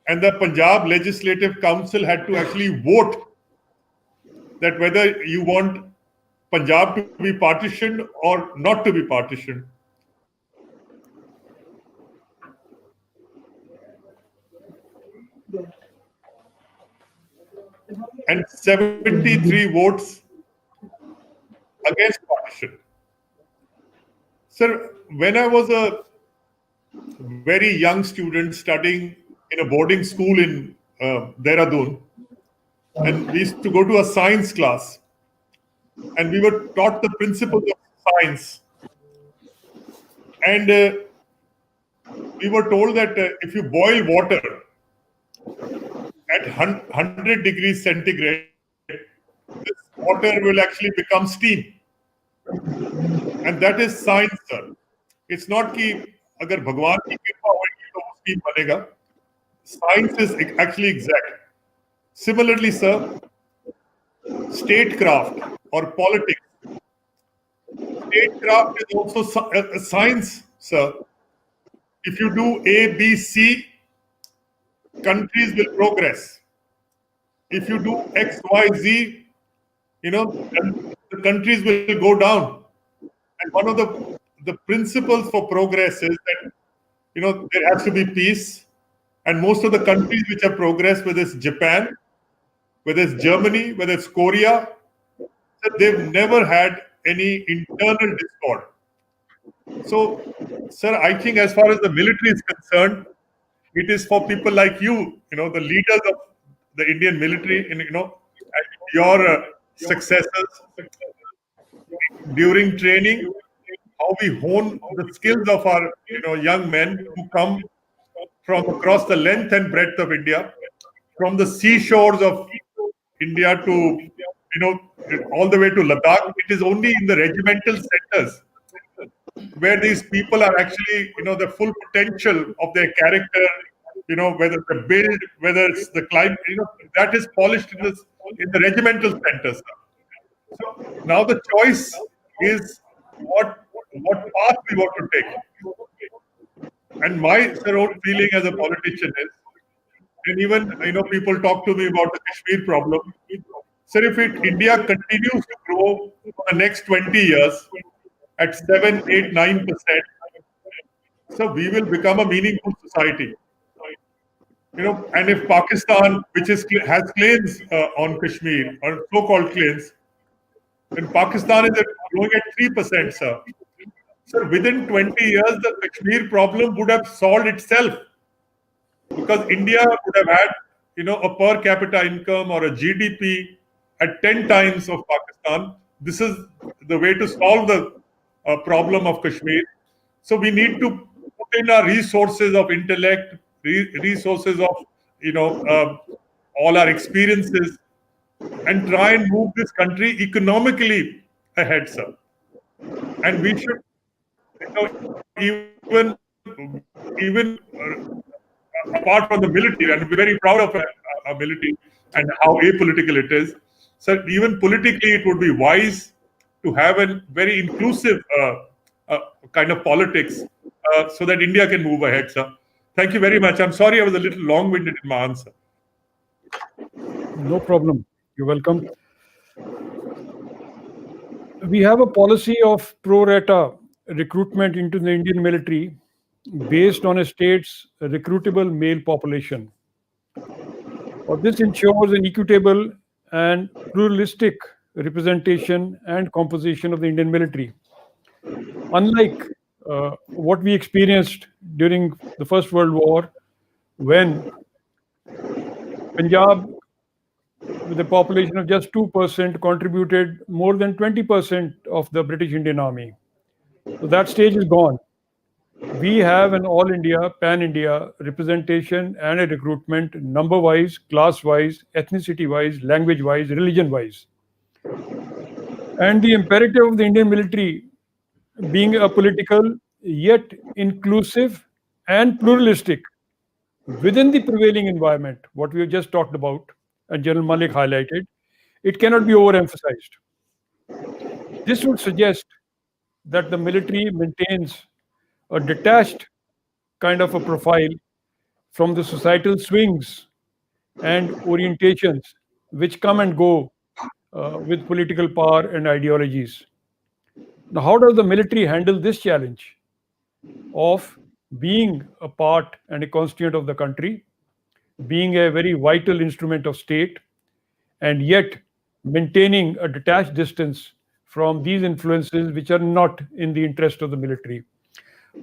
[SPEAKER 20] and the Punjab Legislative Council had to actually vote that whether you want Punjab to be partitioned or not to be partitioned. And 73 votes against partition. Sir, when I was a very young student studying in a boarding school in Dehradun, and we used to go to a science class, and we were taught the principles of science. And we were told that if you boil water, at 100 degrees centigrade, this water will actually become steam. And that is science, sir. It's not कि अगर भगवान की कृपा होगी तो वो steam बनेगा. Science is actually exact. Similarly, sir, statecraft or politics. Statecraft is also a science, sir. If you do A, B, C, countries will progress. If you do X, Y, Z, the countries will go down. And one of the principles for progress is that, there has to be peace. And most of the countries which have progressed, whether it's Japan, whether it's Germany, whether it's Korea, they've never had any internal discord. So, sir, I think as far as the military is concerned, it is for people like you, the leaders of the Indian military, and your successors during training, how we hone the skills of our young men who come from across the length and breadth of India, from the seashores of India to all the way to Ladakh. It is only in the regimental centers where these people are actually the full potential of their character, whether the build, whether it's the climb, that is polished in the regimental centers. So now the choice is what path we want to take. And my own feeling as a politician is, and even people talk to me about the Kashmir problem. Sir, if India continues to grow for the next 20 years at 7, 8, 9%, so we will become a meaningful society. And if Pakistan, which has claims on Kashmir, or so-called claims, and Pakistan is growing at 3%, sir. So within 20 years, the Kashmir problem would have solved itself, because India would have had, a per capita income or a GDP at 10 times of Pakistan. This is the way to solve the problem of Kashmir. So we need to put in our resources of intellect, resources of, all our experiences, and try and move this country economically ahead, sir. And we should, even apart from the military, and we're very proud of our military and how apolitical it is. So even politically, it would be wise to have a very inclusive kind of politics so that India can move ahead, sir. Thank you very much. I'm sorry I was a little long-winded in my answer.
[SPEAKER 11] No problem. You're welcome. We have a policy of pro rata recruitment into the Indian military based on a state's recruitable male population. This ensures an equitable and pluralistic representation and composition of the Indian military. Unlike what we experienced during the First World War, when Punjab, with a population of just 2%, contributed more than 20% of the British Indian Army. So that stage is gone. We have an all-India, pan-India representation and a recruitment number-wise, class-wise, ethnicity-wise, language-wise, religion-wise. And the imperative of the Indian military being a political, yet inclusive and pluralistic within the prevailing environment, what we have just talked about, and General Malik highlighted, it cannot be overemphasized. This would suggest that the military maintains a detached kind of a profile from the societal swings and orientations which come and go with political power and ideologies. Now, how does the military handle this challenge of being a part and a constituent of the country, being a very vital instrument of state, and yet maintaining a detached distance from these influences which are not in the interest of the military?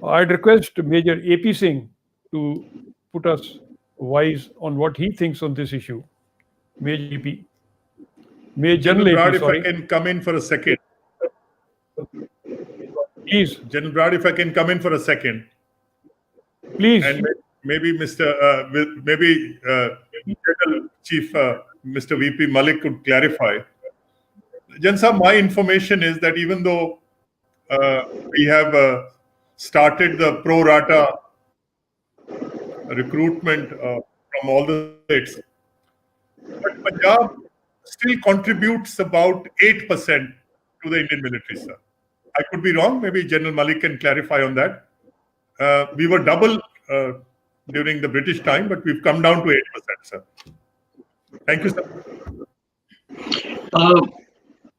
[SPEAKER 11] I'd request Major A.P. Singh to put us wise on what he thinks on this issue. Major A.P. Major General
[SPEAKER 20] Brad,
[SPEAKER 11] A.P.,
[SPEAKER 20] if I can come in for a second.
[SPEAKER 11] Please.
[SPEAKER 20] General Brad, if I can come in for a second.
[SPEAKER 11] Please.
[SPEAKER 20] And maybe General Chief Mr. VP Malik could clarify. Jansa, my information is that even though we have started the pro rata recruitment from all the states, but Punjab still contributes about 8% to the Indian military, sir. I could be wrong. Maybe General Malik can clarify on that. We were double during the British time, but we've come down to 8%, sir. Thank you, sir.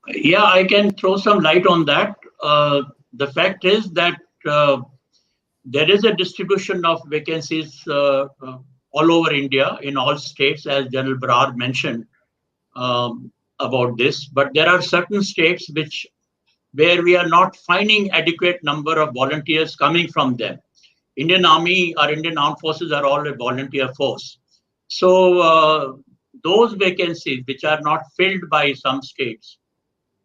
[SPEAKER 3] Yeah, I can throw some light on that. The fact is that there is a distribution of vacancies all over India in all states, as General Brar mentioned about this. But there are certain states where we are not finding adequate number of volunteers coming from them. Indian Army or Indian Armed Forces are all a volunteer force. So those vacancies which are not filled by some states,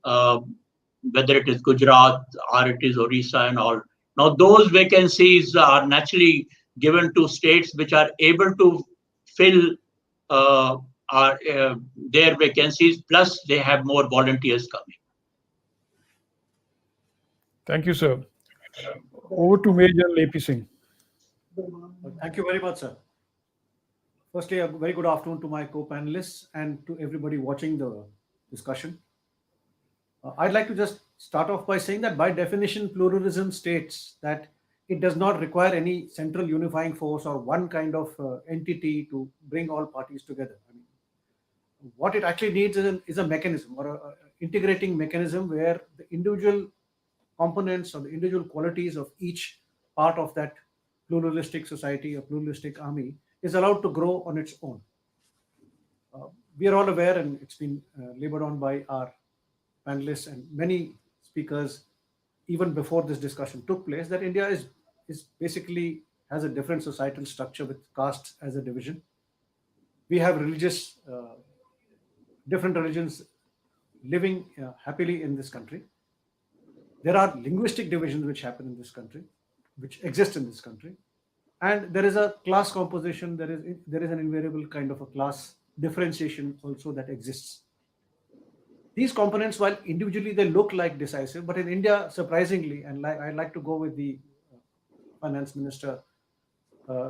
[SPEAKER 3] whether it is Gujarat or it is Orissa and all, now those vacancies are naturally given to states which are able to fill their vacancies, plus they have more volunteers coming.
[SPEAKER 11] Thank you, sir. Over to Major AP Singh.
[SPEAKER 14] Thank you very much, sir. Firstly, a very good afternoon to my co-panelists and to everybody watching the discussion. I'd like to just start off by saying that by definition, pluralism states that it does not require any central unifying force or one kind of entity to bring all parties together. I mean, what it actually needs is a mechanism or an integrating mechanism where the individual components or the individual qualities of each part of that pluralistic society or pluralistic army is allowed to grow on its own. We are all aware, and it's been labored on by our panelists and many speakers even before this discussion took place, that India is basically has a different societal structure with castes as a division. We have different religions living happily in this country. There are linguistic divisions which happen in this country, which exist in this country. And there is a class composition, there is an invariable kind of a class differentiation also that exists. These components, while individually they look like decisive, but in India, surprisingly, and I'd like to go with the finance minister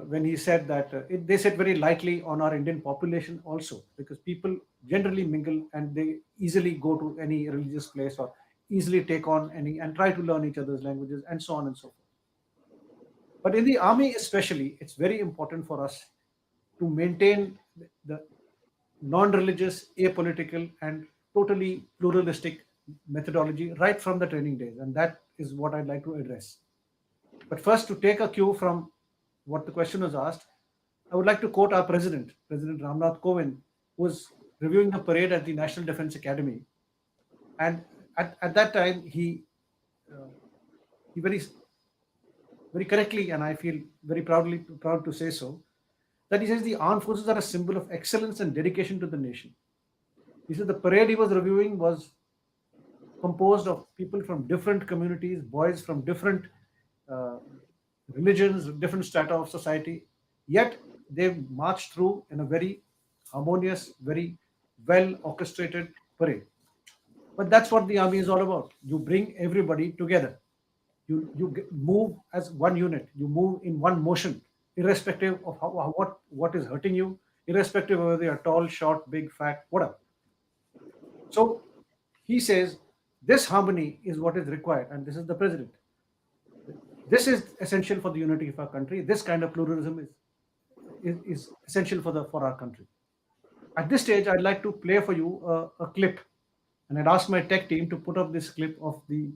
[SPEAKER 14] when he said that they sit very lightly on our Indian population also, because people generally mingle and they easily go to any religious place or easily take on any and try to learn each other's languages and so on and so forth. But in the army especially, it's very important for us to maintain the non-religious, apolitical and totally pluralistic methodology right from the training days. And that is what I'd like to address. But first, to take a cue from what the question was asked, I would like to quote our President Ramnath Kovind, who was reviewing the parade at the National Defense Academy. And at that time, he very correctly, and I feel very proud to say so, that he says the armed forces are a symbol of excellence and dedication to the nation. He said the parade he was reviewing was composed of people from different communities, boys from different religions, different strata of society, yet they marched through in a very harmonious, very well orchestrated parade. But that's what the army is all about. You bring everybody together. You move as one unit. You move in one motion, irrespective of what is hurting you, irrespective of whether you're tall, short, big, fat, whatever. So he says this harmony is what is required, and this is the president. This is essential for the unity of our country. This kind of pluralism is essential for our country. At this stage, I'd like to play for you a clip, and I'd ask my tech team to put up this clip of the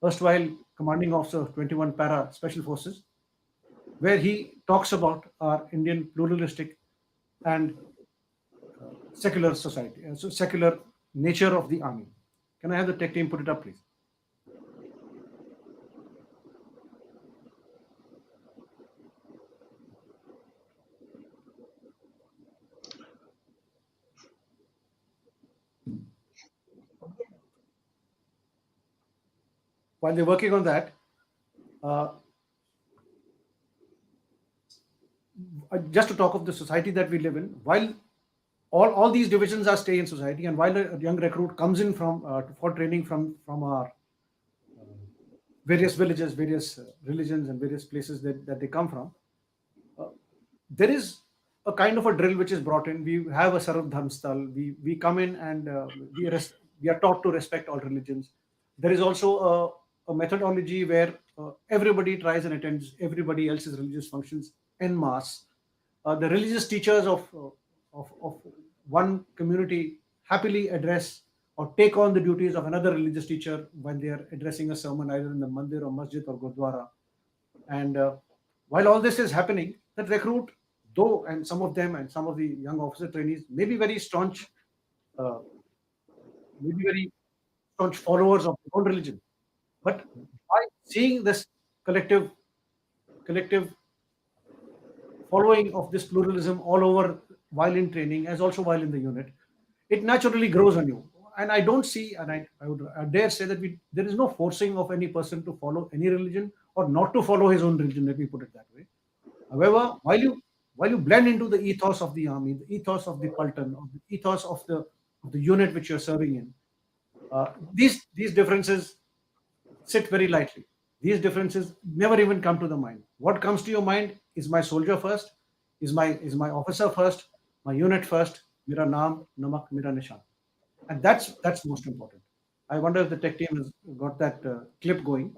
[SPEAKER 14] erstwhile commanding officer of 21 Para Special Forces, where he talks about our Indian pluralistic and secular society, so secular nature of the army. Can I have the tech team put it up, please? While they're working on that, just to talk of the society that we live in, while all these divisions are stay in society, and while a young recruit comes in for training from our various villages, various religions, and various places that they come from, there is a kind of a drill which is brought in. We have a Sarv Dharmstal. We come in and we are taught to respect all religions. There is also a methodology where everybody tries and attends everybody else's religious functions en masse. The religious teachers of one community happily address or take on the duties of another religious teacher when they are addressing a sermon either in the mandir or masjid or gurdwara. And while all this is happening, that recruit, though, and some of them and some of the young officer trainees may be very staunch, followers of their own religion, but by seeing this collective following of this pluralism all over while in training as also while in the unit, it naturally grows on you. And I don't see, and I dare say that there is no forcing of any person to follow any religion or not to follow his own religion, let me put it that way. However, while you blend into the ethos of the army, the ethos of the Paltan, or the ethos of the unit which you're serving in, these differences sit very lightly. These differences never even come to the mind. What comes to your mind is my soldier first, is my officer first, my unit first, mera naam, namak, mera nishan. And that's most important. I wonder if the tech team has got that clip going,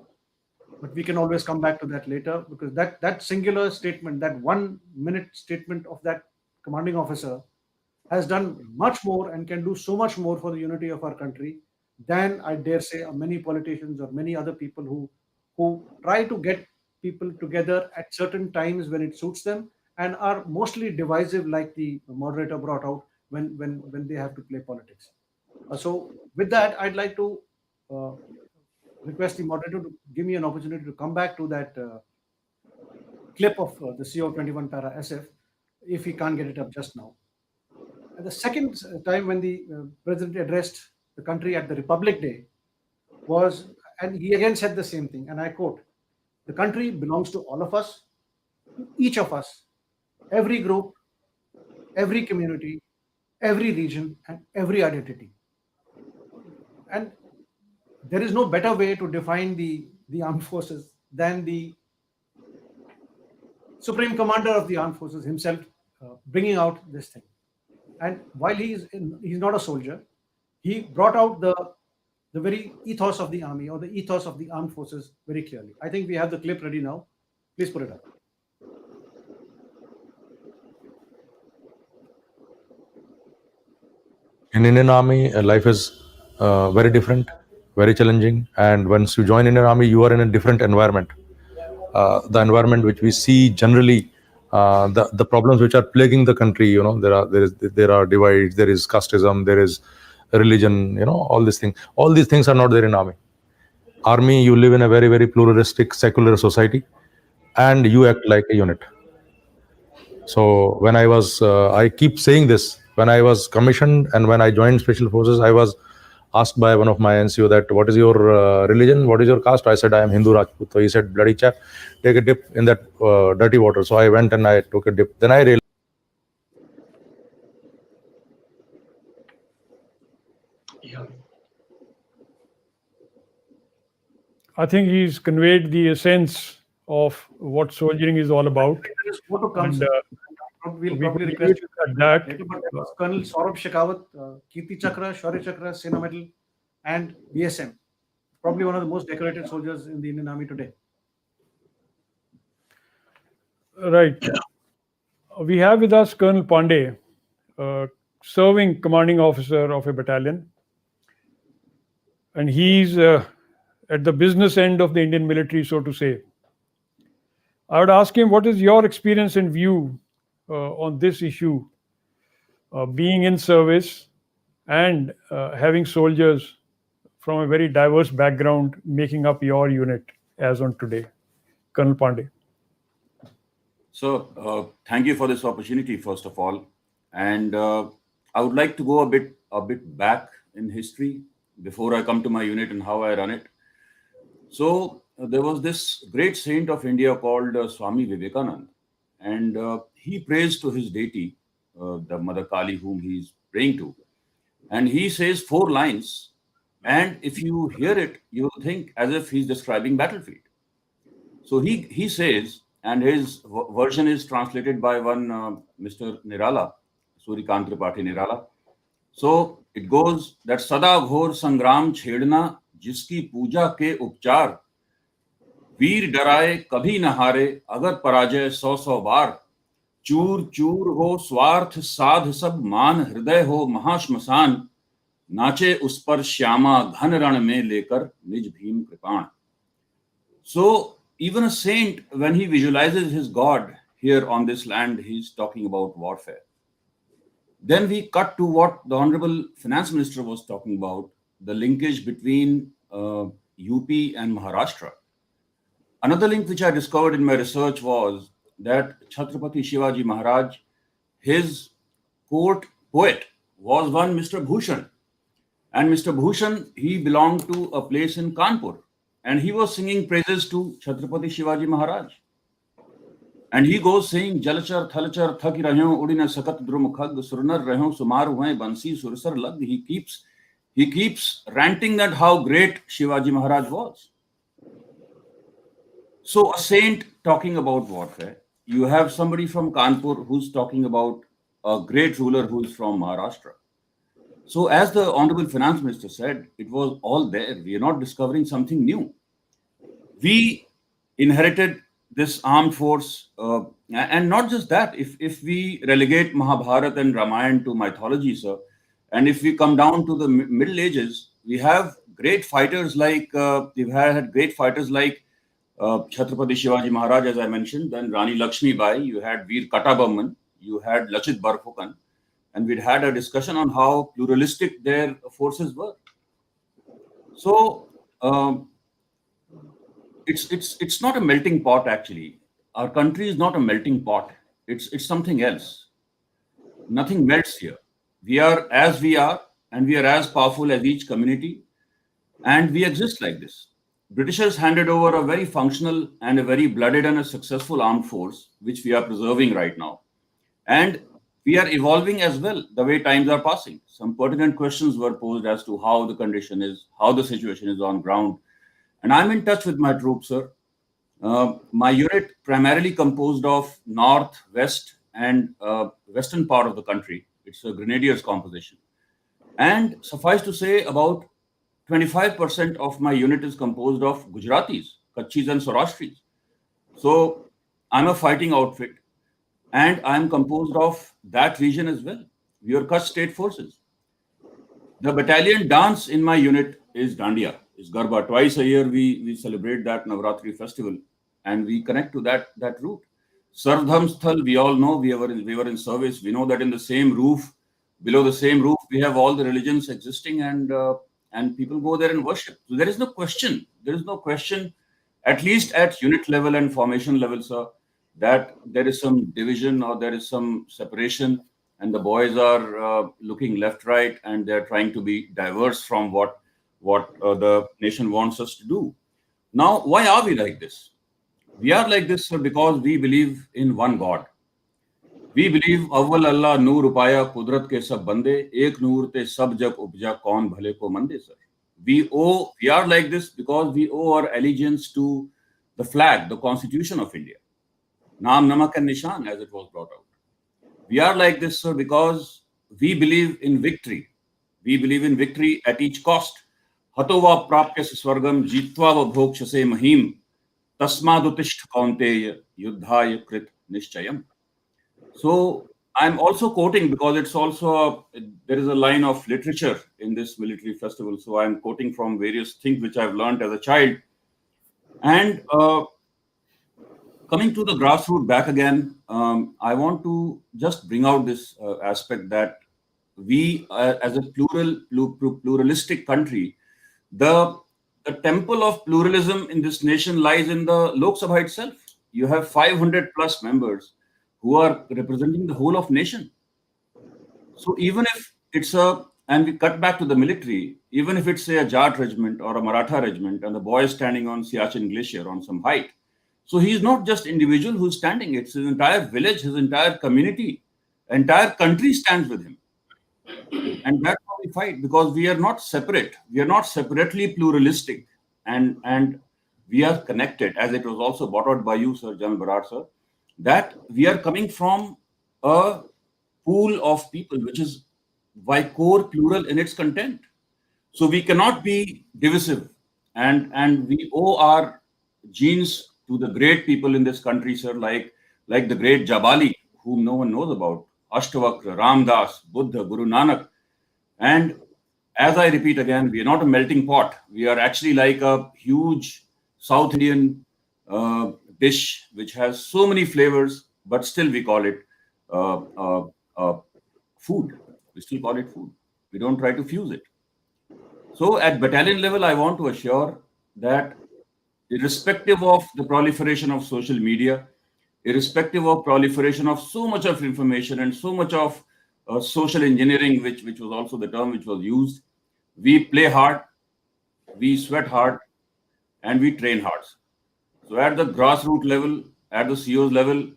[SPEAKER 14] but we can always come back to that later, because that singular statement, that 1 minute statement of that commanding officer has done much more and can do so much more for the unity of our country than, I dare say, many politicians or many other people who try to get people together at certain times when it suits them and are mostly divisive, like the moderator brought out, when they have to play politics. So with that, I'd like to request the moderator to give me an opportunity to come back to that clip of the CO21 Para SF, if he can't get it up just now. And the second time when the president addressed the country at the Republic Day was, and he again said the same thing, and I quote, "The country belongs to all of us, each of us, every group, every community, every region, and every identity." And there is no better way to define the armed forces than the Supreme Commander of the Armed Forces himself bringing out this thing. And while he's not a soldier, he brought out the very ethos of the army or the ethos of the armed forces very clearly. I think we have the clip ready now. Please put it up.
[SPEAKER 15] In Indian Army, life is very different, very challenging. And once you join Indian Army, you are in a different environment. The environment which we see generally, the problems which are plaguing the country, there are divides, there is casteism, there is religion, all these things. All these things are not there in Army. Army, you live in a very, very pluralistic, secular society, and you act like a unit. So when I keep saying this, when I was commissioned and when I joined Special Forces, I was asked by one of my NCO that, "What is your religion? What is your caste?" I said, "I am Hindu Rajput." So he said, "Bloody chap, take a dip in that dirty water." So I went and I took a dip. Then I realized.
[SPEAKER 11] I think he's conveyed the essence of what soldiering is all about.
[SPEAKER 14] There is more to come.
[SPEAKER 11] And,
[SPEAKER 14] we'll
[SPEAKER 11] we
[SPEAKER 14] probably
[SPEAKER 11] will
[SPEAKER 14] request you
[SPEAKER 11] at that.
[SPEAKER 14] later, but Colonel Saurabh Shekhawat, Kirti Chakra, Shaurya Chakra, Sena Medal, and BSM. Probably one of the most decorated soldiers in the Indian Army today.
[SPEAKER 11] Right. We have with us Colonel Pandey, serving commanding officer of a battalion. And he's at the business end of the Indian military, so to say. I would ask him, what is your experience and view on this issue, being in service and having soldiers from a very diverse background making up your unit as on today? Colonel Pandey.
[SPEAKER 22] So thank you for this opportunity, first of all. And I would like to go a bit back in history before I come to my unit and how I run it. So there was this great saint of India called Swami Vivekananda. and he prays to his deity, the Mother Kali, whom he is praying to. And he says 4 lines, and if you hear it, you will think as if he's describing battlefield. So he says, and his version is translated by one Mr. Nirala, Surikant Tripathi Nirala. So it goes that Sada Ghor Sangram Chhedna Jiski Puja Ke Upchar वीर डराए कभी न हारे अगर पराजय 100 बार चूर चूर हो स्वार्थ साध सब मान हृदय हो महाश्मशान नाचे उस पर श्यामा घन रण में लेकर निज भीम कृपाण. So even a saint, when he visualizes his God here on this land, he's talking about warfare. Then we cut to what the Honorable Finance Minister was talking about, the linkage between UP and Maharashtra. Another link which I discovered in my research was that Chhatrapati Shivaji Maharaj, his court poet was one Mr. Bhushan. And Mr. Bhushan, he belonged to a place in Kanpur. And he was singing praises to Chhatrapati Shivaji Maharaj. And he goes saying, Jalachar, Thalachar, Thaki Rahyo, Udina Sakat Drum Khag, Surnar Rahyo, Sumar Huai, Bansi, Sursar Lag. He keeps ranting that how great Shivaji Maharaj was. So a saint talking about warfare. You have somebody from Kanpur who's talking about a great ruler who's from Maharashtra. So as the Honorable Finance Minister said, it was all there. We are not discovering something new. We inherited this armed force, and not just that. If we relegate Mahabharata and Ramayana to mythology, sir, and if we come down to the Middle Ages, we have great fighters like Chhatrapati Shivaji Maharaj, as I mentioned, then Rani Lakshmi Bai, you had Veer Katabamman, you had Lachit Barphukan, and we'd had a discussion on how pluralistic their forces were. So it's not a melting pot actually. Our country is not a melting pot. It's something else. Nothing melts here. We are as we are, and we are as powerful as each community, and we exist like this. Britishers handed over a very functional and a very blooded and a successful armed force, which we are preserving right now. And we are evolving as well, the way times are passing. Some pertinent questions were posed as to how the condition is, how the situation is on ground. And I'm in touch with my troops, sir. My unit primarily composed of north, west, and western part of the country. It's a grenadiers composition. And suffice to say, about 25% of my unit is composed of Gujaratis, Kachchis and Saurashtris. So I'm a fighting outfit, and I'm composed of that region as well. We are Kutch State Forces. The battalion dance in my unit is Dandiya, is Garba. Twice a year we celebrate that Navratri festival, and we connect to that route. Sardham Sthal, we all know, we were in service. We know that in the same roof, below the same roof, we have all the religions existing, and people go there and worship. So there is no question. There is no question, at least at unit level and formation level, sir, that there is some division or there is some separation, and the boys are looking left, right, and they're trying to be diverse from what the nation wants us to do. Now, why are we like this? We are like this, sir, because we believe in one God. We believe Awwal Allah Noor Upaya Kudrat ke sab bande, ek noor te sab jag upja kaun bhale ko mande, sir. We are like this because we owe our allegiance to the flag, the Constitution of India. Naam Namak and Nishan, as it was brought out. We are like this, sir, because we believe in victory. We believe in victory at each cost. Hatova prapyas swargam jitva va bhokshase mahim tasmadutisht kaunteya yuddhaya krit nishchayam. So I'm also quoting because it's also there is a line of literature in this military festival. So I'm quoting from various things which I've learned as a child. And coming to the grassroots back again, I want to just bring out this aspect that we, as a pluralistic country, the temple of pluralism in this nation lies in the Lok Sabha itself. You have 500 plus members who are representing the whole of nation. So even if it's and we cut back to the military, even if it's say a Jat regiment or a Maratha regiment and the boy is standing on Siachen Glacier on some height, So he's not just individual who's standing, it's his entire village, his entire community, entire country stands with him. And that's how we fight, because we are not separate. We are not separately pluralistic, and we are connected, as it was also brought out by you, Sir, General Barar, sir, that we are coming from a pool of people which is by core plural in its content. So we cannot be divisive, and we owe our genes to the great people in this country, sir, like the great Jabali, whom no one knows about, Ashtavakra, Ramdas, Buddha, Guru Nanak. And as I repeat again, we are not a melting pot. We are actually like a huge South Indian dish which has so many flavors, but still we call it food. We still call it food. We don't try to fuse it. So at battalion level, I want to assure that irrespective of the proliferation of social media, irrespective of proliferation of so much of information and so much of social engineering, which was also the term which was used, we play hard, we sweat hard, and we train hard. So at the grassroots level, at the CEO's level,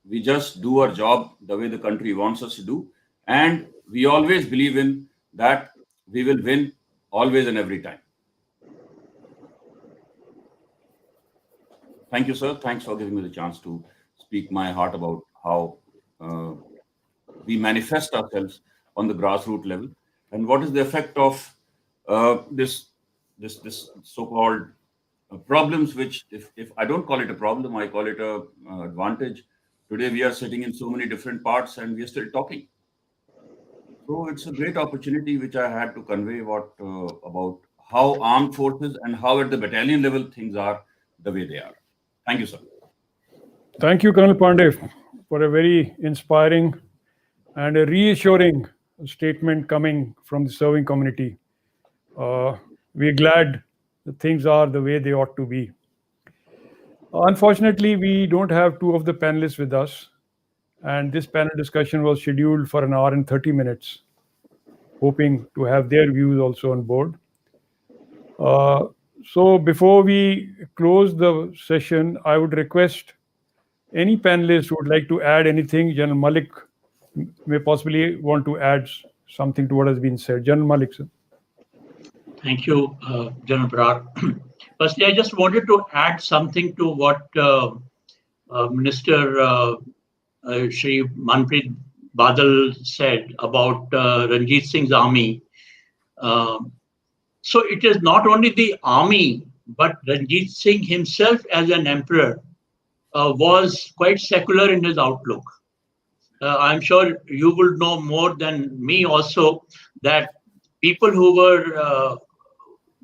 [SPEAKER 22] we just do our job the way the country wants us to do. And we always believe in that we will win always and every time. Thank you, sir. Thanks for giving me the chance to speak my heart about how we manifest ourselves on the grassroots level and what is the effect of this so-called problems, which if I don't call it a problem, I call it a advantage. Today we are sitting in so many different parts and we are still talking. So it's a great opportunity which I had to convey about how armed forces and how at the battalion level things are the way they are. Thank you, sir.
[SPEAKER 11] Thank you, Colonel Pandey, for a very inspiring and a reassuring statement coming from the serving community. We're glad that things are the way they ought to be. Unfortunately, we don't have two of the panelists with us, and this panel discussion was scheduled for an hour and 30 minutes, hoping to have their views also on board. So before we close the session, I would request any panelist who would like to add anything. General Malik may possibly want to add something to what has been said. General Malik, sir.
[SPEAKER 3] Thank you, General Barar. Firstly, I just wanted to add something to what Minister Shri Manpreet Badal said about Ranjit Singh's army. So it is not only the army, but Ranjit Singh himself as an emperor was quite secular in his outlook. I'm sure you will know more than me also that people who were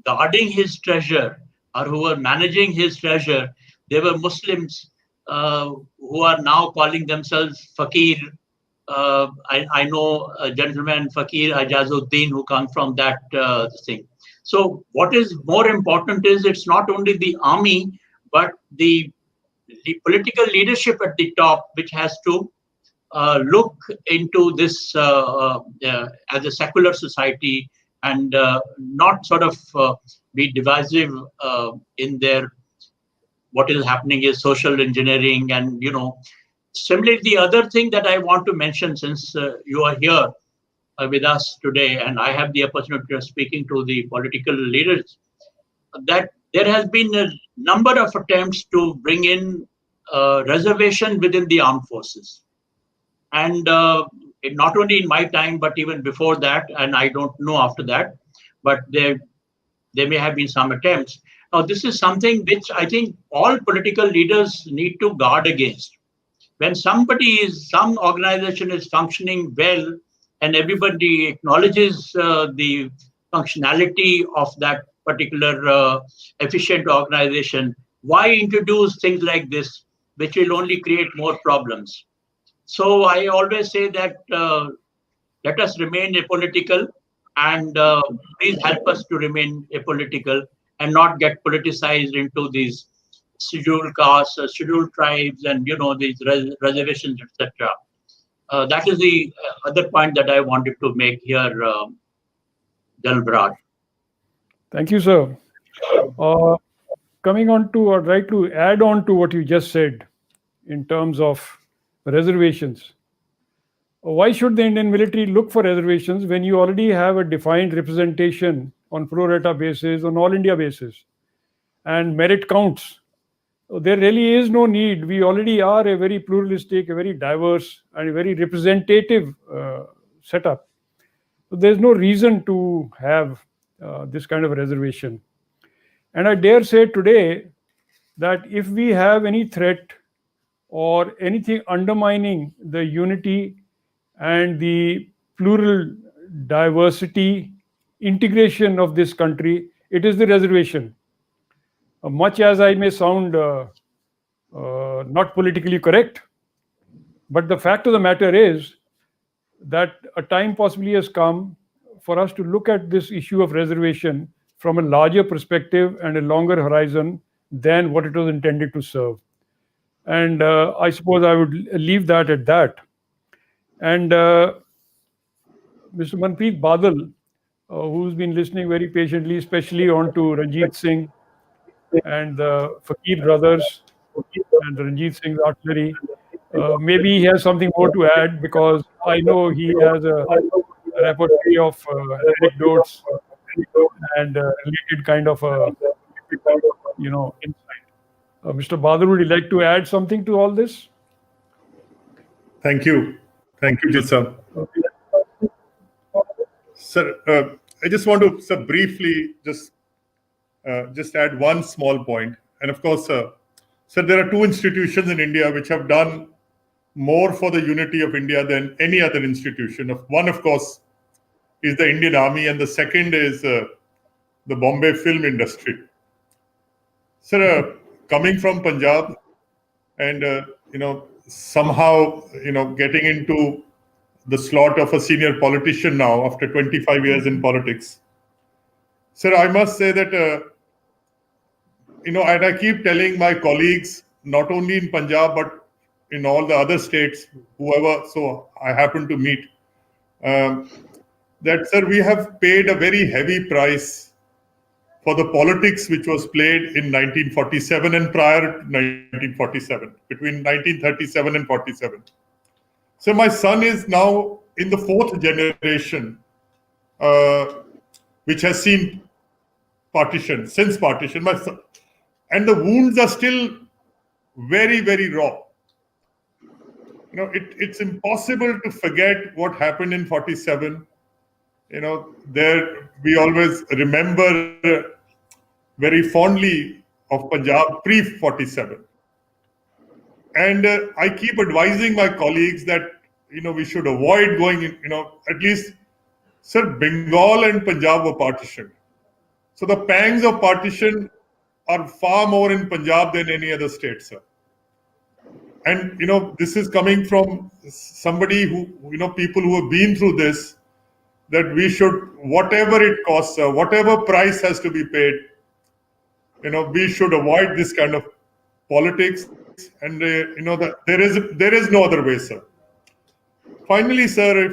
[SPEAKER 3] guarding his treasure or who were managing his treasure, they were Muslims who are now calling themselves Fakir. I know a gentleman, Fakir Ajazuddin, who come from that thing. So what is more important is it's not only the army, but the political leadership at the top, which has to look into this as a secular society and not sort of be divisive in their what is happening is social engineering. And similarly, the other thing that I want to mention, since you are here with us today and I have the opportunity of speaking to the political leaders, that there has been a number of attempts to bring in reservation within the armed forces. And not only in my time, but even before that, and I don't know after that, but there may have been some attempts. Now, this is something which I think all political leaders need to guard against. When some organization is functioning well and everybody acknowledges the functionality of that particular efficient organization, why introduce things like this, which will only create more problems? So I always say that let us remain apolitical, and please help us to remain apolitical and not get politicized into these scheduled castes, scheduled tribes, and these reservations, etc. That is the other point that I wanted to make here, General Barar.
[SPEAKER 11] Thank you, sir. coming on to, or try to add on to what you just said in terms of reservations. Why should the Indian military look for reservations when you already have a defined representation on pro rata basis, on all India basis, and merit counts? There really is no need. We already are a very pluralistic, a very diverse, and a very representative setup. So there's no reason to have this kind of a reservation. And I dare say today that if we have any threat or anything undermining the unity and the plural diversity integration of this country, it is the reservation. Much as I may sound not politically correct, but the fact of the matter is that a time possibly has come for us to look at this issue of reservation from a larger perspective and a longer horizon than what it was intended to serve. And I suppose I would leave that at that. And Mr. Manpreet Badal, who's been listening very patiently, especially on to Ranjit Singh and the Fakir brothers and Ranjit Singh's artillery, maybe he has something more to add, because I know he has a repertoire of anecdotes and related kind of insight. Mr. Badal, would you like to add something to all this?
[SPEAKER 20] Thank you. Thank you, Jit Sir, I just want to, sir, briefly just add one small point. And of course, sir, there are two institutions in India which have done more for the unity of India than any other institution. One, of course, is the Indian Army, and the second is the Bombay film industry. Sir, coming from Punjab and, somehow, getting into the slot of a senior politician now after 25 years in politics. Sir, I must say that, and I keep telling my colleagues, not only in Punjab, but in all the other states, whoever I happen to meet, that, sir, we have paid a very heavy price for the politics which was played in 1947 and prior to 1947, between 1937 and 47. So my son is now in the fourth generation, which has seen partition, since partition. My son, and the wounds are still very, very raw. It's impossible to forget what happened in 47. There we always remember very fondly of Punjab pre-47. And I keep advising my colleagues that, we should avoid going, at least, sir, Bengal and Punjab were partitioned. So the pangs of partition are far more in Punjab than any other state, sir. And, this is coming from somebody who, people who have been through this, that we should, whatever it costs, whatever price has to be paid, we should avoid this kind of politics. And, that there is no other way, sir. Finally, sir,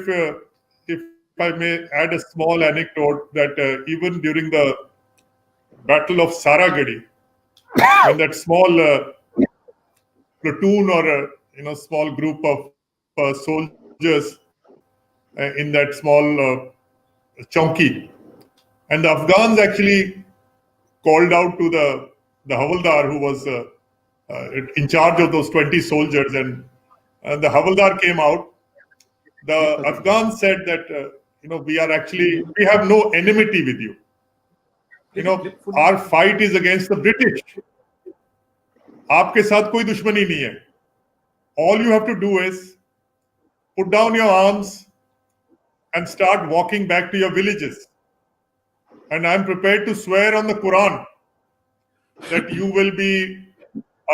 [SPEAKER 20] if I may add a small anecdote, that even during the Battle of Saragadi, when that small platoon or a small group of soldiers in that small chowki, and the Afghans actually called out to the Havaldar, who was in charge of those 20 soldiers, and the Havaldar came out. The Afghans said that we have no enmity with you. Our fight is against the British. आपके साथ कोई दुश्मनी नहीं है. All you have to do is put down your arms and start walking back to your villages. And I'm prepared to swear on the Quran that you will be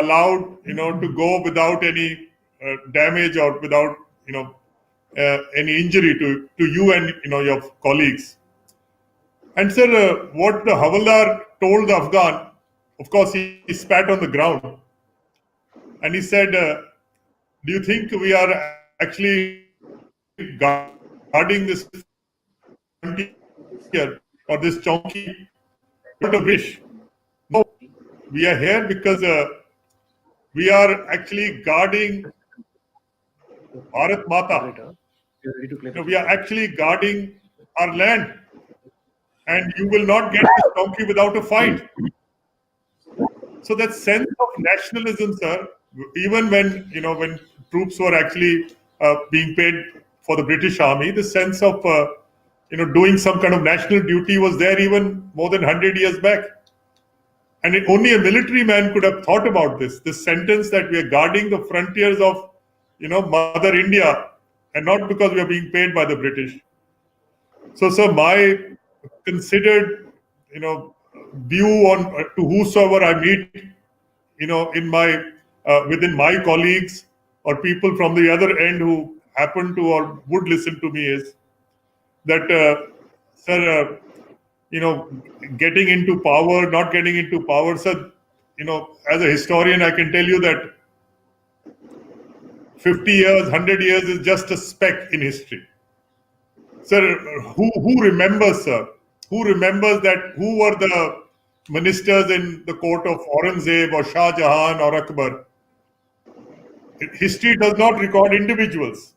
[SPEAKER 20] allowed, to go without any damage or without, any injury to you and, your colleagues. And sir, what the Havaldar told the Afghan, of course, he spat on the ground. And he said, do you think we are actually guarding this frontier or this chowki? Not a wish. No. we are here because we are actually guarding Bharat Mata. We are actually guarding our land, and you will not get this donkey without a fight. So that sense of nationalism, sir, even when when troops were actually being paid for the British Army, the sense of doing some kind of national duty was there even more than 100 years back. And only a military man could have thought about this sentence that we are guarding the frontiers of Mother India, and not because we are being paid by the British. So, sir, my considered view on to whosoever I meet in my within my colleagues or people from the other end who happen to or would listen to me is that sir, getting into power, not getting into power, sir, as a historian I can tell you that 50 years, 100 years is just a speck in history. Sir, who remembers, sir? Who remembers that? Who were the ministers in the court of Aurangzeb or Shah Jahan or Akbar? History does not record individuals.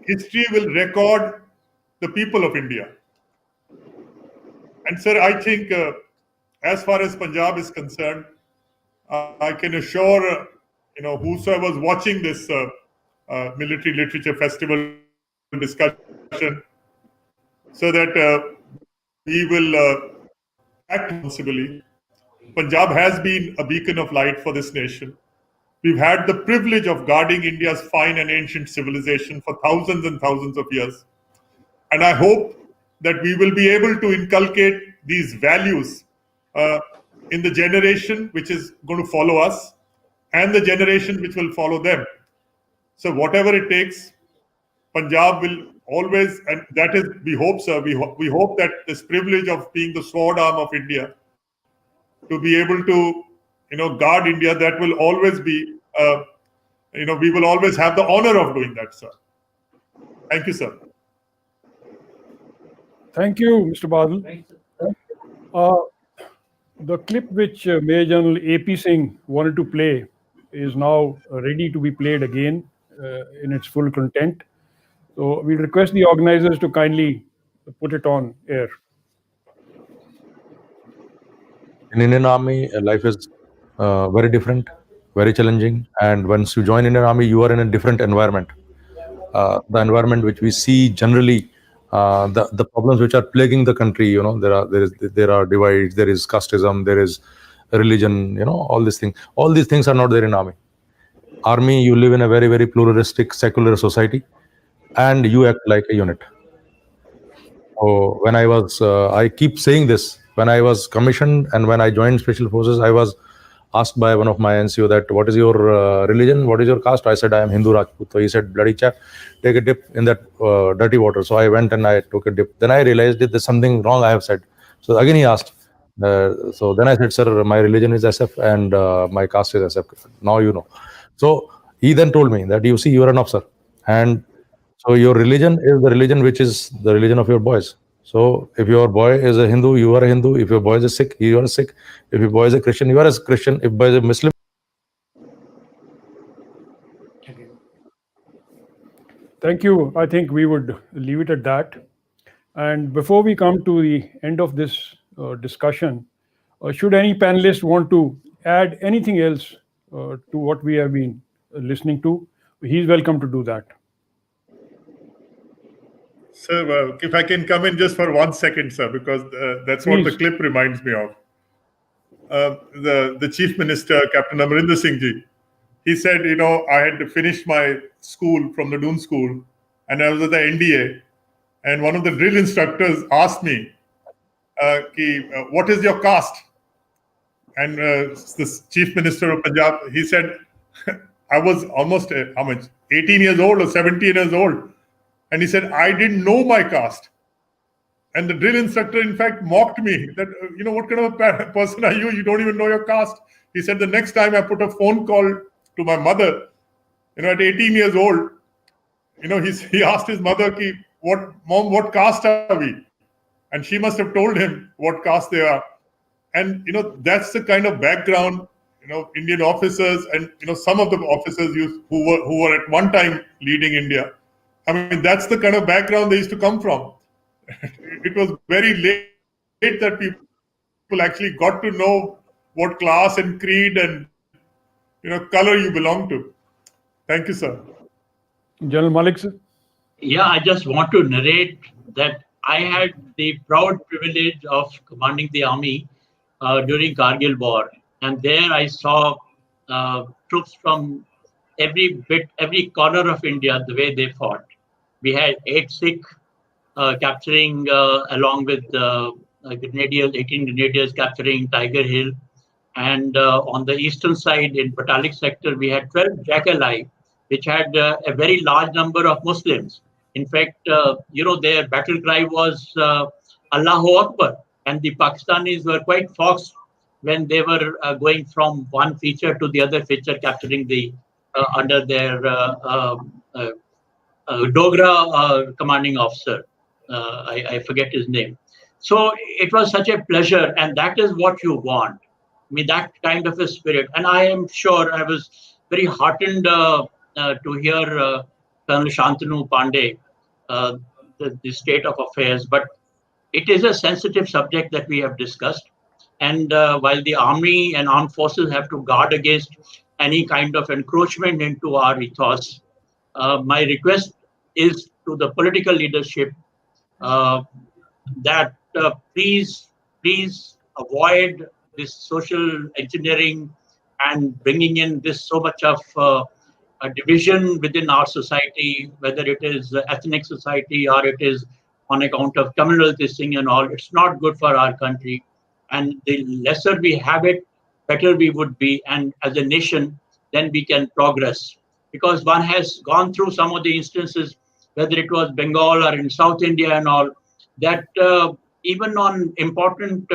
[SPEAKER 20] History will record the people of India. And sir, I think as far as Punjab is concerned, I can assure whosoever was watching this military literature festival discussion, so that we will act responsibly. Punjab has been a beacon of light for this nation. We've had the privilege of guarding India's fine and ancient civilization for thousands and thousands of years. And I hope that we will be able to inculcate these values in the generation which is going to follow us and the generation which will follow them. So whatever it takes, Punjab will always, and that is, we hope, sir, we hope that this privilege of being the sword arm of India, to be able to, guard India, that will always be, we will always have the honor of doing that, sir. Thank you, sir.
[SPEAKER 11] Thank you, Mr. Badal. The clip which Major General A.P. Singh wanted to play is now ready to be played again in its full content. So we request the organizers to kindly put it on air.
[SPEAKER 15] In Indian Army, life is very different, very challenging. And once you join Indian Army, you are in a different environment. The environment which we see generally, the problems which are plaguing the country, there are divides, there is casteism, there is religion, all these things. All these things are not there in Army. Army, you live in a very, very pluralistic, secular society, and you act like a unit. So when I keep saying this, when I was commissioned and when I joined Special Forces, I was asked by one of my NCO that, what is your religion? What is your caste? I said, I am Hindu Rajput. So he said, bloody chap, take a dip in that dirty water. So I went and I took a dip. Then I realized that there's something wrong I have said. So again he asked. So then I said, sir, my religion is SF and my caste is SF. Now you know. So he then told me that, you see, you are an officer. And so your religion is the religion which is the religion of your boys. So if your boy is a Hindu, you are a Hindu. If your boy is a Sikh, you are a Sikh. If your boy is a Christian, you are a Christian. If boy is a Muslim.
[SPEAKER 11] Thank you. I think we would leave it at that. And before we come to the end of this discussion, should any panelist want to add anything else to what we have been listening to, he's welcome to do that.
[SPEAKER 20] Sir, if I can come in just for 1 second, sir, because that's
[SPEAKER 11] Please.
[SPEAKER 20] what the clip reminds me of. The Chief Minister, Captain Amarinder Singh Ji, he said, I had finished my school from the Doon School and I was at the NDA, and one of the drill instructors asked me, what is your caste? And the Chief Minister of Punjab, he said, I was almost, 18 years old or 17 years old. And he said, I didn't know my caste. And the drill instructor, in fact, mocked me that, what kind of a person are you? You don't even know your caste. He said, the next time I put a phone call to my mother, at 18 years old, he asked his mother, Mom, what caste are we? And she must have told him what caste they are. And that's the kind of background Indian officers and some of the officers who were at one time leading India. I mean, that's the kind of background they used to come from. It was very late that people actually got to know what class and creed and color you belong to. Thank you, sir.
[SPEAKER 11] General Malik, sir.
[SPEAKER 3] Yeah, I just want to narrate that I had the proud privilege of commanding the army during Kargil War, and there I saw troops from every corner of India, the way they fought. We had 8 Sikh capturing, along with grenadiers, 18 grenadiers capturing Tiger Hill. And on the eastern side in Patalik sector, we had 12 Jack-Alai, which had a very large number of Muslims. In fact, their battle cry was Allahu Akbar. And the Pakistanis were quite forced when they were going from one feature to the other feature, capturing the under their Dogra commanding officer. I forget his name. So it was such a pleasure, and that is what you want. I mean, that kind of a spirit. And I am sure I was very heartened to hear Colonel Shantanu Pandey, the state of affairs. But it is a sensitive subject that we have discussed. And while the army and armed forces have to guard against any kind of encroachment into our ethos, my request is to the political leadership that please avoid this social engineering and bringing in this so much of a division within our society, whether it is ethnic society or it is on account of communal this thing and all. It's not good for our country. And the lesser we have it, better we would be. And as a nation, then we can progress. Because one has gone through some of the instances, whether it was Bengal or in South India and all, that even on important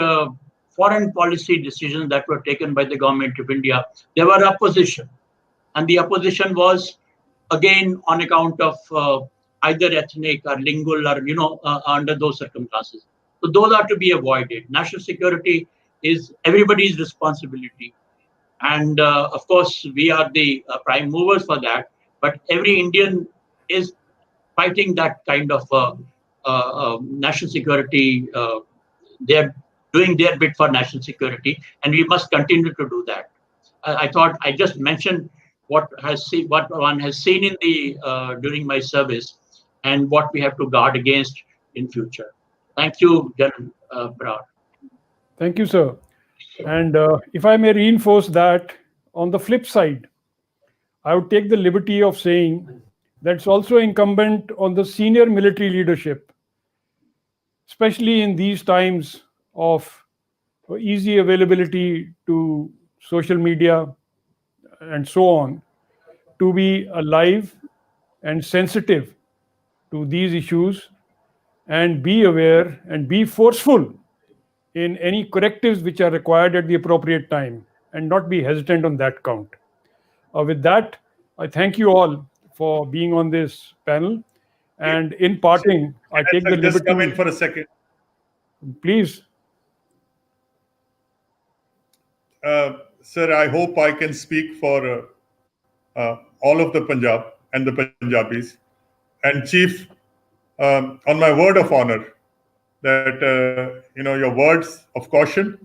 [SPEAKER 3] foreign policy decisions that were taken by the government of India, there were opposition. And the opposition was, again, on account of either ethnic or lingual or, under those circumstances. So those are to be avoided. National security is everybody's responsibility. And of course, we are the prime movers for that. But every Indian is fighting that kind of national security. They're doing their bit for national security, and we must continue to do that. I thought I just mentioned what one has seen in the during my service, and what we have to guard against in future. Thank you, General Brar.
[SPEAKER 11] Thank you, sir. And if I may reinforce that, on the flip side, I would take the liberty of saying that it's also incumbent on the senior military leadership, especially in these times of easy availability to social media and so on, to be alive and sensitive to these issues and be aware and be forceful in any correctives which are required at the appropriate time, and not be hesitant on that count. With that, I thank you all for being on this panel. And in parting, I take the liberty.
[SPEAKER 20] Just come in for a second.
[SPEAKER 11] Please.
[SPEAKER 20] Sir, I hope I can speak for all of the Punjab and the Punjabis. And Chief, on my word of honor, that your words of caution,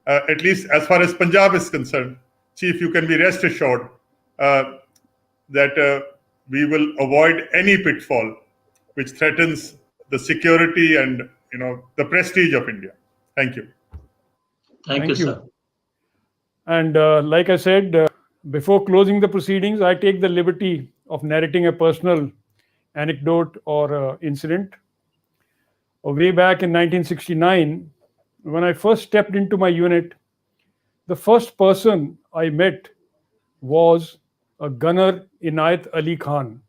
[SPEAKER 20] at least as far as Punjab is concerned, Chief, you can be rest assured that we will avoid any pitfall which threatens the security and the prestige of India. Thank you.
[SPEAKER 3] Thank you, sir.
[SPEAKER 11] And like I said, before closing the proceedings, I take the liberty of narrating a personal anecdote or incident. Way back in 1969, when I first stepped into my unit, the first person I met was a gunner, Inayat Ali Khan.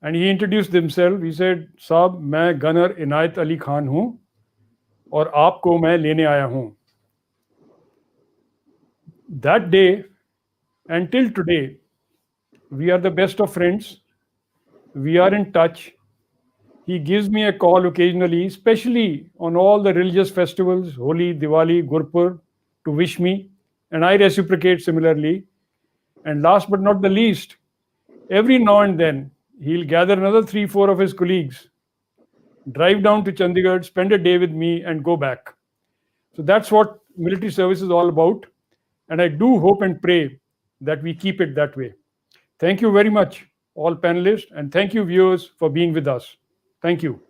[SPEAKER 11] And he introduced himself. He said, "Saab, main gunner Inayat Ali Khan hoon, aur aapko main lene aaya hoon." That day, until today, we are the best of friends. We are in touch. He gives me a call occasionally, especially on all the religious festivals, Holi, Diwali, Gurpurab, to wish me, and I reciprocate similarly. And last but not the least, every now and then, he'll gather another 3-4 of his colleagues, drive down to Chandigarh, spend a day with me, and go back. So that's what military service is all about. And I do hope and pray that we keep it that way. Thank you very much, all panelists, and thank you, viewers, for being with us. Thank you.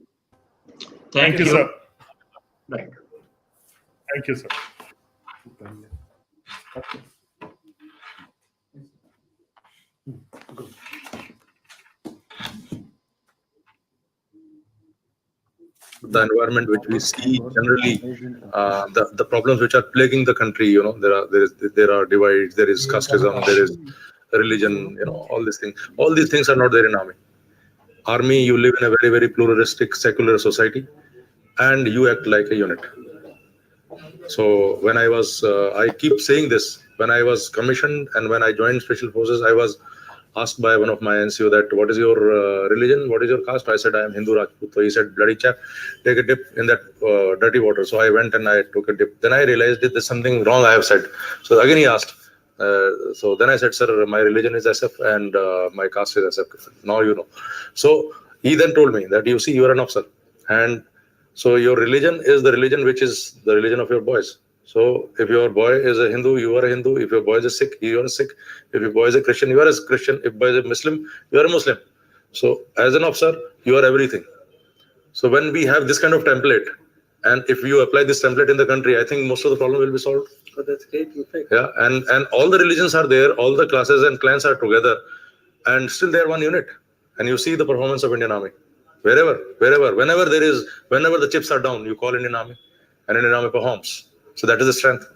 [SPEAKER 10] Thank you, sir.
[SPEAKER 3] Right.
[SPEAKER 10] Thank you, sir.
[SPEAKER 15] The environment which we see generally, the problems which are plaguing the country, there are divides, there is casteism, there is religion, all these things. All these things are not there in army. Army, you live in a very, very pluralistic, secular society, and you act like a unit. So when I keep saying this, when I was commissioned and when I joined Special Forces, I was asked by one of my NCO that, what is your religion? What is your caste? I said, I am Hindu Rajput. So he said, bloody chap, take a dip in that dirty water. So I went and I took a dip. Then I realized that there's something wrong I have said. So again he asked. So then I said, sir, my religion is SF and my caste is SF. Now you know. So he then told me that, you see, you are an officer. And so your religion is the religion which is the religion of your boys. So if your boy is a Hindu, you are a Hindu. If your boy is a Sikh, you are a Sikh. If your boy is a Christian, you are a Christian. If boy is a Muslim, you are a Muslim. So as an officer, you are everything. So when we have this kind of template, and if you apply this template in the country, I think most of the problem will be solved.
[SPEAKER 9] Oh, that's great.
[SPEAKER 15] Yeah, and all the religions are there, all the classes and clans are together, and still they are one unit. And you see the performance of Indian Army. Wherever, whenever the chips are down, you call Indian Army, and Indian Army performs. So that is the strength.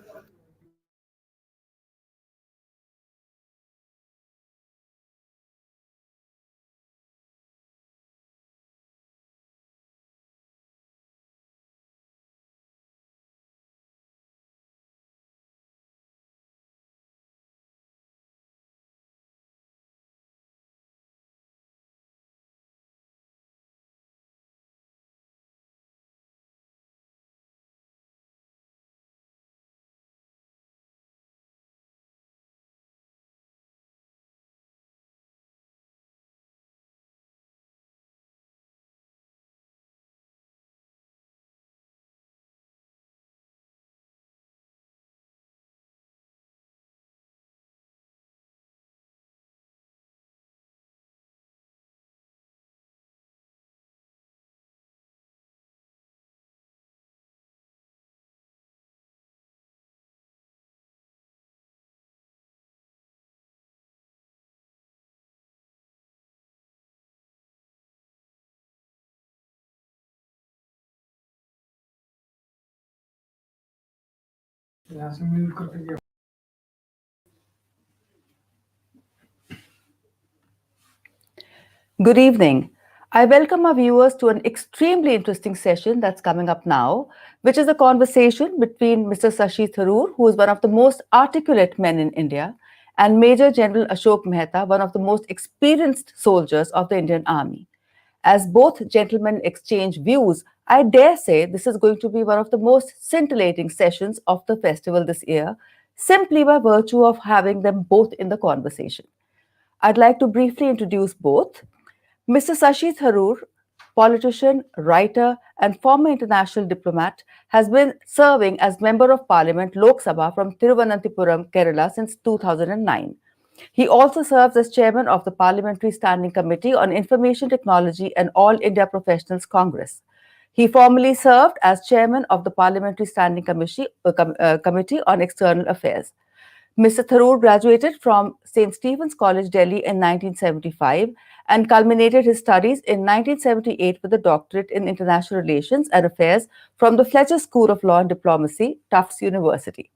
[SPEAKER 6] Good evening. I welcome our viewers to an extremely interesting session that's coming up now, which is a conversation between Mr. Shashi Tharoor, who is one of the most articulate men in India, and Major General Ashok Mehta, one of the most experienced soldiers of the Indian Army. As both gentlemen exchange views, I dare say this is going to be one of the most scintillating sessions of the festival this year, simply by virtue of having them both in the conversation. I'd like to briefly introduce both. Mr. Shashi Tharoor, politician, writer, and former international diplomat, has been serving as Member of Parliament Lok Sabha from Thiruvananthapuram, Kerala since 2009. He also serves as chairman of the Parliamentary Standing Committee on Information Technology and All India Professionals Congress. He formerly served as chairman of the Parliamentary Standing Committee on External Affairs. Mr. Tharoor graduated from St. Stephen's College, Delhi in 1975 and culminated his studies in 1978 with a doctorate in International Relations and Affairs from the Fletcher School of Law and Diplomacy, Tufts University.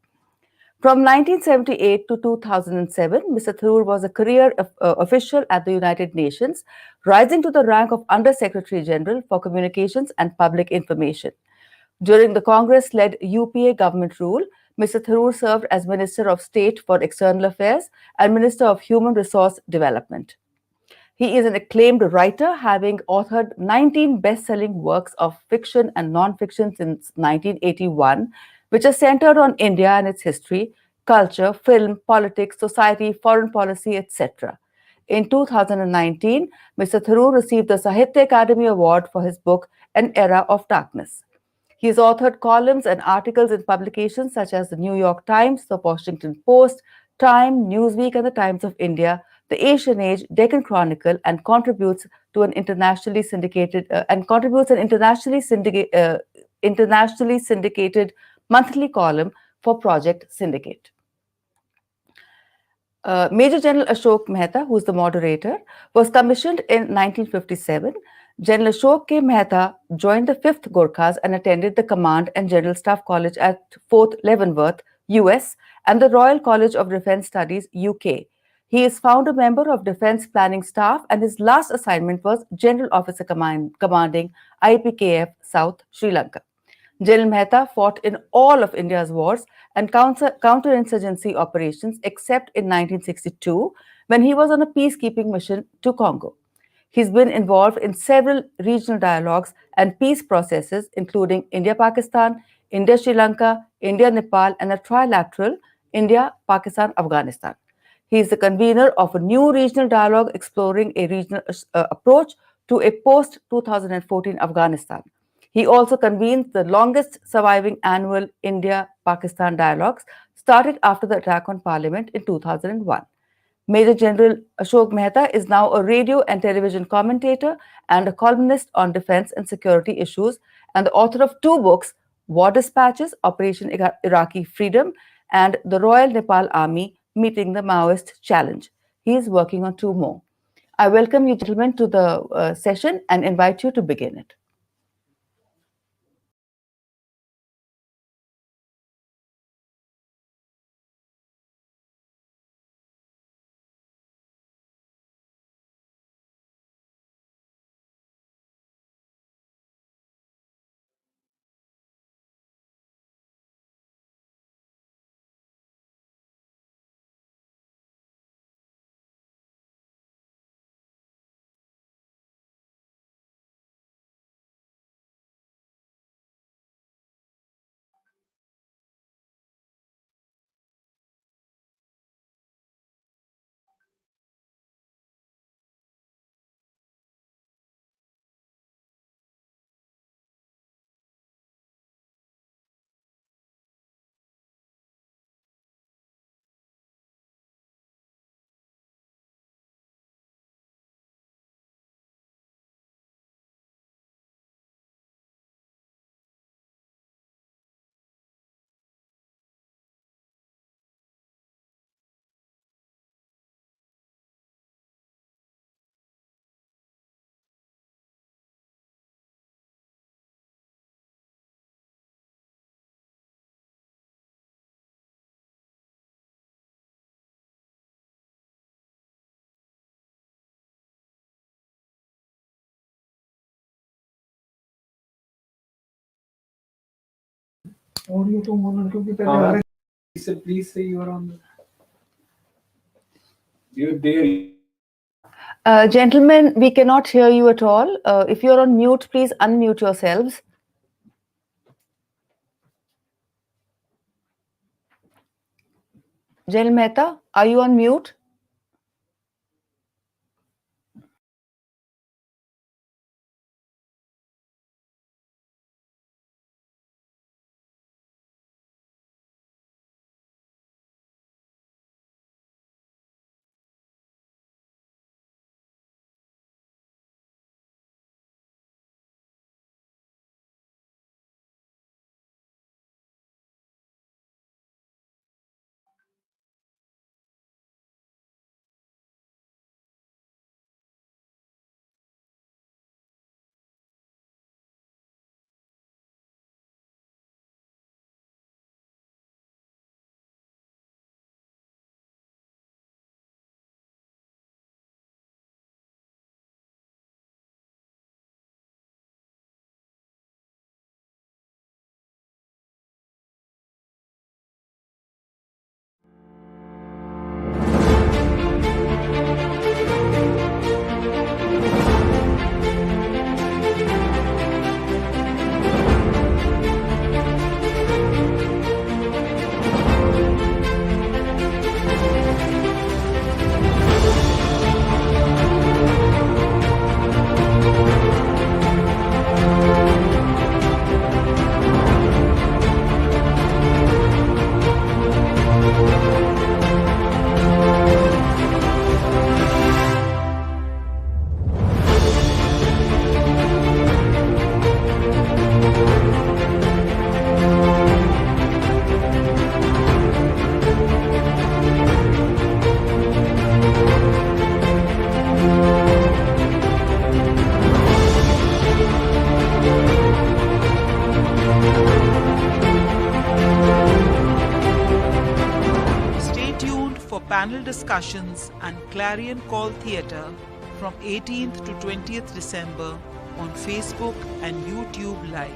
[SPEAKER 6] From 1978 to 2007, Mr. Tharoor was a career official at the United Nations, rising to the rank of Under Secretary General for Communications and Public Information. During the Congress-led UPA government rule, Mr. Tharoor served as Minister of State for External Affairs and Minister of Human Resource Development. He is an acclaimed writer, having authored 19 best-selling works of fiction and non-fiction since 1981, which are centered on India and its history, culture, film, politics, society, foreign policy, etc. In 2019, Mr. Tharoor received the Sahitya Academy Award for his book, An Era of Darkness. He has authored columns and articles in publications such as the New York Times, the Washington Post, Time, Newsweek, and the Times of India, the Asian Age, Deccan Chronicle, and contributes an internationally syndicated monthly column for Project Syndicate. Major General Ashok Mehta, who is the moderator, was commissioned in 1957. General Ashok K. Mehta joined the 5th Gorkhas and attended the Command and General Staff College at Fort Leavenworth, US, and the Royal College of Defence Studies, UK. He is founder member of Defence Planning Staff, and his last assignment was General Officer commanding IPKF South Sri Lanka. General Mehta fought in all of India's wars and counterinsurgency operations except in 1962 when he was on a peacekeeping mission to Congo. He's been involved in several regional dialogues and peace processes, including India-Pakistan, India-Sri Lanka, India-Nepal, and a trilateral India-Pakistan-Afghanistan. He is the convener of a new regional dialogue exploring a regional approach to a post-2014 Afghanistan. He also convenes the longest surviving annual India-Pakistan dialogues, started after the attack on Parliament in 2001. Major General Ashok Mehta is now a radio and television commentator and a columnist on defense and security issues, and the author of 2 books, War Dispatches, Operation Iraqi Freedom, and The Royal Nepal Army, Meeting the Maoist Challenge. He is working on 2 more. I welcome you, gentlemen, to the session and invite you to begin it.
[SPEAKER 9] Audio to on क्योंकि पहले he said please say you are on the you're there.
[SPEAKER 6] Gentlemen, we cannot hear you at all. If you're on mute, please unmute yourselves. General Mehta, are you on mute?
[SPEAKER 12] panel discussions and clarion call theatre from 18th to 20th December on Facebook and YouTube Live.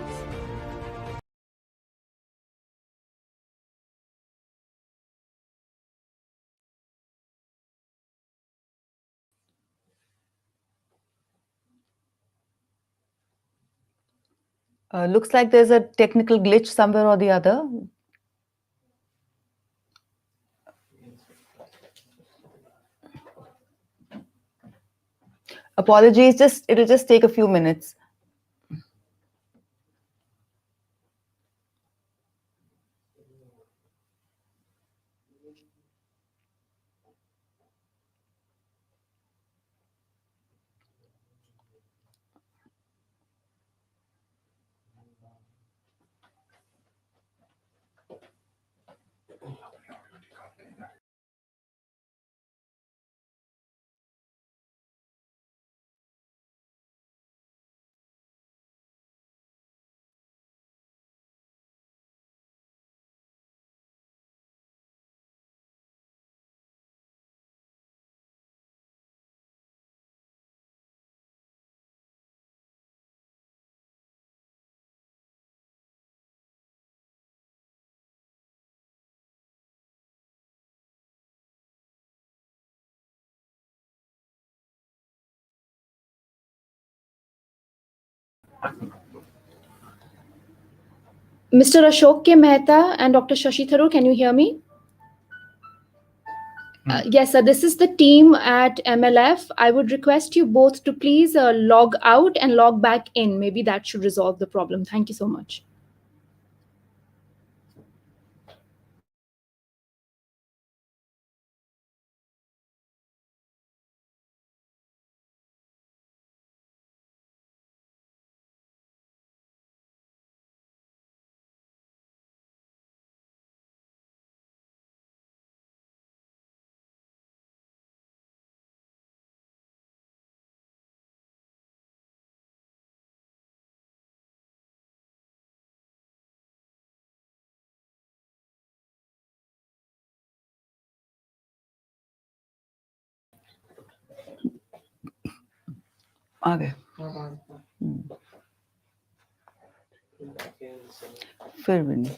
[SPEAKER 6] Looks like there's a technical glitch somewhere or the other. Apologies, it'll just take a few minutes.
[SPEAKER 13] Mr. Ashok K. Mehta and Dr. Shashi Tharoor, can you hear me? Yes, sir. This is the team at MLF. I would request you both to please log out and log back in. Maybe that should resolve the problem. Thank you so much.
[SPEAKER 6] Okay. फिर भी नहीं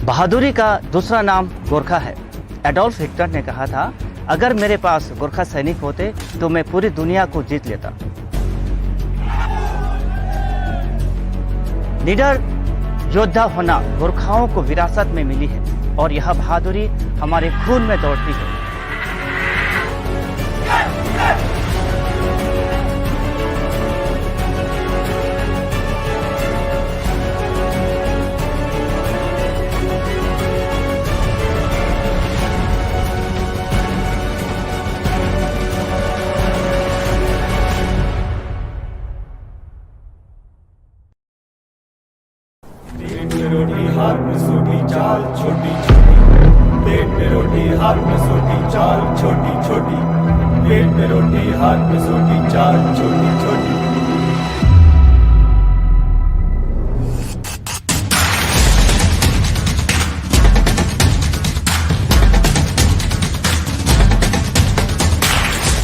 [SPEAKER 4] बहादुरी का दूसरा नाम गोरखा है। Adolf Hitler ने कहा था, अगर मेरे पास गोरखा सैनिक होते तो मैं पूरी दुनिया को जीत लेता। निडर योद्धा होना गोरखाओं को विरासत में मिली है और यह बहादुरी हमारे खून में दौड़ती है।
[SPEAKER 16] हाथ में सोटी चाल छोटी छोटी, प्लेट में रोटी हाथ में सोटी चाल छोटी छोटी, प्लेट में रोटी हाथ में सोटी चाल छोटी छोटी।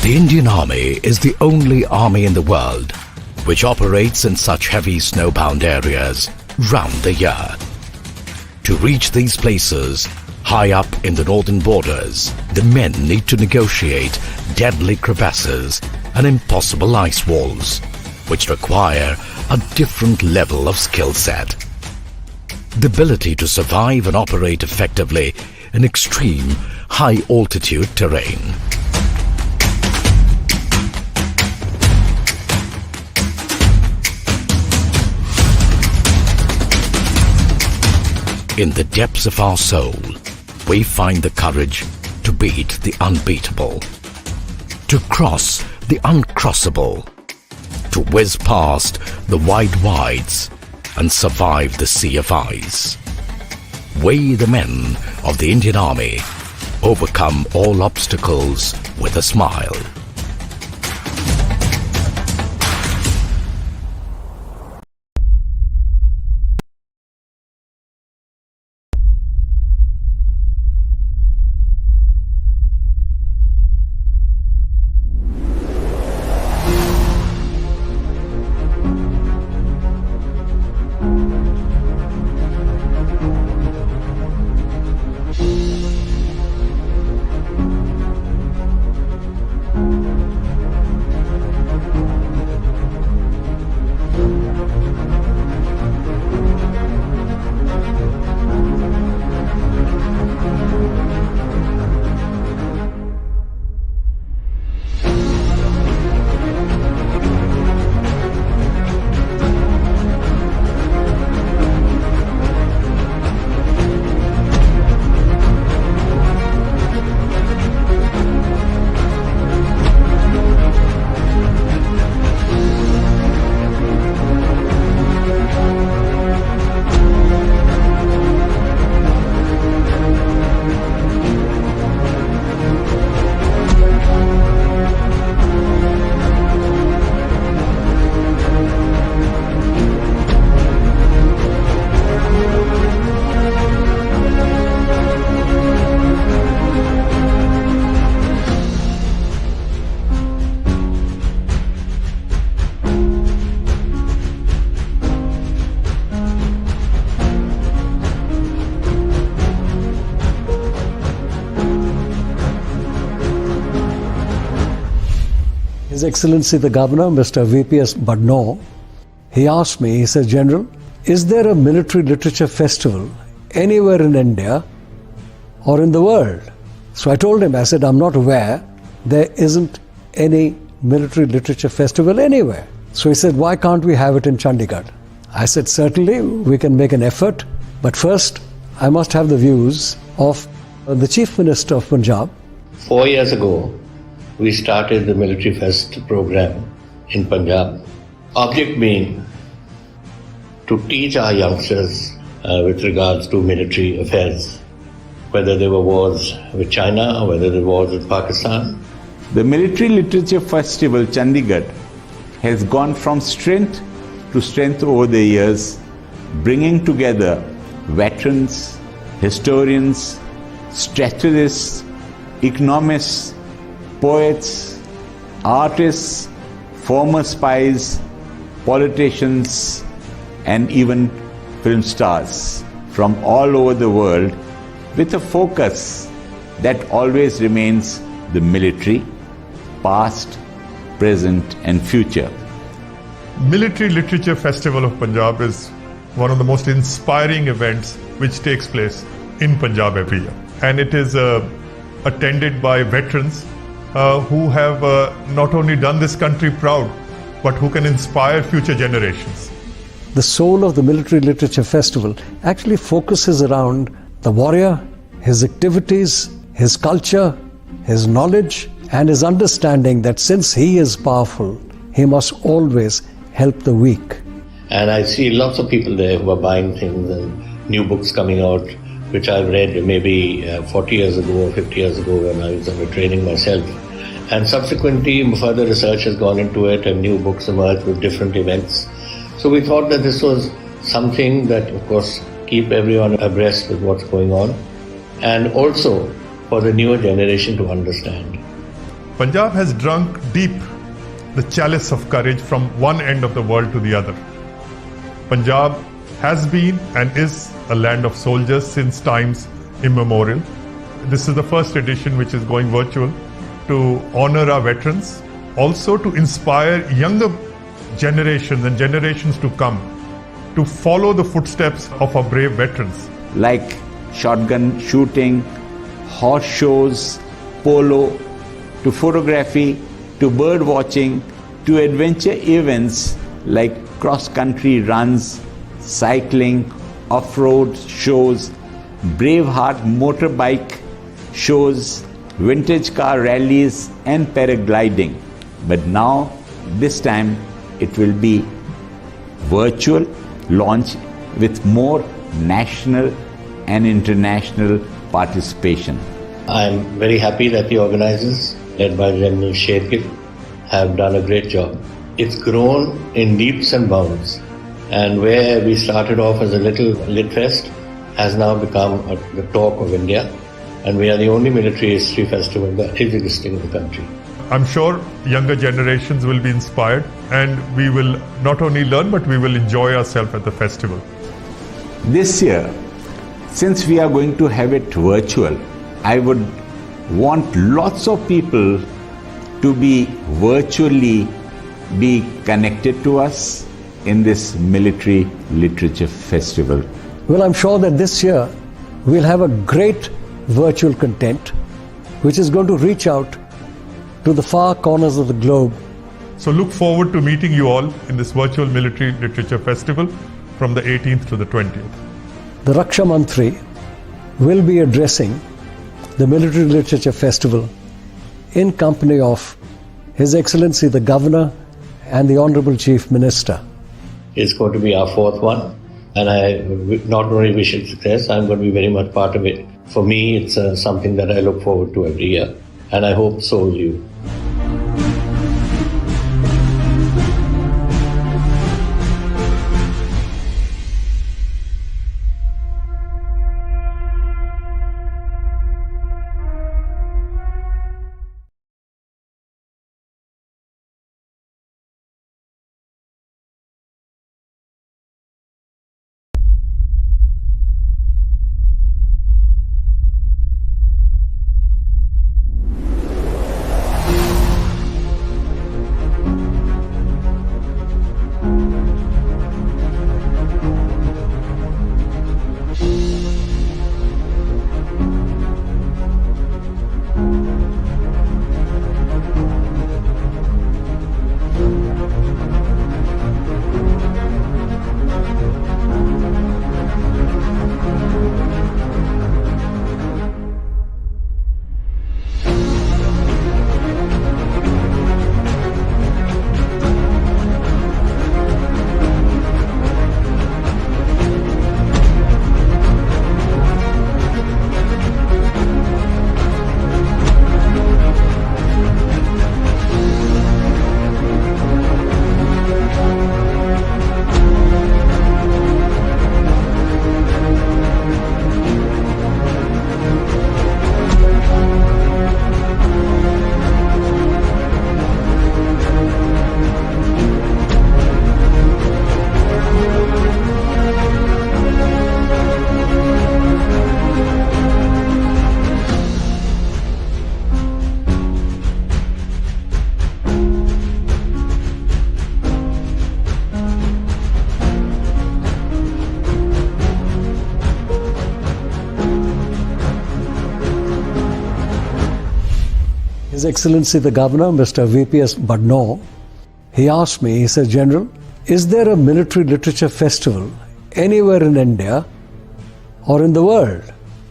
[SPEAKER 23] The Indian Army is the only army in the world which operates in such heavy snowbound areas round the year. To reach these places, high up in the northern borders, the men need to negotiate deadly crevasses and impossible ice walls, which require a different level of skill set. The ability to survive and operate effectively in extreme high altitude terrain. In the depths of our soul, we find the courage to beat the unbeatable, to cross the uncrossable, to whiz past the wide wides and survive the sea of ice. We, the men of the Indian Army, overcome all obstacles with a smile.
[SPEAKER 17] His Excellency the Governor, Mr. VPS Badno, he asked me, he said, General, is there a military literature festival anywhere in India or in the world? So I told him, I said, I'm not aware there isn't any military literature festival anywhere. So he said, why can't we have it in Chandigarh? I said, certainly we can make an effort, but first I must have the views of the Chief Minister of Punjab.
[SPEAKER 18] 4 years ago, we started the Military Fest program in Punjab. Object being to teach our youngsters with regards to military affairs, whether there were wars with China or whether there were wars with Pakistan.
[SPEAKER 19] The Military Literature Festival Chandigarh has gone from strength to strength over the years, bringing together veterans, historians, strategists, economists, poets, artists, former spies, politicians, and even film stars from all over the world with a focus that always remains the military, past, present, and future.
[SPEAKER 20] Military Literature Festival of Punjab is one of the most inspiring events which takes place in Punjab every year. And it is attended by veterans who have not only done this country proud, but who can inspire future generations.
[SPEAKER 17] The soul of the Military Literature Festival actually focuses around the warrior, his activities, his culture, his knowledge, and his understanding that since he is powerful, he must always help the weak.
[SPEAKER 18] And I see lots of people there who are buying things and new books coming out, which I've read maybe 40 years ago or 50 years ago when I was under training myself. And subsequently, further research has gone into it and new books emerged with different events. So we thought that this was something that, of course, keep everyone abreast with what's going on, and also for the newer generation to understand.
[SPEAKER 20] Punjab has drunk deep the chalice of courage from one end of the world to the other. Punjab has been and is a land of soldiers since times immemorial. This is the first edition which is going virtual to honor our veterans, also to inspire younger generations and generations to come to follow the footsteps of our brave veterans.
[SPEAKER 19] Like shotgun shooting, horse shows, polo, to photography, to bird watching, to adventure events like cross-country runs, cycling, off-road shows, Braveheart motorbike shows, vintage car rallies and paragliding. But now, this time, it will be virtual launch with more national and international participation.
[SPEAKER 18] I am very happy that the organizers, led by General Shergill, have done a great job. It's grown in leaps and bounds, and where we started off as a little lit fest has now become the talk of India, and we are the only military history festival that is existing in the country.
[SPEAKER 20] I'm sure younger generations will be inspired, and we will not only learn but we will enjoy ourselves at the festival.
[SPEAKER 19] This year, since we are going to have it virtual, I would want lots of people to be virtually be connected to us in this Military Literature Festival.
[SPEAKER 17] Well, I'm sure that this year we'll have a great virtual content which is going to reach out to the far corners of the globe.
[SPEAKER 20] So look forward to meeting you all in this virtual Military Literature Festival from the 18th to the 20th.
[SPEAKER 17] The Raksha Mantri will be addressing the Military Literature Festival in company of His Excellency the Governor and the Honorable Chief Minister.
[SPEAKER 18] It's going to be our fourth one, and I not only wish it success, I'm going to be very much part of it. For me, it's something that I look forward to every year, and I hope so will you.
[SPEAKER 17] His Excellency the Governor, Mr. VPS Badno, he asked me, he said, General, is there a military literature festival anywhere in India or in the world?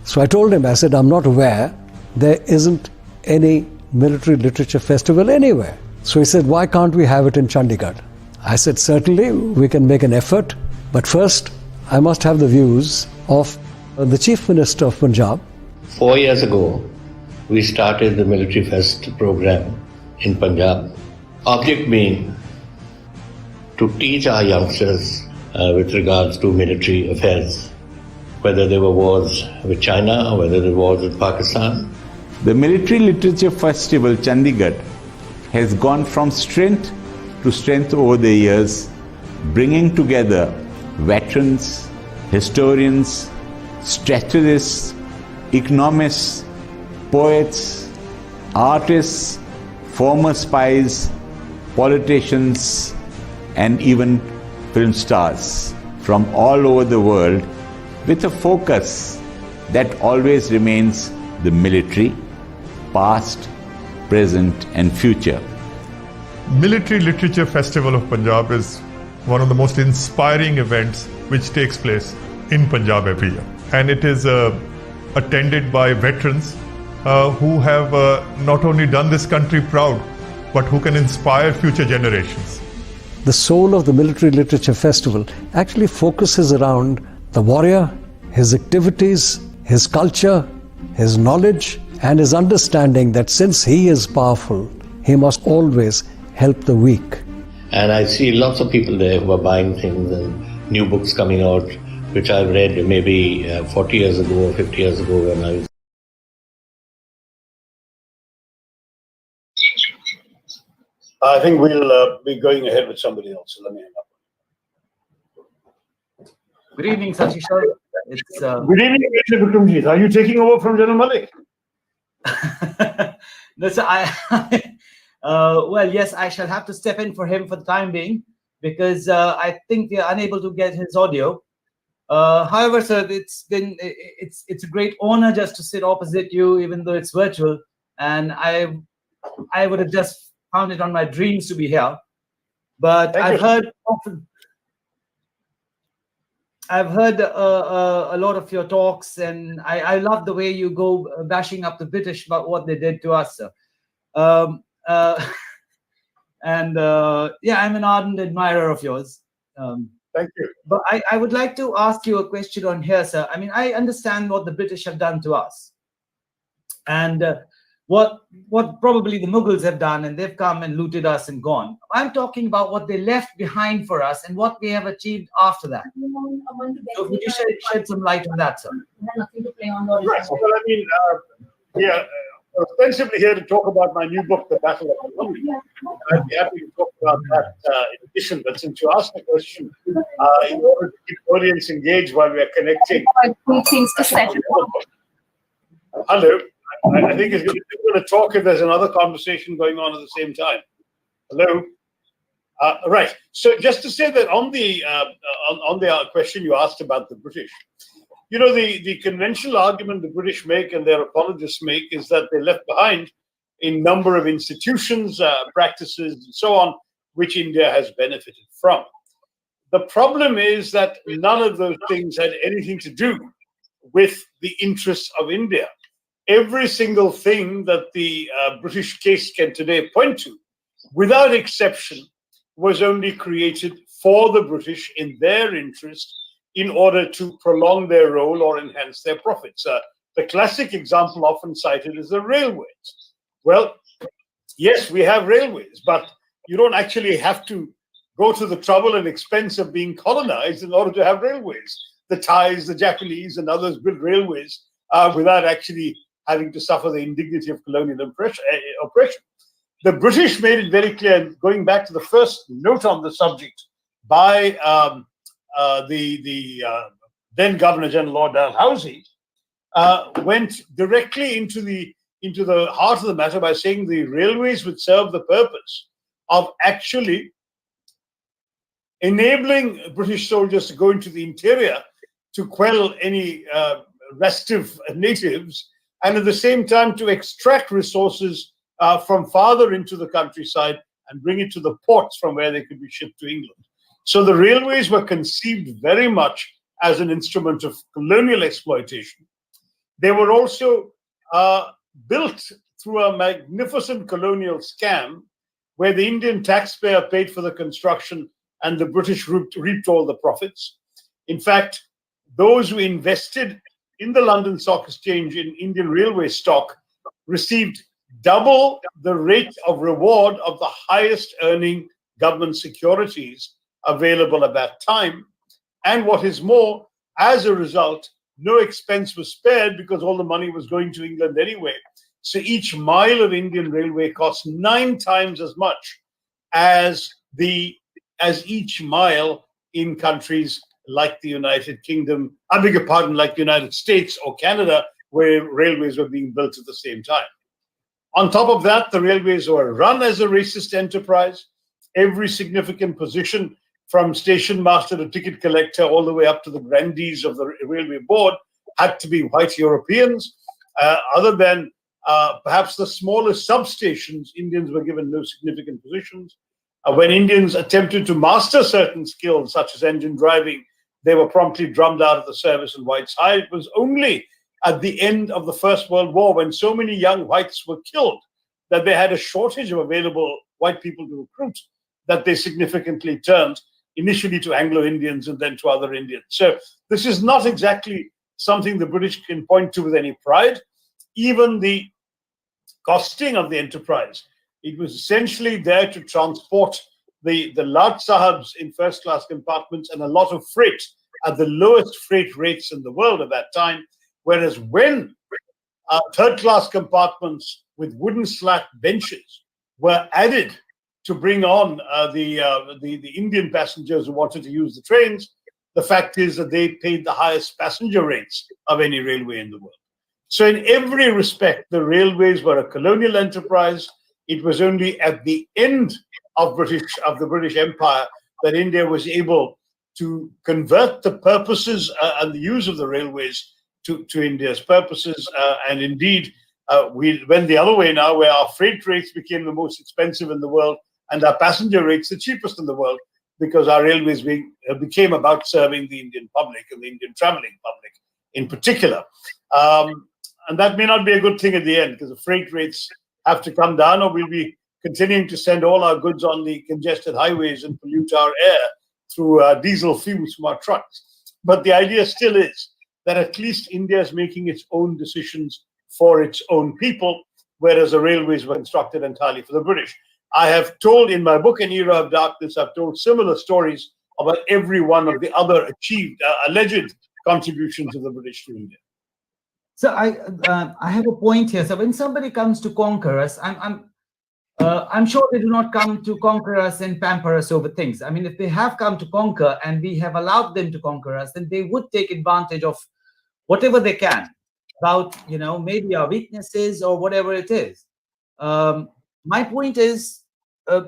[SPEAKER 17] So I told him, I said, I'm not aware. There isn't any military literature festival anywhere. So he said, why can't we have it in Chandigarh? I said, certainly we can make an effort, but first I must have the views of the Chief Minister of Punjab.
[SPEAKER 18] 4 years ago, we started the Military Fest program in Punjab. Object being to teach our youngsters with regards to military affairs, whether there were wars with China or whether there were wars with Pakistan.
[SPEAKER 19] The Military Literature Festival Chandigarh has gone from strength to strength over the years, bringing together veterans, historians, strategists, economists, poets, artists, former spies, politicians, and even film stars from all over the world, with a focus that always remains the military, past, present, and future.
[SPEAKER 20] Military Literature Festival of Punjab is one of the most inspiring events which takes place in Punjab every year. And it is attended by veterans who have not only done this country proud, but who can inspire future generations.
[SPEAKER 17] The soul of the Military Literature Festival actually focuses around the warrior, his activities, his culture, his knowledge, and his understanding that since he is powerful, he must always help the weak.
[SPEAKER 18] And I see lots of people there who are buying things and new books coming out, which I've read maybe 40 years ago or 50 years ago when I was.
[SPEAKER 10] I think we'll be going ahead with somebody else, so let me hang up.
[SPEAKER 1] Good evening, Sachishar. It's
[SPEAKER 10] Good evening, Mr. Vikramjit. Are you taking over from General Malik?
[SPEAKER 1] no, so well, yes, I shall have to step in for him for the time being because I think we are unable to get his audio. However, sir, it's a great honor just to sit opposite you, even though it's virtual, and I would have just found it on my dreams to be here. But I've heard a lot of your talks, and I love the way you go bashing up the British about what they did to us, sir. And yeah, I'm an ardent admirer of yours.
[SPEAKER 10] Thank you.
[SPEAKER 1] But I would like to ask you a question on here, sir. I mean, I understand what the British have done to us, and what probably the Mughals have done, and they've come and looted us and gone. I'm talking about what they left behind for us and what we have achieved after that. So would you shed some light on that, sir?
[SPEAKER 10] Right. Well, I mean, yeah, ostensibly here to talk about my new book, The Battle of Colombia. I'd be happy to talk about that in addition, but since you asked the question, in order to keep the audience engaged while we are connecting. Hello. I think it's going to talk if there's another conversation going on at the same time. Hello? Right. So just to say that on the question you asked about the British, you know, the conventional argument the British make and their apologists make is that they left behind a number of institutions, practices, and so on, which India has benefited from. The problem is that none of those things had anything to do with the interests of India. Every single thing that the British case can today point to, without exception, was only created for the British in their interest in order to prolong their role or enhance their profits. The classic example often cited is the railways. Well, yes, we have railways, but you don't actually have to go to the trouble and expense of being colonized in order to have railways. The Thais, the Japanese, and others built railways without actually having to suffer the indignity of colonial oppression. The British made it very clear, going back to the first note on the subject by the then Governor General Lord Dalhousie, went directly into the heart of the matter by saying the railways would serve the purpose of actually enabling British soldiers to go into the interior to quell any restive natives, and at the same time to extract resources from farther into the countryside and bring it to the ports from where they could be shipped to England. So the railways were conceived very much as an instrument of colonial exploitation. They were also built through a magnificent colonial scam where the Indian taxpayer paid for the construction and the British reaped all the profits. In fact, those who invested in the London Stock Exchange in Indian Railway stock received double the rate of reward of the highest earning government securities available at that time. And what is more, as a result, no expense was spared because all the money was going to England anyway. So each mile of Indian railway cost 9 times as much as each mile in countries like the United Kingdom, I beg your pardon, like the United States or Canada, where railways were being built at the same time. On top of that, the railways were run as a racist enterprise. Every significant position, from station master to ticket collector, all the way up to the grandees of the railway board, had to be white Europeans. Other than perhaps the smallest substations, Indians were given no significant positions. When Indians attempted to master certain skills, such as engine driving, they were promptly drummed out of the service and whites hired. It was only at the end of the First World War, when so many young whites were killed, that they had a shortage of available white people to recruit, that they significantly turned initially to Anglo-Indians and then to other Indians. So this is not exactly something the British can point to with any pride. Even the costing of the enterprise, it was essentially there to transport the Lad Sahibs in first-class compartments and a lot of freight at the lowest freight rates in the world at that time. Whereas when third-class compartments with wooden slat benches were added to bring on the Indian passengers who wanted to use the trains, the fact is that they paid the highest passenger rates of any railway in the world. So in every respect, the railways were a colonial enterprise. It was only at the end of the British Empire that India was able to convert the purposes and the use of the railways to India's purposes. And indeed, we went the other way now, where our freight rates became the most expensive in the world and our passenger rates the cheapest in the world, because our railways became about serving the Indian public and the Indian traveling public in particular. And that may not be a good thing at the end, because the freight rates have to come down, or we'll be continuing to send all our goods on the congested highways and pollute our air through diesel fumes from our trucks. But the idea still is that at least India is making its own decisions for its own people, whereas the railways were constructed entirely for the British. I have told in my book, An Era of Darkness, I've told similar stories about every one of the other achieved, alleged contributions of the British to India.
[SPEAKER 1] So I have a point here. So when somebody comes to conquer us, I'm sure they do not come to conquer us and pamper us over things. I mean, if they have come to conquer and we have allowed them to conquer us, then they would take advantage of whatever they can about, maybe our weaknesses or whatever it is. My point is,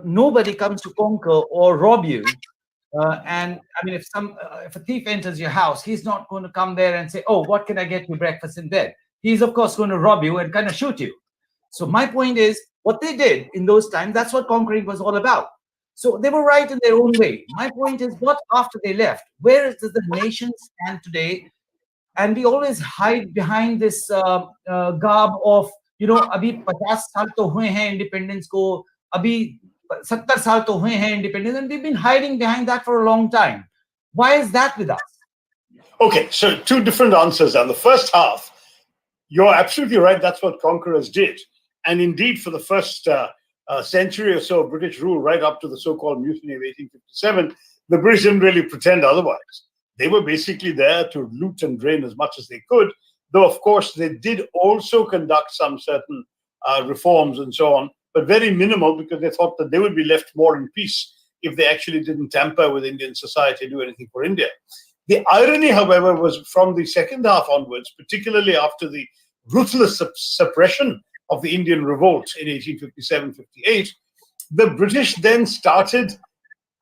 [SPEAKER 1] nobody comes to conquer or rob you. And I mean, if a thief enters your house, he's not going to come there and say, "Oh, what can I get you breakfast in bed?" He's of course going to rob you and kind of shoot you. So my point is, what they did in those times, that's what conquering was all about. So they were right in their own way. My point is, what after they left? Where does the nation stand today? And we always hide behind this garb of, abhi 50 saal to hue hain independence ko, abhi 70 saal to hue hain independence, and we've been hiding behind that for a long time. Why is that with us?
[SPEAKER 10] Okay, so two different answers. And the first half, you're absolutely right. That's what conquerors did. And indeed, for the first century or so of British rule, right up to the so-called mutiny of 1857, the British didn't really pretend otherwise. They were basically there to loot and drain as much as they could, though, of course, they did also conduct some certain reforms and so on, but very minimal, because they thought that they would be left more in peace if they actually didn't tamper with Indian society, do anything for India. The irony, however, was from the second half onwards, particularly after the ruthless suppression of the Indian revolt in 1857-58, the British then started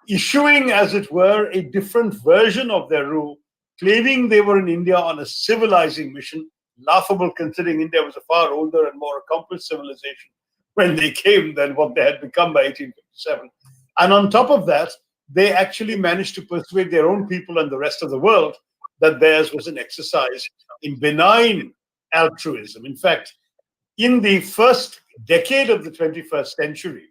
[SPEAKER 10] issuing, as it were, a different version of their rule, claiming they were in India on a civilizing mission, laughable considering India was a far older and more accomplished civilization. when they came than what they had become by 1857. And on top of that, they actually managed to persuade their own people and the rest of the world that theirs was an exercise in benign altruism. In fact, in the first decade of the 21st century,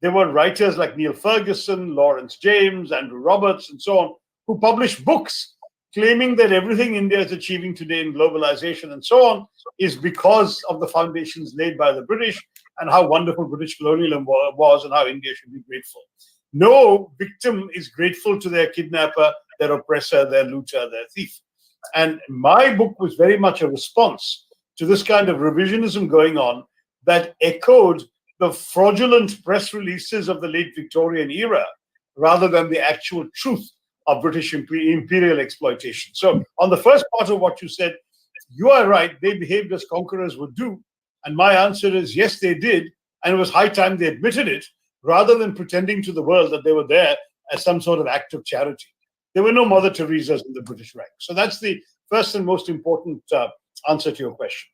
[SPEAKER 10] there were writers like Neil Ferguson, Lawrence James, Andrew Roberts, and so on, who published books claiming that everything India is achieving today in globalization and so on is because of the foundations laid by the British and how wonderful British colonialism was and how India should be grateful. No victim is grateful to their kidnapper, their oppressor, their looter, their thief. And my book was very much a response to this kind of revisionism going on that echoed the fraudulent press releases of the late Victorian era rather than the actual truth of British imperial exploitation. So on the first part of what you said, you are right, they behaved as conquerors would do. And my answer is yes, they did. And it was high time they admitted it, rather than pretending to the world that they were there as some sort of act of charity. There were no Mother Teresas in the British ranks. So that's the first and most important answer to your question.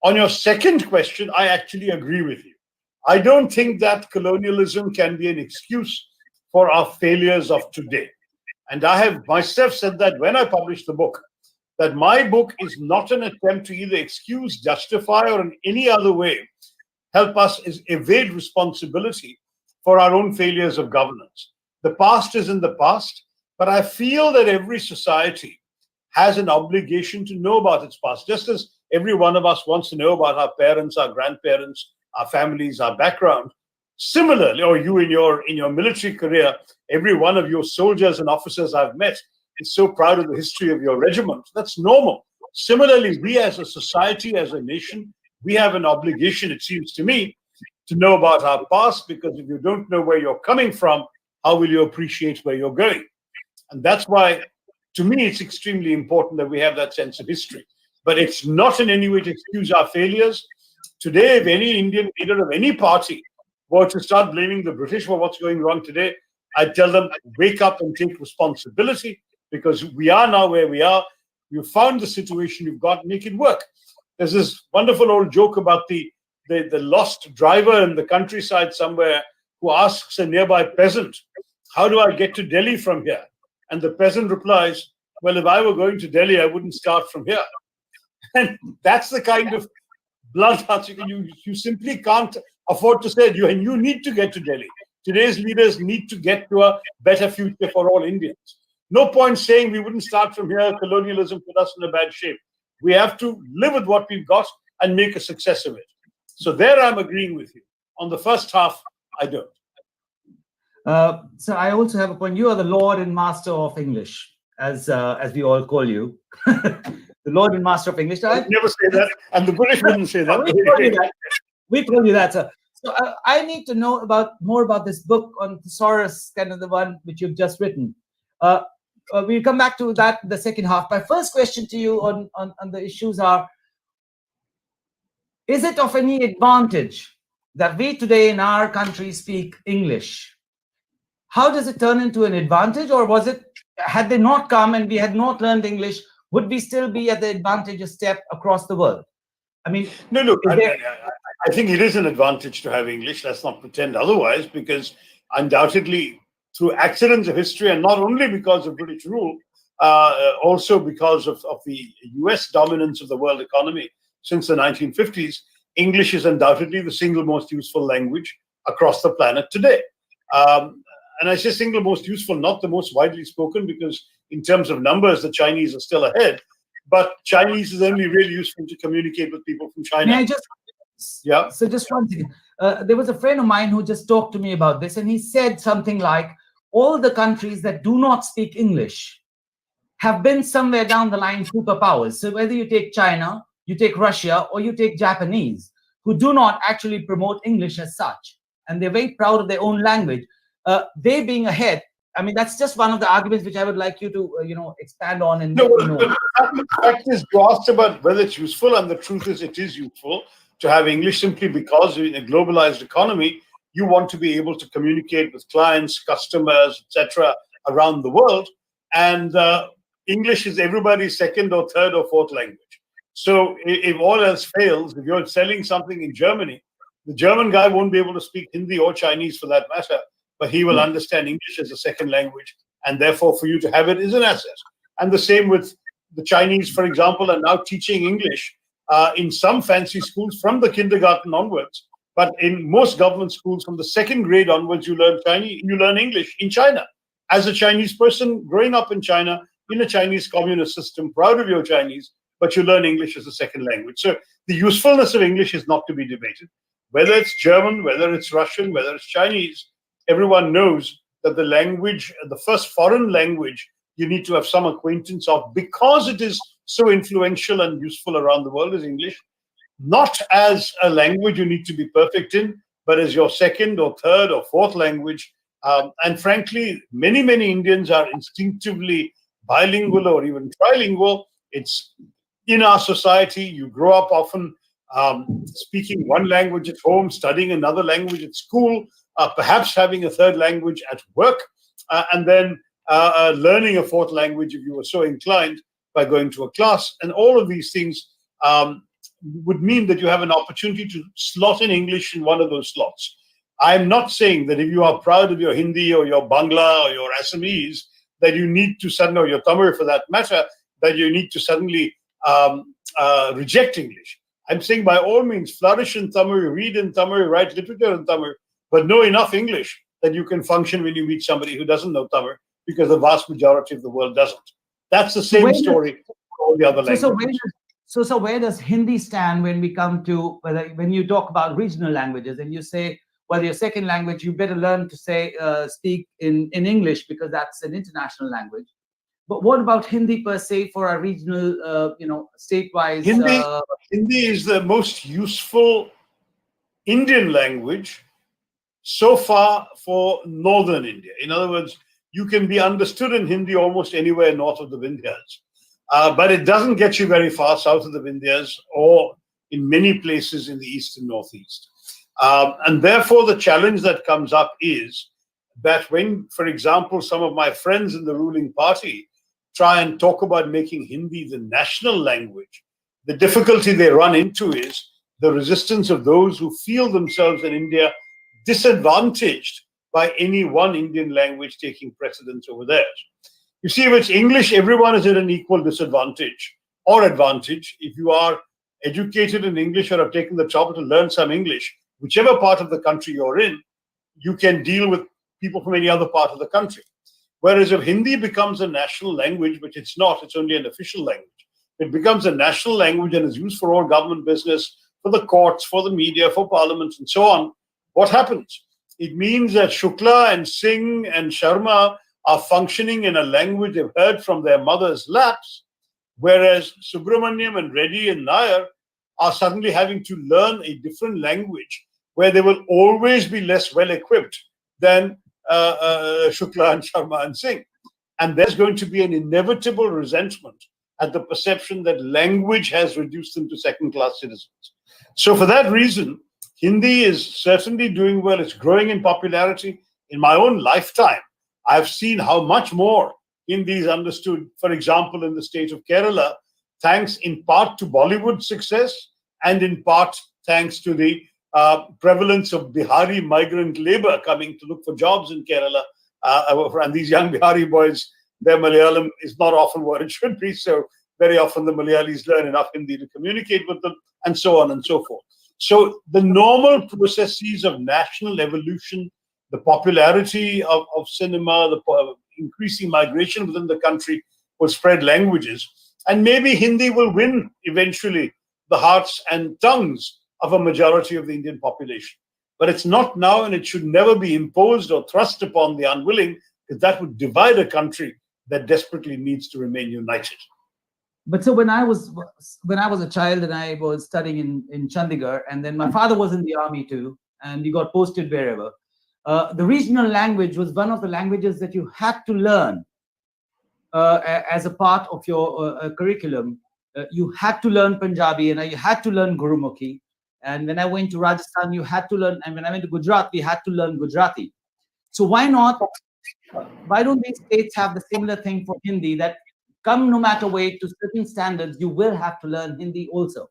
[SPEAKER 10] On your second question, I actually agree with you. I don't think that colonialism can be an excuse for our failures of today. And I have myself said that when I published the book, that my book is not an attempt to either excuse, justify, or in any other way help us evade responsibility for our own failures of governance. The past is in the past, but I feel that every society has an obligation to know about its past, just as every one of us wants to know about our parents, our grandparents, our families, our background. Similarly, or you in your military career, every one of your soldiers and officers I've met is so proud of the history of your regiment. That's normal. Similarly, we as a society, as a nation, we have an obligation, it seems to me, to know about our past, because if you don't know where you're coming from, how will you appreciate where you're going? And that's why, to me, it's extremely important that we have that sense of history. But it's not in any way to excuse our failures. Today, if any Indian leader of any party were to start blaming the British for what's going wrong today, I'd tell them, wake up and take responsibility, because we are now where we are. You found the situation you've got, make it work. There's this wonderful old joke about the lost driver in the countryside somewhere who asks a nearby peasant, how do I get to Delhi from here? And the peasant replies, well, if I were going to Delhi, I wouldn't start from here. And that's the kind of blunt answer. You simply can't afford to say it. You need to get to Delhi. Today's leaders need to get to a better future for all Indians. No point saying we wouldn't start from here, colonialism put us in a bad shape. We have to live with what we've got and make a success of it. So there I'm agreeing with you. On the first half, I don't.
[SPEAKER 1] So I also have a point. You are the Lord and Master of English, as we all call you. The Lord and Master of English.
[SPEAKER 10] I never say that, and the British wouldn't say that.
[SPEAKER 1] We told you that, sir. So I need to know more about this book on thesaurus, kind of the one which you've just written. We'll come back to that in the second half. My first question to you on the issues are, is it of any advantage that we today in our country speak English? How does it turn into an advantage, or was it, had they not come and we had not learned English, would we still be at the advantageous step across the world? I mean,
[SPEAKER 10] no, look, I think it is an advantage to have English. Let's not pretend otherwise, because undoubtedly, through accidents of history, and not only because of British rule, also because of the US dominance of the world economy since the 1950s, English is undoubtedly the single most useful language across the planet today. And I say single most useful, not the most widely spoken, because in terms of numbers, the Chinese are still ahead. But Chinese is only really useful to communicate with people from China.
[SPEAKER 1] May I just,
[SPEAKER 10] yeah.
[SPEAKER 1] So just one thing. There was a friend of mine who just talked to me about this, and he said something like, all the countries that do not speak English have been somewhere down the line superpowers. So whether you take China, you take Russia, or you take Japanese, who do not actually promote English as such, and they're very proud of their own language, they being ahead. I mean, that's just one of the arguments which I would like you to, expand on. And
[SPEAKER 10] the fact is, you asked about whether it's useful, and the truth is, it is useful to have English simply because in a globalized economy, you want to be able to communicate with clients, customers, etc., around the world. And English is everybody's second or third or fourth language. So if all else fails, if you're selling something in Germany, The German guy won't be able to speak Hindi or Chinese for that matter, but he will understand English as a second language, and therefore for you to have it is an asset. And the same with the Chinese, for example, are now teaching English in some fancy schools from the kindergarten onwards. But in most government schools, from the second grade onwards, you learn Chinese, you learn English in China. As a Chinese person growing up in China, in a Chinese communist system, proud of your Chinese, but you learn English as a second language. So the usefulness of English is not to be debated. Whether it's German, whether it's Russian, whether it's Chinese, everyone knows that the language, the first foreign language you need to have some acquaintance of, because it is so influential and useful around the world, is English. Not as a language you need to be perfect in, but as your second or third or fourth language. And frankly, many Indians are instinctively bilingual or even trilingual. It's in our society, you grow up often speaking one language at home, studying another language at school, perhaps having a third language at work, and then learning a fourth language if you were so inclined by going to a class. And all of these things would mean that you have an opportunity to slot in English in one of those slots. I'm not saying that if you are proud of your Hindi or your Bangla or your Assamese, that you need to suddenly, or your Tamil for that matter, that you need to suddenly reject English. I'm saying by all means, flourish in Tamil, read in Tamil, write literature in Tamil, but know enough English that you can function when you meet somebody who doesn't know Tamil, because the vast majority of the world doesn't. That's the same story for all the other languages.
[SPEAKER 5] So where does Hindi stand when we come to, when you talk about regional languages and you say, well, your second language, you better learn to say, speak in English because that's an international language. But what about Hindi per se for a regional, state-wise?
[SPEAKER 10] Hindi is the most useful Indian language so far for northern India. In other words, you can be understood in Hindi almost anywhere north of the Vindhyas. But it doesn't get you very far south of the Vindhyas or in many places in the east and northeast. And therefore, the challenge that comes up is that when, for example, some of my friends in the ruling party try and talk about making Hindi the national language, the difficulty they run into is the resistance of those who feel themselves in India disadvantaged by any one Indian language taking precedence over theirs. You see, if it's English, everyone is at an equal disadvantage or advantage. If you are educated in English or have taken the trouble to learn some English, whichever part of the country you're in, you can deal with people from any other part of the country. Whereas if Hindi becomes a national language, which it's not, it's only an official language, it becomes a national language and is used for all government business, for the courts, for the media, for parliaments, and so on. What happens? It means that Shukla and Singh and Sharma are functioning in a language they've heard from their mothers' laps, whereas Subramaniam and Reddy and Nair are suddenly having to learn a different language where they will always be less well equipped than Shukla and Sharma and Singh. And there's going to be an inevitable resentment at the perception that language has reduced them to second-class citizens. So for that reason, Hindi is certainly doing well. It's growing in popularity. In my own lifetime, I've seen how much more Hindi is understood, for example, in the state of Kerala, thanks in part to Bollywood success and in part thanks to the prevalence of Bihari migrant labor coming to look for jobs in Kerala. And these young Bihari boys, their Malayalam is not often what it should be. So very often the Malayalis learn enough Hindi to communicate with them, and so on and so forth. So the normal processes of national evolution, the popularity of cinema, the increasing migration within the country will spread languages. And maybe Hindi will win eventually the hearts and tongues of a majority of the Indian population. But it's not now, and it should never be imposed or thrust upon the unwilling, because that would divide a country that desperately needs to remain united.
[SPEAKER 5] But so when I was a child and I was studying in Chandigarh, and then my father was in the army too, and he got posted wherever. The regional language was one of the languages that you had to learn as a part of your curriculum. You had to learn Punjabi, and you had to learn Gurumukhi. And when I went to Rajasthan, you had to learn, and when I went to Gujarat, we had to learn Gujarati. So why don't these states have the similar thing for Hindi, that come no matter way to certain standards, you will have to learn Hindi also?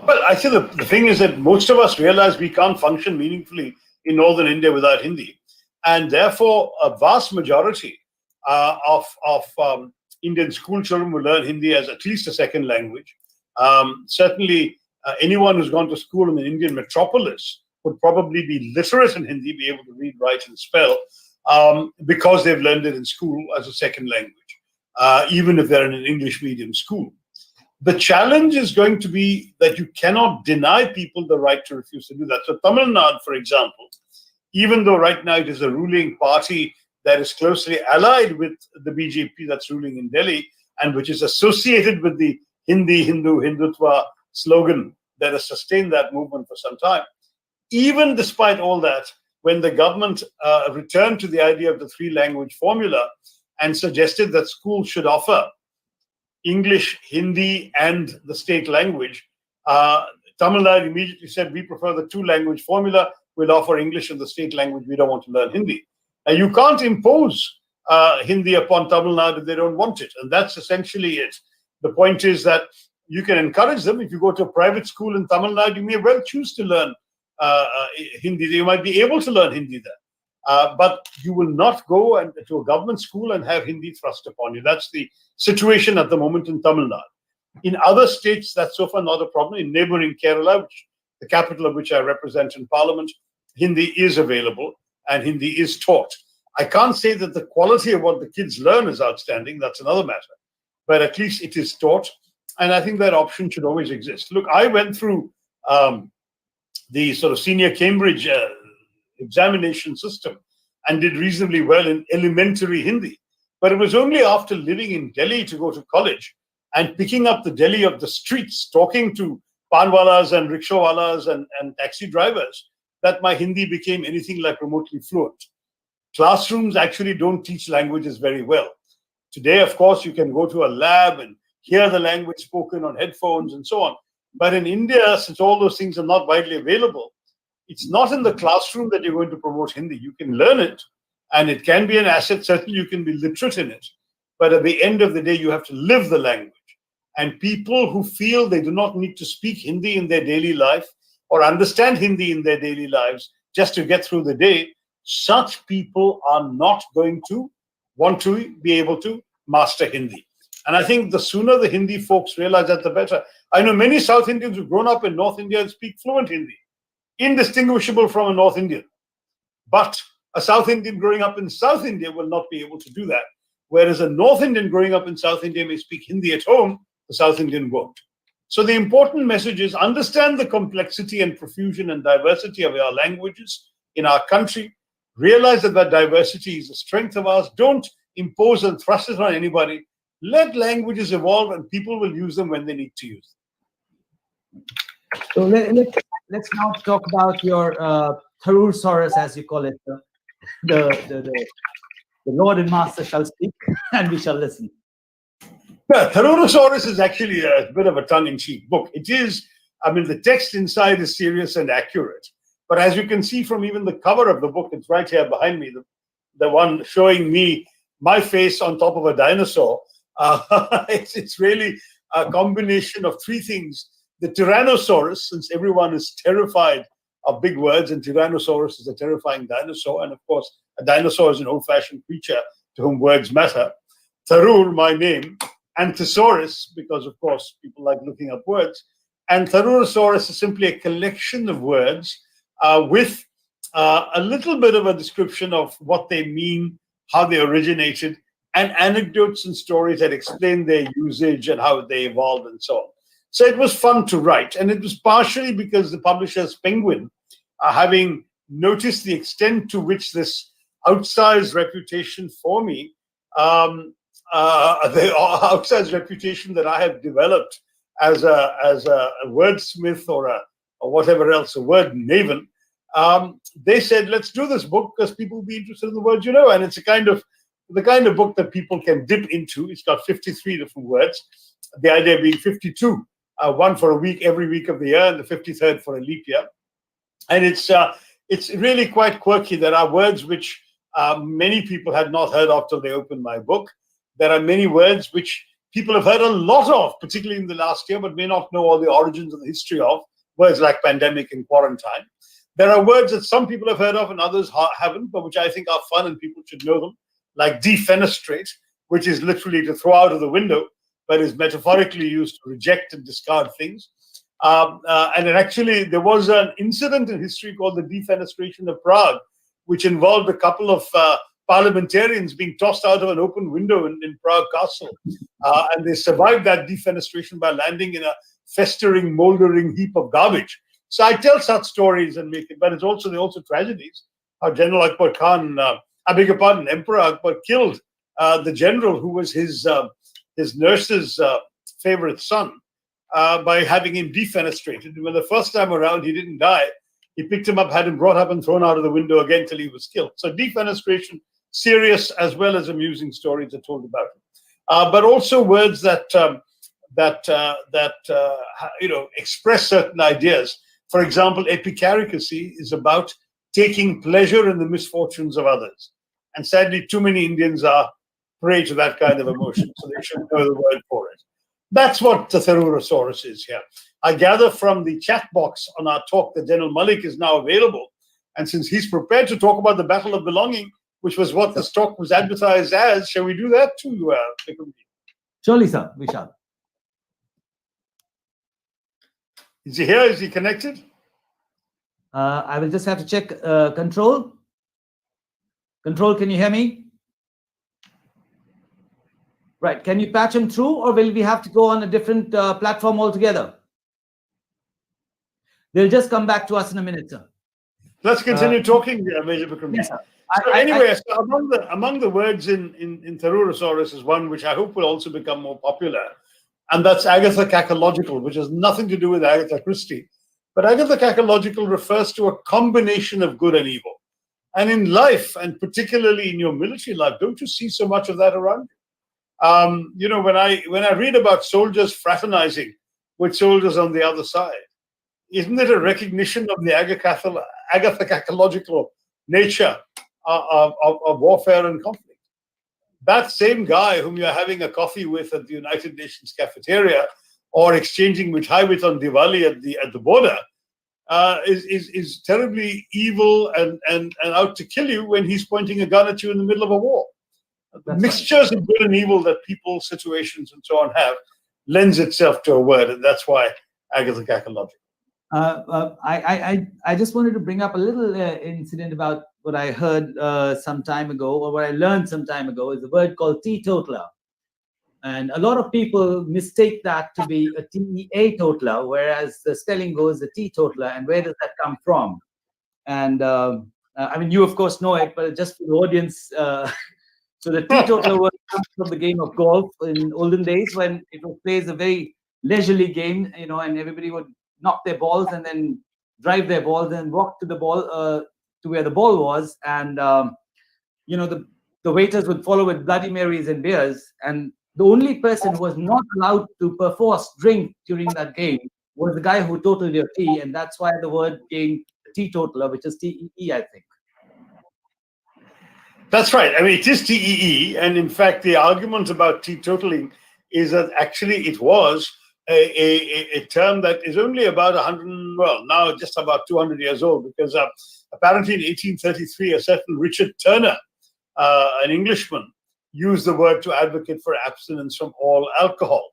[SPEAKER 10] Well, I think the thing is that most of us realize we can't function meaningfully in northern India without Hindi. And therefore, a vast majority of Indian school children will learn Hindi as at least a second language. Certainly, anyone who's gone to school in an Indian metropolis would probably be literate in Hindi, be able to read, write, and spell, because they've learned it in school as a second language, even if they're in an English medium school. The challenge is going to be that you cannot deny people the right to refuse to do that. So Tamil Nadu, for example, even though right now it is a ruling party that is closely allied with the BJP that's ruling in Delhi and which is associated with the Hindi, Hindu, Hindutva slogan that has sustained that movement for some time. Even despite all that, when the government returned to the idea of the three-language formula and suggested that schools should offer English, Hindi, and the state language, Tamil Nadu immediately said, we prefer the two-language formula. We'll offer English and the state language. We don't want to learn Hindi. And you can't impose Hindi upon Tamil Nadu if they don't want it. And that's essentially it. The point is that you can encourage them. If you go to a private school in Tamil Nadu, you may well choose to learn Hindi. You might be able to learn Hindi there. But you will not go to a government school and have Hindi thrust upon you. That's the situation at the moment in Tamil Nadu. In other states, that's so far not a problem. In neighboring Kerala, the capital of which I represent in Parliament, Hindi is available and Hindi is taught. I can't say that the quality of what the kids learn is outstanding. That's another matter. But at least it is taught. And I think that option should always exist. Look, I went through the sort of senior Cambridge examination system and did reasonably well in elementary Hindi. But it was only after living in Delhi to go to college and picking up the Delhi of the streets, talking to panwalas and rickshawalas and taxi drivers, that my Hindi became anything like remotely fluent. Classrooms actually don't teach languages very well. Today, of course, you can go to a lab and hear the language spoken on headphones and so on. But in India, since all those things are not widely available, it's not in the classroom that you're going to promote Hindi. You can learn it, and it can be an asset. Certainly, you can be literate in it. But at the end of the day, you have to live the language. And people who feel they do not need to speak Hindi in their daily life or understand Hindi in their daily lives just to get through the day, such people are not going to want to be able to master Hindi. And I think the sooner the Hindi folks realize that, the better. I know many South Indians who've grown up in North India and speak fluent Hindi, indistinguishable from a North Indian. But a South Indian growing up in South India will not be able to do that. Whereas a North Indian growing up in South India may speak Hindi at home, the South Indian won't. So the important message is understand the complexity and profusion and diversity of our languages in our country. Realize that that diversity is a strength of ours. Don't impose and thrust it on anybody. Let languages evolve and people will use them when they need to use them.
[SPEAKER 5] So let's now talk about your Tharoorsaurus, as you call it. The Lord and Master shall speak and we shall listen.
[SPEAKER 10] Yeah, Tharoorsaurus is actually a bit of a tongue-in-cheek book. It is, I mean, the text inside is serious and accurate. But as you can see from even the cover of the book, it's right here behind me, the one showing me my face on top of a dinosaur. It's really a combination of three things. The Tyrannosaurus, since everyone is terrified of big words, and Tyrannosaurus is a terrifying dinosaur. And of course, a dinosaur is an old-fashioned creature to whom words matter. Tharoor, my name, and Thesaurus, because of course people like looking up words. And Tharoorsaurus is simply a collection of words with a little bit of a description of what they mean, how they originated, and anecdotes and stories that explain their usage and how they evolved and so on. So it was fun to write. And it was partially because the publishers, Penguin, having noticed the extent to which this outsized reputation for me, the outsized reputation that I have developed as a wordsmith or whatever else, a word maven, they said, let's do this book because people will be interested in the words you know. And it's the kind of book that people can dip into. It's got 53 different words. The idea being 52, one for a week, every week of the year, and the 53rd for a leap year. And it's really quite quirky. There are words which many people had not heard of till they opened my book. There are many words which people have heard a lot of, particularly in the last year, but may not know all the origins and the history of, words like pandemic and quarantine. There are words that some people have heard of and others haven't, but which I think are fun and people should know them, like defenestrate, which is literally to throw out of the window, but is metaphorically used to reject and discard things. And then actually, there was an incident in history called the defenestration of Prague, which involved a couple of parliamentarians being tossed out of an open window in Prague Castle. And they survived that defenestration by landing in a festering, moldering heap of garbage. So I tell such stories and make it, but they're also tragedies. How General Akbar Khan, I beg your pardon, Emperor Akbar killed the general who was his nurse's favorite son by having him defenestrated. And when the first time around he didn't die, he picked him up, had him brought up and thrown out of the window again till he was killed. So defenestration, serious as well as amusing stories are told about it. But also words that express certain ideas. For example, epicaricacy is about taking pleasure in the misfortunes of others. And sadly, too many Indians are prey to that kind of emotion, so they should know the word for it. That's what the Therurosaurus is here. I gather from the chat box on our talk that General Malik is now available. And since he's prepared to talk about the Battle of Belonging, which was what this talk was advertised as, shall we do that too, Vikram?
[SPEAKER 5] Surely, sir, we shall.
[SPEAKER 10] Is he here? Is he connected?
[SPEAKER 5] I will just have to check control. Control, can you hear me? Right, can you patch him through, or will we have to go on a different platform altogether? They'll just come back to us in a minute, sir.
[SPEAKER 10] Let's continue talking, Major Vikram.
[SPEAKER 5] Yes, sir.
[SPEAKER 10] So among the words in Therurosaurus is one which I hope will also become more popular, and that's agathocacological, which has nothing to do with Agatha Christie. But agathocacological refers to a combination of good and evil. And in life, and particularly in your military life, don't you see so much of that around you? When I read about soldiers fraternizing with soldiers on the other side, isn't it a recognition of the agathocacological nature of warfare and conflict? That same guy whom you're having a coffee with at the United Nations cafeteria or exchanging mithai on Diwali at the border is terribly evil and out to kill you when he's pointing a gun at you in the middle of a war. The mixtures of good and evil that people, situations, and so on have lends itself to a word, and that's why agathocacological.
[SPEAKER 5] I just wanted to bring up a little incident about what I heard some time ago, or what I learned some time ago, is a word called teetotaler. And a lot of people mistake that to be a teetotaler, whereas the spelling goes the teetotaler. And where does that come from? And I mean, you of course know it, but just for the audience, so the teetotaler word comes from the game of golf in olden days, when it was played as a very leisurely game, and everybody would knock their balls and then drive their balls and walk to the ball to where the ball was, and the waiters would follow with Bloody Marys and beers, and the only person who was not allowed to perforce drink during that game was the guy who totaled your tea, and that's why the word came teetotaler, which is T-E-E, I think.
[SPEAKER 10] That's right. I mean, it is T-E-E, and in fact, the argument about teetotaling is that actually it was a term that is only about now just about 200 years old, because apparently in 1833, a certain Richard Turner, an Englishman, used the word to advocate for abstinence from all alcohol.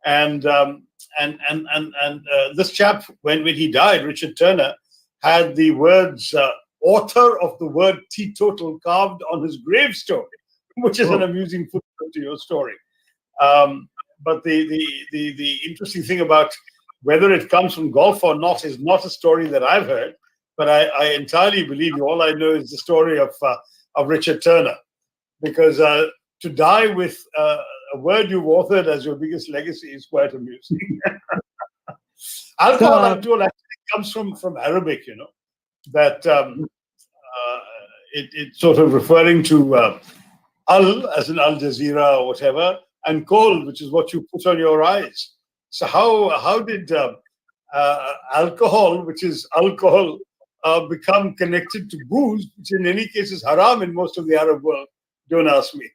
[SPEAKER 10] And this chap, when he died, Richard Turner, had the words author of the word teetotal carved on his gravestone, which is an amusing footnote to your story. But the interesting thing about whether it comes from golf or not is not a story that I've heard, but I entirely believe you. All I know is the story of Richard Turner, because to die with a word you've authored as your biggest legacy is quite amusing. Alcohol actually comes from Arabic, that it's sort of referring to al, as in Al Jazeera or whatever, and kol, which is what you put on your eyes. So how did alcohol, which is alcohol, become connected to booze, which in any case is haram in most of the Arab world? Don't ask me.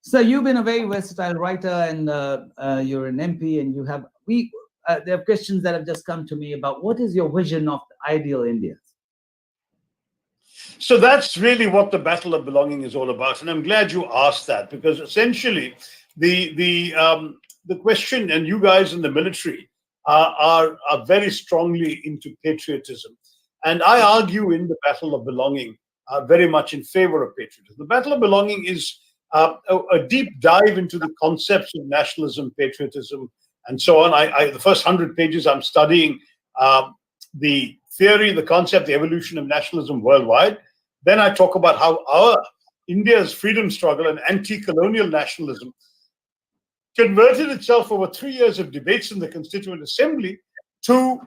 [SPEAKER 5] So you've been a very versatile writer, and you're an MP, and there are questions that have just come to me about what is your vision of the ideal India?
[SPEAKER 10] So that's really what the battle of belonging is all about, and I'm glad you asked that, because essentially the question, and you guys in the military are very strongly into patriotism, and I argue in the battle of belonging very much in favor of patriotism. The battle of belonging is a deep dive into the concepts of nationalism, patriotism, and so on. The first 100 pages I'm studying the theory, the concept, the evolution of nationalism worldwide. Then I talk about how India's freedom struggle and anti-colonial nationalism converted itself over 3 years of debates in the Constituent Assembly to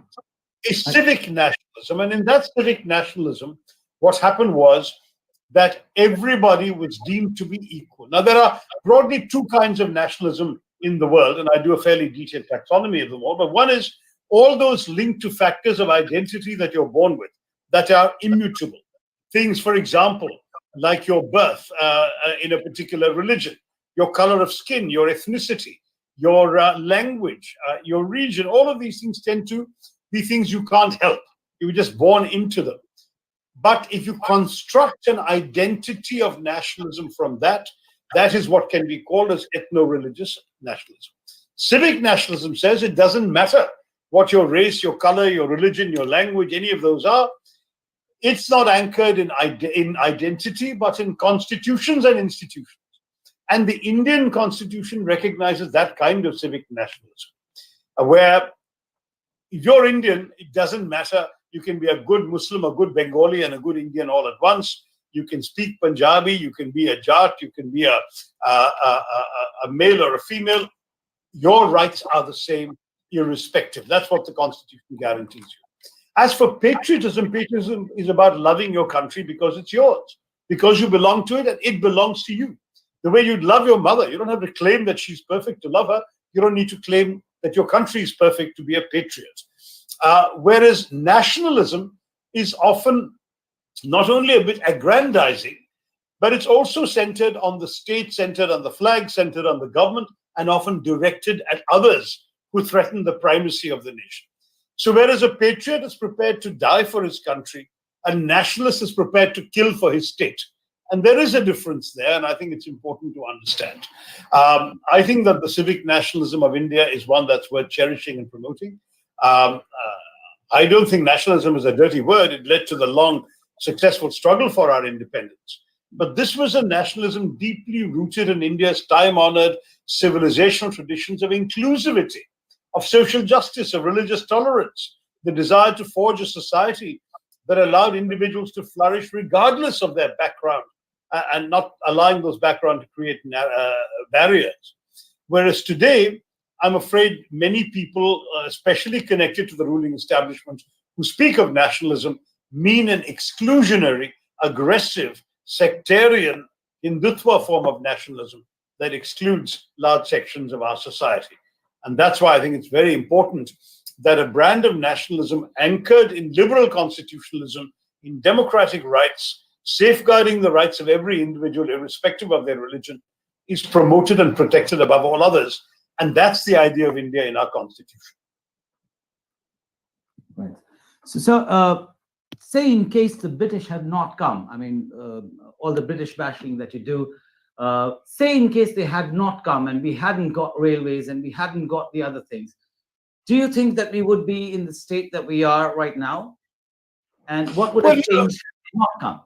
[SPEAKER 10] a civic nationalism. And in that civic nationalism, what happened was that everybody was deemed to be equal. Now, there are broadly two kinds of nationalism in the world, and I do a fairly detailed taxonomy of them all. But one is all those linked to factors of identity that you're born with, that are immutable. Things, for example, like your birth in a particular religion, your color of skin, your ethnicity, your language, your region. All of these things tend to be things you can't help. You were just born into them. But if you construct an identity of nationalism from that, that is what can be called as ethno-religious nationalism. Civic nationalism says it doesn't matter what your race, your color, your religion, your language, any of those are. It's not anchored in identity, but in constitutions and institutions. And the Indian Constitution recognizes that kind of civic nationalism, where if you're Indian, it doesn't matter. You can be a good Muslim, a good Bengali, and a good Indian all at once. You can speak Punjabi, you can be a Jat, you can be a male or a female. Your rights are the same, irrespective. That's what the Constitution guarantees you. As for patriotism, patriotism is about loving your country because it's yours, because you belong to it and it belongs to you. The way you'd love your mother, you don't have to claim that she's perfect to love her. You don't need to claim that your country is perfect to be a patriot. Whereas nationalism is often not only a bit aggrandizing, but it's also centered on the state, centered on the flag, centered on the government, and often directed at others who threaten the primacy of the nation. So whereas a patriot is prepared to die for his country, a nationalist is prepared to kill for his state. And there is a difference there, and I think it's important to understand. I think that the civic nationalism of India is one that's worth cherishing and promoting. I don't think nationalism is a dirty word. It led to the long, successful struggle for our independence. But this was a nationalism deeply rooted in India's time-honored civilizational traditions of inclusivity, of social justice, of religious tolerance, the desire to forge a society that allowed individuals to flourish regardless of their background, and not allowing those backgrounds to create barriers. Whereas today, I'm afraid many people, especially connected to the ruling establishment, who speak of nationalism mean an exclusionary, aggressive, sectarian, Hindutva form of nationalism that excludes large sections of our society. And that's why I think it's very important that a brand of nationalism anchored in liberal constitutionalism, in democratic rights, safeguarding the rights of every individual, irrespective of their religion, is promoted and protected above all others. And that's the idea of India in our constitution.
[SPEAKER 5] Right. So say in case the British had not come, I mean, all the British bashing that you do, say in case they had not come and we hadn't got railways and we hadn't got the other things, do you think that we would be in the state that we are right now? And what would have changed if they had not come?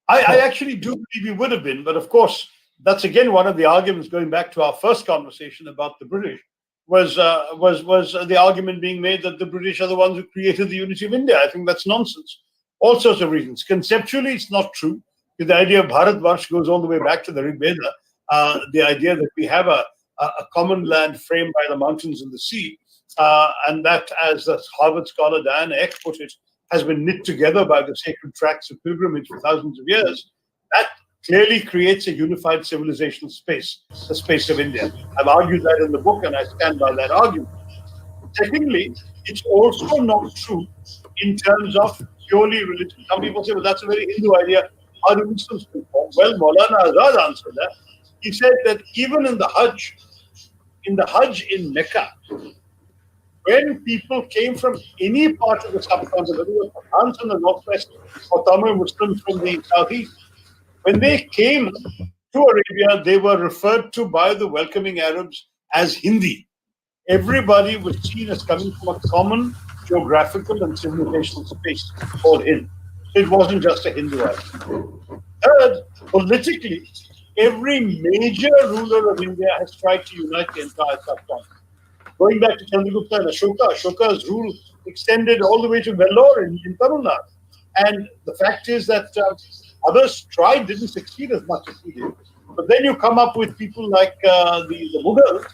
[SPEAKER 10] I actually do believe we would have been, but of course, that's again one of the arguments going back to our first conversation about the British, was the argument being made that the British are the ones who created the unity of India. I think that's nonsense. All sorts of reasons. Conceptually, it's not true. The idea of Bharatvarsh goes all the way back to the Rig Veda. The idea that we have a common land framed by the mountains and the sea, and that, as the Harvard scholar Diana Eck put it, has been knit together by the sacred tracks of pilgrimage for thousands of years. That clearly creates a unified civilizational space, the space of India. I've argued that in the book, and I stand by that argument. Secondly, it's also not true in terms of purely religion. Some people say, well, that's a very Hindu idea. How do Muslims conform? Well, Maulana Azad answered that. He said that even in the Hajj in Mecca, when people came from any part of the subcontinent, whether it was Pathans from the northwest or Tamil Muslims from the southeast, when they came to Arabia, they were referred to by the welcoming Arabs as Hindi. Everybody was seen as coming from a common geographical and civilizational space called Hind. It wasn't just a Hindu island. Third, politically, every major ruler of India has tried to unite the entire subcontinent. Going back to Chandragupta and Ashoka's rule extended all the way to Vellore in Tamil Nadu. And the fact is that others tried, didn't succeed as much as he did. But then you come up with people like the Mughals,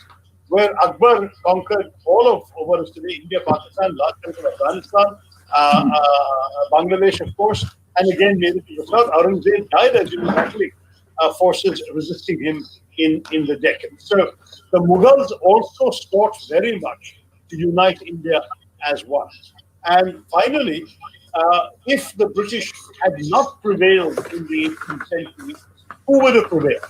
[SPEAKER 10] where Akbar conquered all of what is today India, Pakistan, large chunks of Afghanistan, Bangladesh, of course, and again made it to the south. Aurangzeb died as Catholic forces resisting him in the Deccan. So the Mughals also sought very much to unite India as one. And finally, if the British had not prevailed in the 18th century, who would have prevailed?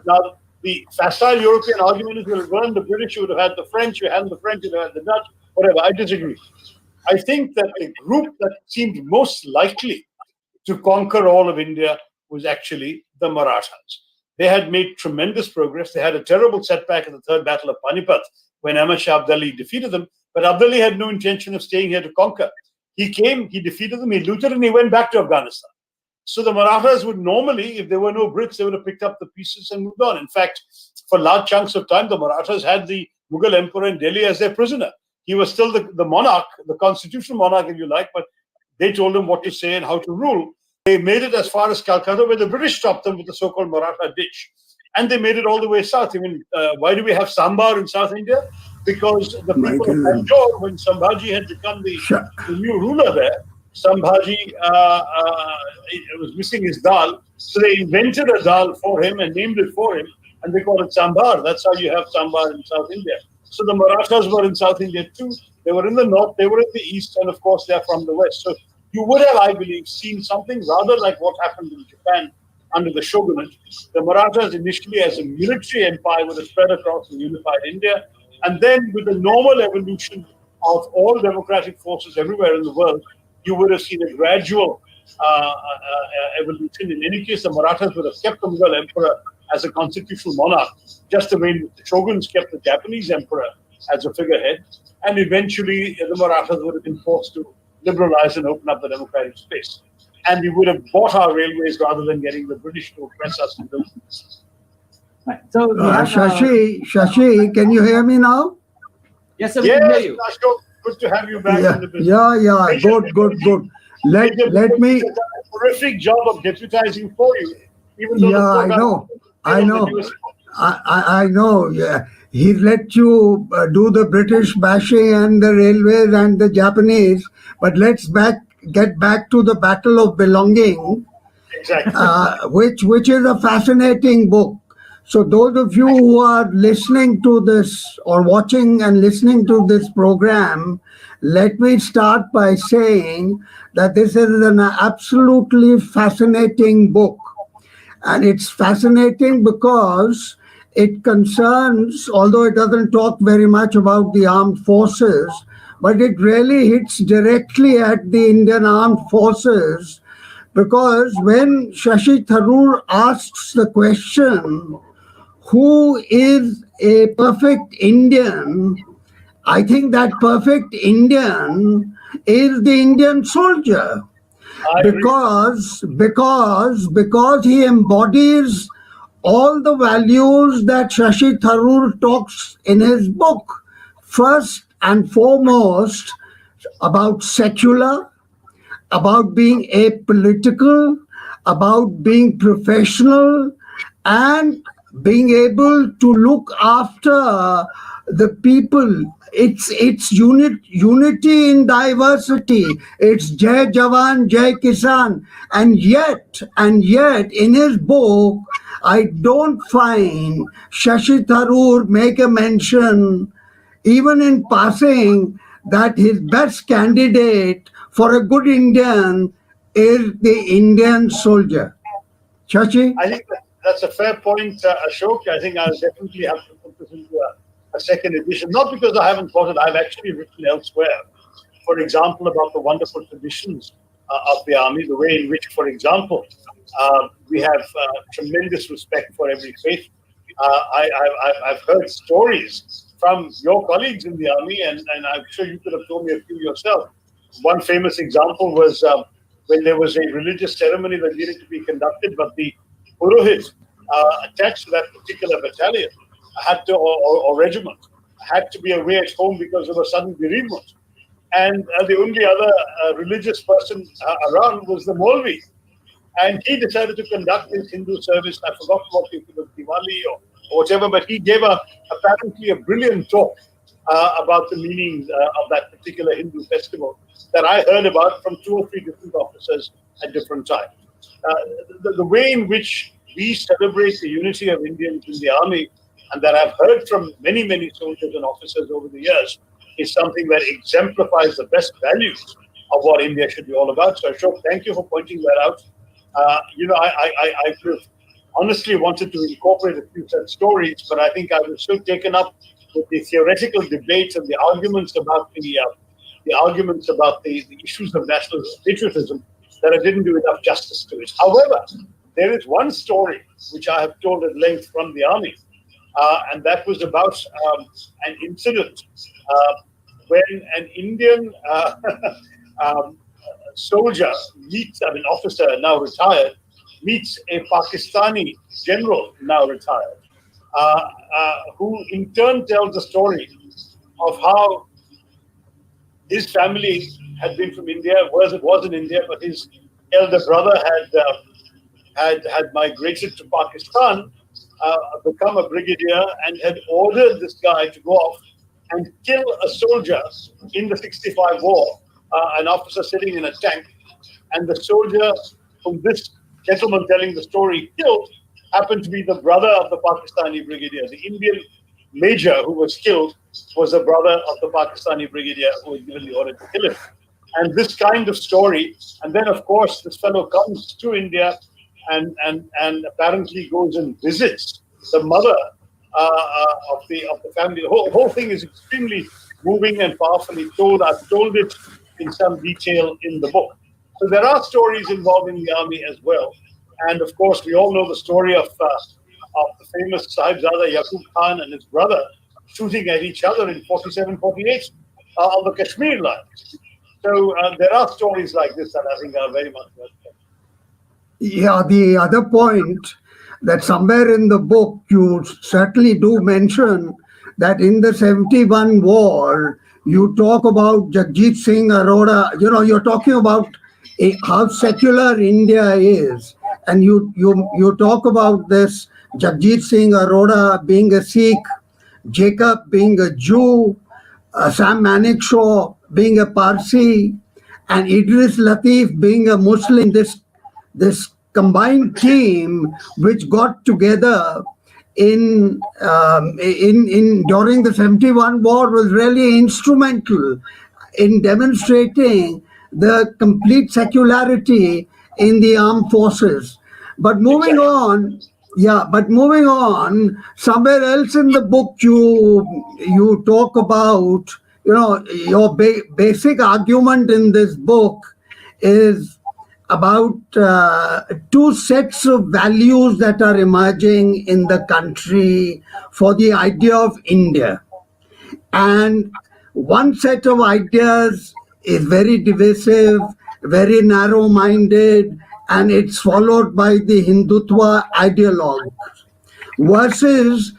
[SPEAKER 10] Now, the facile European argument is, well, weren't the British, you would have had the French, you had the French, you would have had the Dutch, whatever. I disagree. I think that the group that seemed most likely to conquer all of India was actually the Marathas. They had made tremendous progress. They had a terrible setback in the Third Battle of Panipat when Ahmad Shah Abdali defeated them, but Abdali had no intention of staying here to conquer. He came, he defeated them, he looted, and he went back to Afghanistan. So the Marathas would normally, if there were no Brits, they would have picked up the pieces and moved on. In fact, for large chunks of time, the Marathas had the Mughal emperor in Delhi as their prisoner. He was still the monarch, the constitutional monarch, if you like, but they told him what to say and how to rule. They made it as far as Calcutta, where the British stopped them with the so-called Maratha ditch. And they made it all the way south. I mean, why do we have Sambar in South India? Because the people of Bangalore, when Sambhaji had become the new ruler there, Sambhaji was missing his dal. So they invented a dal for him and named it for him. And they call it Sambar. That's how you have Sambar in South India. So the Marathas were in South India too. They were in the north, they were in the east, and of course they're from the west. So you would have, I believe, seen something rather like what happened in Japan under the shogunate. The Marathas initially as a military empire would have spread across the unified India. And then with the normal evolution of all democratic forces everywhere in the world, you would have seen a gradual evolution. In any case, the Marathas would have kept the Mughal emperor as a constitutional monarch, just the way the shoguns kept the Japanese emperor as a figurehead. And eventually, the Marathas would have been forced to liberalize and open up the democratic space. And we would have bought our railways rather than getting the British to oppress us and build them.
[SPEAKER 5] Right. So
[SPEAKER 2] Shashi, can you hear me now?
[SPEAKER 5] Yes, sir, we can hear you.
[SPEAKER 10] Ashok, good to have you back in the business.
[SPEAKER 2] Good. Let me.
[SPEAKER 10] Done a terrific job of deputizing for you. Even though
[SPEAKER 2] I know. Yeah. He let you do the British bashing and the railways and the Japanese, but let's get back to the Battle of Belonging,
[SPEAKER 10] exactly.
[SPEAKER 2] which is a fascinating book. So those of you who are listening to this or watching and listening to this program, let me start by saying that this is an absolutely fascinating book. And it's fascinating because it concerns, although it doesn't talk very much about the armed forces, but it really hits directly at the Indian armed forces, because when Shashi Tharoor asks the question, who is a perfect Indian? I think that perfect Indian is the Indian soldier, because he embodies all the values that Shashi Tharoor talks in his book. First and foremost, about secular, about being apolitical, about being professional, and being able to look after the people. It's unity in diversity. It's Jai Jawan, Jai Kisan. And yet, in his book, I don't find Shashi Tharoor make a mention, even in passing, that his best candidate for a good Indian is the Indian soldier. Shashi?
[SPEAKER 10] I think That's a fair point, Ashok. I think I'll definitely have to put this into a second edition. Not because I haven't thought it, I've actually written elsewhere. For example, about the wonderful traditions of the army, the way in which, for example, we have tremendous respect for every faith. I've heard stories from your colleagues in the army, and I'm sure you could have told me a few yourself. One famous example was when there was a religious ceremony that needed to be conducted, but the Purohit attached to that particular battalion had to, or regiment, had to be away at home because of a sudden bereavement. And the only other religious person around was the Maulvi. And he decided to conduct his Hindu service. I forgot what it was, Diwali or whatever, but he gave apparently a brilliant talk about the meaning of that particular Hindu festival that I heard about from 2 or 3 different officers at different times. The way in which we celebrate the unity of Indians in the army, and that I've heard from many, many soldiers and officers over the years, is something that exemplifies the best values of what India should be all about. So, Ashok, thank you for pointing that out. I could have honestly wanted to incorporate a few such stories, but I think I was so taken up with the theoretical debates and the arguments about the issues of national patriotism that I didn't do enough justice to it. However, there is one story which I have told at length from the army, and that was about an incident when an Indian soldier meets, an officer now retired, meets a Pakistani general now retired, who in turn tells the story of how his family had been from India, was in India, but his elder brother had migrated to Pakistan, become a brigadier, and had ordered this guy to go off and kill a soldier in the 65 war, an officer sitting in a tank. And the soldier whom this gentleman telling the story killed happened to be the brother of the Pakistani brigadier. The Indian major who was killed was the brother of the Pakistani brigadier who was given the order to kill him. And this kind of story, and then of course this fellow comes to India and apparently goes and visits the mother of the family. The whole thing is extremely moving and powerfully told. I've told it in some detail in the book. So there are stories involving the army as well. And of course, we all know the story of the famous Sahibzada Yaqub Khan and his brother shooting at each other in 47-48 on the Kashmir line. So there are stories like this that I think are very much worth it.
[SPEAKER 2] Yeah, the other point that somewhere in the book you certainly do mention that in the 71 war, you talk about Jagjit Singh Arora, you're talking about how secular India is. And you talk about this Jagjit Singh Arora being a Sikh, Jacob being a Jew, Sam Manekshaw being a Parsi, and Idris Latif being a Muslim. This combined team which got together in during the 71 war was really instrumental in demonstrating the complete secularity in the armed forces. But moving on, somewhere else in the book you talk about, your basic argument in this book is about 2 sets of values that are emerging in the country for the idea of India. And one set of ideas is very divisive, very narrow-minded, and it's followed by the Hindutva ideologues, versus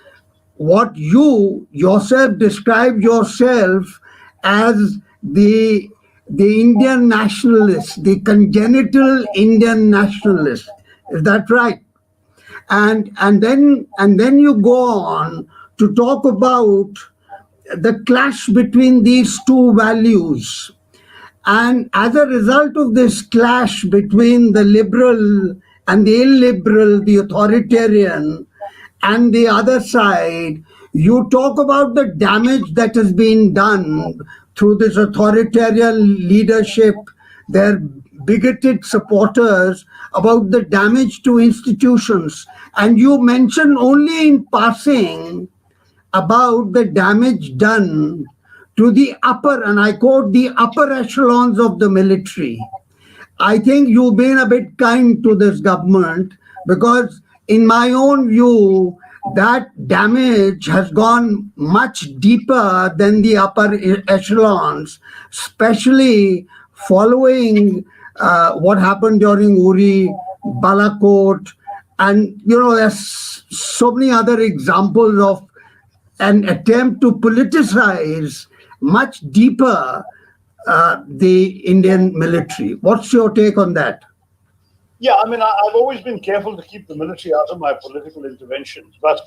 [SPEAKER 2] what you yourself describe yourself as the Indian nationalist, the congenital Indian nationalist. Is that right? And then you go on to talk about the clash between these 2 values. And as a result of this clash between the liberal and the illiberal, the authoritarian, and the other side, you talk about the damage that has been done through this authoritarian leadership, their bigoted supporters about the damage to institutions, and you mentioned only in passing about the damage done to the upper, and I quote, the upper echelons of the military. I think you've been a bit kind to this government, because in my own view, that damage has gone much deeper than the upper echelons, especially following what happened during Uri, Balakot, and there's so many other examples of an attempt to politicize much deeper the Indian military. What's your take on that?
[SPEAKER 10] Yeah, I mean, I've always been careful to keep the military out of my political interventions. But,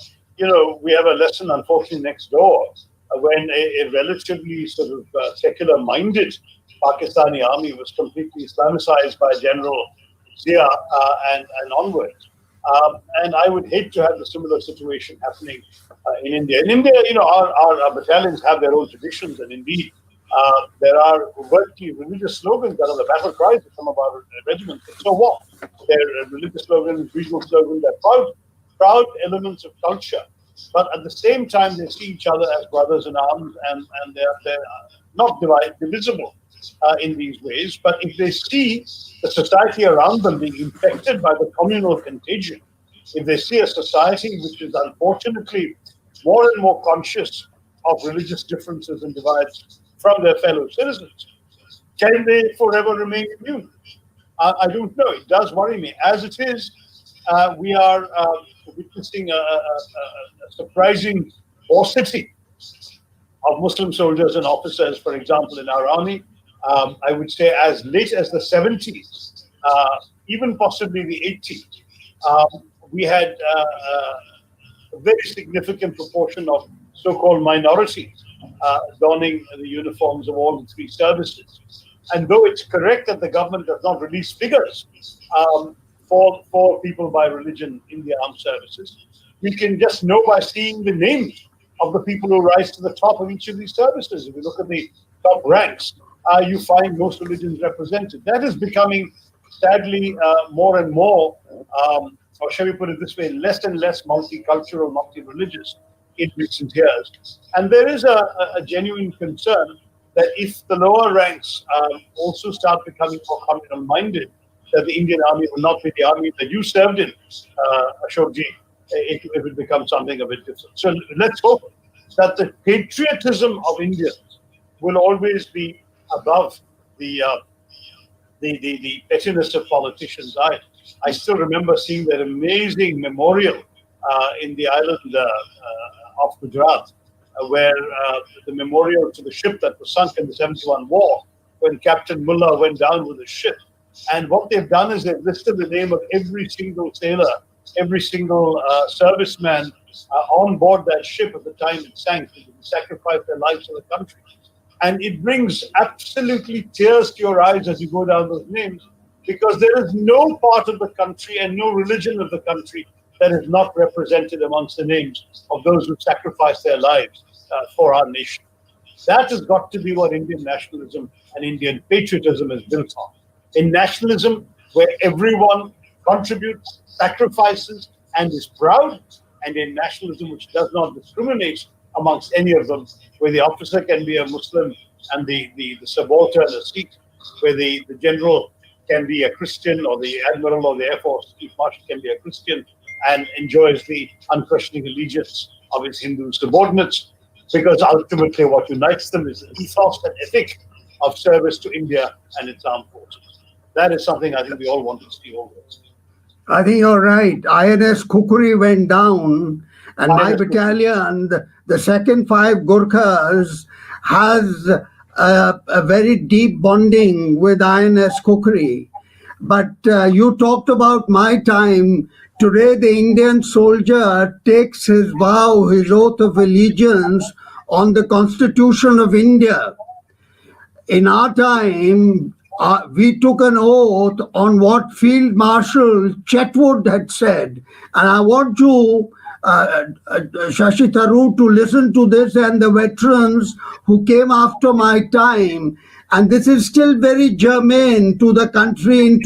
[SPEAKER 10] we have a lesson, unfortunately, next door, when a relatively sort of secular-minded Pakistani army was completely Islamicized by General Zia and onwards. And I would hate to have a similar situation happening in India. In India, our battalions have their own traditions, and indeed, there are overtly religious slogans that are the battle cries of some of our regiments. And so what? They're religious slogans, regional slogans, they're proud elements of culture. But at the same time, they see each other as brothers in arms, and they're not divisible in these ways. But if they see the society around them being infected by the communal contagion, if they see a society which is unfortunately more and more conscious of religious differences and divides from their fellow citizens, can they forever remain immune? I don't know. It does worry me. As it is, we are witnessing a surprising paucity of Muslim soldiers and officers, for example, in our army. I would say as late as the 70s, even possibly the 80s, we had a very significant proportion of so-called minorities donning the uniforms of all the three services. And though it's correct that the government does not release figures for people by religion in the armed services, we can just know by seeing the names of the people who rise to the top of each of these services. If you look at the top ranks, you find most religions represented. That is becoming, sadly, more and more, or shall we put it this way, less and less multicultural, multi-religious in recent years. And there is a genuine concern that if the lower ranks also start becoming more communal-minded, that the Indian army will not be the army that you served in, Ashokji. It will become something a bit different. So let's hope that the patriotism of Indians will always be above the pettiness of politicians. I still remember seeing that amazing memorial in the island of Gujarat, where the memorial to the ship that was sunk in the 71 war, when Captain Mullah went down with the ship. And what they've done is they've listed the name of every single sailor, every single serviceman on board that ship at the time it sank, who sacrificed their lives for the country. And it brings absolutely tears to your eyes as you go down those names, because there is no part of the country and no religion of the country that is not represented amongst the names of those who sacrificed their lives for our nation. That has got to be what Indian nationalism and Indian patriotism is built on. In nationalism, where everyone contributes, sacrifices, and is proud, and in nationalism which does not discriminate amongst any of them, where the officer can be a Muslim and the subaltern a Sikh, where the general can be a Christian, or the admiral or the Air Force chief marshal can be a Christian and enjoys the unquestioning allegiance of his Hindu subordinates, because ultimately what unites them is the ethos and ethic of service to India and its armed forces. That is something I think we all want to see always.
[SPEAKER 2] I think you're right. INS Kukuri went down, and my battalion, the 2nd 5 Gurkhas, has a very deep bonding with INS Kukuri. But you talked about my time. Today, the Indian soldier takes his vow, his oath of allegiance on the Constitution of India. In our time, we took an oath on what Field Marshal Chetwood had said. And I want you, Shashi Tharoor, to listen to this, and the veterans who came after my time, and this is still very germane to the country, in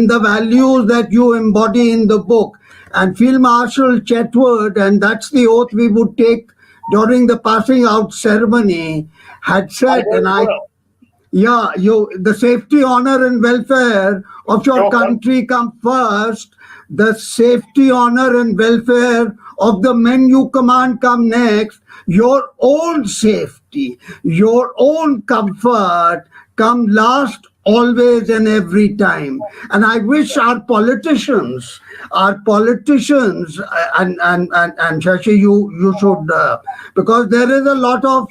[SPEAKER 2] the values that you embody in the book. And Field Marshal Chetwood, and that's the oath we would take during the passing out ceremony, had said, the safety, honor, and welfare of your country come first. The safety, honor, and welfare of the men you command come next. Your own safety, your own comfort come last, always and every time. And I wish our politicians, and Shashi, you should, because there is a lot of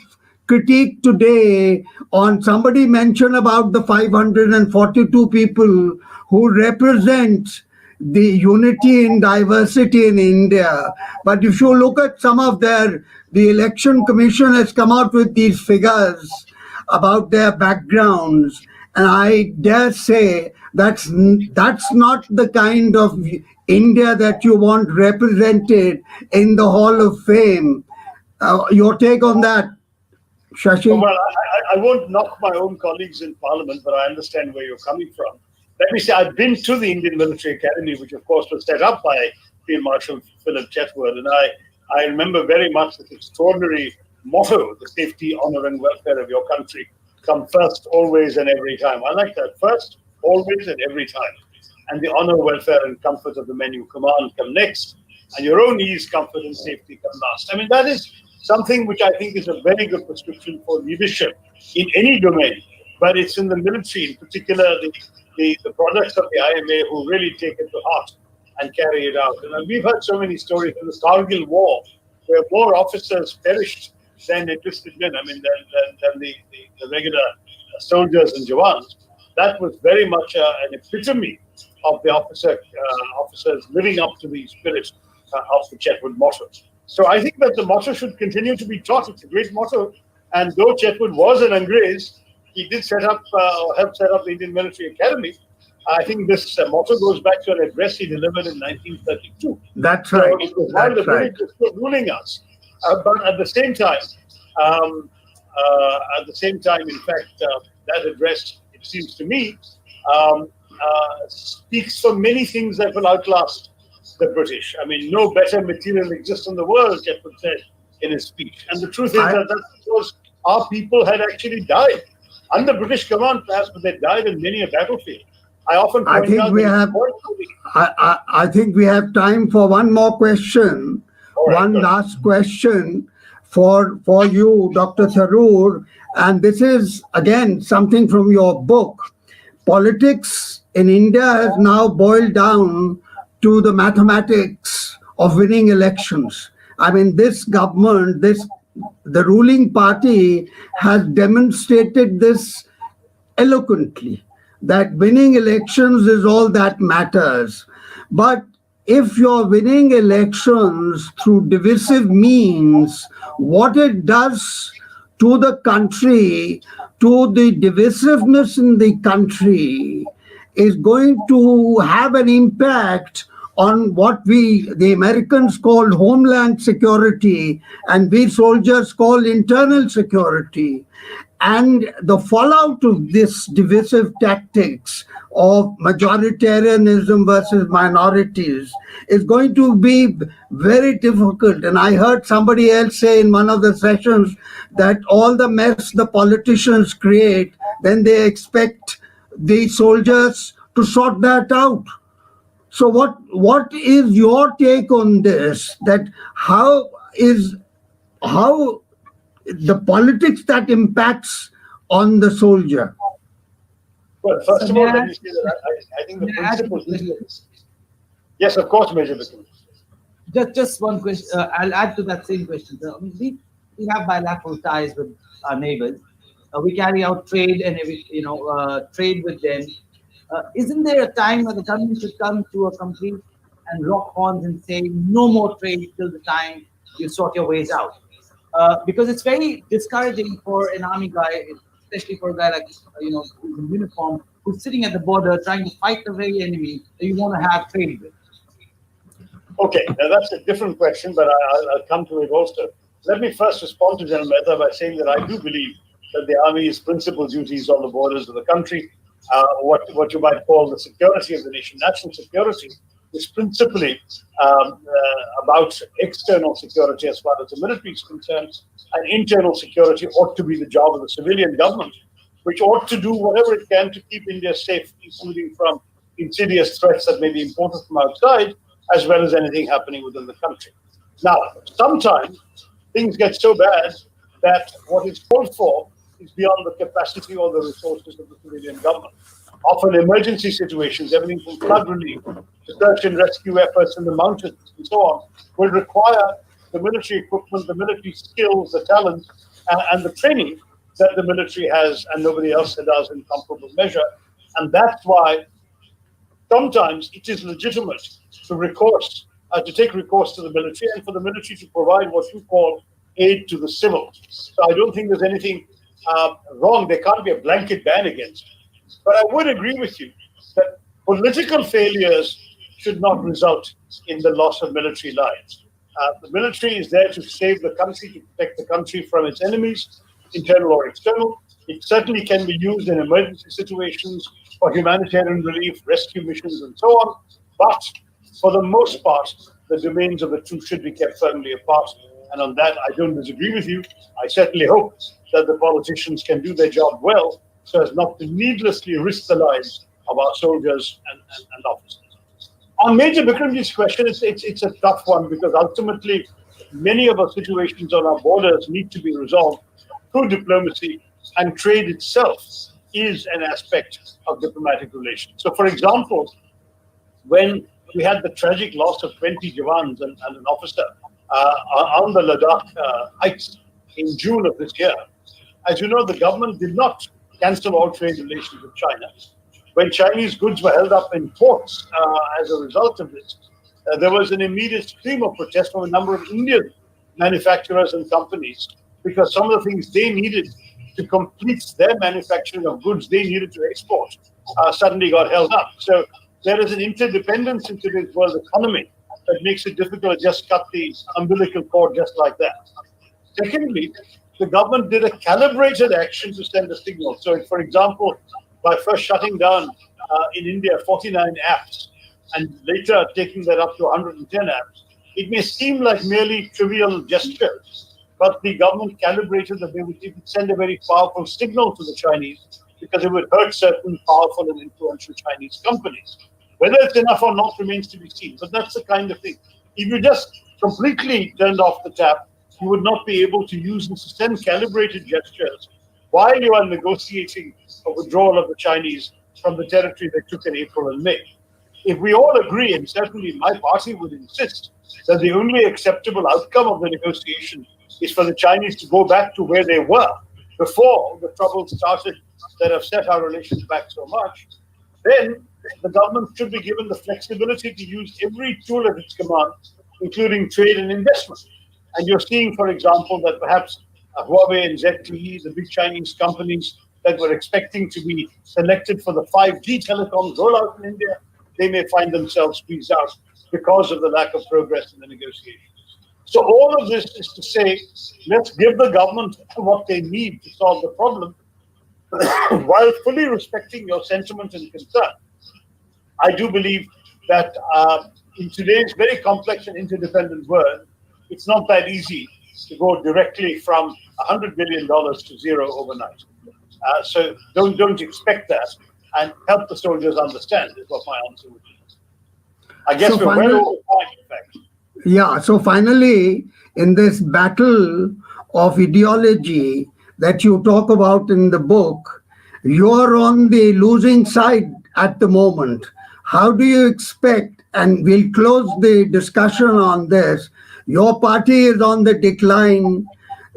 [SPEAKER 2] critique today on, somebody mentioned about the 542 people who represent the unity in diversity in India. But if you look at some of the Election Commission has come out with these figures about their backgrounds, and I dare say that's not the kind of India that you want represented in the Hall of Fame. Your take on that, Shashi?
[SPEAKER 10] Well, I won't knock my own colleagues in Parliament, but I understand where you're coming from. Let me say, I've been to the Indian Military Academy, which of course was set up by Field Marshal Philip Chetwood, and I remember very much this extraordinary motto: the safety, honor, and welfare of your country come first, always, and every time. I like that. First, always, and every time. And the honor, welfare, and comfort of the men you command come next, and your own ease, comfort, and safety come last. I mean, that is something which I think is a very good prescription for leadership in any domain, but it's in the military, in particular, the products of the IMA who really take it to heart and carry it out. And we've heard so many stories in the Kargil War, where more officers perished than enlisted men, than the regular soldiers and Jawans. That was very much an epitome of the officers living up to the spirit of the Chetwood motto. So I think that the motto should continue to be taught. It's a great motto. And though Chetwood was an Angrez, he did set up or help set up the Indian Military Academy. I think this motto goes back to an address he delivered in 1932.
[SPEAKER 2] That's right.
[SPEAKER 10] So it was while the British were still ruling us. But at the same time, in fact, that address, it seems to me, speaks for many things that will outlast the British. I mean, no better material exists in the world, Chetwood said in his speech. And the truth is that that's because our people had actually died under British command, perhaps, but they died in many a battlefield. I
[SPEAKER 2] think we have time for one more question. One last question for you, Dr. Tharoor, and this is again something from your book. Politics in India has now boiled down to the mathematics of winning elections. I mean, this government, the ruling party has demonstrated this eloquently, that winning elections is all that matters. But if you're winning elections through divisive means, what it does to the country, to the divisiveness in the country, is going to have an impact on what the Americans call homeland security and we soldiers call internal security. And the fallout of this divisive tactics of majoritarianism versus minorities is going to be very difficult. And I heard somebody else say in one of the sessions that all the mess the politicians create, then they expect the soldiers to sort that out. So what is your take on this? That how the politics that impacts on the soldier?
[SPEAKER 10] Well, first of all, let me say that I think the principle is... Yes, of course, Major Vikram.
[SPEAKER 5] Just one question. I'll add to that same question. We have bilateral ties with our neighbors. We carry out trade and trade with them. Isn't there a time when the government should come to a complete and rock horns and say no more trade till the time you sort your ways out? Because it's very discouraging for an army guy, especially for a guy like in uniform, who's sitting at the border trying to fight the very enemy that you want to have trade with.
[SPEAKER 10] Okay, now that's a different question, but I'll come to it also. Let me first respond to General Mehta by saying that I do believe that the Army's principal duties on the borders of the country, what you might call the security of the nation, national security, is principally about external security as far as the military is concerned, and internal security ought to be the job of the civilian government, which ought to do whatever it can to keep India safe, including from insidious threats that may be imported from outside, as well as anything happening within the country. Now, sometimes things get so bad that what is called for is beyond the capacity or the resources of the civilian government. Often emergency situations, everything from flood relief to search and rescue efforts in the mountains and so on, will require the military equipment, the military skills, the talent, and the training that the military has and nobody else does in comparable measure. And that's why sometimes it is legitimate to take recourse to the military and for the military to provide what you call aid to the civil. So I don't think there's anything wrong. There can't be a blanket ban against it. But I would agree with you that political failures should not result in the loss of military lives. The military is there to save the country, to protect the country from its enemies, internal or external. It certainly can be used in emergency situations for humanitarian relief, rescue missions, and so on. But for the most part, the domains of the two should be kept firmly apart. And on that, I don't disagree with you. I certainly hope that the politicians can do their job well so as not to needlessly risk the lives of our soldiers and officers. On Major Bikramji's question, it's a tough one because ultimately many of our situations on our borders need to be resolved through diplomacy, and trade itself is an aspect of diplomatic relations. So, for example, when we had the tragic loss of 20 Jawans and an officer on the Ladakh heights in June of this year, as you know, the government did not cancel all trade relations with China. When Chinese goods were held up in ports as a result of this, there was an immediate stream of protest from a number of Indian manufacturers and companies because some of the things they needed to complete their manufacturing of goods they needed to export suddenly got held up. So there is an interdependence in today's world economy that makes it difficult to just cut the umbilical cord just like that. Secondly, the government did a calibrated action to send a signal. So, for example, by first shutting down in India 49 apps and later taking that up to 110 apps, it may seem like merely trivial gestures, but the government calibrated that they would send a very powerful signal to the Chinese because it would hurt certain powerful and influential Chinese companies. Whether it's enough or not remains to be seen, but that's the kind of thing. If you just completely turned off the tap, you would not be able to use and send calibrated gestures while you are negotiating a withdrawal of the Chinese from the territory they took in April and May. If we all agree, and certainly my party would insist, that the only acceptable outcome of the negotiation is for the Chinese to go back to where they were before the troubles started that have set our relations back so much, then the government should be given the flexibility to use every tool at its command, including trade and investment. And you're seeing, for example, that perhaps Huawei and ZTE, the big Chinese companies that were expecting to be selected for the 5G telecom rollout in India, they may find themselves squeezed out because of the lack of progress in the negotiations. So all of this is to say, let's give the government what they need to solve the problem while fully respecting your sentiment and concern. I do believe that in today's very complex and interdependent world, it's not that easy to go directly from $100 billion to zero overnight. So don't expect that, and help the soldiers understand is what my answer would be. I guess we're well over time, in fact.
[SPEAKER 2] Yeah, so finally, in this battle of ideology that you talk about in the book, you're on the losing side at the moment. How do you expect, and we'll close the discussion on this, your party is on the decline,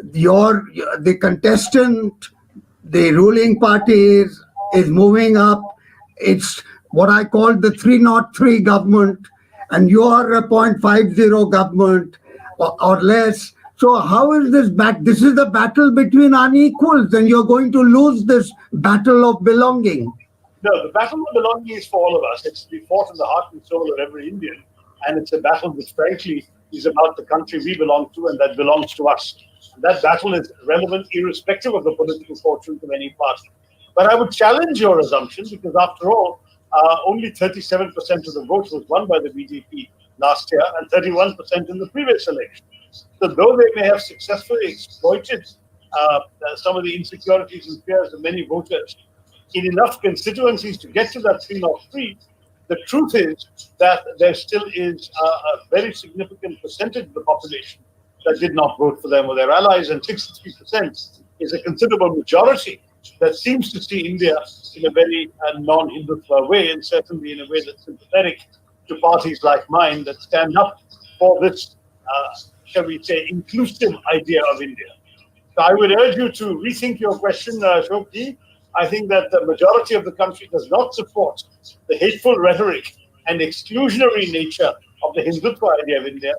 [SPEAKER 2] the contestant, the ruling party is moving up. It's what I call the 303 government, and you are a 0.50 government or less. So how is this this is the battle between unequals, and you're going to lose this battle of belonging.
[SPEAKER 10] No, the battle of belonging is for all of us. It's to be fought in the heart and soul of every Indian. And it's a battle which, frankly, is about the country we belong to and that belongs to us. That battle is relevant irrespective of the political fortunes of any party. But I would challenge your assumption because, after all, only 37% of the vote was won by the BJP last year and 31% in the previous election. So though they may have successfully exploited some of the insecurities and fears of many voters in enough constituencies to get to that 303, the truth is that there still is a very significant percentage of the population that did not vote for them or their allies, and 63% is a considerable majority that seems to see India in a very non-Hindutva way, and certainly in a way that's sympathetic to parties like mine that stand up for this, shall we say, inclusive idea of India. So I would urge you to rethink your question, Shobji. I think that the majority of the country does not support the hateful rhetoric and exclusionary nature of the Hindutva idea of India,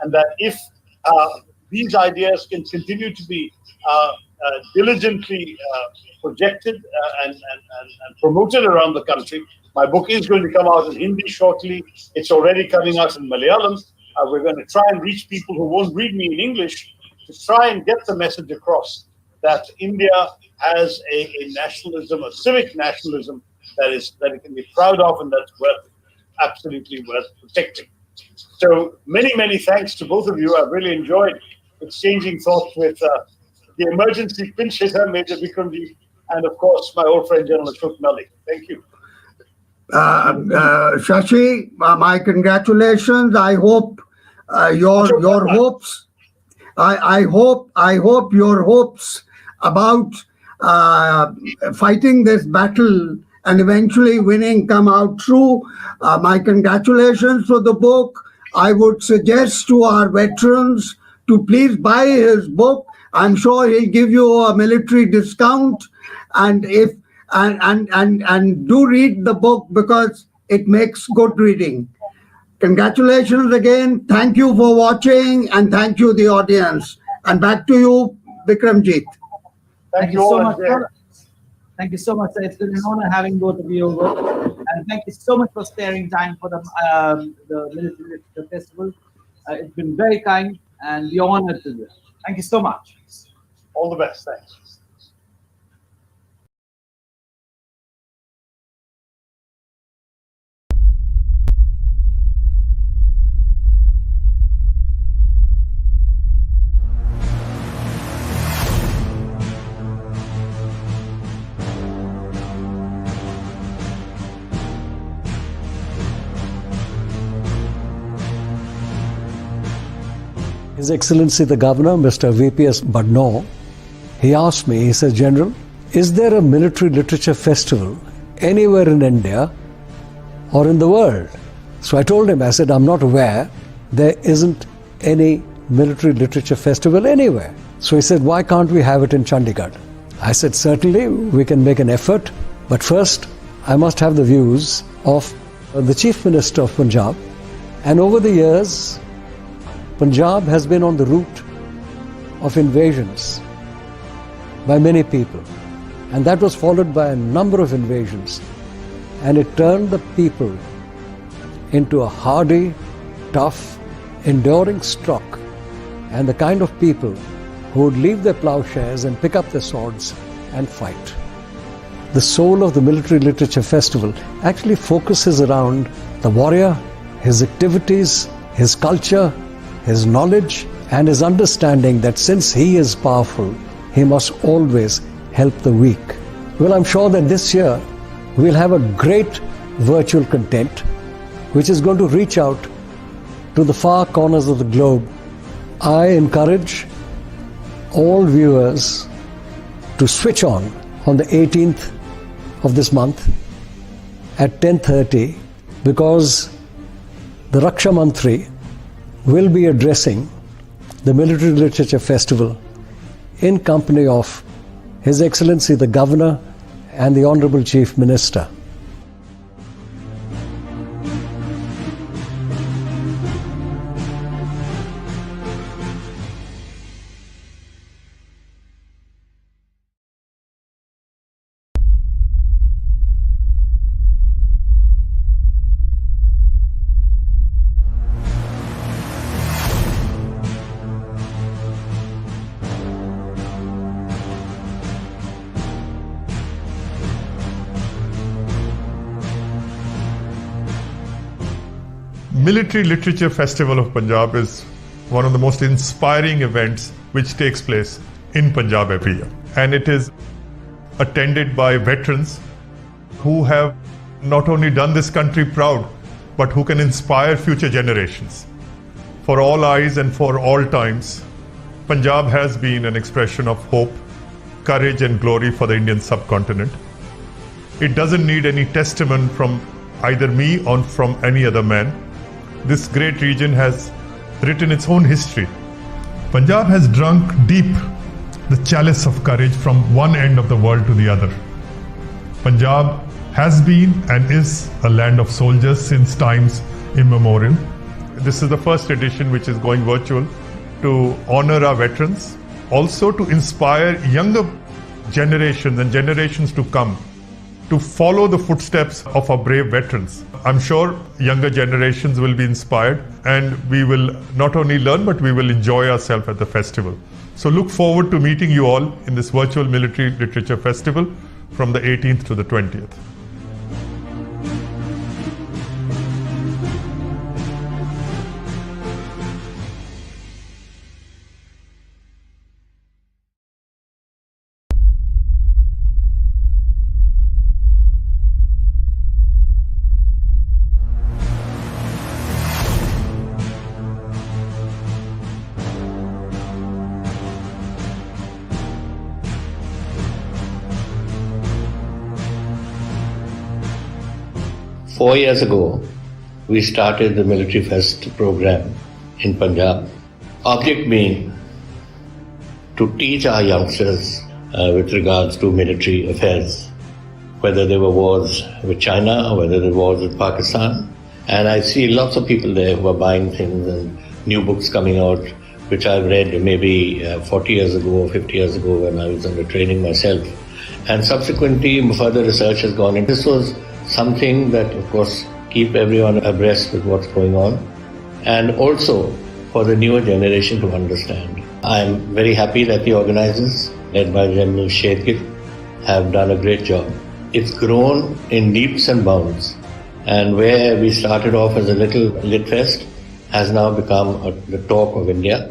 [SPEAKER 10] and that if these ideas can continue to be diligently projected and promoted around the country. My book is going to come out in Hindi shortly. It's already coming out in Malayalam. We're going to try and reach people who won't read me in English to try and get the message across that India has a nationalism, a civic nationalism that it can be proud of and that's absolutely worth protecting. So many thanks to both of you. I've really enjoyed exchanging thoughts with the emergency pinch hitter, Major Vikramji, and of course my old friend General Ashok Malik. Thank you.
[SPEAKER 2] Shashi, my congratulations. I hope your hopes. I hope your hopes about fighting this battle and eventually winning come out true. My congratulations for the book. I would suggest to our veterans to please buy his book. I'm sure he'll give you a military discount, and do read the book because it makes good reading. Congratulations again. Thank you for watching, and thank you the audience. And back to you, Vikramjit.
[SPEAKER 5] Thank you so much. Thank you so much, sir. It's been an honor having both of you over, and thank you so much for sparing time for the military festival. It's been very kind, and we're honored to do it. Thank you so much.
[SPEAKER 10] All the best. Thanks.
[SPEAKER 17] His Excellency the Governor, Mr. VPS Badnaw, he asked me, he said, General, is there a military literature festival anywhere in India or in the world? So I told him, I said, I'm not aware there isn't any military literature festival anywhere. So he said, why can't we have it in Chandigarh? I said, certainly we can make an effort, but first I must have the views of the Chief Minister of Punjab. And over the years, Punjab has been on the route of invasions by many people, and that was followed by a number of invasions, and it turned the people into a hardy, tough, enduring stock, and the kind of people who would leave their plowshares and pick up their swords and fight. The soul of the Military Literature Festival actually focuses around the warrior, his activities, his culture, his knowledge, and his understanding that since he is powerful, he must always help the weak. Well, I'm sure that this year we'll have a great virtual content which is going to reach out to the far corners of the globe. I encourage all viewers to switch on the 18th of this month at 10:30, because the Raksha Mantri will be addressing the Military Literature Festival in company of His Excellency the Governor and the Honorable Chief Minister.
[SPEAKER 20] Military Literature Festival of Punjab is one of the most inspiring events which takes place in Punjab every year. And it is attended by veterans who have not only done this country proud, but who can inspire future generations. For all eyes and for all times, Punjab has been an expression of hope, courage and glory for the Indian subcontinent. It doesn't need any testament from either me or from any other man. This great region has written its own history. Punjab has drunk deep the chalice of courage from one end of the world to the other. Punjab has been and is a land of soldiers since times immemorial. This is the first edition which is going virtual to honor our veterans, also to inspire younger generations and generations to come to follow the footsteps of our brave veterans. I'm sure younger generations will be inspired and we will not only learn but we will enjoy ourselves at the festival. So look forward to meeting you all in this virtual Military Literature Festival from the 18th to the 20th.
[SPEAKER 18] Four years ago, we started the Military Fest program in Punjab. Object being to teach our youngsters with regards to military affairs, whether there were wars with China or whether there were wars with Pakistan. And I see lots of people there who are buying things and new books coming out, which I've read maybe 40 years ago or 50 years ago when I was under training myself. And subsequently, further research has gone in. This was something that, of course, keep everyone abreast with what's going on, and also for the newer generation to understand. I'm very happy that the organizers, led by General Shedgit, have done a great job. It's grown in leaps and bounds, and where we started off as a little lit fest has now become the talk of India,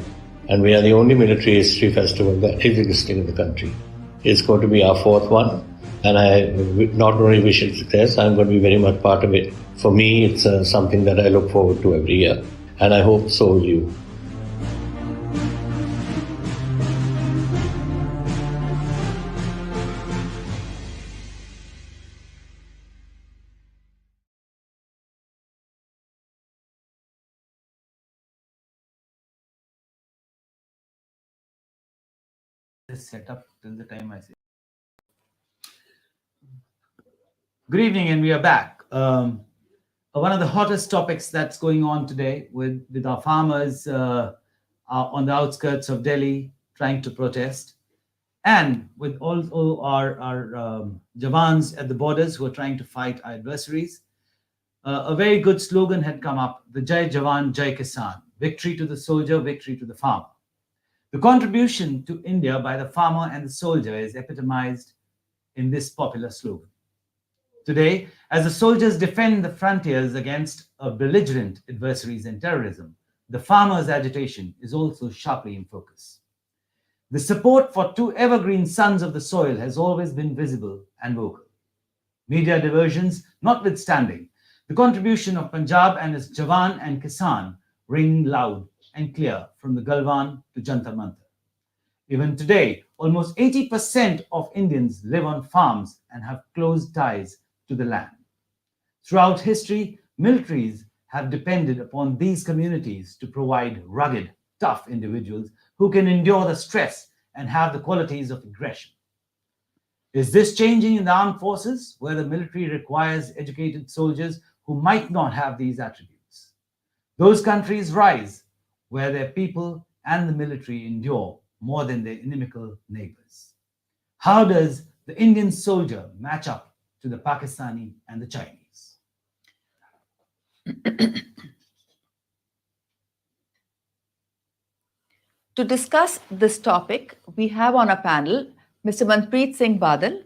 [SPEAKER 18] and we are the only military history festival that is existing in the country. It's going to be our fourth one. And I not only wish it success, I'm going to be very much part of it. For me, it's something that I look forward to every year. And I hope so will you.
[SPEAKER 5] Just set up till the time I say. Good evening, and we are back. One of the hottest topics that's going on today with our farmers on the outskirts of Delhi trying to protest, and with all our Jawans at the borders who are trying to fight our adversaries. A very good slogan had come up, the Jai Jawan, Jai Kisan, victory to the soldier, victory to the farmer. The contribution to India by the farmer and the soldier is epitomized in this popular slogan. Today, as the soldiers defend the frontiers against belligerent adversaries and terrorism, the farmers' agitation is also sharply in focus. The support for two evergreen sons of the soil has always been visible and vocal. Media diversions notwithstanding, the contribution of Punjab and its Jawan and Kisan ring loud and clear from the Galwan to Jantar Mantar. Even today, almost 80% of Indians live on farms and have close ties to the land. Throughout history, militaries have depended upon these communities to provide rugged, tough individuals who can endure the stress and have the qualities of aggression. Is this changing in the armed forces, where the military requires educated soldiers who might not have these attributes? Those countries rise where their people and the military endure more than their inimical neighbors. How does the Indian soldier match up to the Pakistani and the Chinese?
[SPEAKER 6] To discuss this topic, we have on a panel Mr. Manpreet Singh Badal.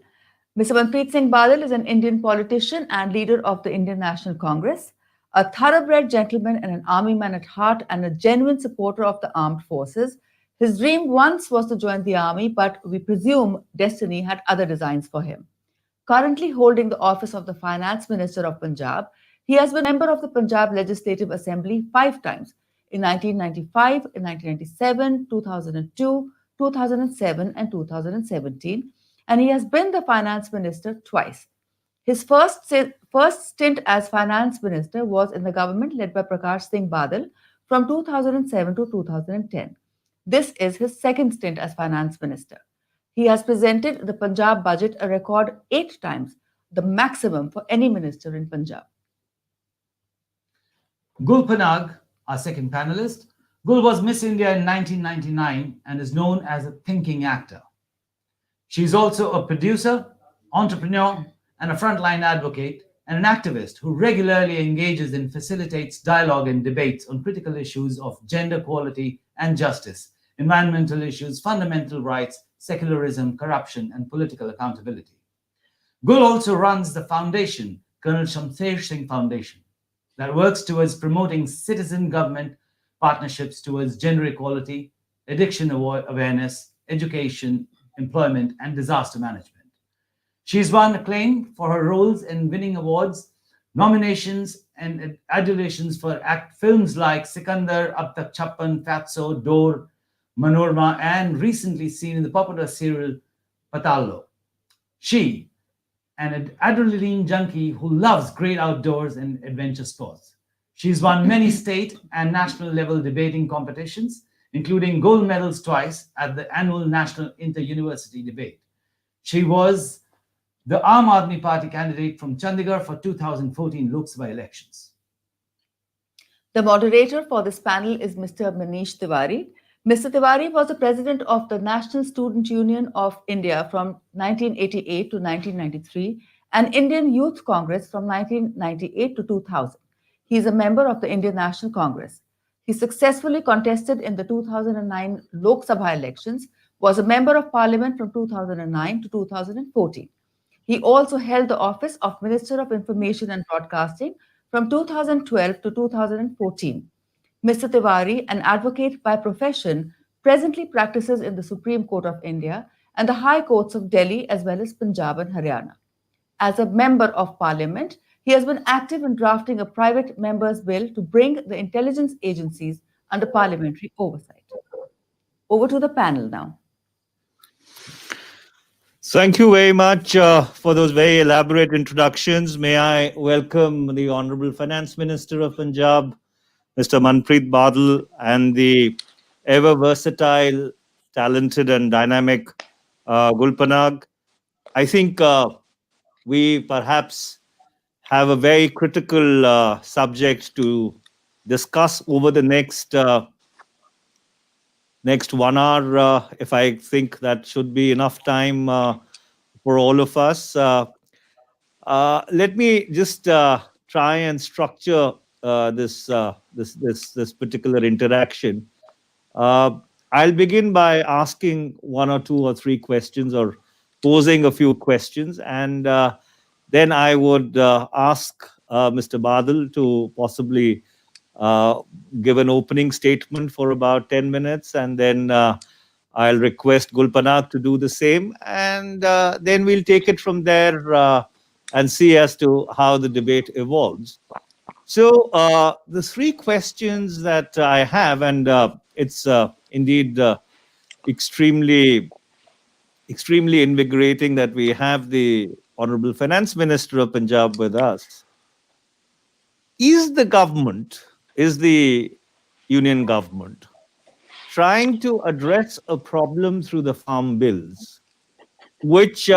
[SPEAKER 6] Mr. Manpreet Singh Badal is an Indian politician and leader of the Indian National Congress. A thoroughbred gentleman and an army man at heart and a genuine supporter of the armed forces, his dream once was to join the army, but we presume destiny had other designs for him. Currently holding the office of the Finance Minister of Punjab, he has been a member of the Punjab Legislative Assembly 5 times, in 1995, in 1997, 2002, 2007, and 2017, and he has been the Finance Minister twice. His first stint as Finance Minister was in the government led by Prakash Singh Badal from 2007 to 2010. This is his second stint as Finance Minister. He has presented the Punjab budget a record 8 times, the maximum for any minister in Punjab.
[SPEAKER 5] Gul Panag, our second panelist. Gul was Miss India in 1999 and is known as a thinking actor. She is also a producer, entrepreneur, and a frontline advocate and an activist who regularly engages and facilitates dialogue and debates on critical issues of gender equality and justice, environmental issues, fundamental rights, secularism, corruption, and political accountability. Gul also runs the foundation, Colonel Shamsher Singh Foundation, that works towards promoting citizen government partnerships towards gender equality, addiction awareness, education, employment, and disaster management. She's won acclaim for her roles in winning awards, nominations, and adulations for films like Sikandar, Ab Tak Chappan, Fatso, Dor, Manorma, and recently seen in the popular serial Patallo. She, an adrenaline junkie who loves great outdoors and adventure sports. She's won many state and national level debating competitions, including gold medals twice at the annual National Inter-University Debate. She was the Aam Aadmi Party candidate from Chandigarh for 2014 Lok Sabha elections.
[SPEAKER 6] The moderator for this panel is Mr. Manish Tiwari. Mr. Tiwari was the president of the National Student Union of India from 1988 to 1993 and Indian Youth Congress from 1998 to 2000. He is a member of the Indian National Congress. He successfully contested in the 2009 Lok Sabha elections, was a member of parliament from 2009 to 2014. He also held the office of Minister of Information and Broadcasting from 2012 to 2014. Mr. Tiwari, an advocate by profession, presently practices in the Supreme Court of India and the High Courts of Delhi as well as Punjab and Haryana. As a member of parliament, he has been active in drafting a private member's bill to bring the intelligence agencies under parliamentary oversight. Over to the panel now.
[SPEAKER 7] Thank you very much for those very elaborate introductions. May I welcome the Honorable Finance Minister of Punjab, Mr. Manpreet Badal, and the ever versatile, talented, and dynamic Gul Panag. I think we perhaps have a very critical subject to discuss over the next 1 hour, if I think that should be enough time for all of us. Let me just try and structure this particular interaction. I'll begin by asking 1 or 2 or 3 questions or posing a few questions, and then I would ask Mr. Badal to possibly give an opening statement for about 10 minutes, and then I'll request Gul Panag to do the same, and then we'll take it from there and see as to how the debate evolves. So the 3 questions that I have, and it's indeed extremely invigorating that we have the Honorable Finance Minister of Punjab with us. Is the union government trying to address a problem through the farm bills, which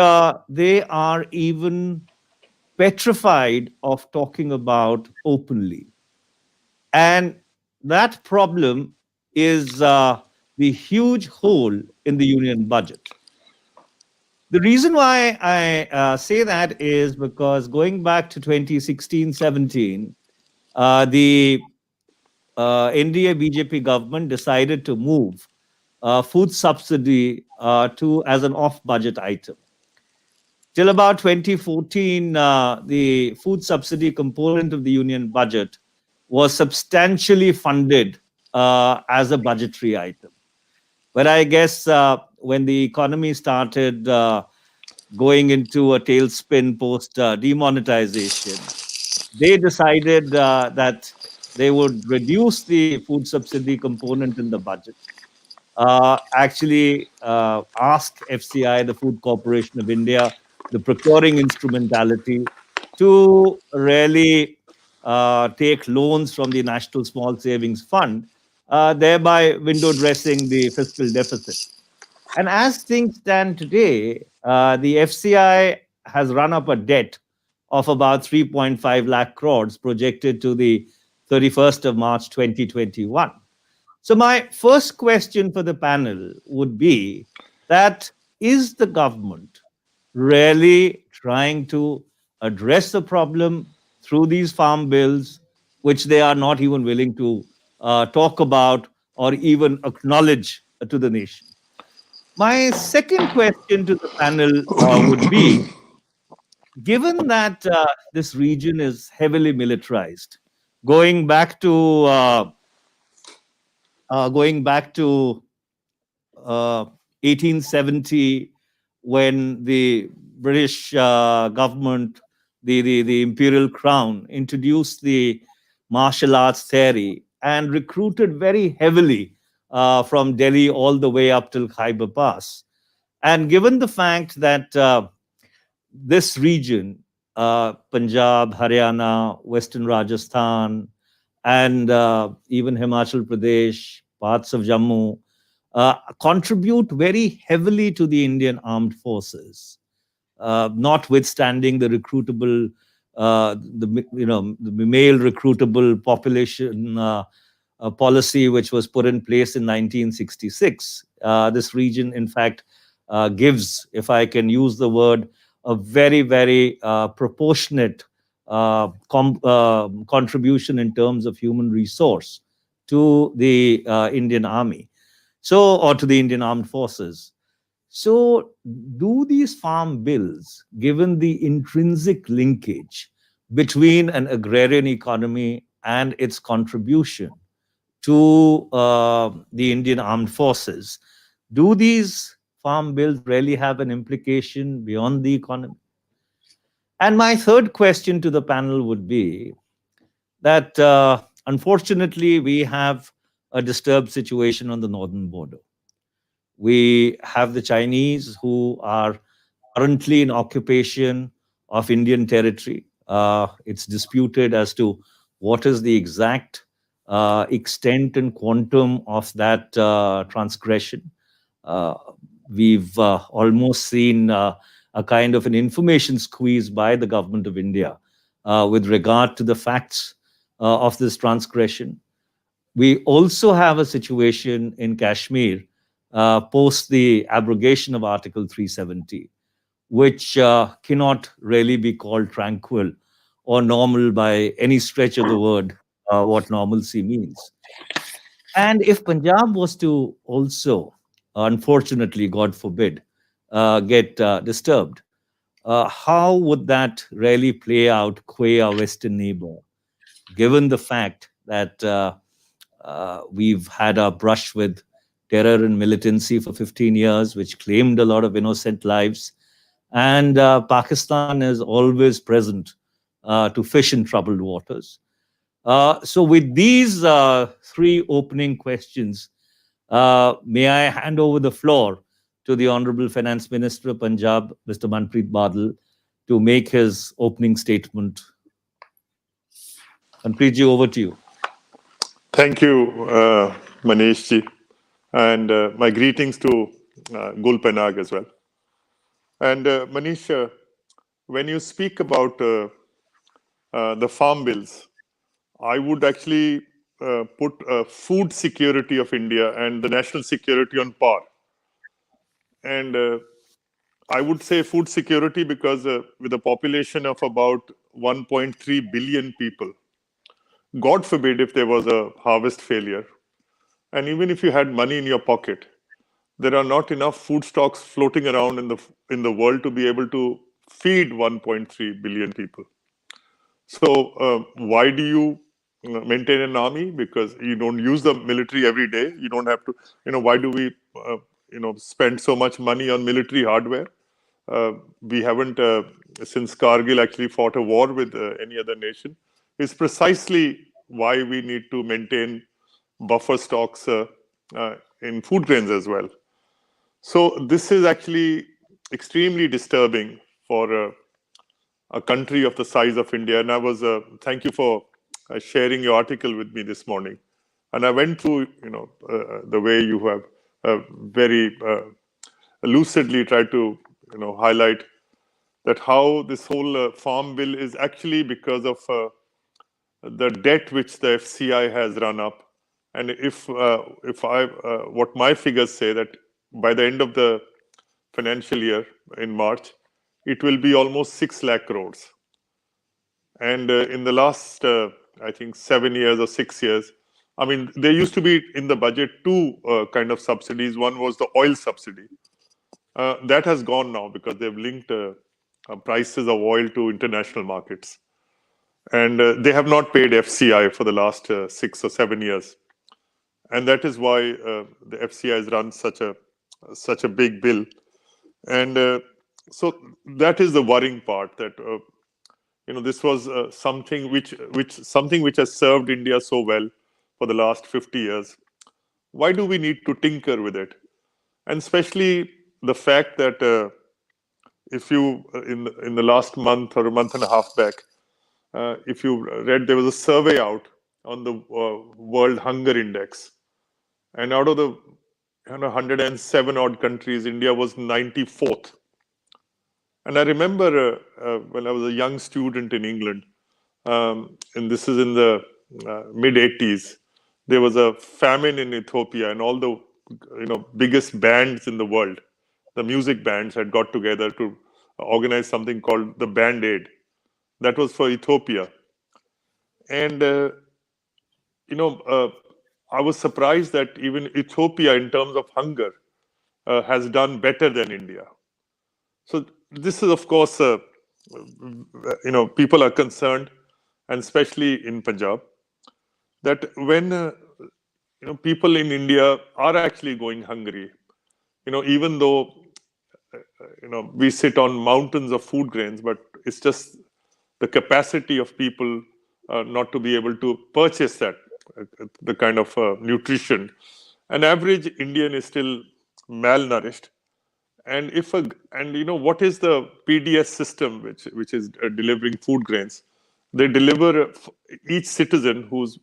[SPEAKER 7] they are even petrified of talking about openly? And that problem is the huge hole in the union budget. The reason why I say that is because going back to 2016-17, the NDA BJP government decided to move food subsidy as an off-budget item. Till about 2014, the food subsidy component of the union budget was substantially funded as a budgetary item. But I guess when the economy started going into a tailspin post demonetization, they decided that they would reduce the food subsidy component in the budget. Actually ask FCI, the Food Corporation of India, the procuring instrumentality, to really take loans from the National Small Savings Fund, thereby window dressing the fiscal deficit. And as things stand today, the FCI has run up a debt of about 3.5 lakh crores projected to the 31st of March 2021. So my first question for the panel would be that, is the government really trying to address the problem through these farm bills, which they are not even willing to talk about or even acknowledge to the nation? My second question to the panel would be, given that this region is heavily militarized, going back to 1870, when the British government, the imperial crown, introduced the martial arts theory and recruited very heavily from Delhi all the way up till Khyber Pass. And given the fact that this region, Punjab, Haryana, Western Rajasthan, and even Himachal Pradesh, parts of Jammu, contribute very heavily to the Indian armed forces, notwithstanding the recruitable, the male recruitable population policy which was put in place in 1966. This region, in fact, gives, if I can use the word, a very, very proportionate contribution in terms of human resource to the Indian Army, or to the Indian Armed Forces. So do these farm bills, given the intrinsic linkage between an agrarian economy and its contribution to the Indian Armed Forces, do these farm bills really have an implication beyond the economy? And my third question to the panel would be that, unfortunately, we have a disturbed situation on the northern border. We have the Chinese who are currently in occupation of Indian territory. It's disputed as to what is the exact extent and quantum of that transgression. We've almost seen a kind of an information squeeze by the government of India with regard to the facts of this transgression. We also have a situation in Kashmir post the abrogation of Article 370, which cannot really be called tranquil or normal by any stretch of the word, what normalcy means. And if Punjab was to also, unfortunately, God forbid, get disturbed, how would that really play out, our Western neighbor, given the fact that we've had a brush with terror and militancy for 15 years, which claimed a lot of innocent lives, and Pakistan is always present to fish in troubled waters. So with these three opening questions, may I hand over the floor to the Honorable Finance Minister of Punjab, Mr. Manpreet Badal, to make his opening statement. Manpreet ji, over to you.
[SPEAKER 20] Thank you, Manish ji. And my greetings to Gul Penag as well. And Manish, when you speak about the farm bills, I would actually put food security of India and the national security on par. And I would say food security because with a population of about 1.3 billion people, God forbid if there was a harvest failure, and even if you had money in your pocket, there are not enough food stocks floating around in the world to be able to feed 1.3 billion people. So why do you maintain an army because you don't use the military every day. You don't have to, why do we, spend so much money on military hardware? We haven't, since Kargil actually fought a war with any other nation. It's precisely why we need to maintain buffer stocks in food grains as well. So this is actually extremely disturbing for a country of the size of India. And I was, thank you for sharing your article with me this morning. And I went through, the way you have very lucidly tried to, highlight that how this whole farm bill is actually because of the debt which the FCI has run up. And if what my figures say that by the end of the financial year in March, it will be almost 6 lakh crores. And in the last, I think 7 years or 6 years, I mean, there used to be in the budget two kind of subsidies. One was the oil subsidy. That has gone now because they've linked prices of oil to international markets. And they have not paid FCI for the last 6 or 7 years. And that is why the FCI has run such a big bill. And so that is the worrying part, that this was something which has served India so well for the last 50 years. Why do we need to tinker with it? And especially the fact that if you in the last month or a month and a half back, if you read, there was a survey out on the World Hunger Index, and out of the 107 odd countries, India was 94th. And I remember when I was a young student in England, and this is in the mid 80s, there was a famine in Ethiopia, and all the biggest bands in the world, the music bands, had got together to organize something called the Band Aid. That was for Ethiopia. And I was surprised that even Ethiopia, in terms of hunger, has done better than India. So this is, of course, people are concerned, and especially in Punjab, that when people in India are actually going hungry, even though we sit on mountains of food grains, but it's just the capacity of people not to be able to purchase that the kind of nutrition. An average Indian is still malnourished. And what is the PDS system which is delivering food grains? They deliver, each citizen who's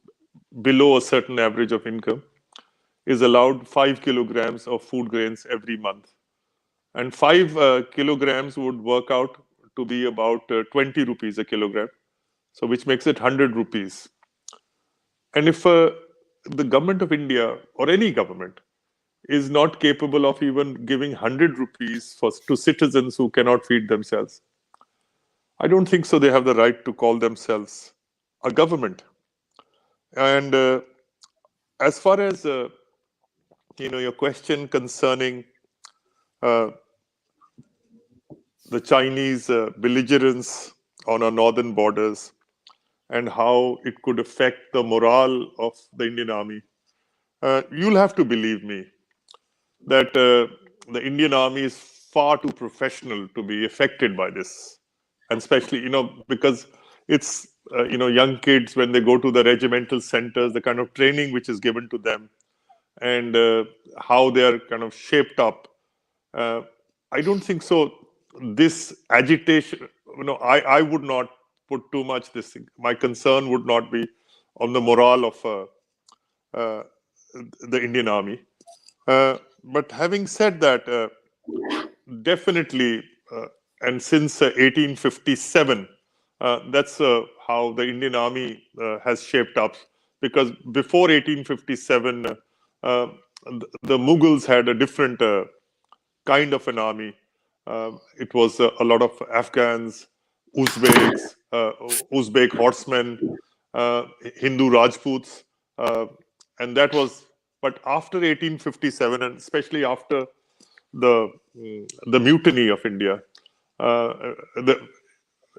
[SPEAKER 20] below a certain average of income is allowed 5 kilograms of food grains every month. And 5 kilograms would work out to be about 20 rupees a kilogram, so which makes it 100 rupees. And if the government of India, or any government, is not capable of even giving 100 rupees to citizens who cannot feed themselves, I don't think so they have the right to call themselves a government. And as far as your question concerning the Chinese belligerence on our northern borders and how it could affect the morale of the Indian army, you'll have to believe me that the Indian army is far too professional to be affected by this. And especially, because it's, young kids, when they go to the regimental centers, the kind of training which is given to them, and how they are kind of shaped up. I don't think so. This agitation, I would not put too much this thing. My concern would not be on the morale of the Indian army. But having said that, definitely, and since 1857, that's how the Indian army has shaped up. Because before 1857, the Mughals had a different kind of an army. It was a lot of Afghans, Uzbeks, Uzbek horsemen, Hindu Rajputs, and that was. But after 1857, and especially after the mutiny of India,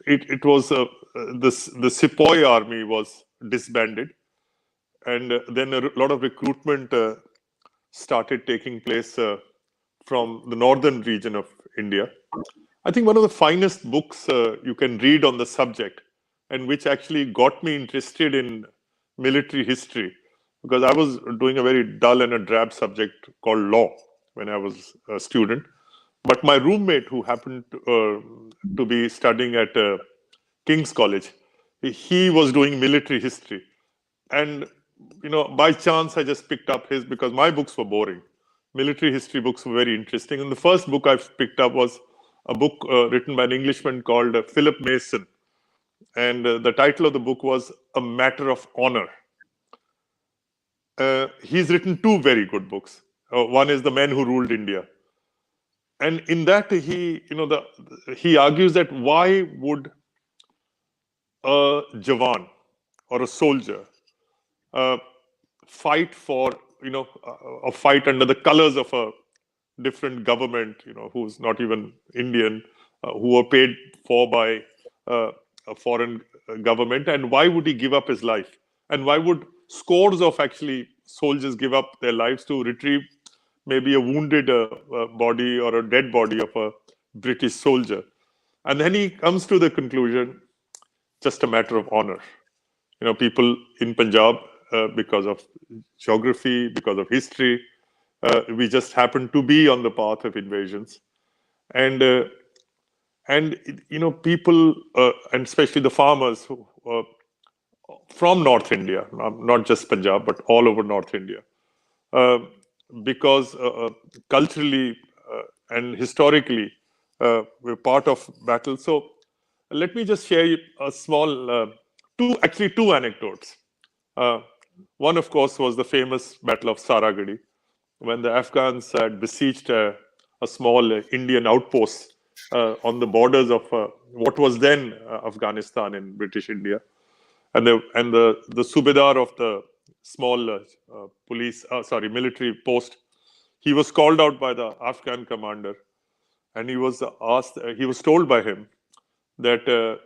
[SPEAKER 20] it was the Sepoy army was disbanded. And then a lot of recruitment started taking place from the northern region of India. I think one of the finest books you can read on the subject, and which actually got me interested in military history, because I was doing a very dull and a drab subject called law when I was a student. But my roommate, who happened to be studying at King's College, he was doing military history. And, by chance, I just picked up his, because my books were boring. Military history books were very interesting. And the first book I picked up was a book written by an Englishman called Philip Mason. And the title of the book was A Matter of Honor. He's written two very good books. One is The Men Who Ruled India. And in that, he argues that why would a Jawan or a soldier fight for, a fight under the colors of a different government, who's not even Indian, who are paid for by a foreign government, and why would he give up his life? And why would scores of actually soldiers give up their lives to retrieve maybe a wounded body or a dead body of a British soldier? And then he comes to the conclusion, just a matter of honor. People in Punjab, because of geography, because of history, we just happen to be on the path of invasions. And people, and especially the farmers who, from North India, not just Punjab, but all over North India, because culturally and historically, we're part of battle. So let me just share a small, two anecdotes. One, of course, was the famous Battle of Saragadi, when the Afghans had besieged a small Indian outpost on the borders of what was then Afghanistan in British India. And the Subedar of the small military post, he was called out by the Afghan commander, and he was told by him that,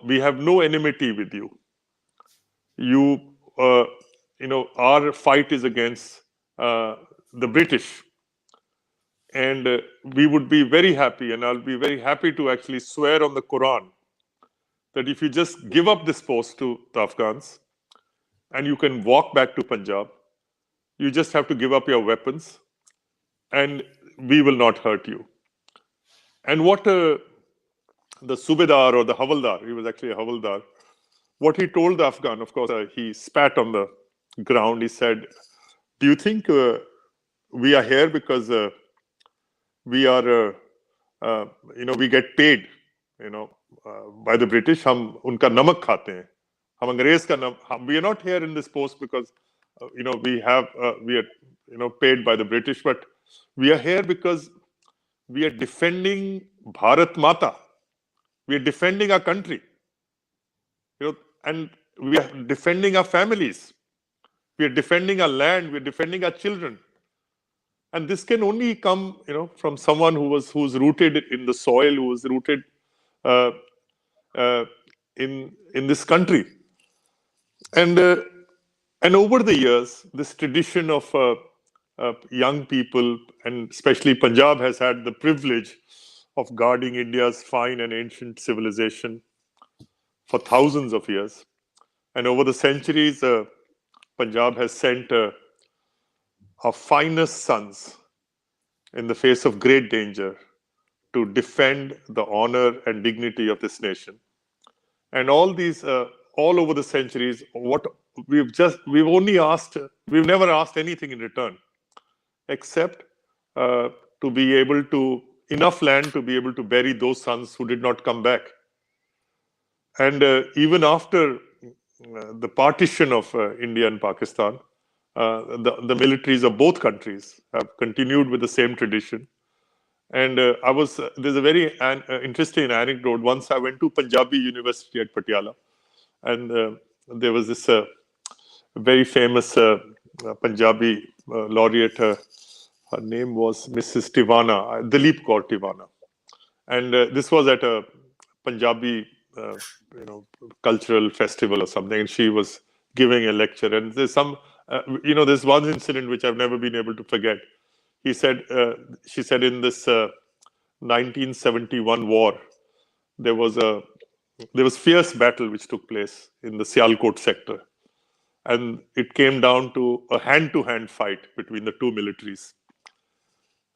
[SPEAKER 20] we have no enmity with you. Our fight is against the British. And we would be very happy, and I'll be very happy to actually swear on the Quran that if you just give up this post to the Afghans and you can walk back to Punjab, you just have to give up your weapons and we will not hurt you. And what the Subedar or the Havaldar, he was actually a Havaldar, what he told the Afghan, of course, he spat on the ground. He said, do you think we are here because we are, we get paid, by the British? Hum unka namak khate hain. Hum Angrez ka we are not here in this post because, we are, paid by the British, but we are here because we are defending Bharat Mata. We are defending our country, and we are defending our families. We are defending our land. We are defending our children. And this can only come, from someone who's rooted in the soil, who was rooted in this country. And over the years, this tradition of young people, and especially Punjab, has had the privilege of guarding India's fine and ancient civilization for thousands of years. And over the centuries, Punjab has sent our finest sons in the face of great danger to defend the honor and dignity of this nation. And all these, all over the centuries, what we've never asked anything in return, except to be able to, enough land to be able to bury those sons who did not come back. And even after the partition of India and Pakistan, the militaries of both countries have continued with the same tradition. And there's a very interesting anecdote. Once I went to Punjabi University at Patiala, and there was this very famous Punjabi laureate. Her name was Mrs. Tivana, Dalip Kaur Tivana. And this was at a Punjabi cultural festival or something, and she was giving a lecture. And there's there's one incident which I've never been able to forget. She said in this 1971 war, there was fierce battle which took place in the Sialkot sector, and it came down to a hand-to-hand fight between the two militaries.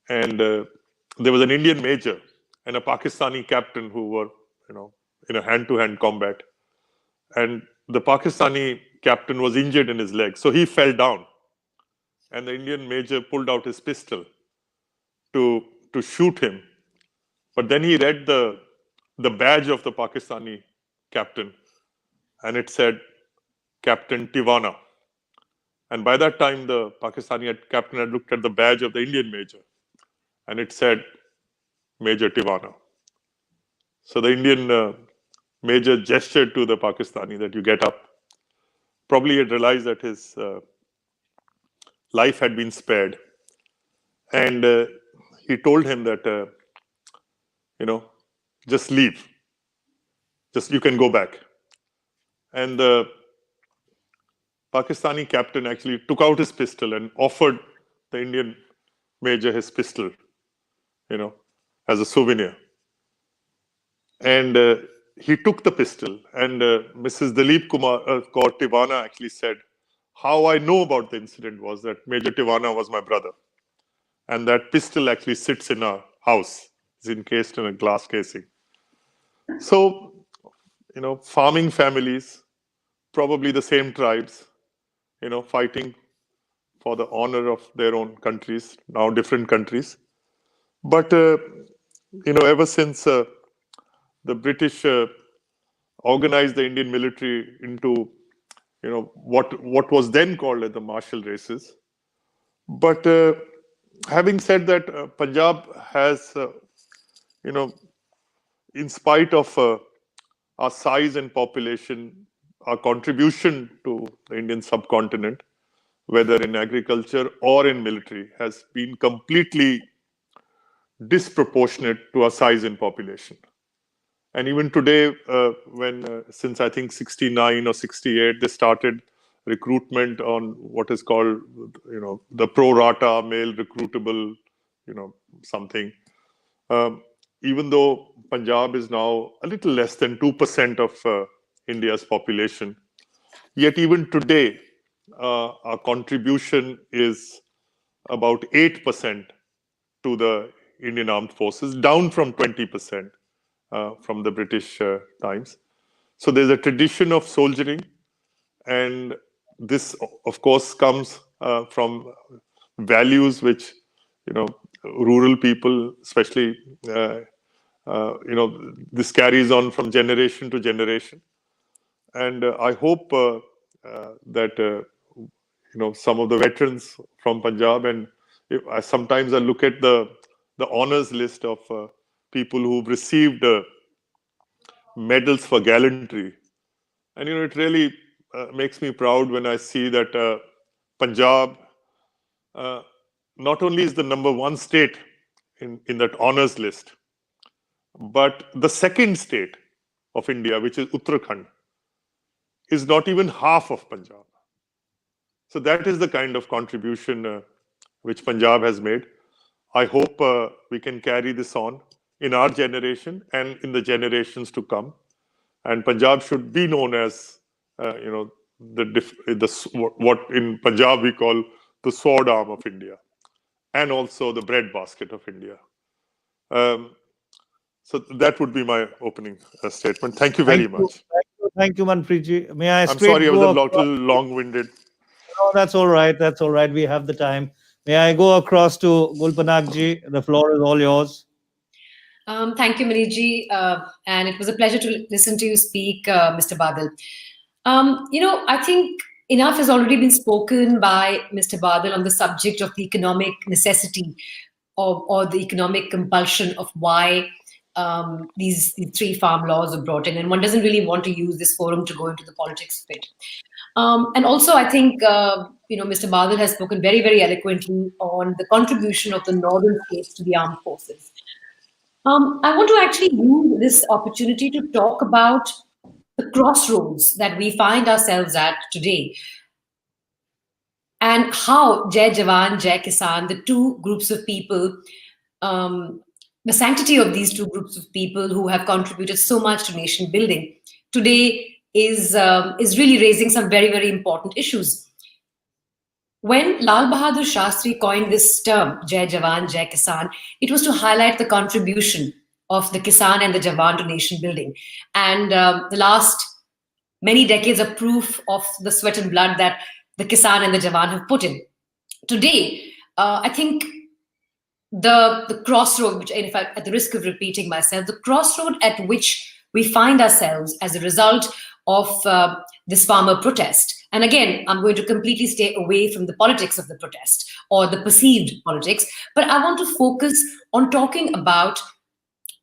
[SPEAKER 20] And there was an Indian major and a Pakistani captain who were, in a hand-to-hand combat. And the Pakistani captain was injured in his leg, so he fell down. And the Indian major pulled out his pistol to shoot him. But then he read the badge of the Pakistani captain, and it said, Captain Tiwana. And by that time, the Pakistani captain had looked at the badge of the Indian major, and it said, Major Tiwana. So the Indian major gestured to the Pakistani that you get up. Probably he had realized that his life had been spared. And he told him that, just leave. You can go back. And the Pakistani captain actually took out his pistol and offered the Indian major his pistol, as a souvenir. And he took the pistol, and Mrs. Dalip Kaur Tiwana actually said, how I know about the incident was that Major Tiwana was my brother. And that pistol actually sits in our house. It's encased in a glass casing. So, farming families, probably the same tribes, fighting for the honor of their own countries, now different countries. But, ever since the British organized the Indian military into, what was then called as the martial races. But having said that, Punjab has, in spite of our size and population, our contribution to the Indian subcontinent, whether in agriculture or in military, has been completely disproportionate to our size and population. And even today, since I think 69 or 68, they started recruitment on what is called, the pro rata male recruitable, something. Even though Punjab is now a little less than 2% of India's population, yet even today, our contribution is about 8% to the Indian Armed Forces, down from 20% from the British times. So there's a tradition of soldiering, and this, of course, comes from values which, rural people, especially, this carries on from generation to generation. And I hope that, some of the veterans from Punjab, and sometimes I look at the honors list of people who've received medals for gallantry. And, it really makes me proud when I see that Punjab not only is the #1 state in that honors list, but the second state of India, which is Uttarakhand, is not even half of Punjab. So that is the kind of contribution which Punjab has made. I hope we can carry this on in our generation and in the generations to come. And Punjab should be known as, what in Punjab we call the sword arm of India, and also the breadbasket of India. So that would be my opening statement. Thank you very much.
[SPEAKER 7] Thank you, Manpreet ji. May I?
[SPEAKER 20] I'm sorry, I was a little long-winded.
[SPEAKER 7] No, that's all right. That's all right. We have the time. May I go across to Gulpanak ji? The floor is all yours.
[SPEAKER 8] Thank you, Maniji. And it was a pleasure to listen to you speak, Mr. Badal. I think enough has already been spoken by Mr. Badal on the subject of the economic necessity or the economic compulsion of why these 3 farm laws are brought in. And one doesn't really want to use this forum to go into the politics of it. And also, I think, Mr. Badal has spoken very, very eloquently on the contribution of the northern states to the armed forces. I want to actually use this opportunity to talk about the crossroads that we find ourselves at today, and how Jai Jawan, Jai Kisan, the two groups of people, the sanctity of these two groups of people who have contributed so much to nation building today is really raising some very, very important issues. When Lal Bahadur Shastri coined this term, Jai Jawan, Jai Kisan, it was to highlight the contribution of the Kisan and the Jawan to nation building. And the last many decades are proof of the sweat and blood that the Kisan and the Jawan have put in. Today, I think the crossroad, which, in fact, at the risk of repeating myself, the crossroad at which we find ourselves as a result of this farmer protest. And again, I'm going to completely stay away from the politics of the protest or the perceived politics, but I want to focus on talking about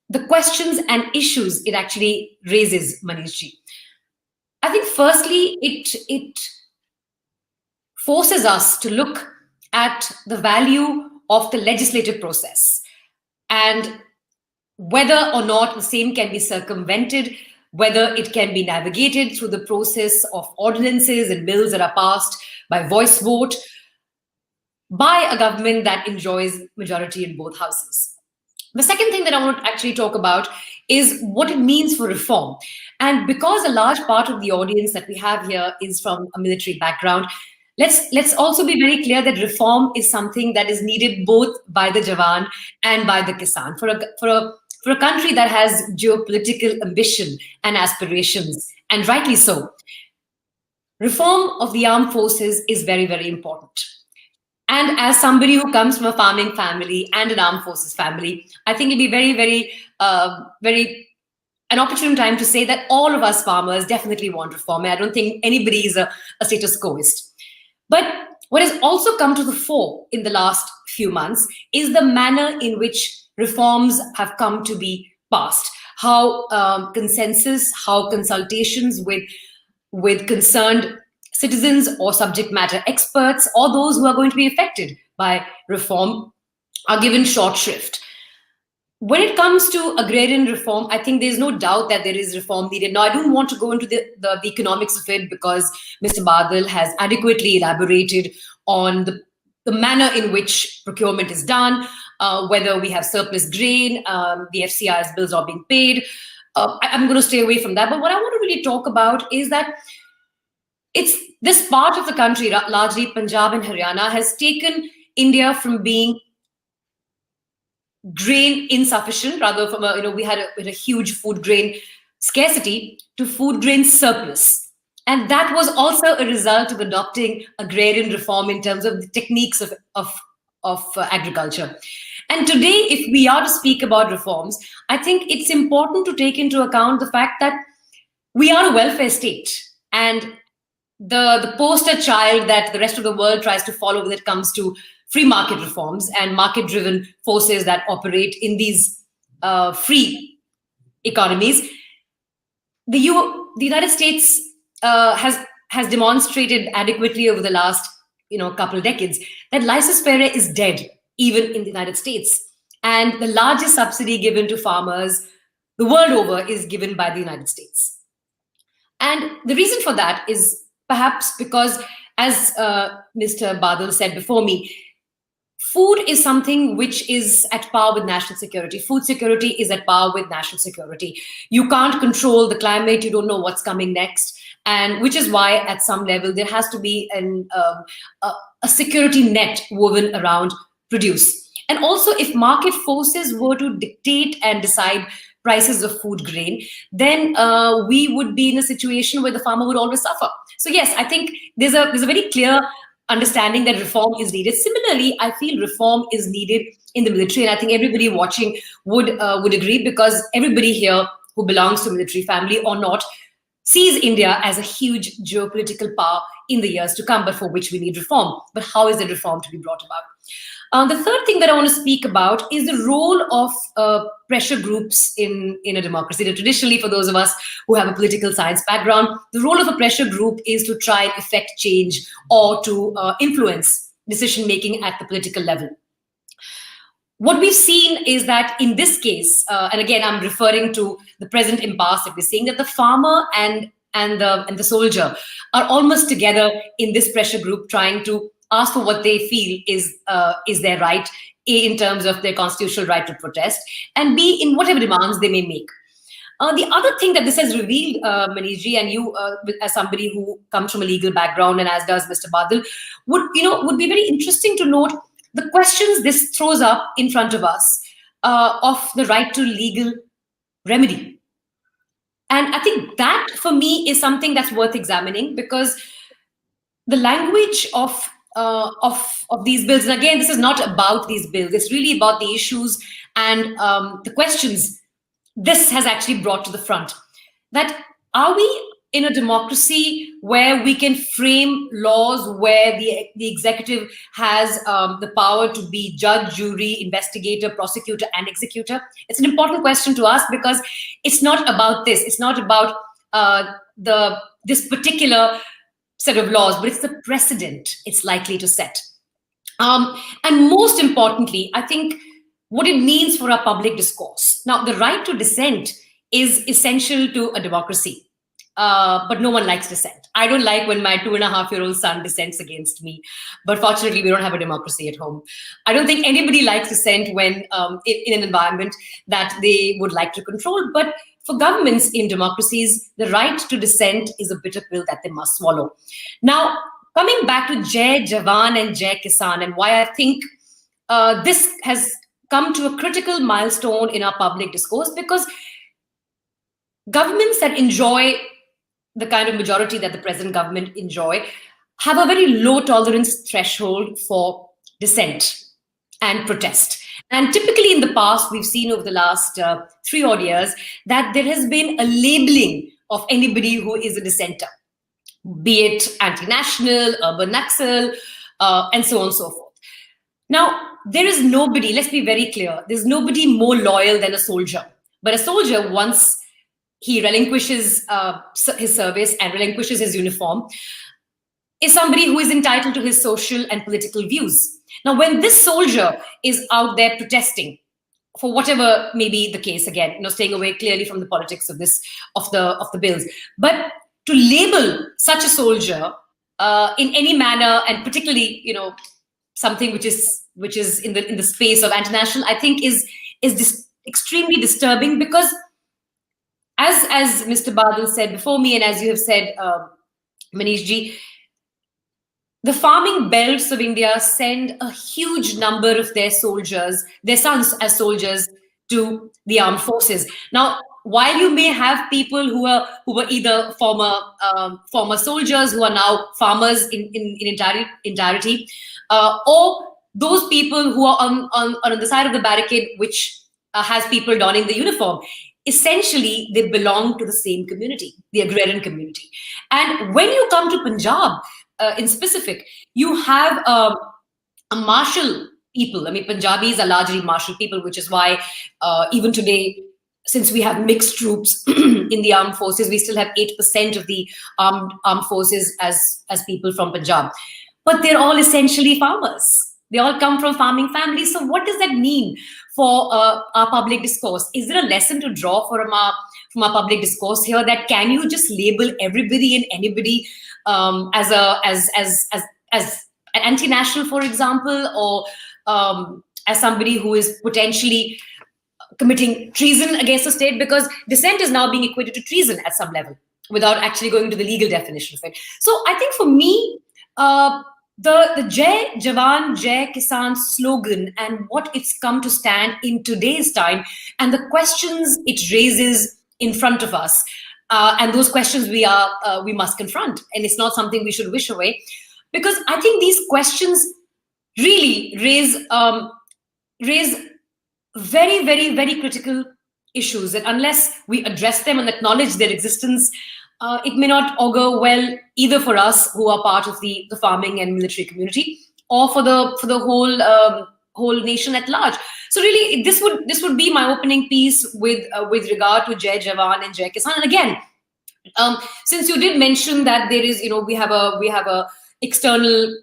[SPEAKER 8] the questions and issues it actually raises, Manishji. I think firstly, it forces us to look at the value of the legislative process and whether or not the same can be circumvented, whether it can be navigated through the process of ordinances and bills that are passed by voice vote by a government that enjoys majority in both houses. The second thing that I want to actually talk about is what it means for reform. And because a large part of the audience that we have here is from a military background, let's also be very clear that reform is something that is needed both by the Jawan and by the Kisan. For a country that has geopolitical ambition and aspirations, and rightly so, reform of the armed forces is very, very important. And as somebody who comes from a farming family and an armed forces family, I think it'd be very, very an opportune time to say that all of us farmers definitely want reform. I don't think anybody is a status quoist. But what has also come to the fore in the last few months is the manner in which reforms have come to be passed, how consensus, how consultations with concerned citizens or subject matter experts or those who are going to be affected by reform are given short shrift. When it comes to agrarian reform, I think there's no doubt that there is reform needed. Now, I don't want to go into the economics of it because Mr. Badal has adequately elaborated on the manner in which procurement is done, whether we have surplus grain, the FCI's bills are being paid. I'm going to stay away from that. But what I want to really talk about is that it's this part of the country, largely Punjab and Haryana, has taken India from being grain insufficient, rather from we had a huge food grain scarcity, to food grain surplus. And that was also a result of adopting agrarian reform in terms of the techniques of agriculture. And today, if we are to speak about reforms, I think it's important to take into account the fact that we are a welfare state, and the poster child that the rest of the world tries to follow when it comes to free market reforms and market-driven forces that operate in these free economies, the United States has demonstrated adequately over the last couple of decades that laissez-faire is dead, even in the United States. And the largest subsidy given to farmers the world over is given by the United States. And the reason for that is perhaps because, as Mr. Badal said before me, food is something which is at par with national security. Food security is at par with national security. You can't control the climate. You don't know what's coming next. And which is why at some level there has to be a security net woven around produce. And also, if market forces were to dictate and decide prices of food grain, then we would be in a situation where the farmer would always suffer. So yes, I think there's a very clear understanding that reform is needed. Similarly, I feel reform is needed in the military, and I think everybody watching would agree, because everybody here who belongs to a military family or not sees India as a huge geopolitical power in the years to come, but for which we need reform. But how is the reform to be brought about? The third thing that I want to speak about is the role of pressure groups in a democracy. Now, traditionally, for those of us who have a political science background, the role of a pressure group is to try and effect change or to influence decision-making at the political level. what we've seen is that in this case, and again, I'm referring to the present impasse that we're seeing, that the farmer and the soldier are almost together in this pressure group, trying to ask for what they feel is their right, A, in terms of their constitutional right to protest, and B, in whatever demands they may make. The other thing that this has revealed, Manishji, and you, as somebody who comes from a legal background, and as does Mr. Badal, would be very interesting to note the questions this throws up in front of us of the right to legal remedy. And I think that, for me, is something that's worth examining, because the language of these bills, and again, this is not about these bills, it's really about the issues and the questions this has actually brought to the front. That, are we in a democracy where we can frame laws where the executive has the power to be judge, jury, investigator, prosecutor, and executor? It's an important question to ask, because it's not about this. It's not about this particular set of laws, but it's the precedent it's likely to set. And most importantly, I think what it means for our public discourse. Now, the right to dissent is essential to a democracy, but no one likes dissent. I don't like when my 2.5-year-old son dissents against me, but fortunately, we don't have a democracy at home. I don't think anybody likes dissent when in an environment that they would like to control, but for governments in democracies, the right to dissent is a bitter pill that they must swallow. Now, coming back to Jai Jawan and Jai Kisan, and why I think this has come to a critical milestone in our public discourse, because governments that enjoy the kind of majority that the present government enjoy have a very low tolerance threshold for dissent and protest. And typically in the past, we've seen over the last 3 odd years that there has been a labeling of anybody who is a dissenter, be it anti-national, urban Naxal, and so on and so forth. Now, there is nobody, let's be very clear, there's nobody more loyal than a soldier. But a soldier, once he relinquishes his service and relinquishes his uniform, is somebody who is entitled to his social and political views. Now, when this soldier is out there protesting, for whatever may be the case, again, staying away clearly from the politics of the bills, but to label such a soldier in any manner, and particularly, something which is in the space of anti-national, I think is extremely disturbing, because as Mr. Badal said before me, and as you have said, Manishji, the farming belts of India send a huge number of their soldiers, their sons as soldiers, to the armed forces. Now, while you may have people who were either former soldiers who are now farmers in entirety, or those people who are on the side of the barricade, which has people donning the uniform, essentially they belong to the same community, the agrarian community. And when you come to Punjab, in specific, you have a martial people. I mean, Punjabis are largely martial people, which is why even today, since we have mixed troops in the armed forces, we still have 8% of the armed forces as people from Punjab. But they're all essentially farmers. They all come from farming families. So what does that mean for our public discourse? Is there a lesson to draw from our public discourse here, that can you just label everybody and anybody as an anti-national, for example, or as somebody who is potentially committing treason against the state? Because dissent is now being equated to treason at some level without actually going into the legal definition of it. So I think for me, the Jai Jawan, Jai Kisan slogan and what it's come to stand in today's time, and the questions it raises in front of us, and those questions we must confront, and it's not something we should wish away, because I think these questions really raise very, very, very critical issues, and unless we address them and acknowledge their existence, it may not augur well either for us who are part of the farming and military community, or for the whole nation at large. So really, this would be my opening piece with regard to Jai Jawan and Jai Kisan. And again, since you did mention that there is, we have a external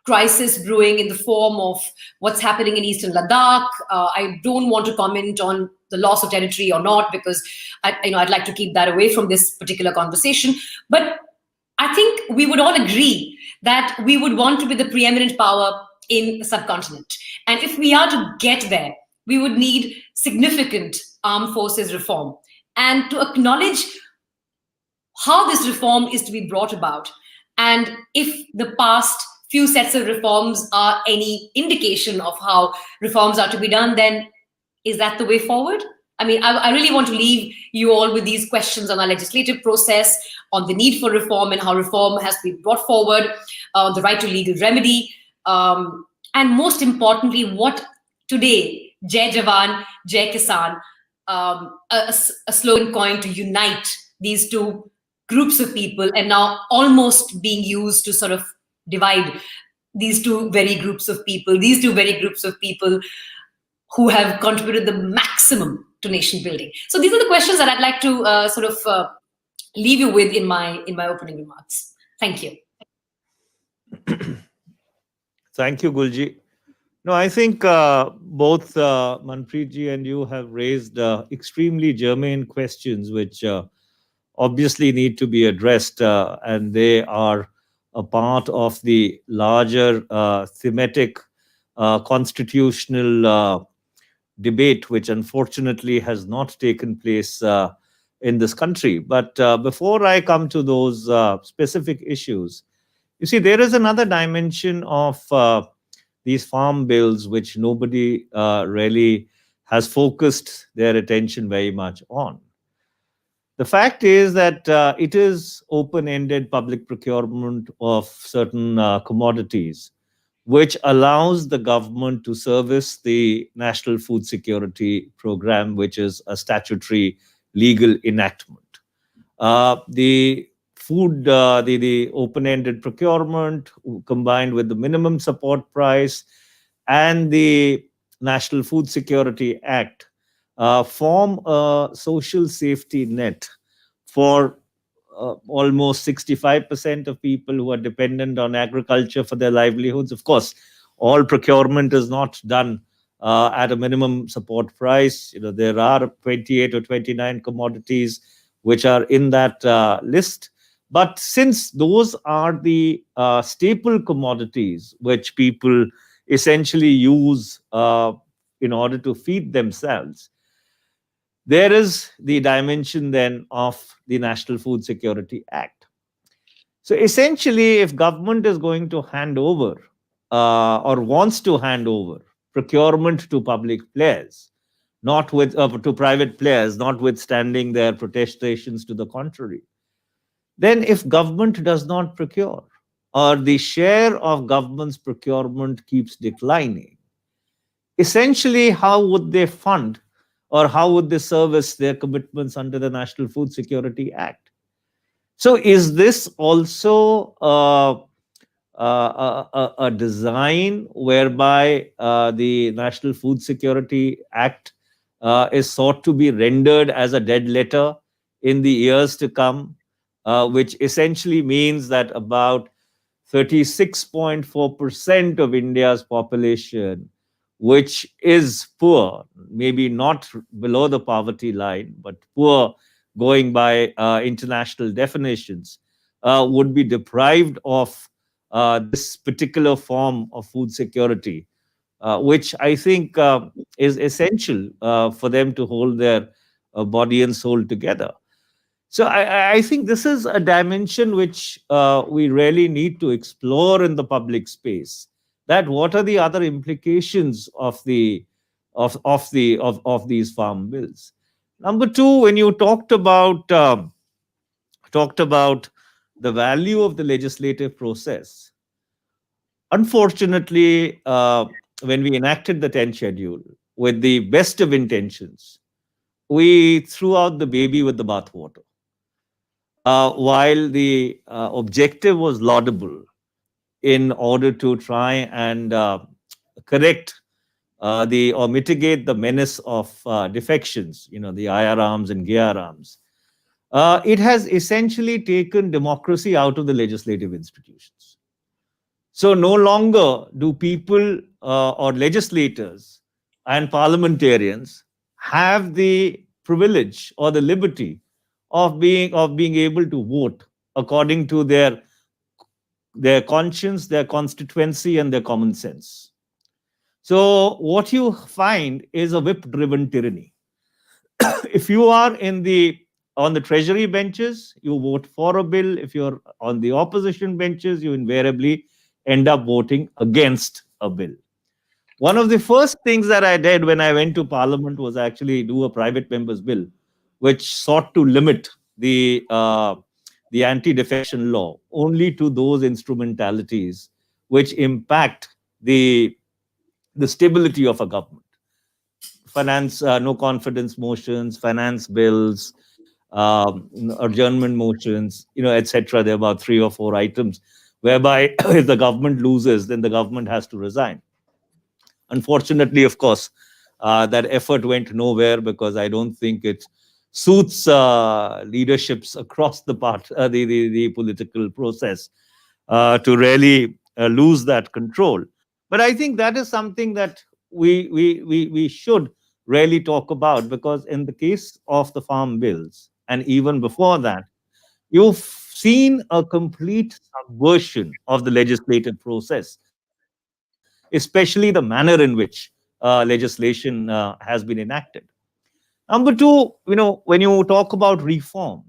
[SPEAKER 8] crisis brewing in the form of what's happening in Eastern Ladakh. I don't want to comment on the loss of territory or not, because I'd like to keep that away from this particular conversation. But I think we would all agree that we would want to be the preeminent power in the subcontinent. And if we are to get there, we would need significant armed forces reform. And to acknowledge how this reform is to be brought about, and if the past few sets of reforms are any indication of how reforms are to be done, then is that the way forward? I mean, I really want to leave you all with these questions on our legislative process, on the need for reform and how reform has been brought forward, the right to legal remedy, and most importantly, what today, Jai Jawan, Jai Kisan, a slogan coined to unite these two groups of people, and now almost being used to sort of divide these two very groups of people who have contributed the maximum to nation building. So these are the questions that I'd like to leave you with in my opening remarks. Thank you.
[SPEAKER 7] Thank you, Gulji. No, I think both Manpreet and you have raised extremely germane questions, which obviously need to be addressed, and they are a part of the larger thematic constitutional debate, which unfortunately has not taken place in this country. But before I come to those specific issues, you see, there is another dimension of these farm bills which nobody really has focused their attention very much on. The fact is that it is open-ended public procurement of certain commodities, which allows the government to service the National Food Security Program, which is a statutory legal enactment. The open-ended procurement combined with the minimum support price and the National Food Security Act form a social safety net for almost 65% of people who are dependent on agriculture for their livelihoods. Of course, all procurement is not done at a minimum support price. There are 28 or 29 commodities which are in that list. But since those are the staple commodities which people essentially use in order to feed themselves, there is the dimension then of the National Food Security Act. So essentially, if government is going to hand over or wants to hand over procurement to public players, not with to private players, notwithstanding their protestations to the contrary, then if government does not procure, or the share of government's procurement keeps declining, essentially, how would they fund or how would they service their commitments under the National Food Security Act? So is this also a design whereby the National Food Security Act is sought to be rendered as a dead letter in the years to come, which essentially means that about 36.4% of India's population, which is poor, maybe not below the poverty line, but poor going by international definitions, would be deprived of this particular form of food security, which I think is essential for them to hold their body and soul together. So I think this is a dimension which we really need to explore in the public space. That what are the other implications of these farm bills? Number two, when you talked about the value of the legislative process, unfortunately, when we enacted the 10th schedule with the best of intentions, we threw out the baby with the bathwater. While the objective was laudable in order to try and correct or mitigate the menace of defections, the IR arms and GR arms, it has essentially taken democracy out of the legislative institutions. So no longer do people or legislators and parliamentarians have the privilege or the liberty of being able to vote according to their conscience, their constituency, and their common sense. So what you find is a whip-driven tyranny. If you are on the treasury benches, you vote for a bill. If you're on the opposition benches, you invariably end up voting against a bill. One of the first things that I did when I went to Parliament was actually do a private member's bill, which sought to limit the anti-defection law only to those instrumentalities which impact the stability of a government. Finance, no confidence motions, finance bills, adjournment motions, etc. There are about 3 or 4 items whereby if the government loses, then the government has to resign. Unfortunately, of course, that effort went nowhere because I don't think it suits leaderships across the political process to really lose that control. But I think that is something that we should really talk about, because in the case of the farm bills, and even before that, you've seen a complete subversion of the legislative process, especially the manner in which legislation has been enacted. Number 2, when you talk about reform,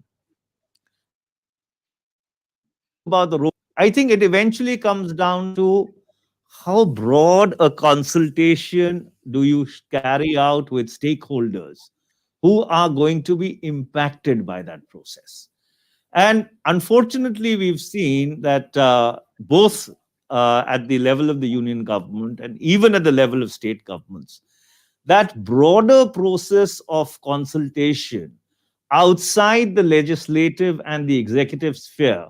[SPEAKER 7] about the role, I think it eventually comes down to how broad a consultation do you carry out with stakeholders who are going to be impacted by that process. And unfortunately, we've seen that both at the level of the union government and even at the level of state governments, that broader process of consultation outside the legislative and the executive sphere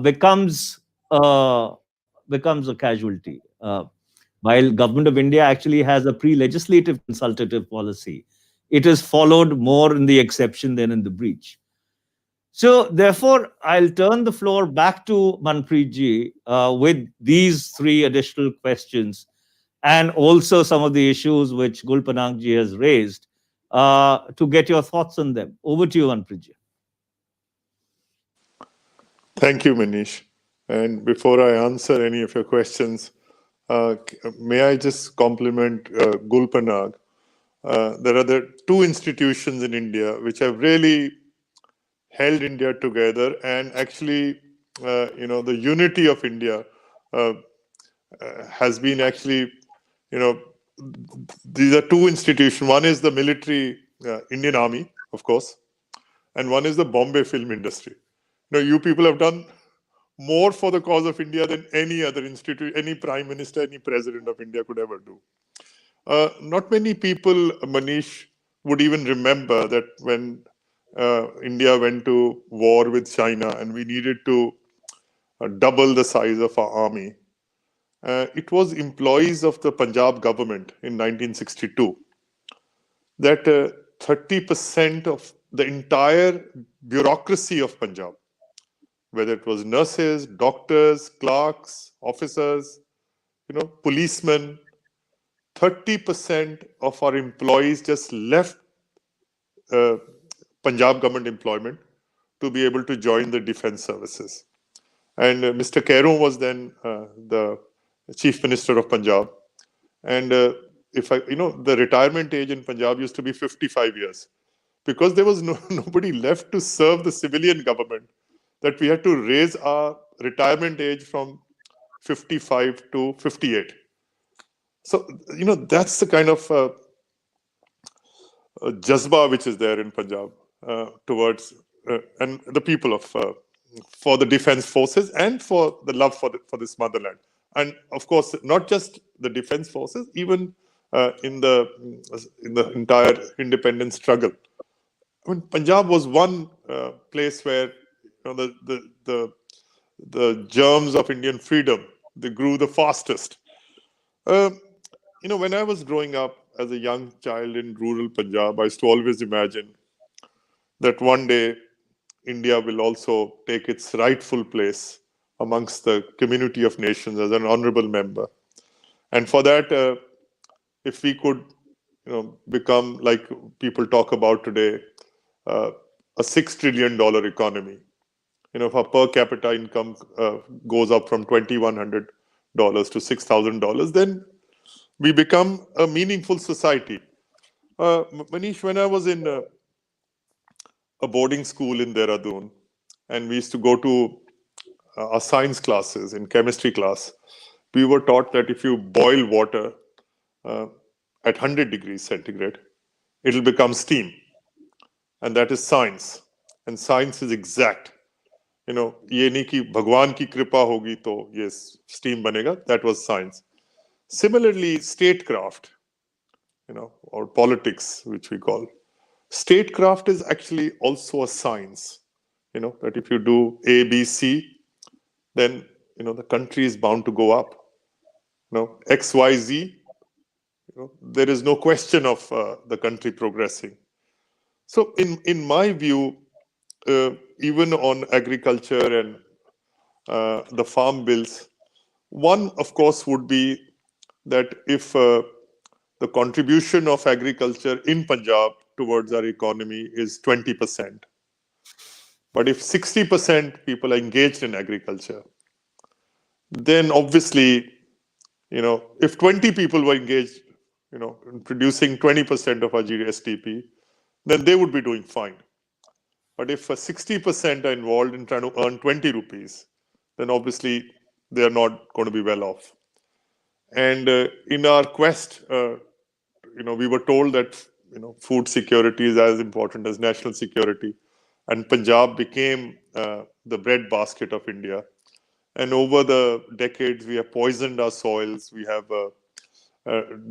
[SPEAKER 7] becomes a casualty. While Government of India actually has a pre-legislative consultative policy, it is followed more in the exception than in the breach. So therefore, I'll turn the floor back to Manpreet ji with these 3 additional questions, and also some of the issues which Gul Panang ji has raised, to get your thoughts on them. Over to you, Manpreet ji.
[SPEAKER 20] Thank you, Manish. And before I answer any of your questions, may I just compliment Gul Panang. There are the 2 institutions in India which have really held India together, and actually, the unity of India has been actually, these are 2 institutions. One is the military Indian Army, of course, and one is the Bombay film industry. You people have done more for the cause of India than any other institute, any prime minister, any president of India could ever do. Not many people, Manish, would even remember that when India went to war with China and we needed to double the size of our army, it was employees of the Punjab government in 1962 that 30% of the entire bureaucracy of Punjab, whether it was nurses, doctors, clerks, officers, policemen, 30% of our employees just left Punjab government employment to be able to join the defense services. And Mr. Kairon was then the chief minister of Punjab. And the retirement age in Punjab used to be 55 years because there was nobody left to serve the civilian government, that we had to raise our retirement age from 55 to 58. So, that's the kind of jazba which is there in Punjab towards and the people of for the defense forces and for the love for this motherland. And of course, not just the defense forces, even in the entire independence struggle. I mean, Punjab was one place where the germs of Indian freedom, they grew the fastest. When I was growing up as a young child in rural Punjab, I used to always imagine that one day India will also take its rightful place amongst the community of nations as an honorable member. And for that, if we could, become, like people talk about today, a $6 trillion economy. If our per capita income goes up from $2,100 to $6,000, then we become a meaningful society. Manish, when I was in a boarding school in Dehradun, and we used to go to our science classes, in chemistry class, we were taught that if you boil water at 100 degrees centigrade, it'll become steam. And that is science. And science is exact. ये नहीं कि भगवान की कृपा होगी तो ये steam बनेगा. That was science. Similarly, statecraft, or politics, which we call. Statecraft is actually also a science. That if you do A, B, C, then, the country is bound to go up. X, Y, Z, there is no question of the country progressing. So in my view, even on agriculture and the farm bills, one, of course, would be that if the contribution of agriculture in Punjab towards our economy is 20%, but if 60% people are engaged in agriculture, then obviously, if 20 people were engaged, in producing 20% of our GSDP, then they would be doing fine. But if 60% are involved in trying to earn 20 rupees, then obviously they are not going to be well off. And in our quest, we were told that, food security is as important as national security. And Punjab became the breadbasket of India. And over the decades, we have poisoned our soils. We have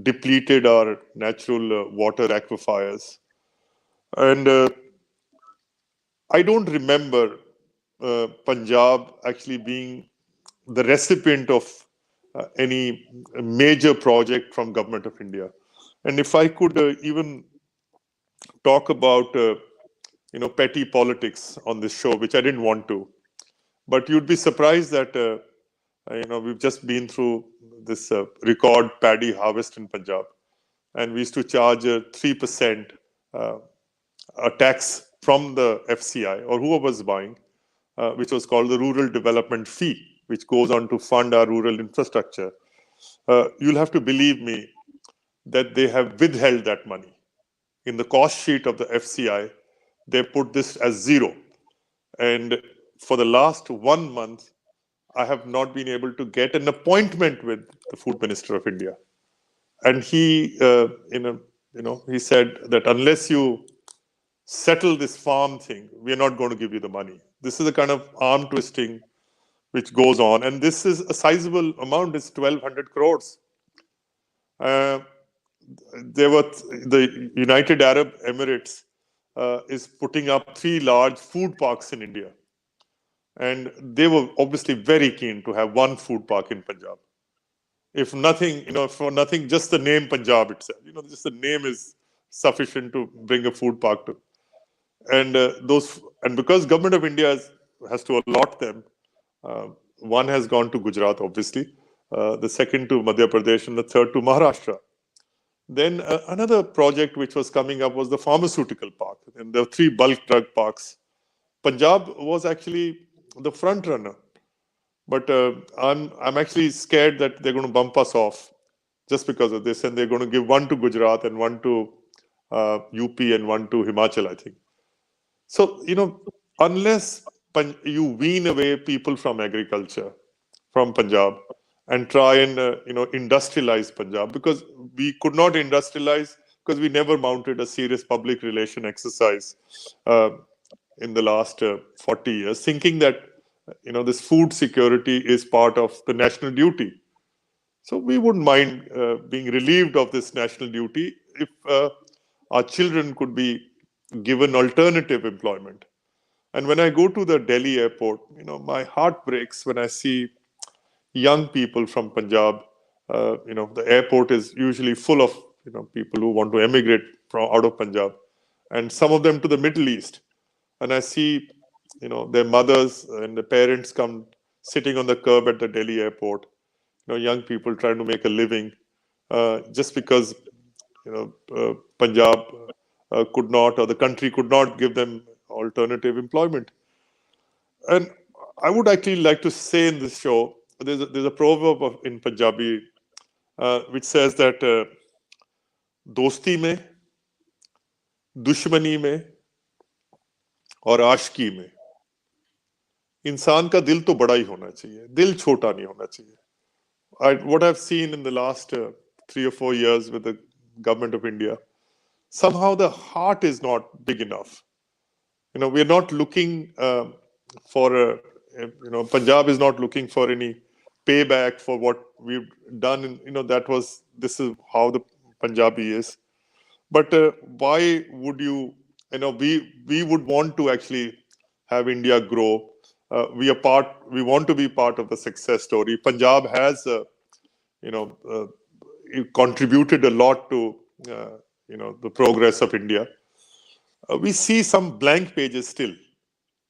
[SPEAKER 20] depleted our natural water aquifers. And I don't remember Punjab actually being the recipient of any major project from Government of India. And if I could even talk about petty politics on this show, which I didn't want to, but you'd be surprised that we've just been through this record paddy harvest in Punjab, and we used to charge 3% a tax from the FCI or whoever was buying, which was called the Rural Development Fee, which goes on to fund our rural infrastructure. You'll have to believe me that they have withheld that money. In the cost sheet of the FCI, they put this as zero. And for the last 1 month, I have not been able to get an appointment with the Food Minister of India. And he, he said that unless you settle this farm thing, we are not going to give you the money. This is a kind of arm twisting which goes on. And this is a sizable amount, it's 1,200 crores. The United Arab Emirates is putting up 3 large food parks in India. And they were obviously very keen to have 1 food park in Punjab. If nothing, for nothing, just the name Punjab itself, just the name is sufficient to bring a food park to. And because Government of India has to allot them, one has gone to Gujarat, obviously, the second to Madhya Pradesh, and the third to Maharashtra. Then another project which was coming up was the pharmaceutical park. And there were 3 bulk drug parks. Punjab was actually the front runner. But I'm actually scared that they're going to bump us off just because of this. And they're going to give 1 to Gujarat and 1 to UP and 1 to Himachal, I think. So, unless you wean away people from agriculture, from Punjab, and try and, industrialize Punjab, because we could not industrialize because we never mounted a serious public relation exercise in the last 40 years, thinking that, this food security is part of the national duty. So we wouldn't mind being relieved of this national duty if our children could be given alternative employment. And when I go to the Delhi airport, my heart breaks when I see young people from Punjab. The airport is usually full of people who want to emigrate out of Punjab, and some of them to the Middle East. And I see their mothers and the parents come sitting on the curb at the Delhi airport, young people trying to make a living, just because Punjab could not, or the country could not give them alternative employment. And I would actually like to say in this show, there's a proverb in Punjabi which says that dosti mein, दुश्मनी में और आशिकी में इंसान का दिल तो बड़ा ही होना चाहिए, दिल छोटा नहीं होना चाहिए. What I've seen in the last 3 or 4 years with the government of India, somehow the heart is not big enough. We're not looking for Punjab is not looking for any payback for what we've done. This is how the Punjabi is. But why would we would want to actually have India grow. We want to be part of the success story. Punjab has, contributed a lot to, the progress of India. We see some blank pages still,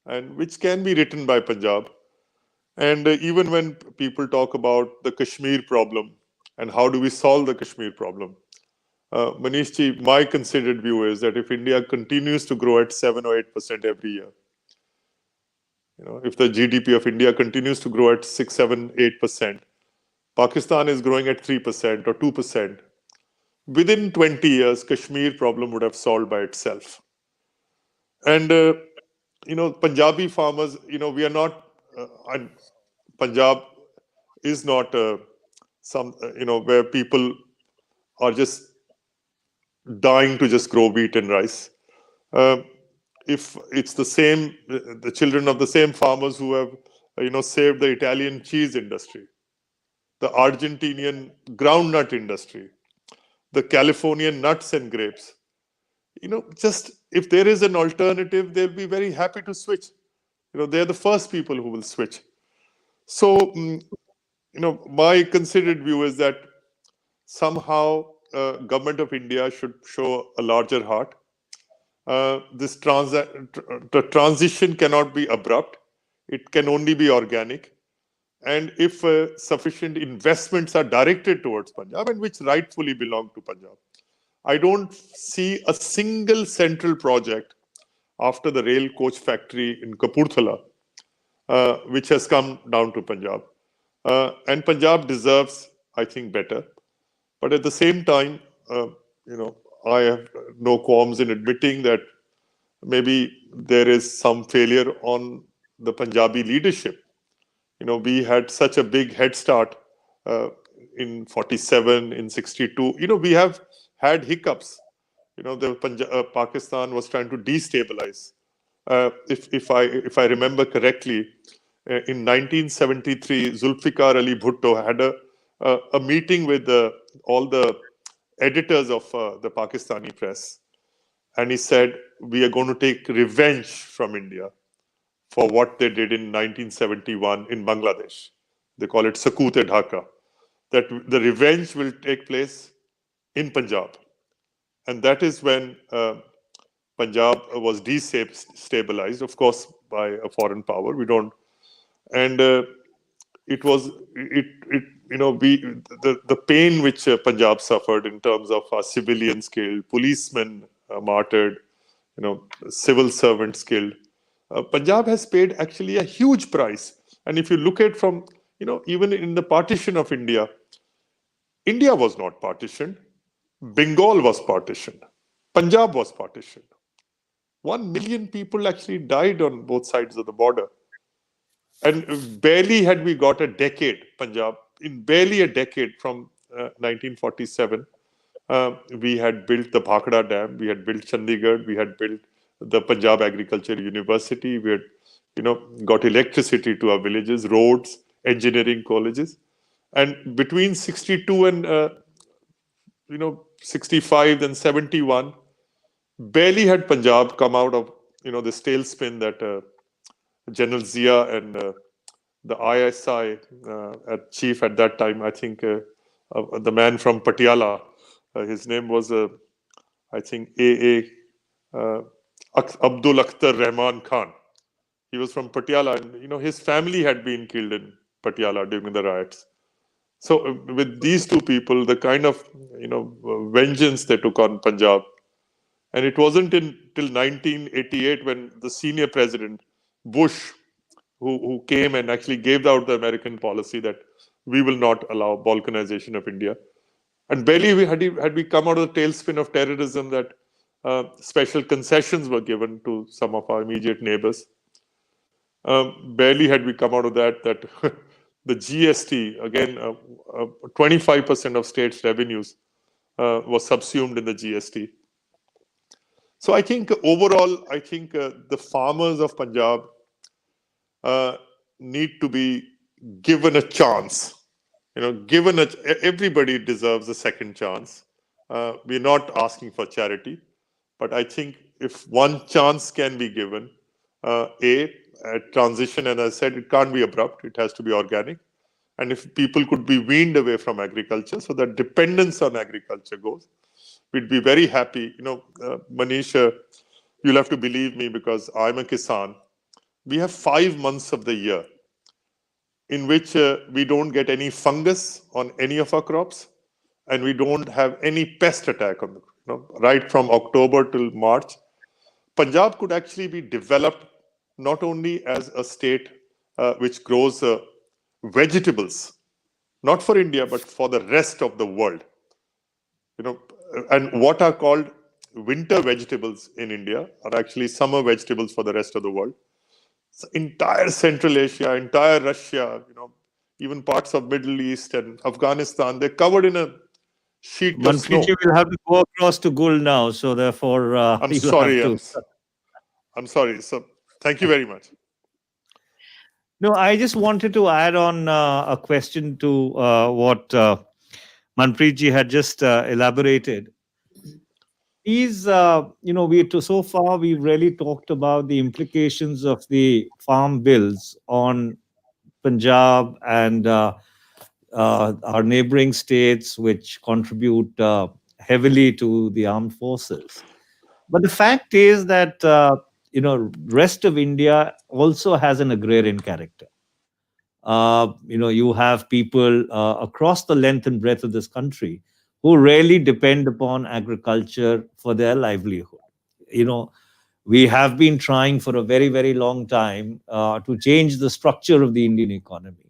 [SPEAKER 20] and which can be written by Punjab. And even when people talk about the Kashmir problem and how do we solve the Kashmir problem, Manish ji, my considered view is that if India continues to grow at 7 or 8% every year, if the GDP of India continues to grow at 6, 7, 8%, Pakistan is growing at 3% or 2%, within 20 years, Kashmir problem would have solved by itself. And, Punjabi farmers, we are not, Punjab is not where people are just dying to just grow wheat and rice. If it's the children of the same farmers who have, saved the Italian cheese industry, the Argentinian groundnut industry, the Californian nuts and grapes, just if there is an alternative, they'll be very happy to switch. They're the first people who will switch. So, my considered view is that somehow government of India should show a larger heart. The transition cannot be abrupt. It can only be organic. And if sufficient investments are directed towards Punjab, and which rightfully belong to Punjab, I don't see a single central project after the rail coach factory in Kapurthala, which has come down to Punjab. And Punjab deserves, I think, better. But at the same time, I have no qualms in admitting that maybe there is some failure on the Punjabi leadership. We had such a big head start in 47, in 62. We have had hiccups. Pakistan was trying to destabilize. If I remember correctly, in 1973, Zulfikar Ali Bhutto had a meeting with all the editors of the Pakistani press, and he said, we are going to take revenge from India for what they did in 1971 in Bangladesh. They call it Sakut-e-Dhaka. That the revenge will take place in Punjab. And that is when Punjab was destabilized, of course, by a foreign power. And it was, the pain which Punjab suffered in terms of civilians killed, policemen martyred, civil servants killed. Punjab has paid actually a huge price. And if you look at from, even in the partition of India, India was not partitioned. Bengal was partitioned. Punjab was partitioned. 1 million people actually died on both sides of the border. And barely had we got a decade, Punjab, in barely a decade from 1947, we had built the Bhakra Dam, we had built Chandigarh, we had built the Punjab Agricultural University, we had, got electricity to our villages, roads, engineering colleges. And between 62 and, 65 and 71, barely had Punjab come out of, this tailspin that General Zia and the ISI chief at that time, I think the man from Patiala, his name was, I think, Abdul Akhtar Rahman Khan. He was from Patiala, and his family had been killed in Patiala during the riots. So with these two people, the kind of vengeance they took on Punjab, and it wasn't till 1988 when the senior president Bush, who came and actually gave out the American policy that we will not allow balkanization of India. And barely had we come out of the tailspin of terrorism that special concessions were given to some of our immediate neighbors. Barely had we come out of that the GST, again, 25% of states' revenues was subsumed in the GST. So I think overall, the farmers of Punjab need to be given a chance. Everybody deserves a second chance. We're not asking for charity, but I think if one chance can be given, a transition, and as I said, it can't be abrupt, it has to be organic. And if people could be weaned away from agriculture so that dependence on agriculture goes, we'd be very happy. Manish, you'll have to believe me because I'm a Kisan. We have 5 months of the year in which we don't get any fungus on any of our crops, and we don't have any pest attack on them. Right from October till March, Punjab could actually be developed not only as a state which grows vegetables, not for India, but for the rest of the world. And what are called winter vegetables in India are actually summer vegetables for the rest of the world. So entire Central Asia, entire Russia, even parts of Middle East and Afghanistan, they're covered in a sheet of snow.
[SPEAKER 7] Manpreet, will have to go across to Gul now, so therefore
[SPEAKER 20] I'm sorry. I'm sorry. So thank you very much.
[SPEAKER 7] No, I just wanted to add on a question to what Manpreet ji had just elaborated. So far we've really talked about the implications of the farm bills on Punjab and our neighboring states, which contribute heavily to the armed forces. But the fact is that rest of India also has an agrarian character. You have people across the length and breadth of this country who really depend upon agriculture for their livelihood. We have been trying for a very, very long time to change the structure of the Indian economy.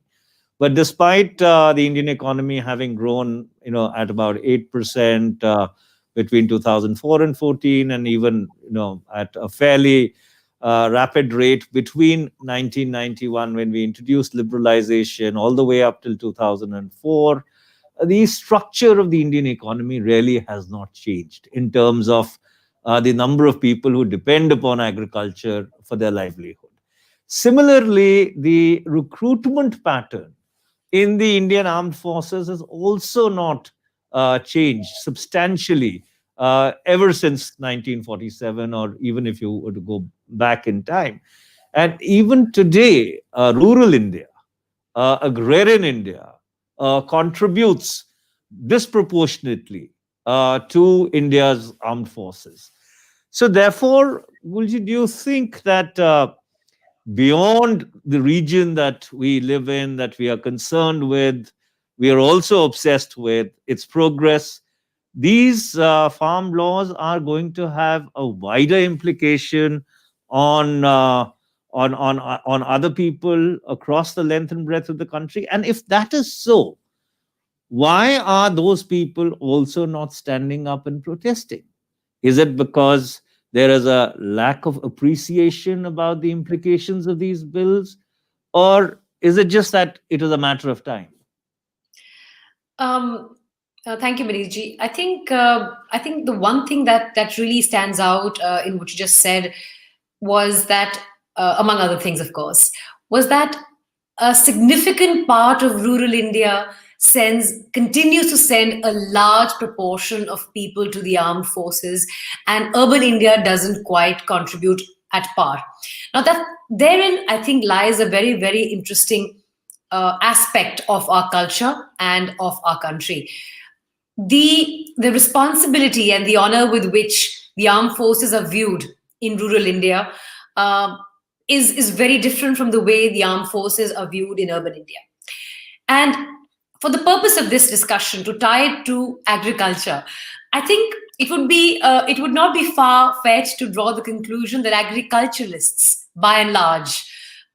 [SPEAKER 7] But despite the Indian economy having grown, at about 8% between 2004 and 14, and even, at a fairly rapid rate between 1991, when we introduced liberalization, all the way up till 2004, the structure of the Indian economy really has not changed in terms of the number of people who depend upon agriculture for their livelihood. Similarly, the recruitment pattern in the Indian armed forces has also not changed substantially ever since 1947, or even if you were to go back in time. And even today, rural India, agrarian India, contributes disproportionately to India's armed forces. So therefore, Gulji, do you think that beyond the region that we live in, that we are concerned with, we are also obsessed with its progress, these farm laws are going to have a wider implication on other people across the length and breadth of the country? And if that is so, why are those people also not standing up and protesting? Is it because there is a lack of appreciation about the implications of these bills? Or is it just that it is a matter of time?
[SPEAKER 8] Thank you, Manish. I think the one thing that really stands out in what you just said was that, among other things, of course, was that a significant part of rural India continues to send a large proportion of people to the armed forces, and urban India doesn't quite contribute at par. Now, that therein, I think, lies a very, very interesting aspect of our culture and of our country. The responsibility and the honor with which the armed forces are viewed in rural India is very different from the way the armed forces are viewed in urban India. And for the purpose of this discussion, to tie it to agriculture, I think it would not be far-fetched to draw the conclusion that agriculturalists, by and large,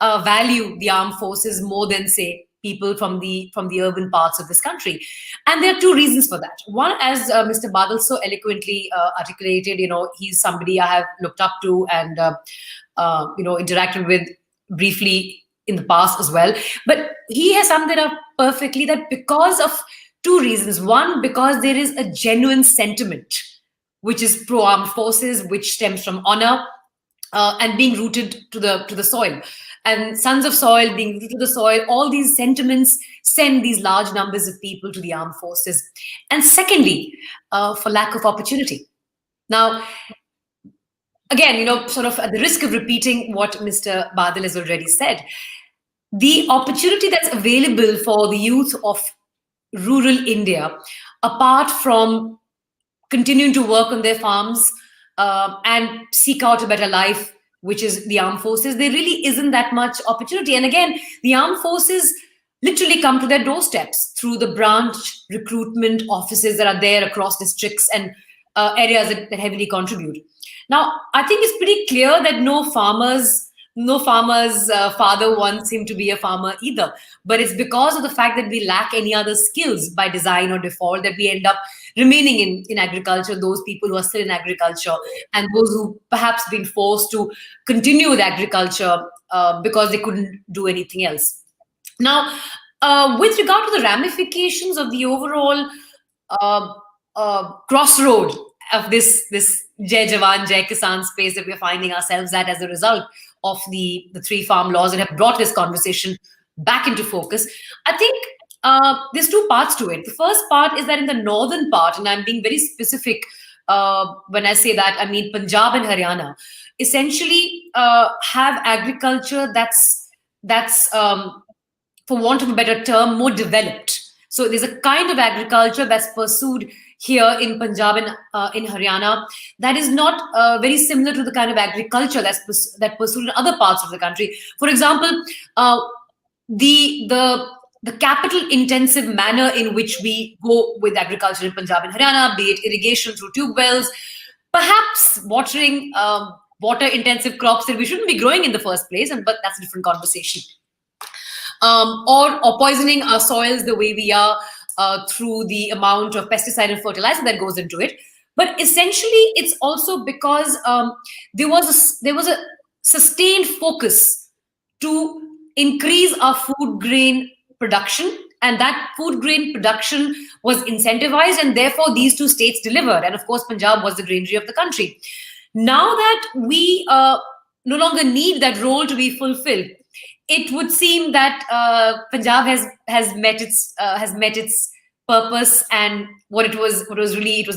[SPEAKER 8] value the armed forces more than, say, people from the urban parts of this country. And there are two reasons for that. One, as Mr. Badal so eloquently articulated, he's somebody I have looked up to and interacted with briefly in the past as well. But he has summed it up perfectly, that because of two reasons. One, because there is a genuine sentiment which is pro-armed forces, which stems from honor and being rooted to the soil. And sons of soil being rooted to the soil, all these sentiments send these large numbers of people to the armed forces. And secondly, for lack of opportunity. Now, again, sort of at the risk of repeating what Mr. Badal has already said, the opportunity that's available for the youth of rural India, apart from continuing to work on their farms and seek out a better life, which is the armed forces, there really isn't that much opportunity. And again, the armed forces literally come to their doorsteps through the branch recruitment offices that are there across districts and areas that heavily contribute. Now, I think it's pretty clear that no farmer's father wants him to be a farmer either. But it's because of the fact that we lack any other skills by design or default that we end up remaining in agriculture, those people who are still in agriculture and those who perhaps been forced to continue with agriculture because they couldn't do anything else. Now, with regard to the ramifications of the overall crossroad of this Jai Jawan, Jai Kisan space that we're finding ourselves at as a result of the three farm laws that have brought this conversation back into focus, I think there's two parts to it. The first part is that in the northern part, and I'm being very specific when I say that, I mean Punjab and Haryana, essentially have agriculture that's for want of a better term, more developed. So there's a kind of agriculture that's pursued here in Punjab and in Haryana that is not very similar to the kind of agriculture that's pursued in other parts of the country. For example, the capital intensive manner in which we go with agriculture in Punjab and Haryana, be it irrigation through tube wells, perhaps watering water intensive crops that we shouldn't be growing in the first place, but that's a different conversation. Or poisoning our soils the way we are through the amount of pesticide and fertilizer that goes into it. But essentially, it's also because there was a sustained focus to increase our food grain production, and that food grain production was incentivized, and therefore these two states delivered. And of course, Punjab was the granary of the country. Now that we no longer need that role to be fulfilled, it would seem that Punjab has met its purpose and what it was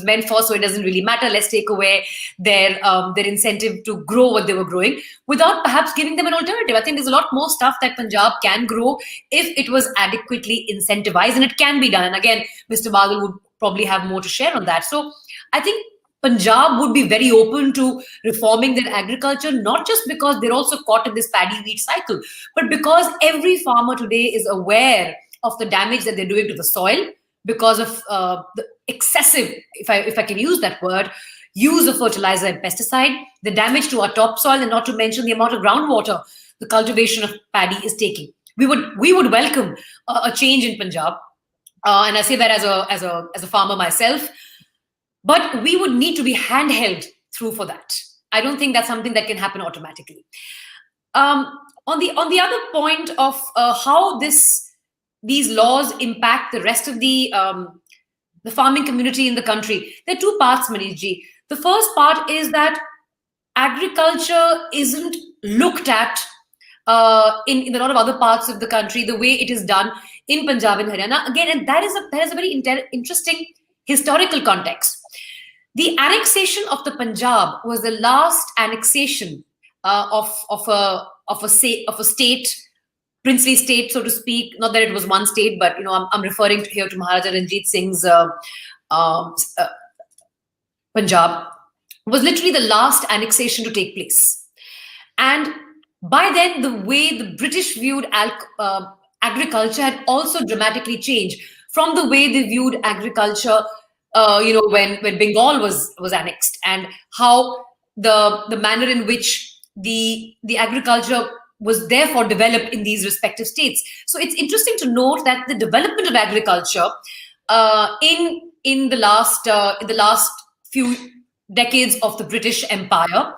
[SPEAKER 8] meant for. So it doesn't really matter. Let's take away their incentive to grow what they were growing without perhaps giving them an alternative. I think there's a lot more stuff that Punjab can grow if it was adequately incentivized, and it can be done. And again, Mr. Badal would probably have more to share on that. So I think Punjab would be very open to reforming their agriculture, not just because they're also caught in this paddy wheat cycle, but because every farmer today is aware of the damage that they're doing to the soil because of the excessive, if I can use that word, use of fertilizer and pesticide, the damage to our topsoil, and not to mention the amount of groundwater the cultivation of paddy is taking. We would welcome a change in Punjab, and I say that as a farmer myself. But we would need to be handheld through for that. I don't think that's something that can happen automatically. On the other point of how these laws impact the rest of the farming community in the country, there are two parts, Manish ji. The first part is that agriculture isn't looked at in a lot of other parts of the country the way it is done in Punjab and Haryana. Again, and that is a very interesting historical context. The annexation of the Punjab was the last annexation of a state, princely state, so to speak. Not that it was one state, but I'm referring here to Maharaja Ranjit Singh's Punjab. Was literally the last annexation to take place. And by then, the way the British viewed agriculture had also dramatically changed from the way they viewed agriculture, when Bengal was annexed, and how the manner in which the agriculture was therefore developed in these respective states. So it's interesting to note that the development of agriculture in the last few decades of the British Empire,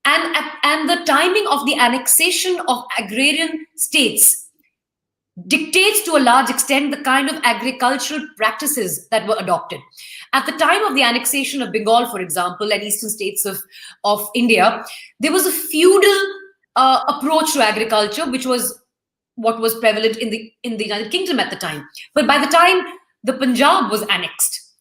[SPEAKER 8] and the timing of the annexation of agrarian states dictates to a large extent the kind of agricultural practices that were adopted. At the time of the annexation of Bengal, for example, and eastern states of India, there was a feudal approach to agriculture, which was what was prevalent in the United Kingdom at the time. But by the time the Punjab was annexed,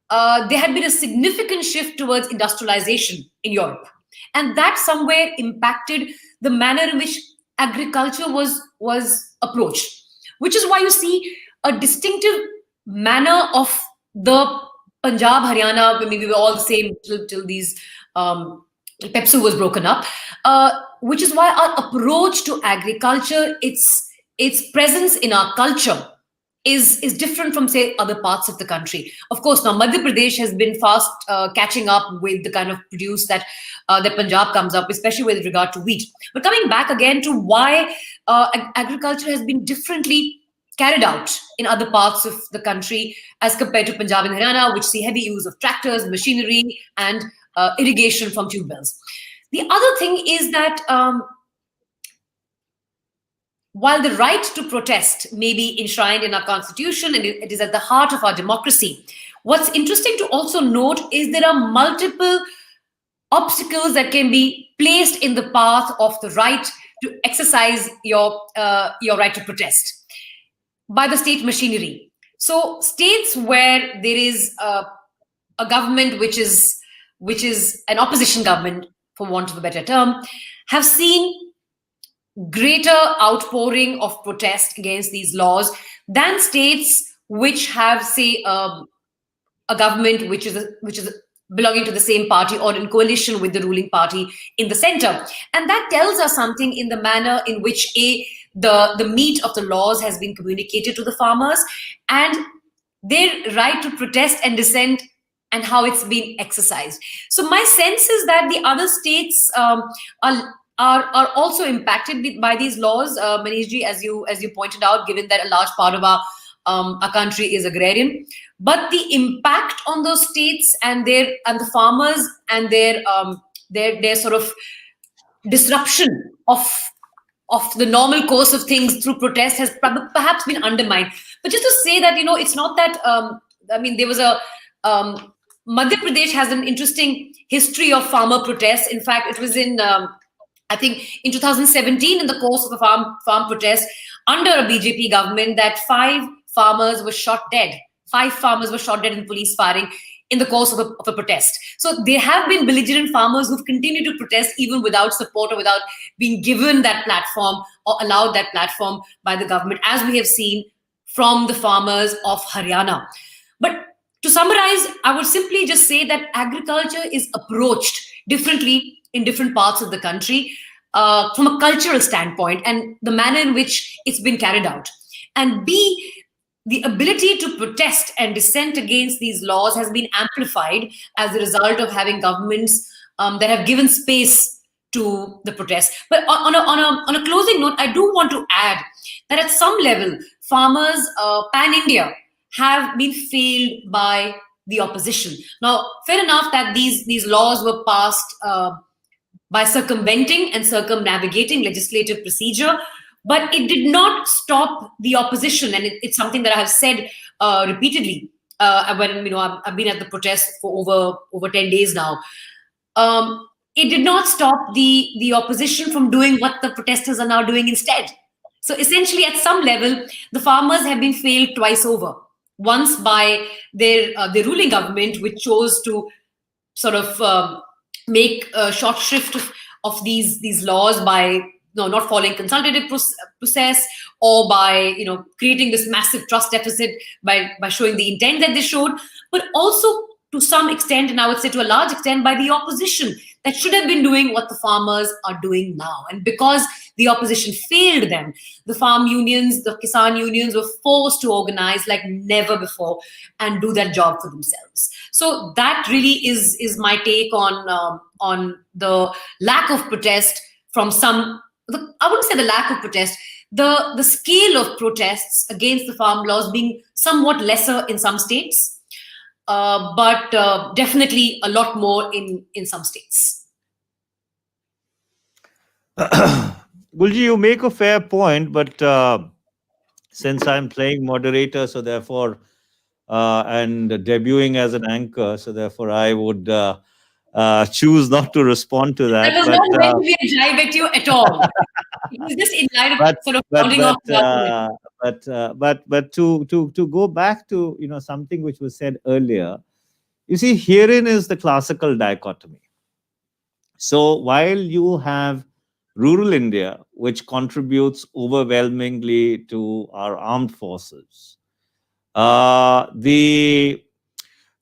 [SPEAKER 8] there had been a significant shift towards industrialization in Europe. And that somewhere impacted the manner in which agriculture was approached, which is why you see a distinctive manner of the Punjab, Haryana, maybe we were all the same till these Pepsu was broken up, which is why our approach to agriculture, its presence in our culture is different from, say, other parts of the country. Of course, now Madhya Pradesh has been fast catching up with the kind of produce that Punjab comes up, especially with regard to wheat. But coming back again to why agriculture has been differently carried out in other parts of the country as compared to Punjab and Haryana, which see heavy use of tractors, machinery, and irrigation from tube wells. The other thing is that while the right to protest may be enshrined in our constitution and it is at the heart of our democracy, what's interesting to also note is there are multiple obstacles that can be placed in the path of the right to exercise your right to protest by the state machinery. So states where there is a government which is an opposition government, for want of a better term, have seen greater outpouring of protest against these laws than states which have, say, a government which is belonging to the same party or in coalition with the ruling party in the center. And that tells us something in the manner in which the meat of the laws has been communicated to the farmers and their right to protest and dissent and how it's been exercised. So my sense is that the other states are also impacted by these laws, Manishji, as you pointed out, given that a large part of our country is agrarian. But the impact on those states and the farmers and their sort of disruption of the normal course of things through protest has perhaps been undermined. But just to say that, it's not that, there was a Madhya Pradesh has an interesting history of farmer protests. In fact, it was in I think in 2017, in the course of a farm protest under a BJP government, that 5 farmers were shot dead. 5 farmers were shot dead in police firing in the course of a protest. So there have been belligerent farmers who've continued to protest even without support or without being given that platform or allowed that platform by the government, as we have seen from the farmers of Haryana. But to summarize, I would simply just say that agriculture is approached differently in different parts of the country from a cultural standpoint and the manner in which it's been carried out. And B, the ability to protest and dissent against these laws has been amplified as a result of having governments that have given space to the protest. But on a closing note, I do want to add that at some level, farmers pan-India have been failed by the opposition. Now, fair enough that these laws were passed by circumventing and circumnavigating legislative procedure, but it did not stop the opposition. And it's something that I have said repeatedly when I've been at the protest for over 10 days now. It did not stop the opposition from doing what the protesters are now doing instead. So essentially, at some level, the farmers have been failed twice over. Once by their ruling government, which chose to sort of make a short shrift of these laws by not following consultative process, or by creating this massive trust deficit by showing the intent that they showed, but also to some extent, and I would say to a large extent, by the opposition. that should have been doing what the farmers are doing now. And because the opposition failed them, the farm unions, the Kisan unions were forced to organize like never before and do that job for themselves. So that really is my take on the lack of protest from some. I wouldn't say the lack of protest, the scale of protests against the farm laws being somewhat lesser in some states, but definitely a lot more in some states.
[SPEAKER 7] Gulji, you make a fair point, but since I'm playing moderator, so therefore, and debuting as an anchor, so therefore I would choose not to respond to that.
[SPEAKER 8] That was not meant to be a jibe at you at all. It was just in light of sort of rounding off the argument.
[SPEAKER 7] But to go back to something which was said earlier, you see, herein is the classical dichotomy. So while you have rural India, which contributes overwhelmingly to our armed forces, the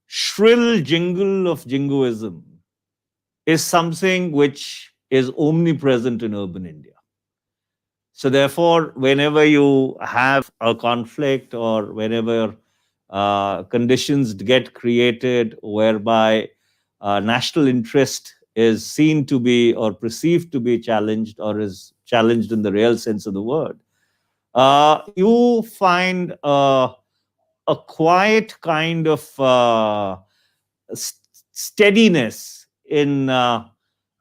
[SPEAKER 7] shrill jingle of jingoism is something which is omnipresent in urban India. So therefore, whenever you have a conflict or whenever conditions get created whereby national interest is seen to be or perceived to be challenged or is challenged in the real sense of the word, you find a quiet kind of steadiness in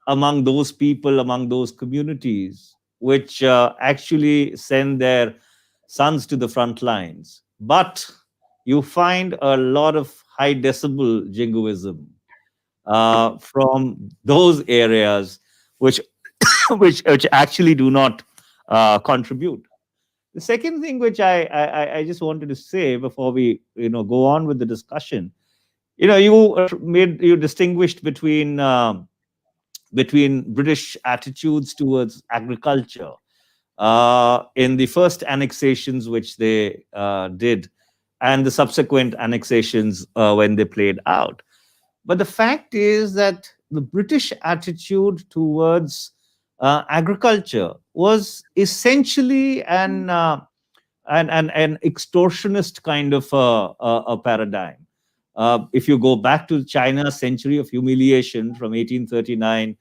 [SPEAKER 7] among those people, among those communities, which actually send their sons to the front lines. But you find a lot of high decibel jingoism from those areas which which actually do not contribute. The second thing which I just wanted to say before we go on with the discussion, you distinguished between British attitudes towards agriculture in the first annexations which they did and the subsequent annexations when they played out. But the fact is that the British attitude towards agriculture was essentially an extortionist kind of a paradigm. If you go back to China's century of humiliation from 1839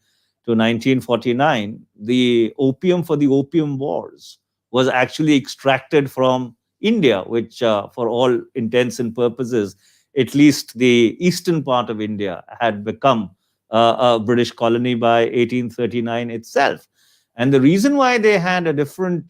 [SPEAKER 7] to 1949, the opium for the Opium Wars was actually extracted from India, which for all intents and purposes, at least the eastern part of India had become a British colony by 1839 itself. And the reason why they had a different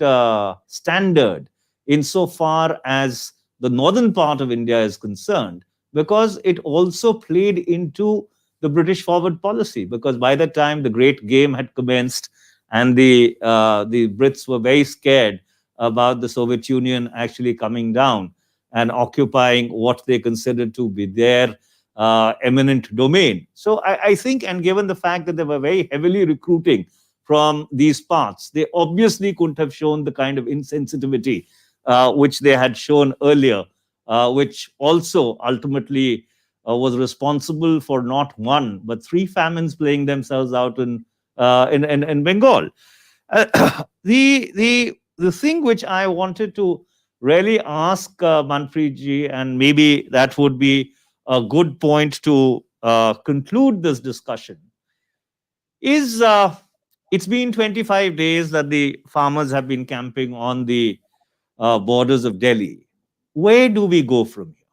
[SPEAKER 7] standard insofar as the northern part of India is concerned, because it also played into the British forward policy, because by the time the great game had commenced and the Brits were very scared about the Soviet Union actually coming down and occupying what they considered to be their eminent domain. So I think, and given the fact that they were very heavily recruiting from these parts, they obviously couldn't have shown the kind of insensitivity which they had shown earlier, which also ultimately was responsible for not one, but 3 famines playing themselves out in Bengal. The thing which I wanted to really ask Manpreet ji, and maybe that would be a good point to conclude this discussion, is it's been 25 days that the farmers have been camping on the borders of Delhi. Where do we go from here?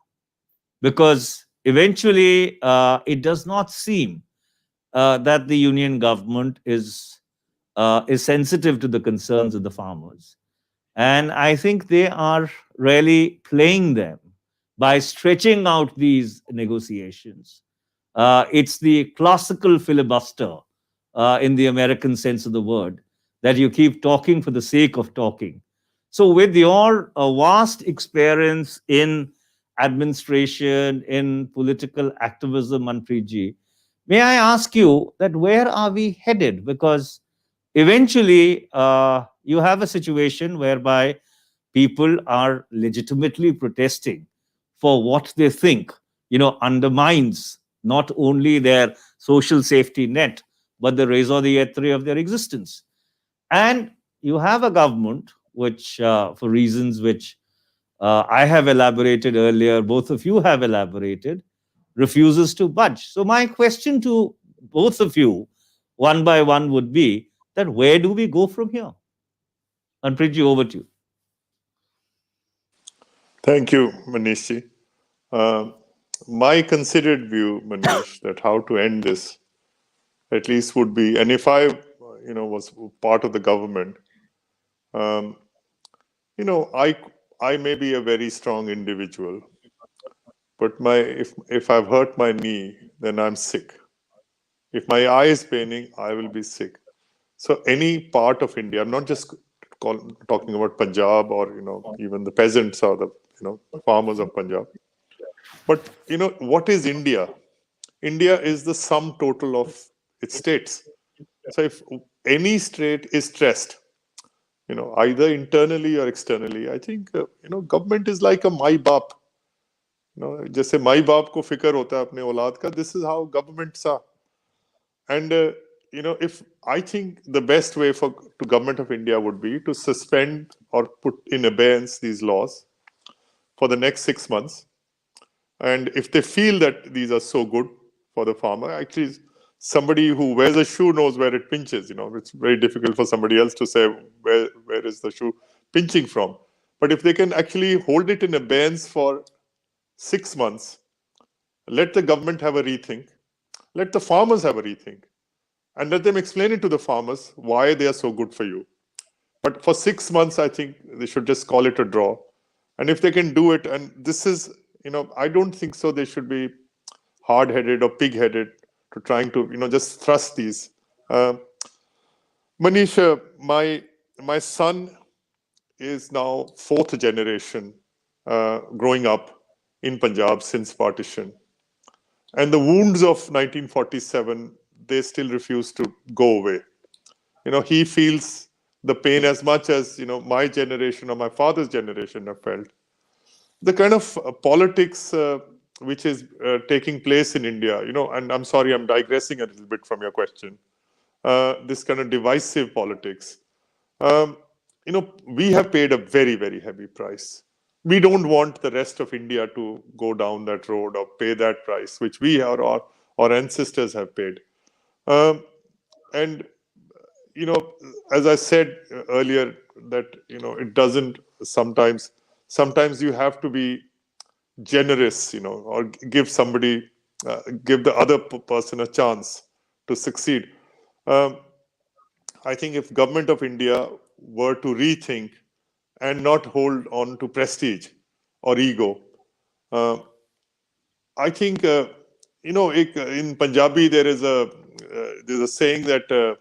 [SPEAKER 7] Because eventually it does not seem that the union government is sensitive to the concerns of the farmers. And I think they are really playing them by stretching out these negotiations. It's the classical filibuster in the American sense of the word, that you keep talking for the sake of talking. So with your vast experience in administration, in political activism, Manpreet ji, may I ask you that where are we headed? Because eventually you have a situation whereby people are legitimately protesting for what they think, undermines not only their social safety net, but the raison d'etre of their existence. And you have a government which, for reasons which I have elaborated earlier, both of you have elaborated, refuses to budge. So my question to both of you, one by one, would be that where do we go from here? And Priji, over to you.
[SPEAKER 20] Thank you, Manish. My considered view, Manish, that how to end this, at least would be, and if I, was part of the government, I may be a very strong individual, but if I've hurt my knee, then I'm sick. If my eye is paining, I will be sick. So any part of India, I'm not just talking about Punjab or even the peasants or the farmers of Punjab, but what is India? India is the sum total of its states. So if any state is stressed, either internally or externally, I think government is like a my baap. जैसे माई बाप को फिक्र होता है अपने औलाद का, this is how governments are. And if I think the best way to government of India would be to suspend or put in abeyance these laws for the next 6 months. And if they feel that these are so good for the farmer, actually somebody who wears a shoe knows where it pinches. It's very difficult for somebody else to say where is the shoe pinching from. But if they can actually hold it in abeyance for 6 months, let the government have a rethink, let the farmers have a rethink, and let them explain it to the farmers why they are so good for you. But for 6 months, I think they should just call it a draw. And if they can do it, and this is, I don't think so they should be hard-headed or pig-headed to trying to, just thrust these. Manish, my son is now 4th generation growing up in Punjab since partition. And the wounds of 1947, they still refuse to go away. He feels the pain as much as, my generation or my father's generation have felt. The kind of politics which is taking place in India, and I'm sorry, I'm digressing a little bit from your question, this kind of divisive politics, we have paid a very, very heavy price. We don't want the rest of India to go down that road or pay that price, which we or our ancestors have paid. And, as I said earlier, that, it doesn't sometimes you have to be generous, or give somebody, give the other person a chance to succeed. I think if government of India were to rethink and not hold on to prestige or ego. I think, in Punjabi, there's a saying that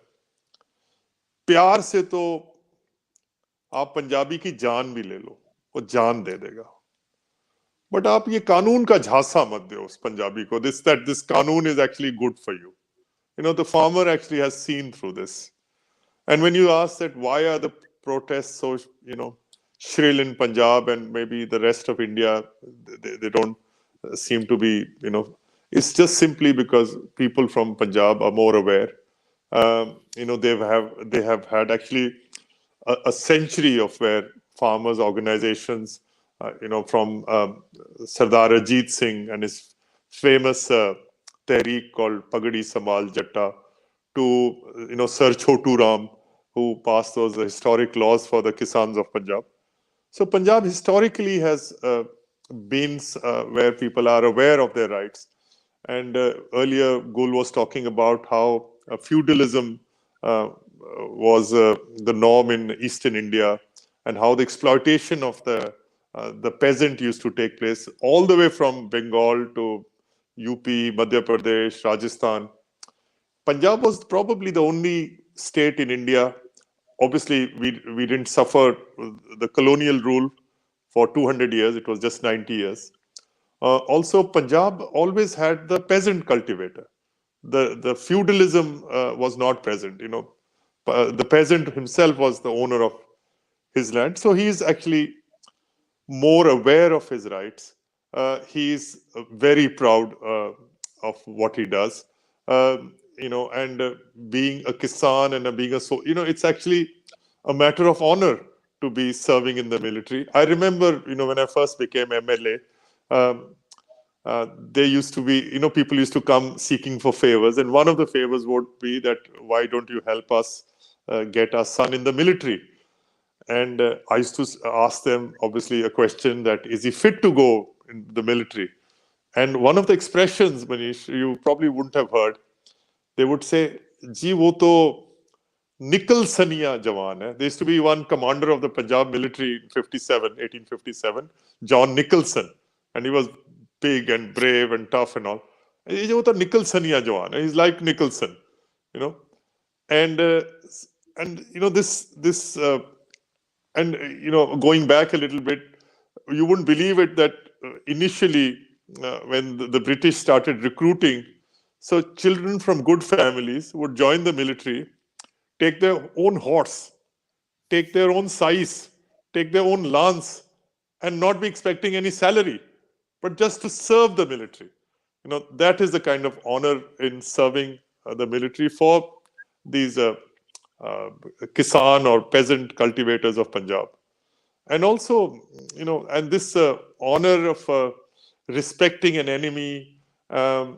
[SPEAKER 20] प्यार से तो आप पंजाबी की जान भी ले लो, वो जान दे देगा. But आप ये कानून का झांसा मत दो उस पंजाबी को, that this कानून is actually good for you. The farmer actually has seen through this. And when you ask that why are the protests so, shrill in Punjab and maybe the rest of India, they don't seem to be, it's just simply because people from Punjab are more aware. They have had actually a century of where farmers' organizations, from Sardar Ajit Singh and his famous tehreek called Pagadi Sambhal Jatta to, Sir Chotu Ram, who passed those historic laws for the Kisans of Punjab. So Punjab historically has been where people are aware of their rights. And earlier, Gul was talking about how feudalism was the norm in Eastern India, and how the exploitation of the peasant used to take place all the way from Bengal to UP, Madhya Pradesh, Rajasthan. Punjab was probably the only state in India. Obviously, we didn't suffer the colonial rule for 200 years. It was just 90 years. Also, Punjab always had the peasant cultivator. The feudalism was not present. The peasant himself was the owner of his land. So he is actually more aware of his rights. He is very proud of what he does. and being a Kisan and being a it's actually a matter of honor to be serving in the military. I remember, when I first became MLA, there used to be, people used to come seeking for favors, and one of the favors would be that, why don't you help us get our son in the military? And I used to ask them, obviously, a question that, is he fit to go in the military? And one of the expressions, Manish, you probably wouldn't have heard, they would say, Ji, wo to Nicholsonia Jawan hai. There used to be one commander of the Punjab military in 1857, John Nicholson. And he was big and brave and tough and all. Ye wo to Nicholsonia Jawan hai. He's like Nicholson, And going back a little bit, you wouldn't believe it that initially, when the British started recruiting, so children from good families would join the military, take their own horse, take their own sais, take their own lance, and not be expecting any salary, but just to serve the military. That is the kind of honor in serving the military for these Kisan or peasant cultivators of Punjab. And also, and this honor of respecting an enemy, I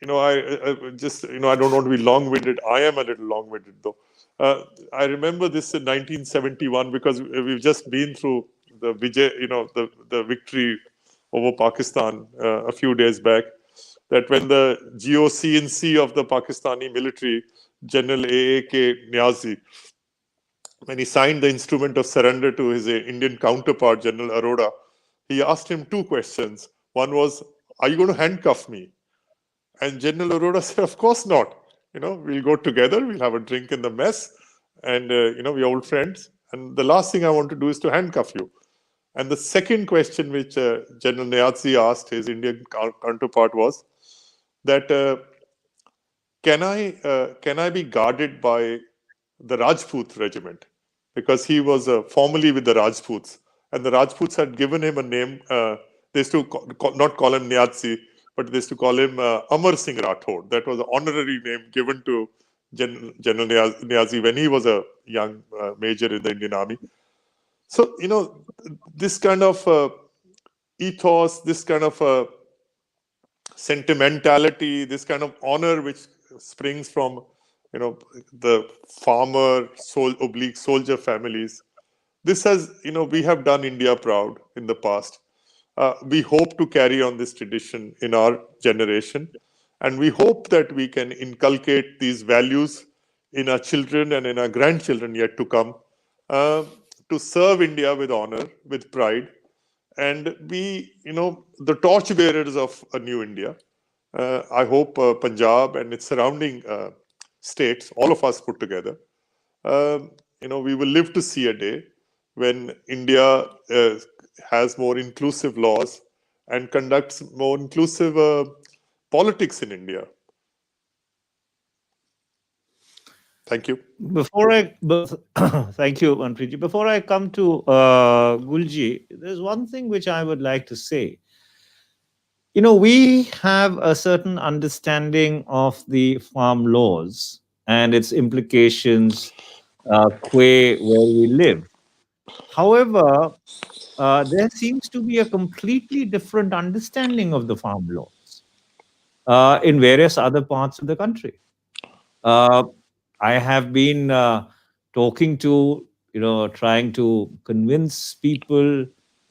[SPEAKER 20] don't want to be long-winded. I am a little long-winded though. I remember this in 1971 because we've just been through the Vijay, the victory over Pakistan a few days back. That when the GOC&C of the Pakistani military, General A.A.K. Niazi, when he signed the instrument of surrender to his Indian counterpart, General Arora, he asked him two questions. One was, are you going to handcuff me? And General Arora said, of course not. We'll go together, we'll have a drink in the mess, and, we're old friends. And the last thing I want to do is to handcuff you. And the second question which General Niazi asked his Indian counterpart was that, can I be guarded by the Rajput regiment? Because he was formerly with the Rajputs, and the Rajputs had given him a name. They used to not call him Niazi, but they used to call him Amar Singh Rathod. That was an honorary name given to General Niazi when he was a young major in the Indian Army. So, this kind of ethos, this kind of sentimentality, this kind of honor which springs from, the farmer, soldier families. This has, we have done India proud in the past. We hope to carry on this tradition in our generation. And we hope that we can inculcate these values in our children and in our grandchildren yet to come, to serve India with honor, with pride, and be, the torchbearers of a new India. I hope Punjab and its surrounding states, all of us put together, we will live to see a day when India has more inclusive laws and conducts more inclusive politics in India. Thank you.
[SPEAKER 7] Thank you, Manpreet. Before I come to Gulji, there's one thing which I would like to say. We have a certain understanding of the farm laws and its implications where we live. However, there seems to be a completely different understanding of the farm laws in various other parts of the country. I have been talking to, trying to convince people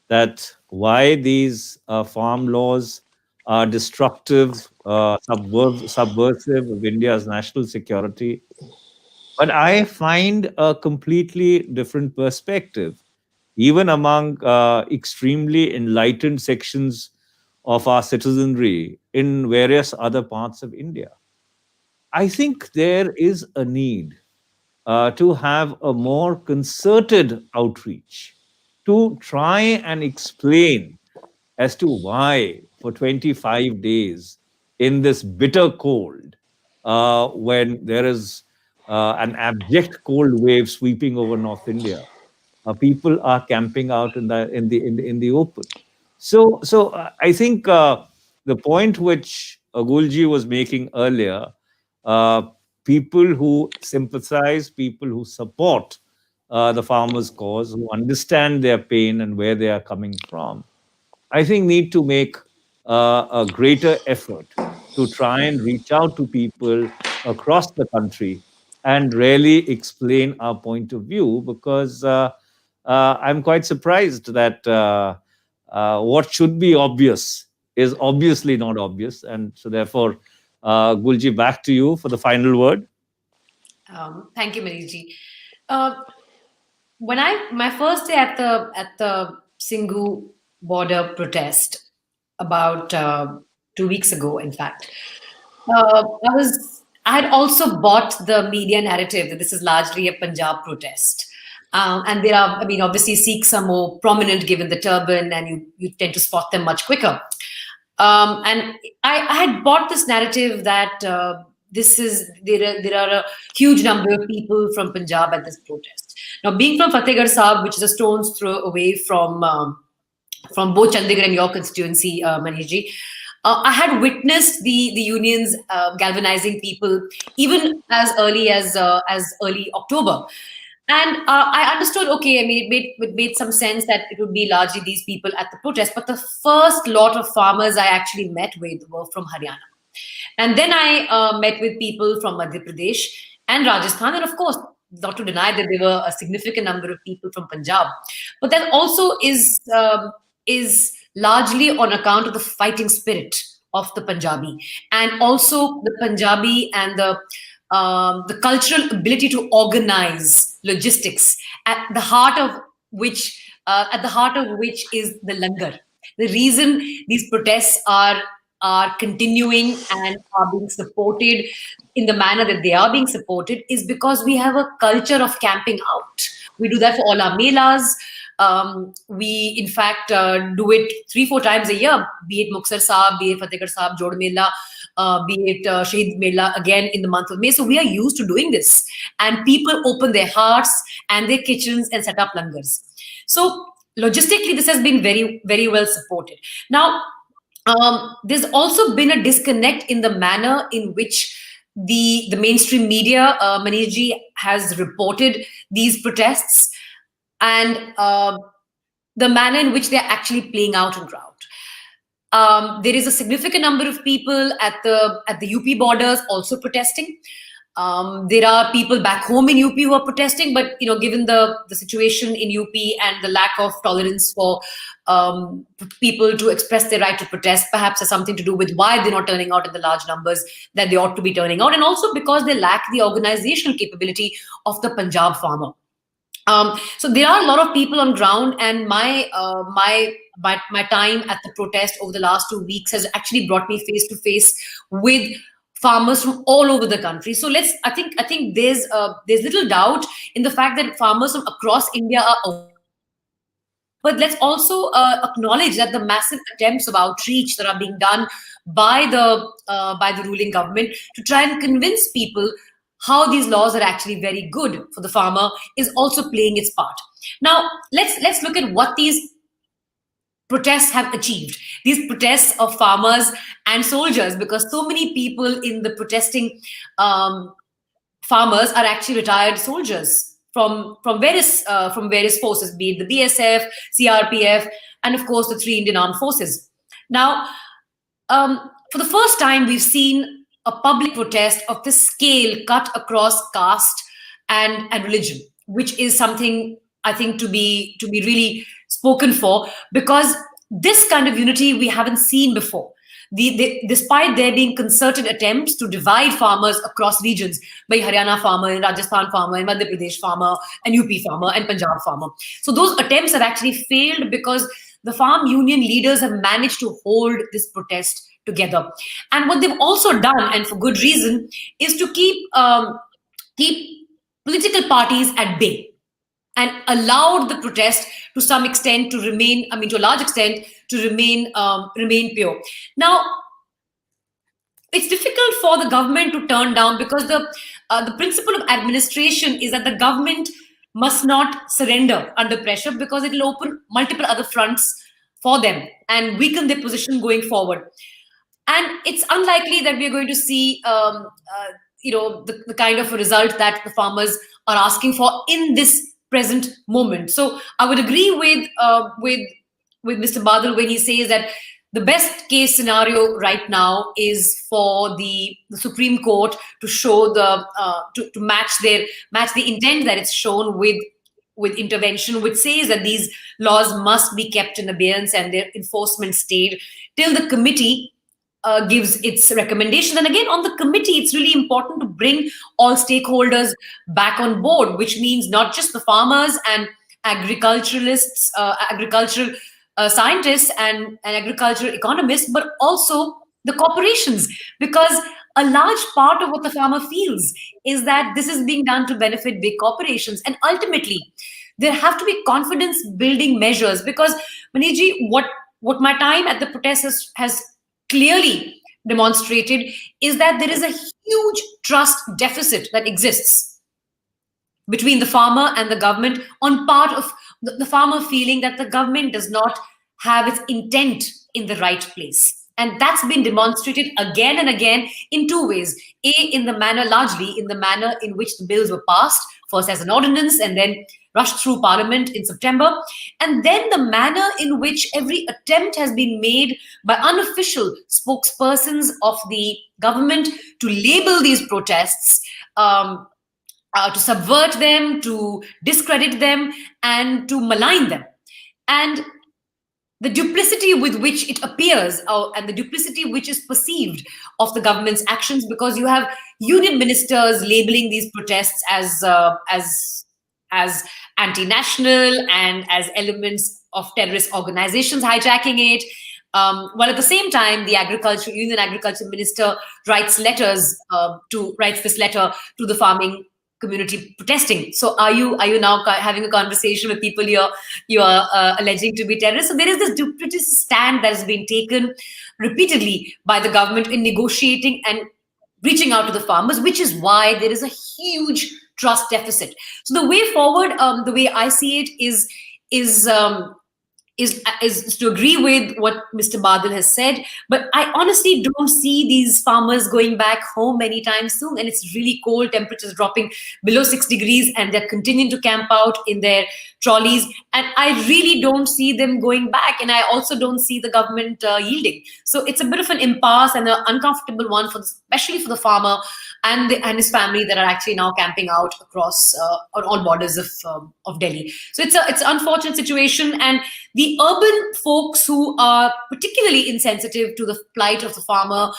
[SPEAKER 7] that why these farm laws are destructive, subversive of India's national security. But I find a completely different perspective, even among extremely enlightened sections of our citizenry in various other parts of India. I think there is a need to have a more concerted outreach to try and explain as to why for 25 days in this bitter cold, when there is an abject cold wave sweeping over North India, people are camping out in the open. So I think the point which Gulji was making earlier people who sympathize, people who support the farmers' cause, who understand their pain and where they are coming from, I think need to make a greater effort to try and reach out to people across the country and really explain our point of view, because I'm quite surprised that what should be obvious is obviously not obvious. And so therefore, Gulji, back to you for the final word.
[SPEAKER 8] Thank you, Manishji. When my first day at the Singhu border protest about 2 weeks ago, in fact, I had also bought the media narrative that this is largely a Punjab protest. And there are, I mean, obviously Sikhs are more prominent given the turban, and you tend to spot them much quicker. And I had bought this narrative that there are a huge number of people from Punjab at this protest. Now, being from Fatehgarh Sahib, which is a stone's throw away from both Chandigarh and your constituency, Manishji, I had witnessed the unions galvanizing people even as early as early October. And I understood, okay, I mean, it made some sense that it would be largely these people at the protest. But the first lot of farmers I actually met with were from Haryana. And then I met with people from Madhya Pradesh and Rajasthan. And of course, not to deny that there were a significant number of people from Punjab. But that also is largely on account of the fighting spirit of the Punjabi. And also the Punjabi and the cultural ability to organize logistics, at the heart of which is the langar. The reason these protests are continuing and are being supported in the manner that they are being supported is because we have a culture of camping out. We do that for all our melas. We in fact do it 3-4 times a year, be it Muksar Sahib, be it Fatehgarh Sahib Jod Mela, be it Shaheed Mela again in the month of May. So we are used to doing this, and people open their hearts and their kitchens and set up langars. So logistically, this has been very, very well supported. Now, there's also been a disconnect in the manner in which the mainstream media, Manishji, has reported these protests, and the manner in which they're actually playing out on ground. There is a significant number of people at the UP borders also protesting. There are people back home in UP who are protesting, but given the situation in UP and the lack of tolerance for people to express their right to protest, perhaps has something to do with why they're not turning out in the large numbers that they ought to be turning out, and also because they lack the organizational capability of the Punjab farmer. So there are a lot of people on ground, and my time at the protest over the last 2 weeks has actually brought me face to face with farmers from all over the country. So I think there's little doubt in the fact that farmers from across India are. But let's also acknowledge that the massive attempts of outreach that are being done by the ruling government to try and convince people how these laws are actually very good for the farmer is also playing its part. Now, let's look at what these protests have achieved. These protests of farmers and soldiers, because so many people in the protesting farmers are actually retired soldiers from various forces, be it the BSF, CRPF, and of course the 3 Indian Armed Forces. Now, for the first time, we've seen a public protest of this scale cut across caste and religion, which is something I think to be really spoken for, because this kind of unity we haven't seen before. Despite there being concerted attempts to divide farmers across regions by Haryana farmer, and Rajasthan farmer, and Madhya Pradesh farmer, and UP farmer, and Punjab farmer. So those attempts have actually failed because the farm union leaders have managed to hold this protest together. And what they've also done, and for good reason, is to keep political parties at bay, and allowed the protest to some extent to remain, to a large extent, to remain pure. Now, it's difficult for the government to turn down, because the principle of administration is that the government must not surrender under pressure, because it will open multiple other fronts for them and weaken their position going forward. And it's unlikely that we are going to see the kind of a result that the farmers are asking for in this present moment. So I would agree with Mr. Badal when he says that the best case scenario right now is for the Supreme Court to show to match the intent that it's shown with intervention, which says that these laws must be kept in abeyance and their enforcement stayed till the committee gives its recommendation. And again, on the committee, it's really important to bring all stakeholders back on board, which means not just the farmers and agriculturalists, agricultural scientists and agricultural economists, but also the corporations, because a large part of what the farmer feels is that this is being done to benefit big corporations. And ultimately, there have to be confidence building measures, because Maniji, what my time at the protest has clearly demonstrated is that there is a huge trust deficit that exists between the farmer and the government, on part of the farmer feeling that the government does not have its intent in the right place. And that's been demonstrated again and again in two ways. Largely in the manner in which the bills were passed, first as an ordinance and then rushed through Parliament in September. And then the manner in which every attempt has been made by unofficial spokespersons of the government to label these protests, to subvert them, to discredit them, and to malign them. And the duplicity with which it appears, and the duplicity which is perceived of the government's actions, because you have union ministers labeling these protests as anti-national and as elements of terrorist organizations hijacking it, while at the same time the union agriculture minister writes this letter to the farming community protesting. So are you now having a conversation with people you are alleging to be terrorists? So there is this duplicitous stand that has been taken repeatedly by the government in negotiating and reaching out to the farmers, which is why there is a huge trust deficit. So the way forward, the way I see it, is to agree with what Mr. Badal has said, but I honestly don't see these farmers going back home anytime soon. And it's really cold, temperatures dropping below 6 degrees, and they're continuing to camp out in their trolleys. And I really don't see them going back. And I also don't see the government yielding. So it's a bit of an impasse and an uncomfortable one, especially for the farmer and his family that are actually now camping out across on all borders of Delhi. So it's an unfortunate situation, and the urban folks who are particularly insensitive to the plight of the farmer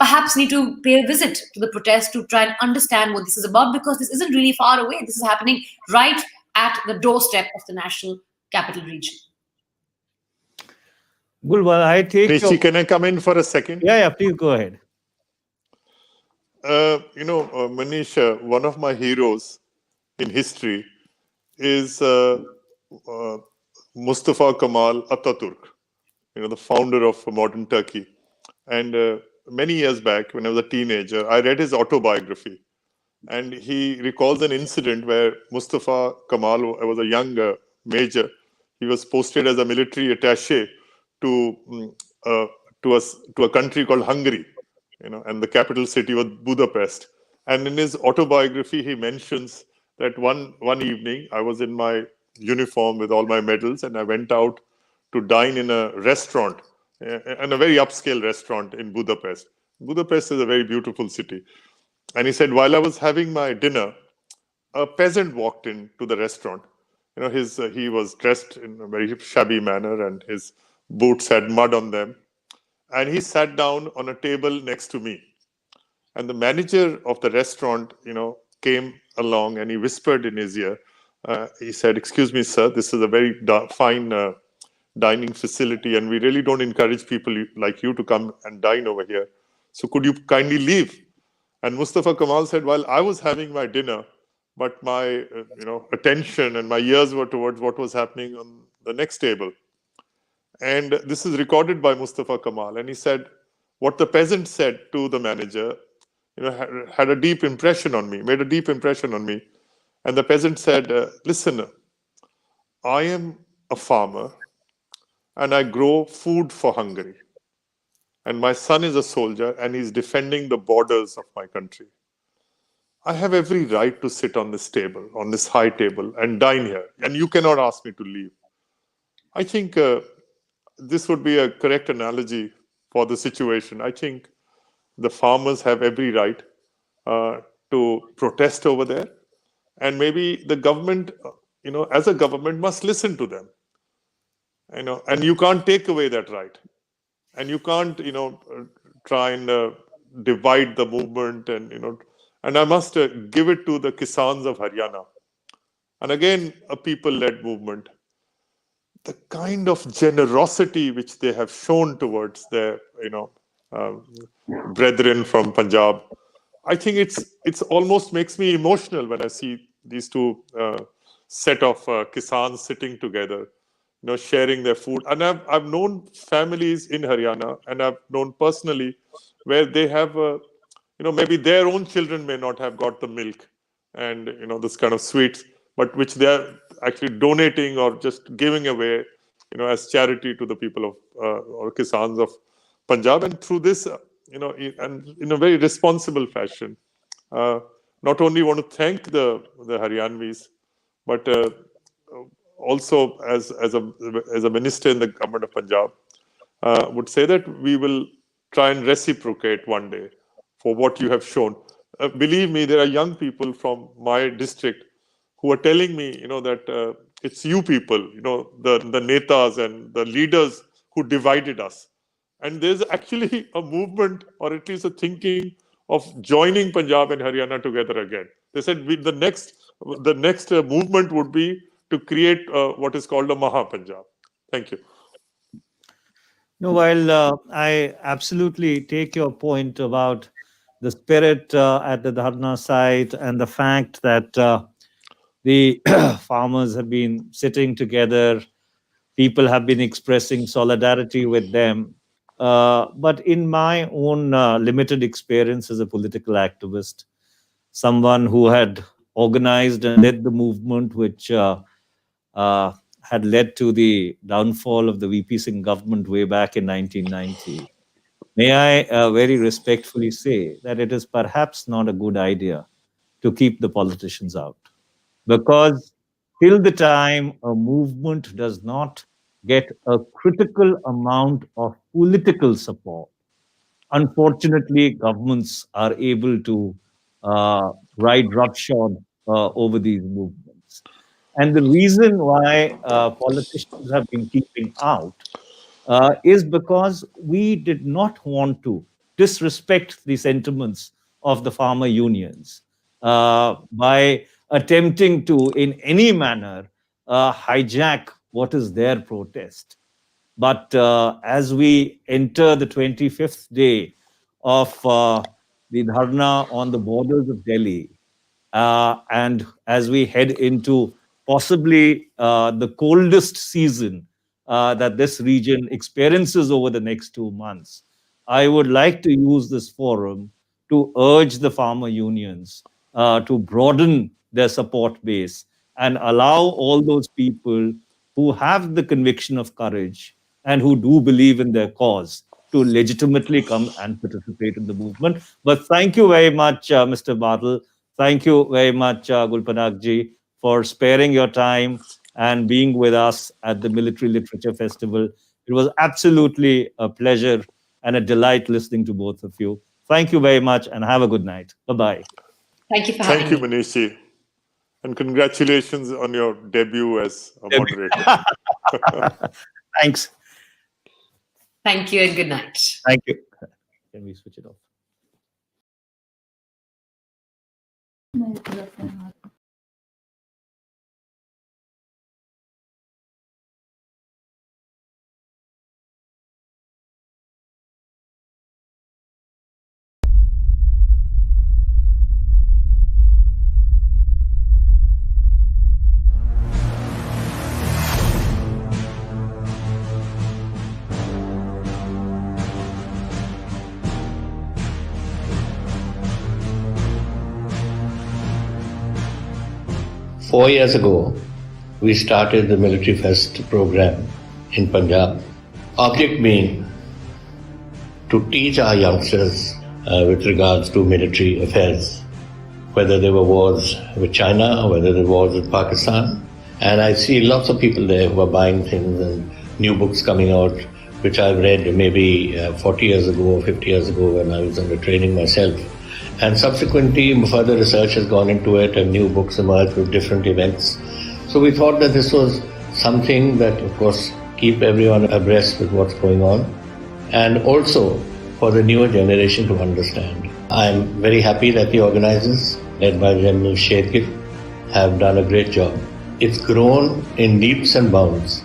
[SPEAKER 8] perhaps need to pay a visit to the protest to try and understand what this is about, because this isn't really far away. This is happening right at the doorstep of the national capital region.
[SPEAKER 7] Gulwal, I take.
[SPEAKER 20] Rishi, can I come in for a second?
[SPEAKER 7] Yeah, please go ahead.
[SPEAKER 20] Manish, one of my heroes in history is Mustafa Kemal Atatürk, the founder of modern Turkey. And many years back, when I was a teenager, I read his autobiography. And he recalls an incident where Mustafa Kemal was a young major. He was posted as a military attaché to a country called Hungary, and the capital city was Budapest. And in his autobiography, he mentions that one evening, I was in my uniform with all my medals, and I went out to dine in a restaurant, in a very upscale restaurant in Budapest. Budapest is a very beautiful city. And he said, while I was having my dinner, a peasant walked into the restaurant. He was dressed in a very shabby manner, and his boots had mud on them. And he sat down on a table next to me. And the manager of the restaurant, came along and he whispered in his ear. He said, "Excuse me, sir, this is a very fine dining facility, and we really don't encourage people like you to come and dine over here. So could you kindly leave?" And Mustafa Kemal said, "Well, I was having my dinner, but my attention and my ears were towards what was happening on the next table." And this is recorded by Mustafa Kemal. And he said, what the peasant said to the manager, had a deep impression on me, made a deep impression on me. And the peasant said, "Listen, I am a farmer and I grow food for Hungary. And my son is a soldier and he's defending the borders of my country. I have every right to sit on this table, on this high table, and dine here, and you cannot ask me to leave. I think this would be a correct analogy for the situation. I think the farmers have every right to protest over there, and maybe the government, as a government, must listen to them. And you can't take away that right, and you can't, try and divide the movement, and I must give it to the Kisans of Haryana, and again a people-led movement. The kind of generosity which they have shown towards their, brethren from Punjab, I think it's almost makes me emotional when I see these two set of Kisans sitting together, sharing their food. And I've known families in Haryana, and I've known personally where they have, maybe their own children may not have got the milk and, this kind of sweets, but which they are actually donating or just giving away, as charity to the people of or Kisans of Punjab. And through this, and in a very responsible fashion, not only want to thank the Haryanvis, but also as a minister in the government of Punjab, would say that we will try and reciprocate one day for what you have shown. Believe me, there are young people from my district who are telling me, that it's you people, the netas and the leaders who divided us. And there's actually a movement, or at least a thinking of joining Punjab and Haryana together again. They said the next movement would be to create what is called a Maha Punjab. Thank you.
[SPEAKER 7] No, while I absolutely take your point about the spirit at the Dharna site and the fact that the farmers have been sitting together, people have been expressing solidarity with them. But in my own limited experience as a political activist, someone who had organized and led the movement which had led to the downfall of the VP Singh government way back in 1990, may I very respectfully say that it is perhaps not a good idea to keep the politicians out. Because till the time a movement does not get a critical amount of political support, unfortunately, governments are able to ride roughshod over these movements. And the reason why politicians have been keeping out is because we did not want to disrespect the sentiments of the farmer unions by attempting to, in any manner, hijack what is their protest. But as we enter the 25th day of the Dharna on the borders of Delhi, and as we head into possibly the coldest season that this region experiences over the next 2 months, I would like to use this forum to urge the farmer unions to broaden their support base and allow all those people who have the conviction of courage and who do believe in their cause to legitimately come and participate in the movement. But thank you very much, Mr. Badal. Thank you very much, Gulpanag-ji, for sparing your time and being with us at the Military Literature Festival. It was absolutely a pleasure and a delight listening to both of you. Thank you very much and have a good night. Bye-bye.
[SPEAKER 8] Thank you for having me.
[SPEAKER 20] Thank you, Manish. And congratulations on your debut as a moderator.
[SPEAKER 7] Thanks.
[SPEAKER 8] Thank you and good night.
[SPEAKER 7] Thank you. Can we switch it off?
[SPEAKER 18] Four years ago, we started the Military Fest program in Punjab. Object being to teach our youngsters with regards to military affairs. whether there were wars with China or whether there were wars with Pakistan. And I see lots of people there who are buying things and new books coming out, which I've read maybe 40 years ago or 50 years ago when I was under training myself. And subsequently, further research has gone into it and new books emerged with different events. So we thought that this was something that, of course, keep everyone abreast with what's going on, and also for the newer generation to understand. I'm very happy that the organizers, led by General Shergill, have done a great job. It's grown in leaps and bounds,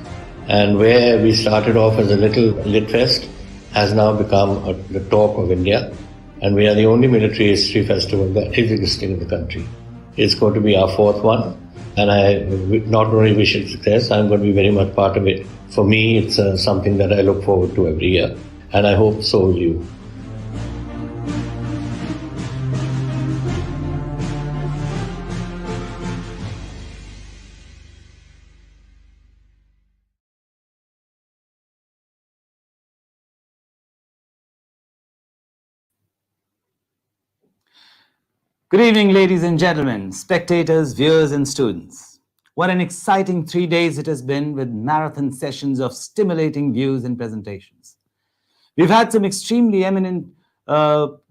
[SPEAKER 18] and where we started off as a little lit fest has now become the talk of India, and we are the only military history festival that is existing in the country. It's going to be our fourth one, and I not only wish it success, I'm going to be very much part of it. For me, it's something that I look forward to every year, and I hope so will you.
[SPEAKER 1] Good evening, ladies and gentlemen, spectators, viewers, and students. What an exciting 3 days it has been with marathon sessions of stimulating views and presentations. We've had some extremely eminent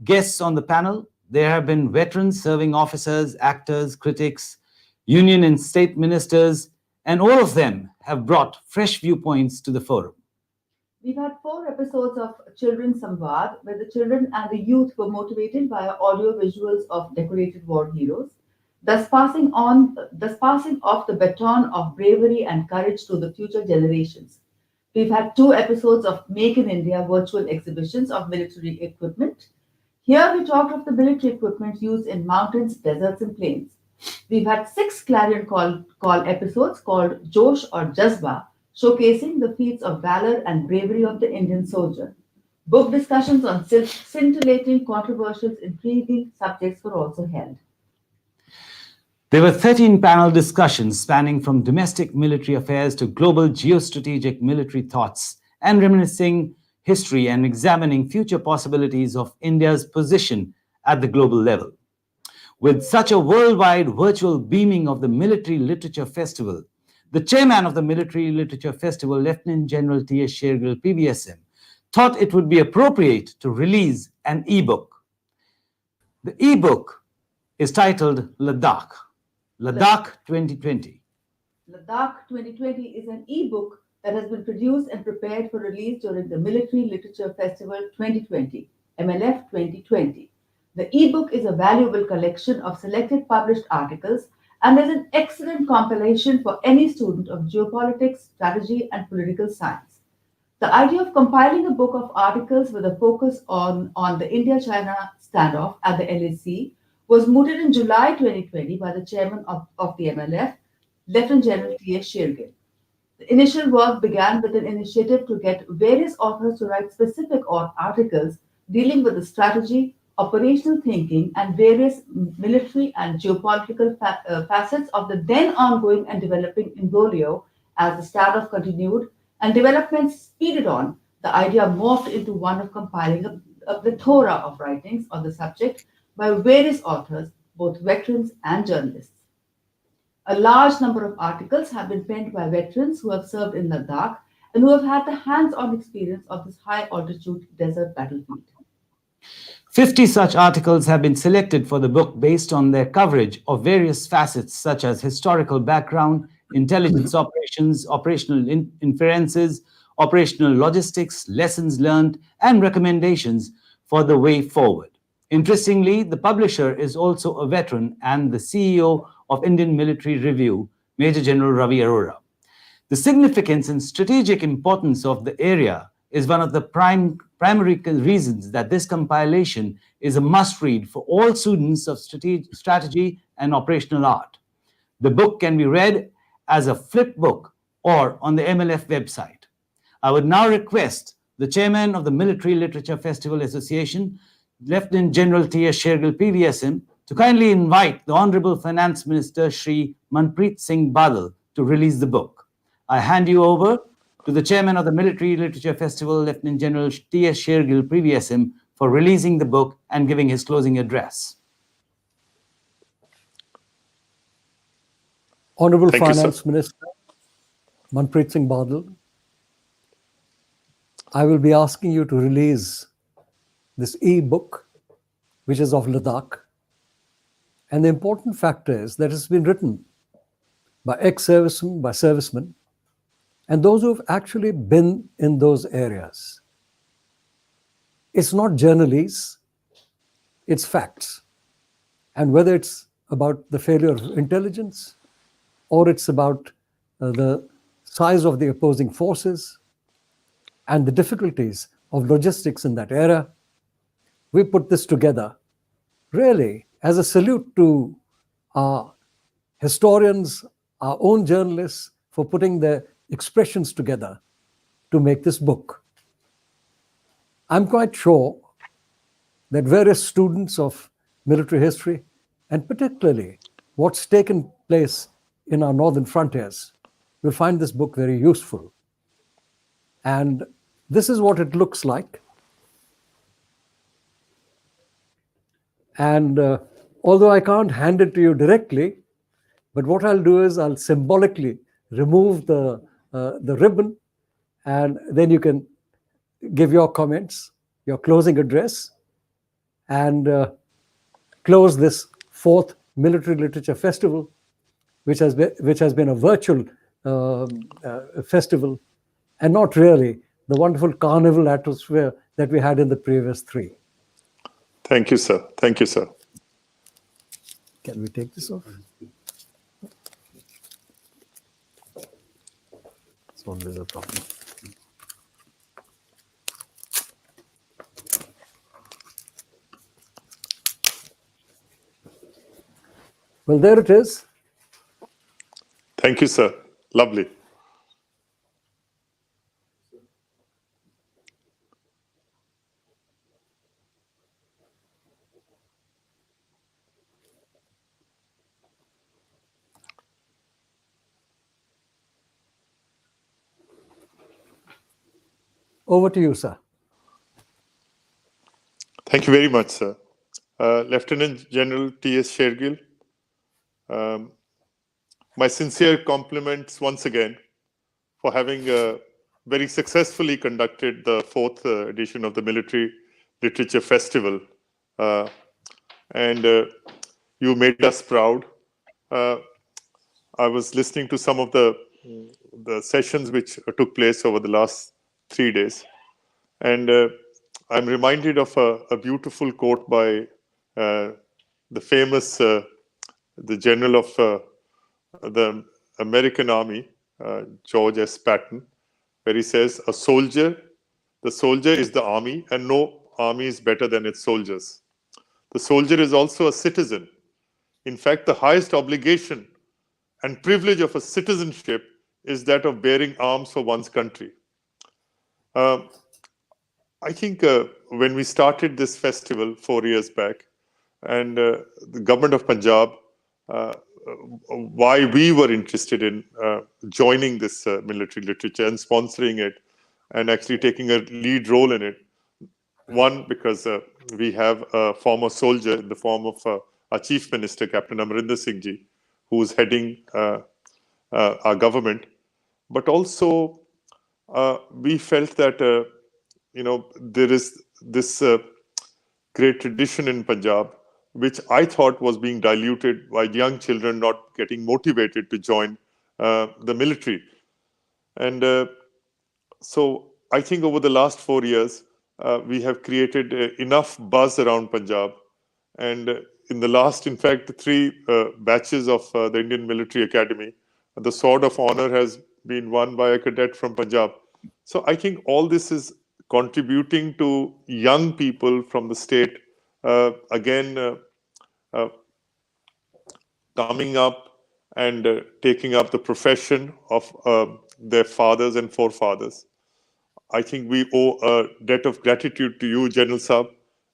[SPEAKER 1] guests on the panel. There have been veterans, serving officers, actors, critics, union and state ministers, and all of them have brought fresh viewpoints to the forum.
[SPEAKER 6] We've had 4 episodes of Children's Samvad, where the children and the youth were motivated via audio visuals of decorated war heroes, thus passing off the baton of bravery and courage to the future generations. We've had 2 episodes of Make in India virtual exhibitions of military equipment. Here we talked of the military equipment used in mountains, deserts, and plains. We've had 6 clarion call episodes called Josh or Jazba, showcasing the feats of valor and bravery of the Indian soldier. Book discussions on scintillating, controversial, intriguing subjects were also held.
[SPEAKER 1] There were 13 panel discussions spanning from domestic military affairs to global geostrategic military thoughts, and reminiscing history and examining future possibilities of India's position at the global level. With such a worldwide virtual beaming of the Military Literature Festival, the chairman of the Military Literature Festival, Lieutenant General T.S. Shergill, PVSM, thought it would be appropriate to release an e-book. The e-book is titled Ladakh 2020.
[SPEAKER 6] Ladakh 2020 is an e-book that has been produced and prepared for release during the Military Literature Festival 2020, MLF 2020. The e-book is a valuable collection of selected published articles and is an excellent compilation for any student of geopolitics, strategy, and political science. The idea of compiling a book of articles with a focus on the India-China standoff at the LAC was mooted in July 2020 by the chairman of the MLF, Lieutenant General T.S. Shergill. The initial work began with an initiative to get various authors to write specific articles dealing with the strategy, operational thinking, and various military and geopolitical facets of the then ongoing and developing imbroglio. As the standoff continued and developments speeded on, the idea morphed into one of compiling a plethora of writings on the subject by various authors, both veterans and journalists. A large number of articles have been penned by veterans who have served in Ladakh and who have had the hands-on experience of this high-altitude desert battlefield.
[SPEAKER 1] 50 such articles have been selected for the book based on their coverage of various facets such as historical background, intelligence operations, operational inferences, operational logistics, lessons learned, and recommendations for the way forward. Interestingly, the publisher is also a veteran and the CEO of Indian Military Review, Major General Ravi Arora. The significance and strategic importance of the area is one of the primary reasons that this compilation is a must-read for all students of strategy and operational art. The book can be read as a flip book or on the MLF website. I would now request the chairman of the Military Literature Festival Association, Lieutenant General T.S. Shergill, PVSM, to kindly invite the Honorable Finance Minister, Shri Manpreet Singh Badal, to release the book. I hand you over to the chairman of the Military Literature Festival, Lieutenant General T.S. Shergill, PVSM, for releasing the book and giving his closing address.
[SPEAKER 17] Honorable
[SPEAKER 20] Thank you, sir.
[SPEAKER 17] Finance Minister Manpreet Singh Badal, I will be asking you to release this e-book, which is of Ladakh. And the important factor is that it's been written by ex-servicemen, by servicemen, and those who have actually been in those areas. It's not journalese, it's facts. And whether it's about the failure of intelligence, or it's about the size of the opposing forces and the difficulties of logistics in that era, we put this together really as a salute to our historians, our own journalists, for putting their expressions together to make this book. I'm quite sure that various students of military history, and particularly what's taken place in our northern frontiers, will find this book very useful. And this is what it looks like. And although I can't hand it to you directly, but what I'll do is I'll symbolically remove the ribbon, and then you can give your comments, your closing address, and close this 4th Military Literature Festival, which has been a virtual festival, and not really the wonderful carnival atmosphere that we had in the previous 3.
[SPEAKER 20] Thank you, sir. Thank you, sir.
[SPEAKER 17] Can we take this off? It's always a problem. Well, there it is.
[SPEAKER 20] Thank you, sir. Lovely.
[SPEAKER 17] Over to you, sir.
[SPEAKER 20] Thank you very much, sir. Lieutenant General T.S. Shergill, my sincere compliments once again for having very successfully conducted the 4th edition of the Military Literature Festival. And you made us proud. I was listening to some of the sessions which took place over the last 3 days. And I'm reminded of a beautiful quote by the famous, the general of the American Army, George S. Patton, where he says, the soldier is the army, and no army is better than its soldiers. The soldier is also a citizen. In fact, the highest obligation and privilege of a citizenship is that of bearing arms for one's country. I think when we started this festival 4 years back, and the government of Punjab, why we were interested in joining this military literature and sponsoring it and actually taking a lead role in it. One, because we have a former soldier in the form of our Chief Minister, Captain Amarinder Singh Ji, who's heading our government. But also, we felt that, there is this great tradition in Punjab, which I thought was being diluted by young children not getting motivated to join the military. And so I think over the last 4 years, we have created enough buzz around Punjab. And in the last, in fact, 3 batches of the Indian Military Academy, the Sword of Honor has been won by a cadet from Punjab. So I think all this is contributing to young people from the state, coming up and taking up the profession of their fathers and forefathers. I think we owe a debt of gratitude to you, General Saab,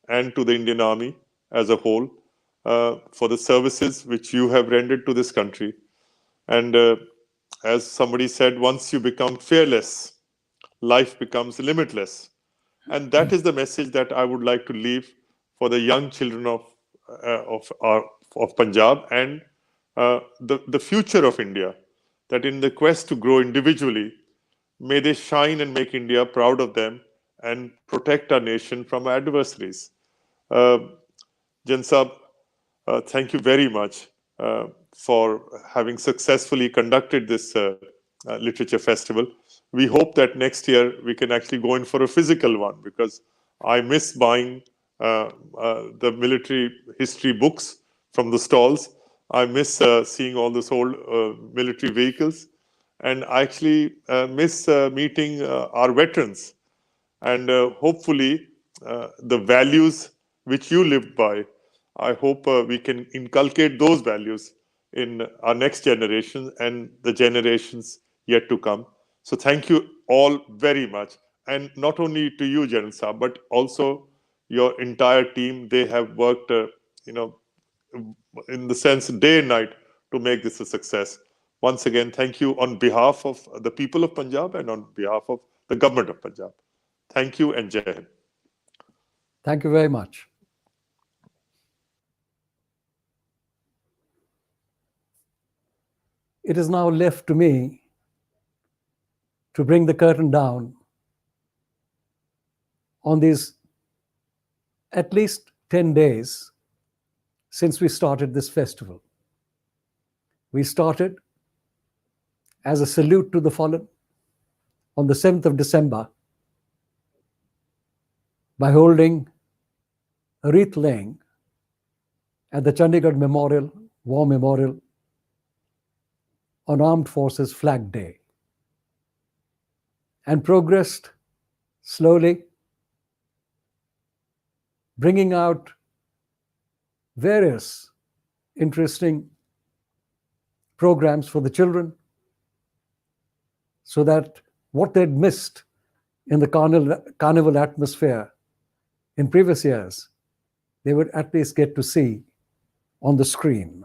[SPEAKER 20] and to the Indian Army as a whole for the services which you have rendered to this country. And as somebody said, once you become fearless, life becomes limitless. And that is the message that I would like to leave for the young children of Punjab and the future of India, that in the quest to grow individually, may they shine and make India proud of them and protect our nation from adversaries. Jan Sahab, thank you very much for having successfully conducted this literature festival. We hope that next year we can actually go in for a physical one, because I miss buying the military history books from the stalls. I miss seeing all those old military vehicles, and I actually miss meeting our veterans. And hopefully the values which you lived by, I hope we can inculcate those values in our next generation and the generations yet to come. So thank you all very much. And not only to you, General Saab, but also your entire team. They have worked, in the sense day and night to make this a success. Once again, thank you on behalf of the people of Punjab and on behalf of the government of Punjab. Thank you and Jai Hind.
[SPEAKER 17] Thank you very much. It is now left to me to bring the curtain down on these at least 10 days since we started this festival. We started as a salute to the fallen on the 7th of December by holding a wreath laying at the Chandigarh Memorial, War Memorial, on Armed Forces Flag Day, and progressed slowly, bringing out various interesting programs for the children, so that what they'd missed in the carnival atmosphere in previous years, they would at least get to see on the screen.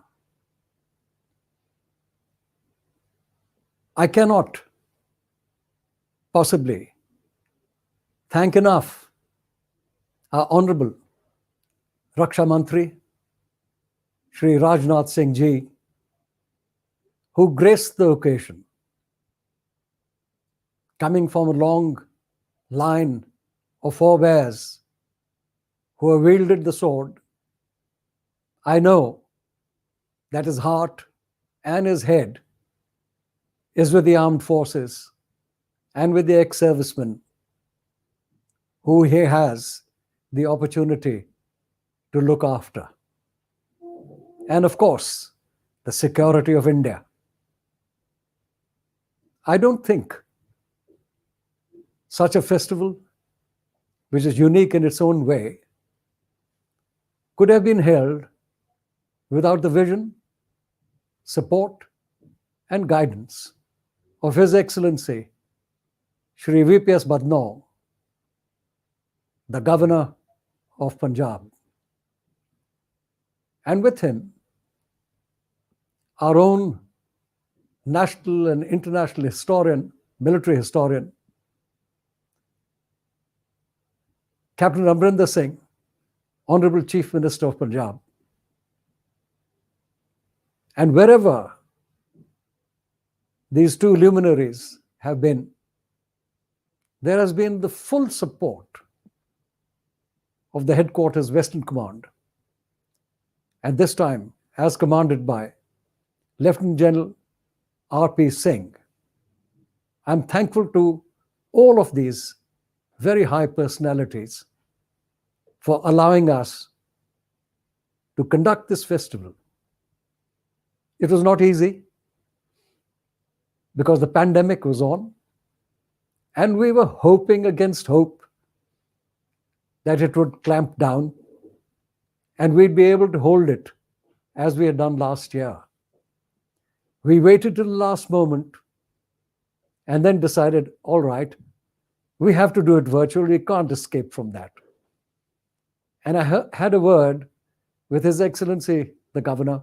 [SPEAKER 17] I cannot possibly thank enough our Honorable Raksha Mantri, Shri Rajnath Singh Ji, who graced the occasion, coming from a long line of forebears who have wielded the sword. I know that his heart and his head is with the armed forces and with the ex-servicemen who he has the opportunity to look after. And of course, the security of India. I don't think such a festival, which is unique in its own way, could have been held without the vision, support, and guidance of His Excellency Shri VPS Badnaw, the Governor of Punjab. And with him, our own national and international historian, military historian, Captain Amrinder Singh, Honorable Chief Minister of Punjab. And wherever these two luminaries have been, there has been the full support of the headquarters Western Command, and this time as commanded by Lieutenant General R.P. Singh. I'm thankful to all of these very high personalities for allowing us to conduct this festival. It was not easy because the pandemic was on, and we were hoping against hope that it would clamp down and we'd be able to hold it as we had done last year. We waited till the last moment and then decided, all right, we have to do it virtually. We can't escape from that. And I had a word with His Excellency, the Governor,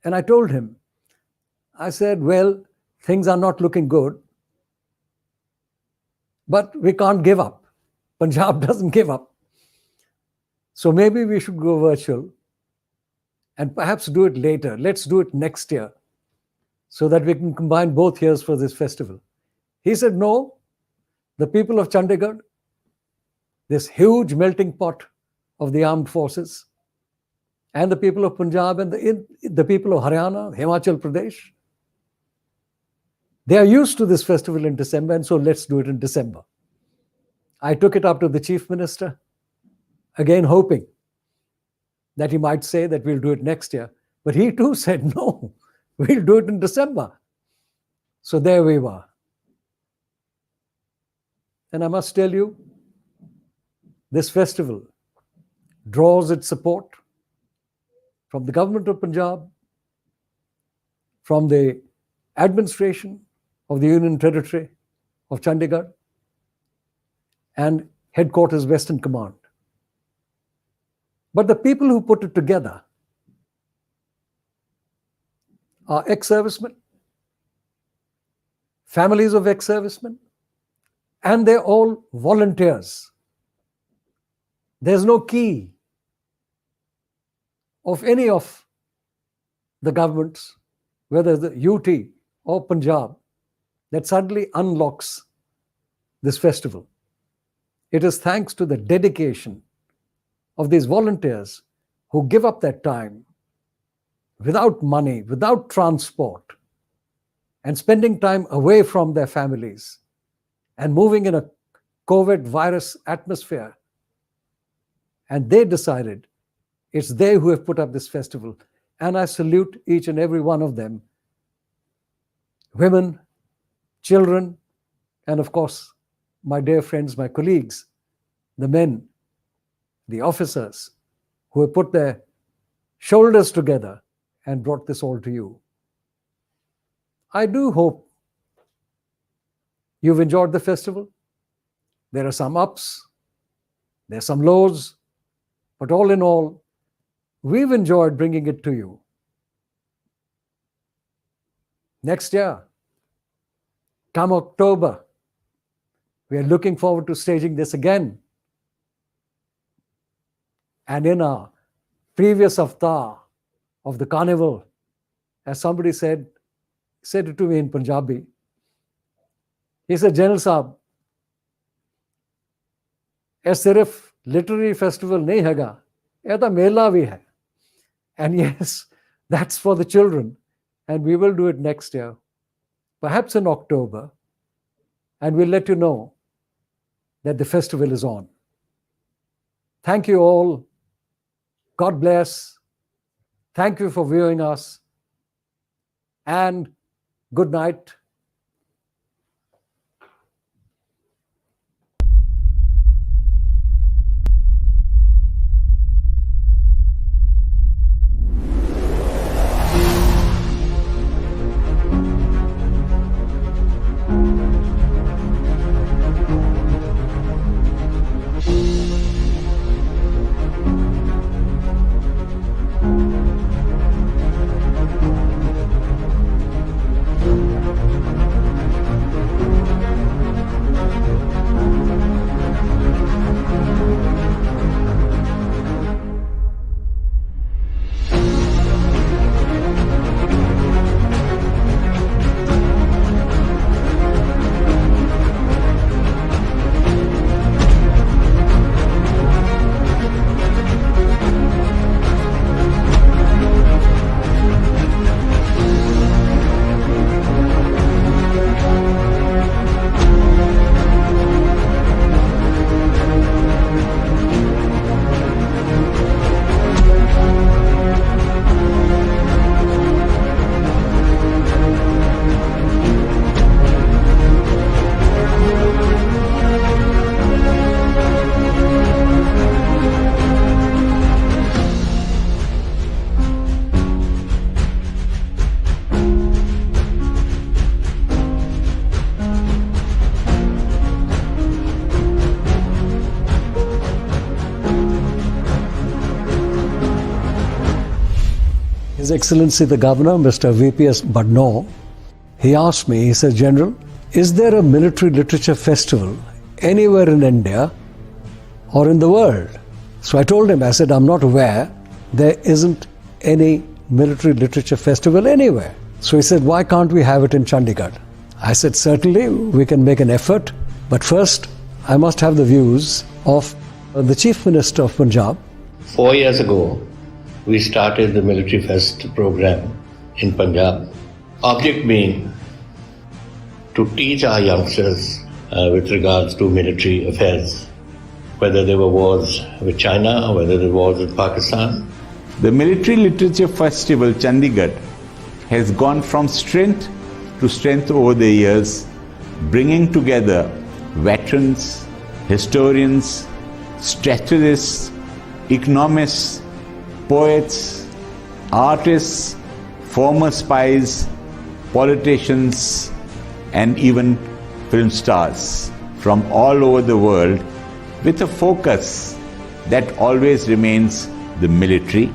[SPEAKER 17] and I told him, I said, well, things are not looking good, but we can't give up. Punjab doesn't give up. So maybe we should go virtual and perhaps do it later. Let's do it next year so that we can combine both years for this festival. He said, no, the people of Chandigarh, this huge melting pot of the armed forces, and the people of Punjab and the people of Haryana, Himachal Pradesh, they are used to this festival in December, and so let's do it in December. I took it up to the Chief Minister, again hoping that he might say that we'll do it next year. But he too said, no, we'll do it in December. So there we were. And I must tell you, this festival draws its support from the government of Punjab, from the administration of the Union Territory of Chandigarh, and Headquarters Western Command. But the people who put it together are ex-servicemen, families of ex-servicemen, and they're all volunteers. There's no key of any of the governments, whether the UT or Punjab, that suddenly unlocks this festival. It is thanks to the dedication of these volunteers who give up their time without money, without transport, and spending time away from their families and moving in a COVID virus atmosphere. And they decided it's they who have put up this festival. And I salute each and every one of them, women, children, and of course, my dear friends, my colleagues, the men, the officers who have put their shoulders together and brought this all to you. I do hope you've enjoyed the festival. There are some ups, there are some lows, but all in all, we've enjoyed bringing it to you. Next year, come October, we are looking forward to staging this again. And in our previous avatar of the carnival, as somebody said it to me in Punjabi, he said, General Saab, ये सिर्फ literary festival nahi haga, ये तो मेला भी hai. And yes, that's for the children. And we will do it next year, perhaps in October. And we'll let you know that the festival is on. Thank you all. God bless. Thank you for viewing us. And good night. His Excellency the Governor, Mr. VPS Badnaur, he asked me, he said, General, is there a military literature festival anywhere in India or in the world? So I told him, I said, I'm not aware. There isn't any military literature festival anywhere. So he said, why can't we have it in Chandigarh? I said, certainly we can make an effort, but first I must have the views of the Chief Minister of Punjab.
[SPEAKER 18] 4 years ago, we started the Military Fest program in Punjab. Object being to teach our youngsters with regards to military affairs, whether there were wars with China or whether there were wars with Pakistan.
[SPEAKER 19] The Military Literature Festival Chandigarh has gone from strength to strength over the years, bringing together veterans, historians, strategists, economists, poets, artists, former spies, politicians, and even film stars from all over the world, with a focus that always remains the military,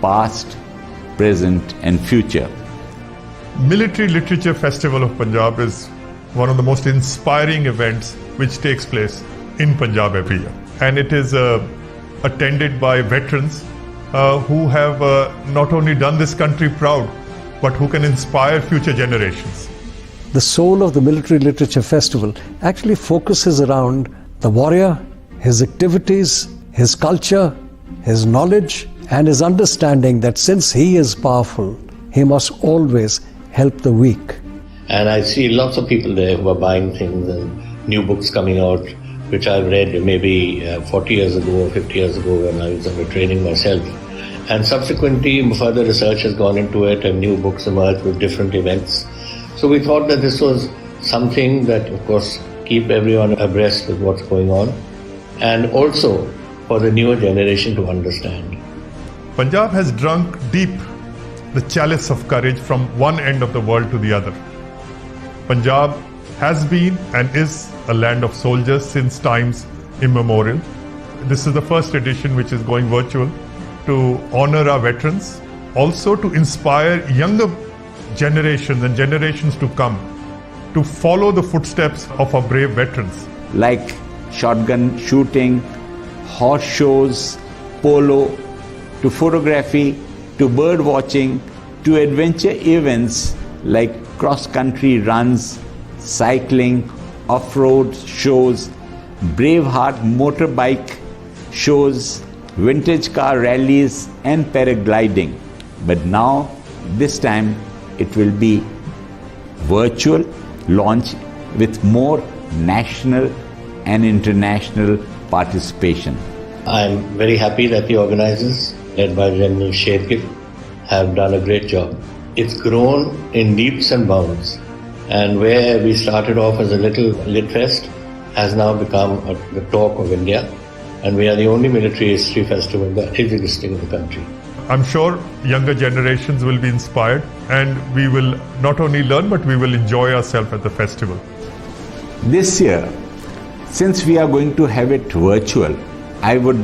[SPEAKER 19] past, present, and future.
[SPEAKER 20] Military Literature Festival of Punjab is one of the most inspiring events which takes place in Punjab every year. And it is attended by veterans who have not only done this country proud, but who can inspire future generations.
[SPEAKER 17] The soul of the Military Literature Festival actually focuses around the warrior, his activities, his culture, his knowledge, and his understanding that since he is powerful, he must always help the weak.
[SPEAKER 18] And I see lots of people there who are buying things and new books coming out, which I've read maybe 40 years ago or 50 years ago when I was under training myself. And subsequently, further research has gone into it and new books emerged with different events. So we thought that this was something that, of course, keep everyone abreast with what's going on, and also for the newer generation to understand.
[SPEAKER 20] Punjab has drunk deep the chalice of courage from one end of the world to the other. Punjab has been and is a land of soldiers since times immemorial. This is the first edition which is going virtual to honor our veterans, also to inspire younger generations and generations to come to follow the footsteps of our brave veterans.
[SPEAKER 19] Like shotgun shooting, horse shows, polo, to photography, to bird watching, to adventure events like cross-country runs, cycling, off-road shows, Braveheart motorbike shows, vintage car rallies and paragliding. But now, this time, it will be virtual launch with more national and international participation.
[SPEAKER 18] I'm very happy that the organizers, led by General Shergill, have done a great job. It's grown in leaps and bounds, and where we started off as a little lit fest has now become the talk of India, and we are the only military history festival that is existing in the country.
[SPEAKER 20] I'm sure younger generations will be inspired, and we will not only learn, but we will enjoy ourselves at the festival.
[SPEAKER 19] This year, since we are going to have it virtual, I would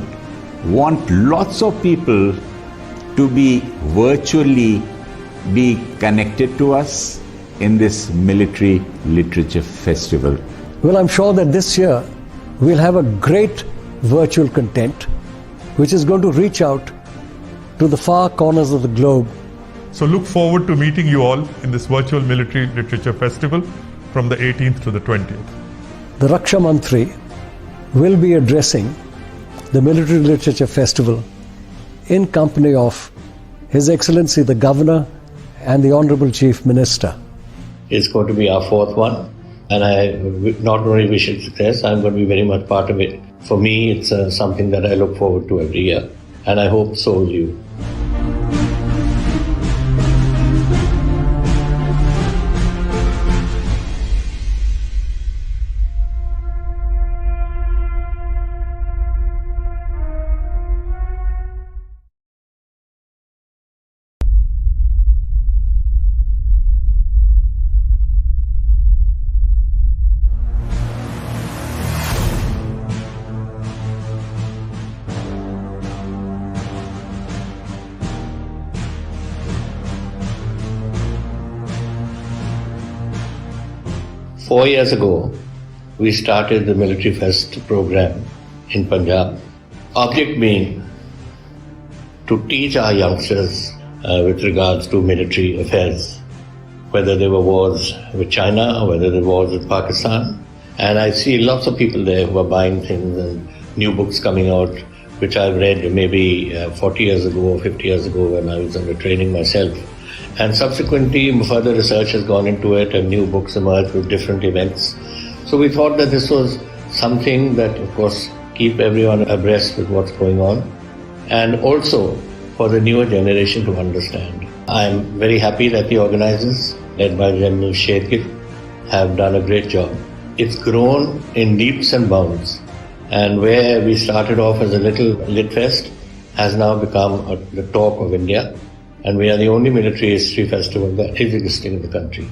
[SPEAKER 19] want lots of people to be virtually be connected to us in this Military Literature Festival.
[SPEAKER 17] Well, I'm sure that this year we'll have a great virtual content which is going to reach out to the far corners of the globe.
[SPEAKER 20] So look forward to meeting you all in this virtual Military Literature Festival from the 18th to the 20th.
[SPEAKER 17] The Raksha Mantri will be addressing the Military Literature Festival in company of His Excellency the Governor and the Honorable Chief Minister.
[SPEAKER 18] It's going to be our fourth one, and I not only wish it success, I'm going to be very much part of it. For me, it's something that I look forward to every year, and I hope so will you. Four years ago, we started the Military Fest program in Punjab. Object being to teach our youngsters with regards to military affairs, whether there were wars with China or whether there were wars with Pakistan. And I see lots of people there who are buying things and new books coming out, which I've read maybe 40 years ago or 50 years ago when I was under training myself. And subsequently, further research has gone into it and new books emerged with different events. So we thought that this was something that, of course, keep everyone abreast with what's going on, and also for the newer generation to understand. I'm very happy that the organizers, led by General Shetty, have done a great job. It's grown in leaps and bounds, and where we started off as a little lit fest has now become the talk of India, and we are the only military history festival that is existing in the country.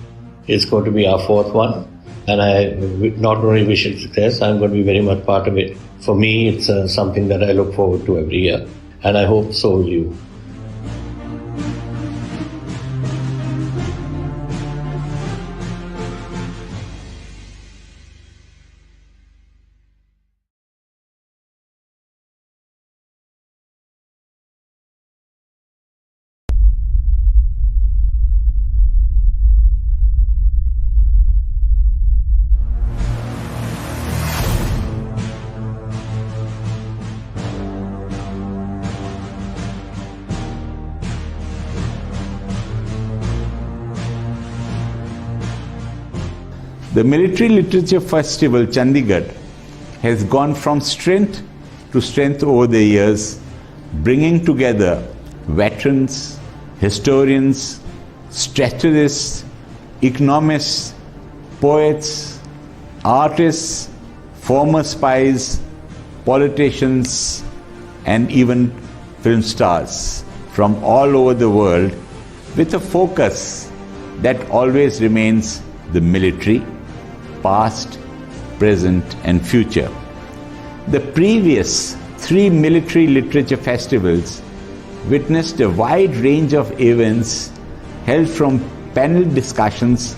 [SPEAKER 18] It's going to be our fourth one, and I not only wish it success, I'm going to be very much part of it. For me, it's something that I look forward to every year, and I hope so will you.
[SPEAKER 19] The Military Literature Festival, Chandigarh, has gone from strength to strength over the years, bringing together veterans, historians, strategists, economists, poets, artists, former spies, politicians, and even film stars from all over the world, with a focus that always remains the military, past, present, and future. The previous 3 military literature festivals witnessed a wide range of events held from panel discussions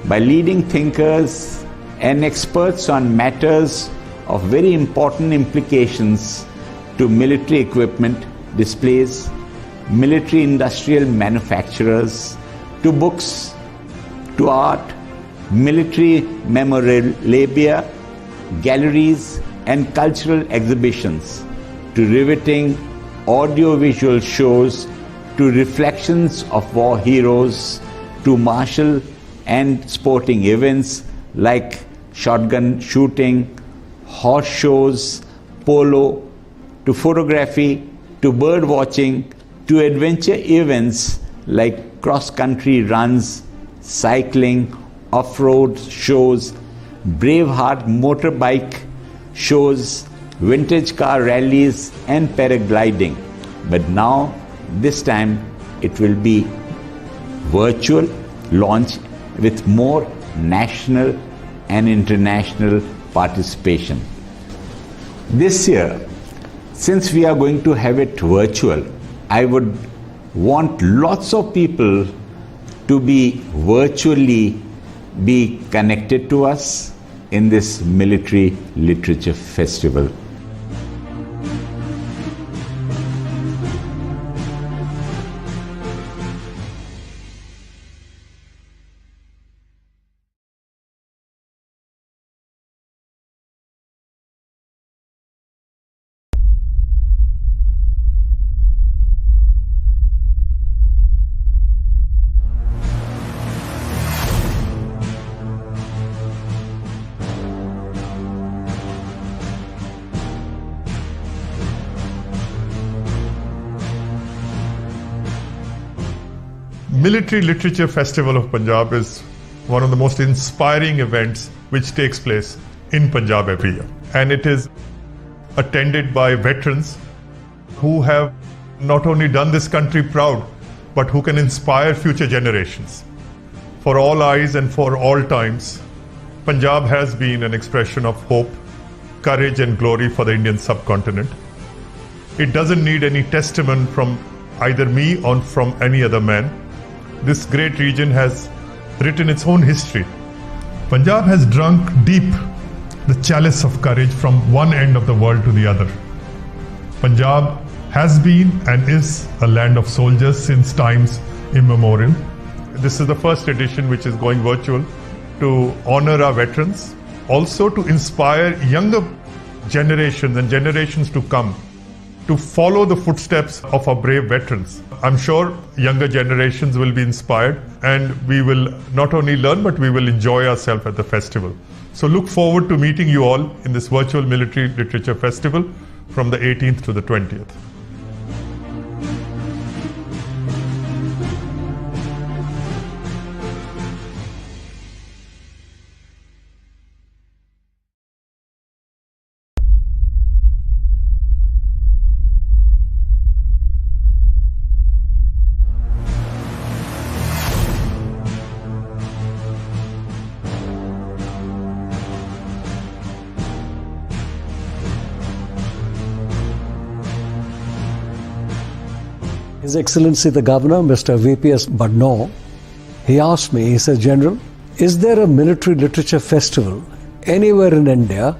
[SPEAKER 19] by leading thinkers and experts on matters of very important implications to military equipment, displays, military industrial manufacturers, to books, to art, military memorabilia, galleries, and cultural exhibitions, to riveting audiovisual shows, to reflections of war heroes, to martial and sporting events like shotgun shooting, horse shows, polo, to photography, to bird watching, to adventure events like cross-country runs, cycling, off-road shows, Braveheart motorbike shows, vintage car rallies, and paragliding. But now, this time, it will be virtual launch with more national and international participation. This year, since we are going to have it virtual, I would want lots of people to be virtually be connected to us in this military literature festival.
[SPEAKER 20] Military Literature Festival of Punjab is one of the most inspiring events which takes place in Punjab every year. And it is attended by veterans who have not only done this country proud, but who can inspire future generations. For all eyes and for all times, Punjab has been an expression of hope, courage and glory for the Indian subcontinent. It doesn't need any testament from either me or from any other man. This great region has written its own history. Punjab has drunk deep the chalice of courage from one end of the world to the other. Punjab has been and is a land of soldiers since times immemorial. This is the first edition which is going virtual to honor our veterans, also to inspire younger generations and generations to come to follow the footsteps of our brave veterans. I'm sure younger generations will be inspired, and we will not only learn but we will enjoy ourselves at the festival. So look forward to meeting you all in this virtual military literature festival from the 18th to the 20th.
[SPEAKER 17] His Excellency the Governor, Mr. VPS Badnaw, he asked me, he said, General, is there a military literature festival anywhere in India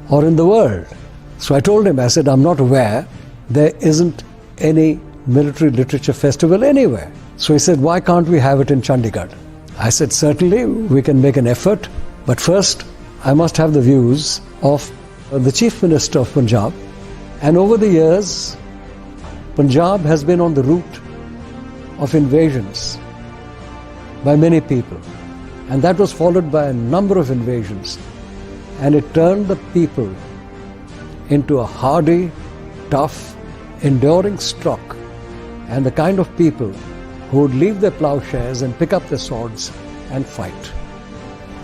[SPEAKER 17] or in the world? So I told him, I said, I'm not aware there isn't any military literature festival anywhere. So he said, why can't we have it in Chandigarh? I said, certainly we can make an effort, but first I must have the views of the Chief Minister of Punjab. And over the years, Punjab has been on the route of invasions by many people, and that was followed by a number of invasions, and it turned the people into a hardy, tough, enduring stock, and the kind of people who would leave their plowshares and pick up their swords and fight.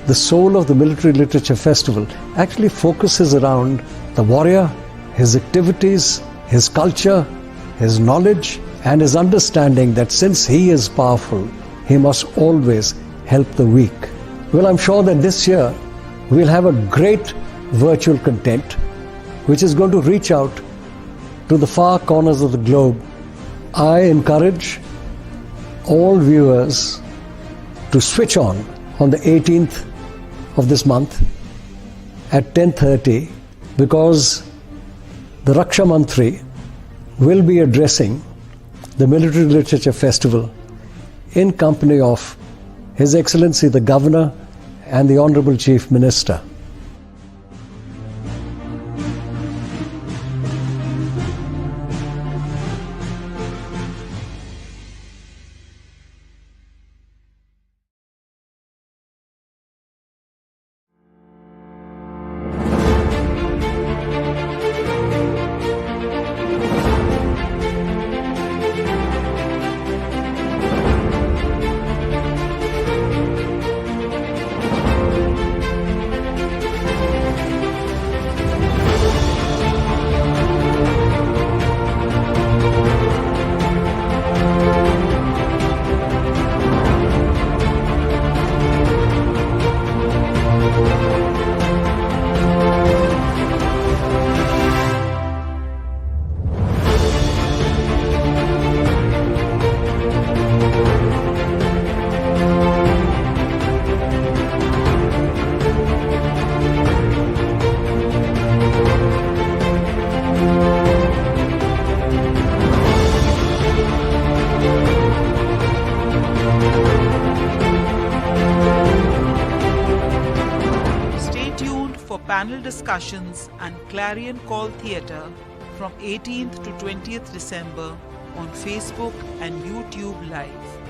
[SPEAKER 17] The soul of the Military Literature Festival actually focuses around the warrior, his activities, his culture, his knowledge, and his understanding that since he is powerful, he must always help the weak. Well, I'm sure that this year we'll have a great virtual content which is going to reach out to the far corners of the globe. I encourage all viewers to switch on the 18th of this month at 10:30, because the Raksha Mantri will be addressing the Military Literature Festival in company of His Excellency the Governor and the Honorable Chief Minister.
[SPEAKER 12] Panel discussions and Clarion Call Theatre from 18th to 20th December on Facebook and YouTube Live.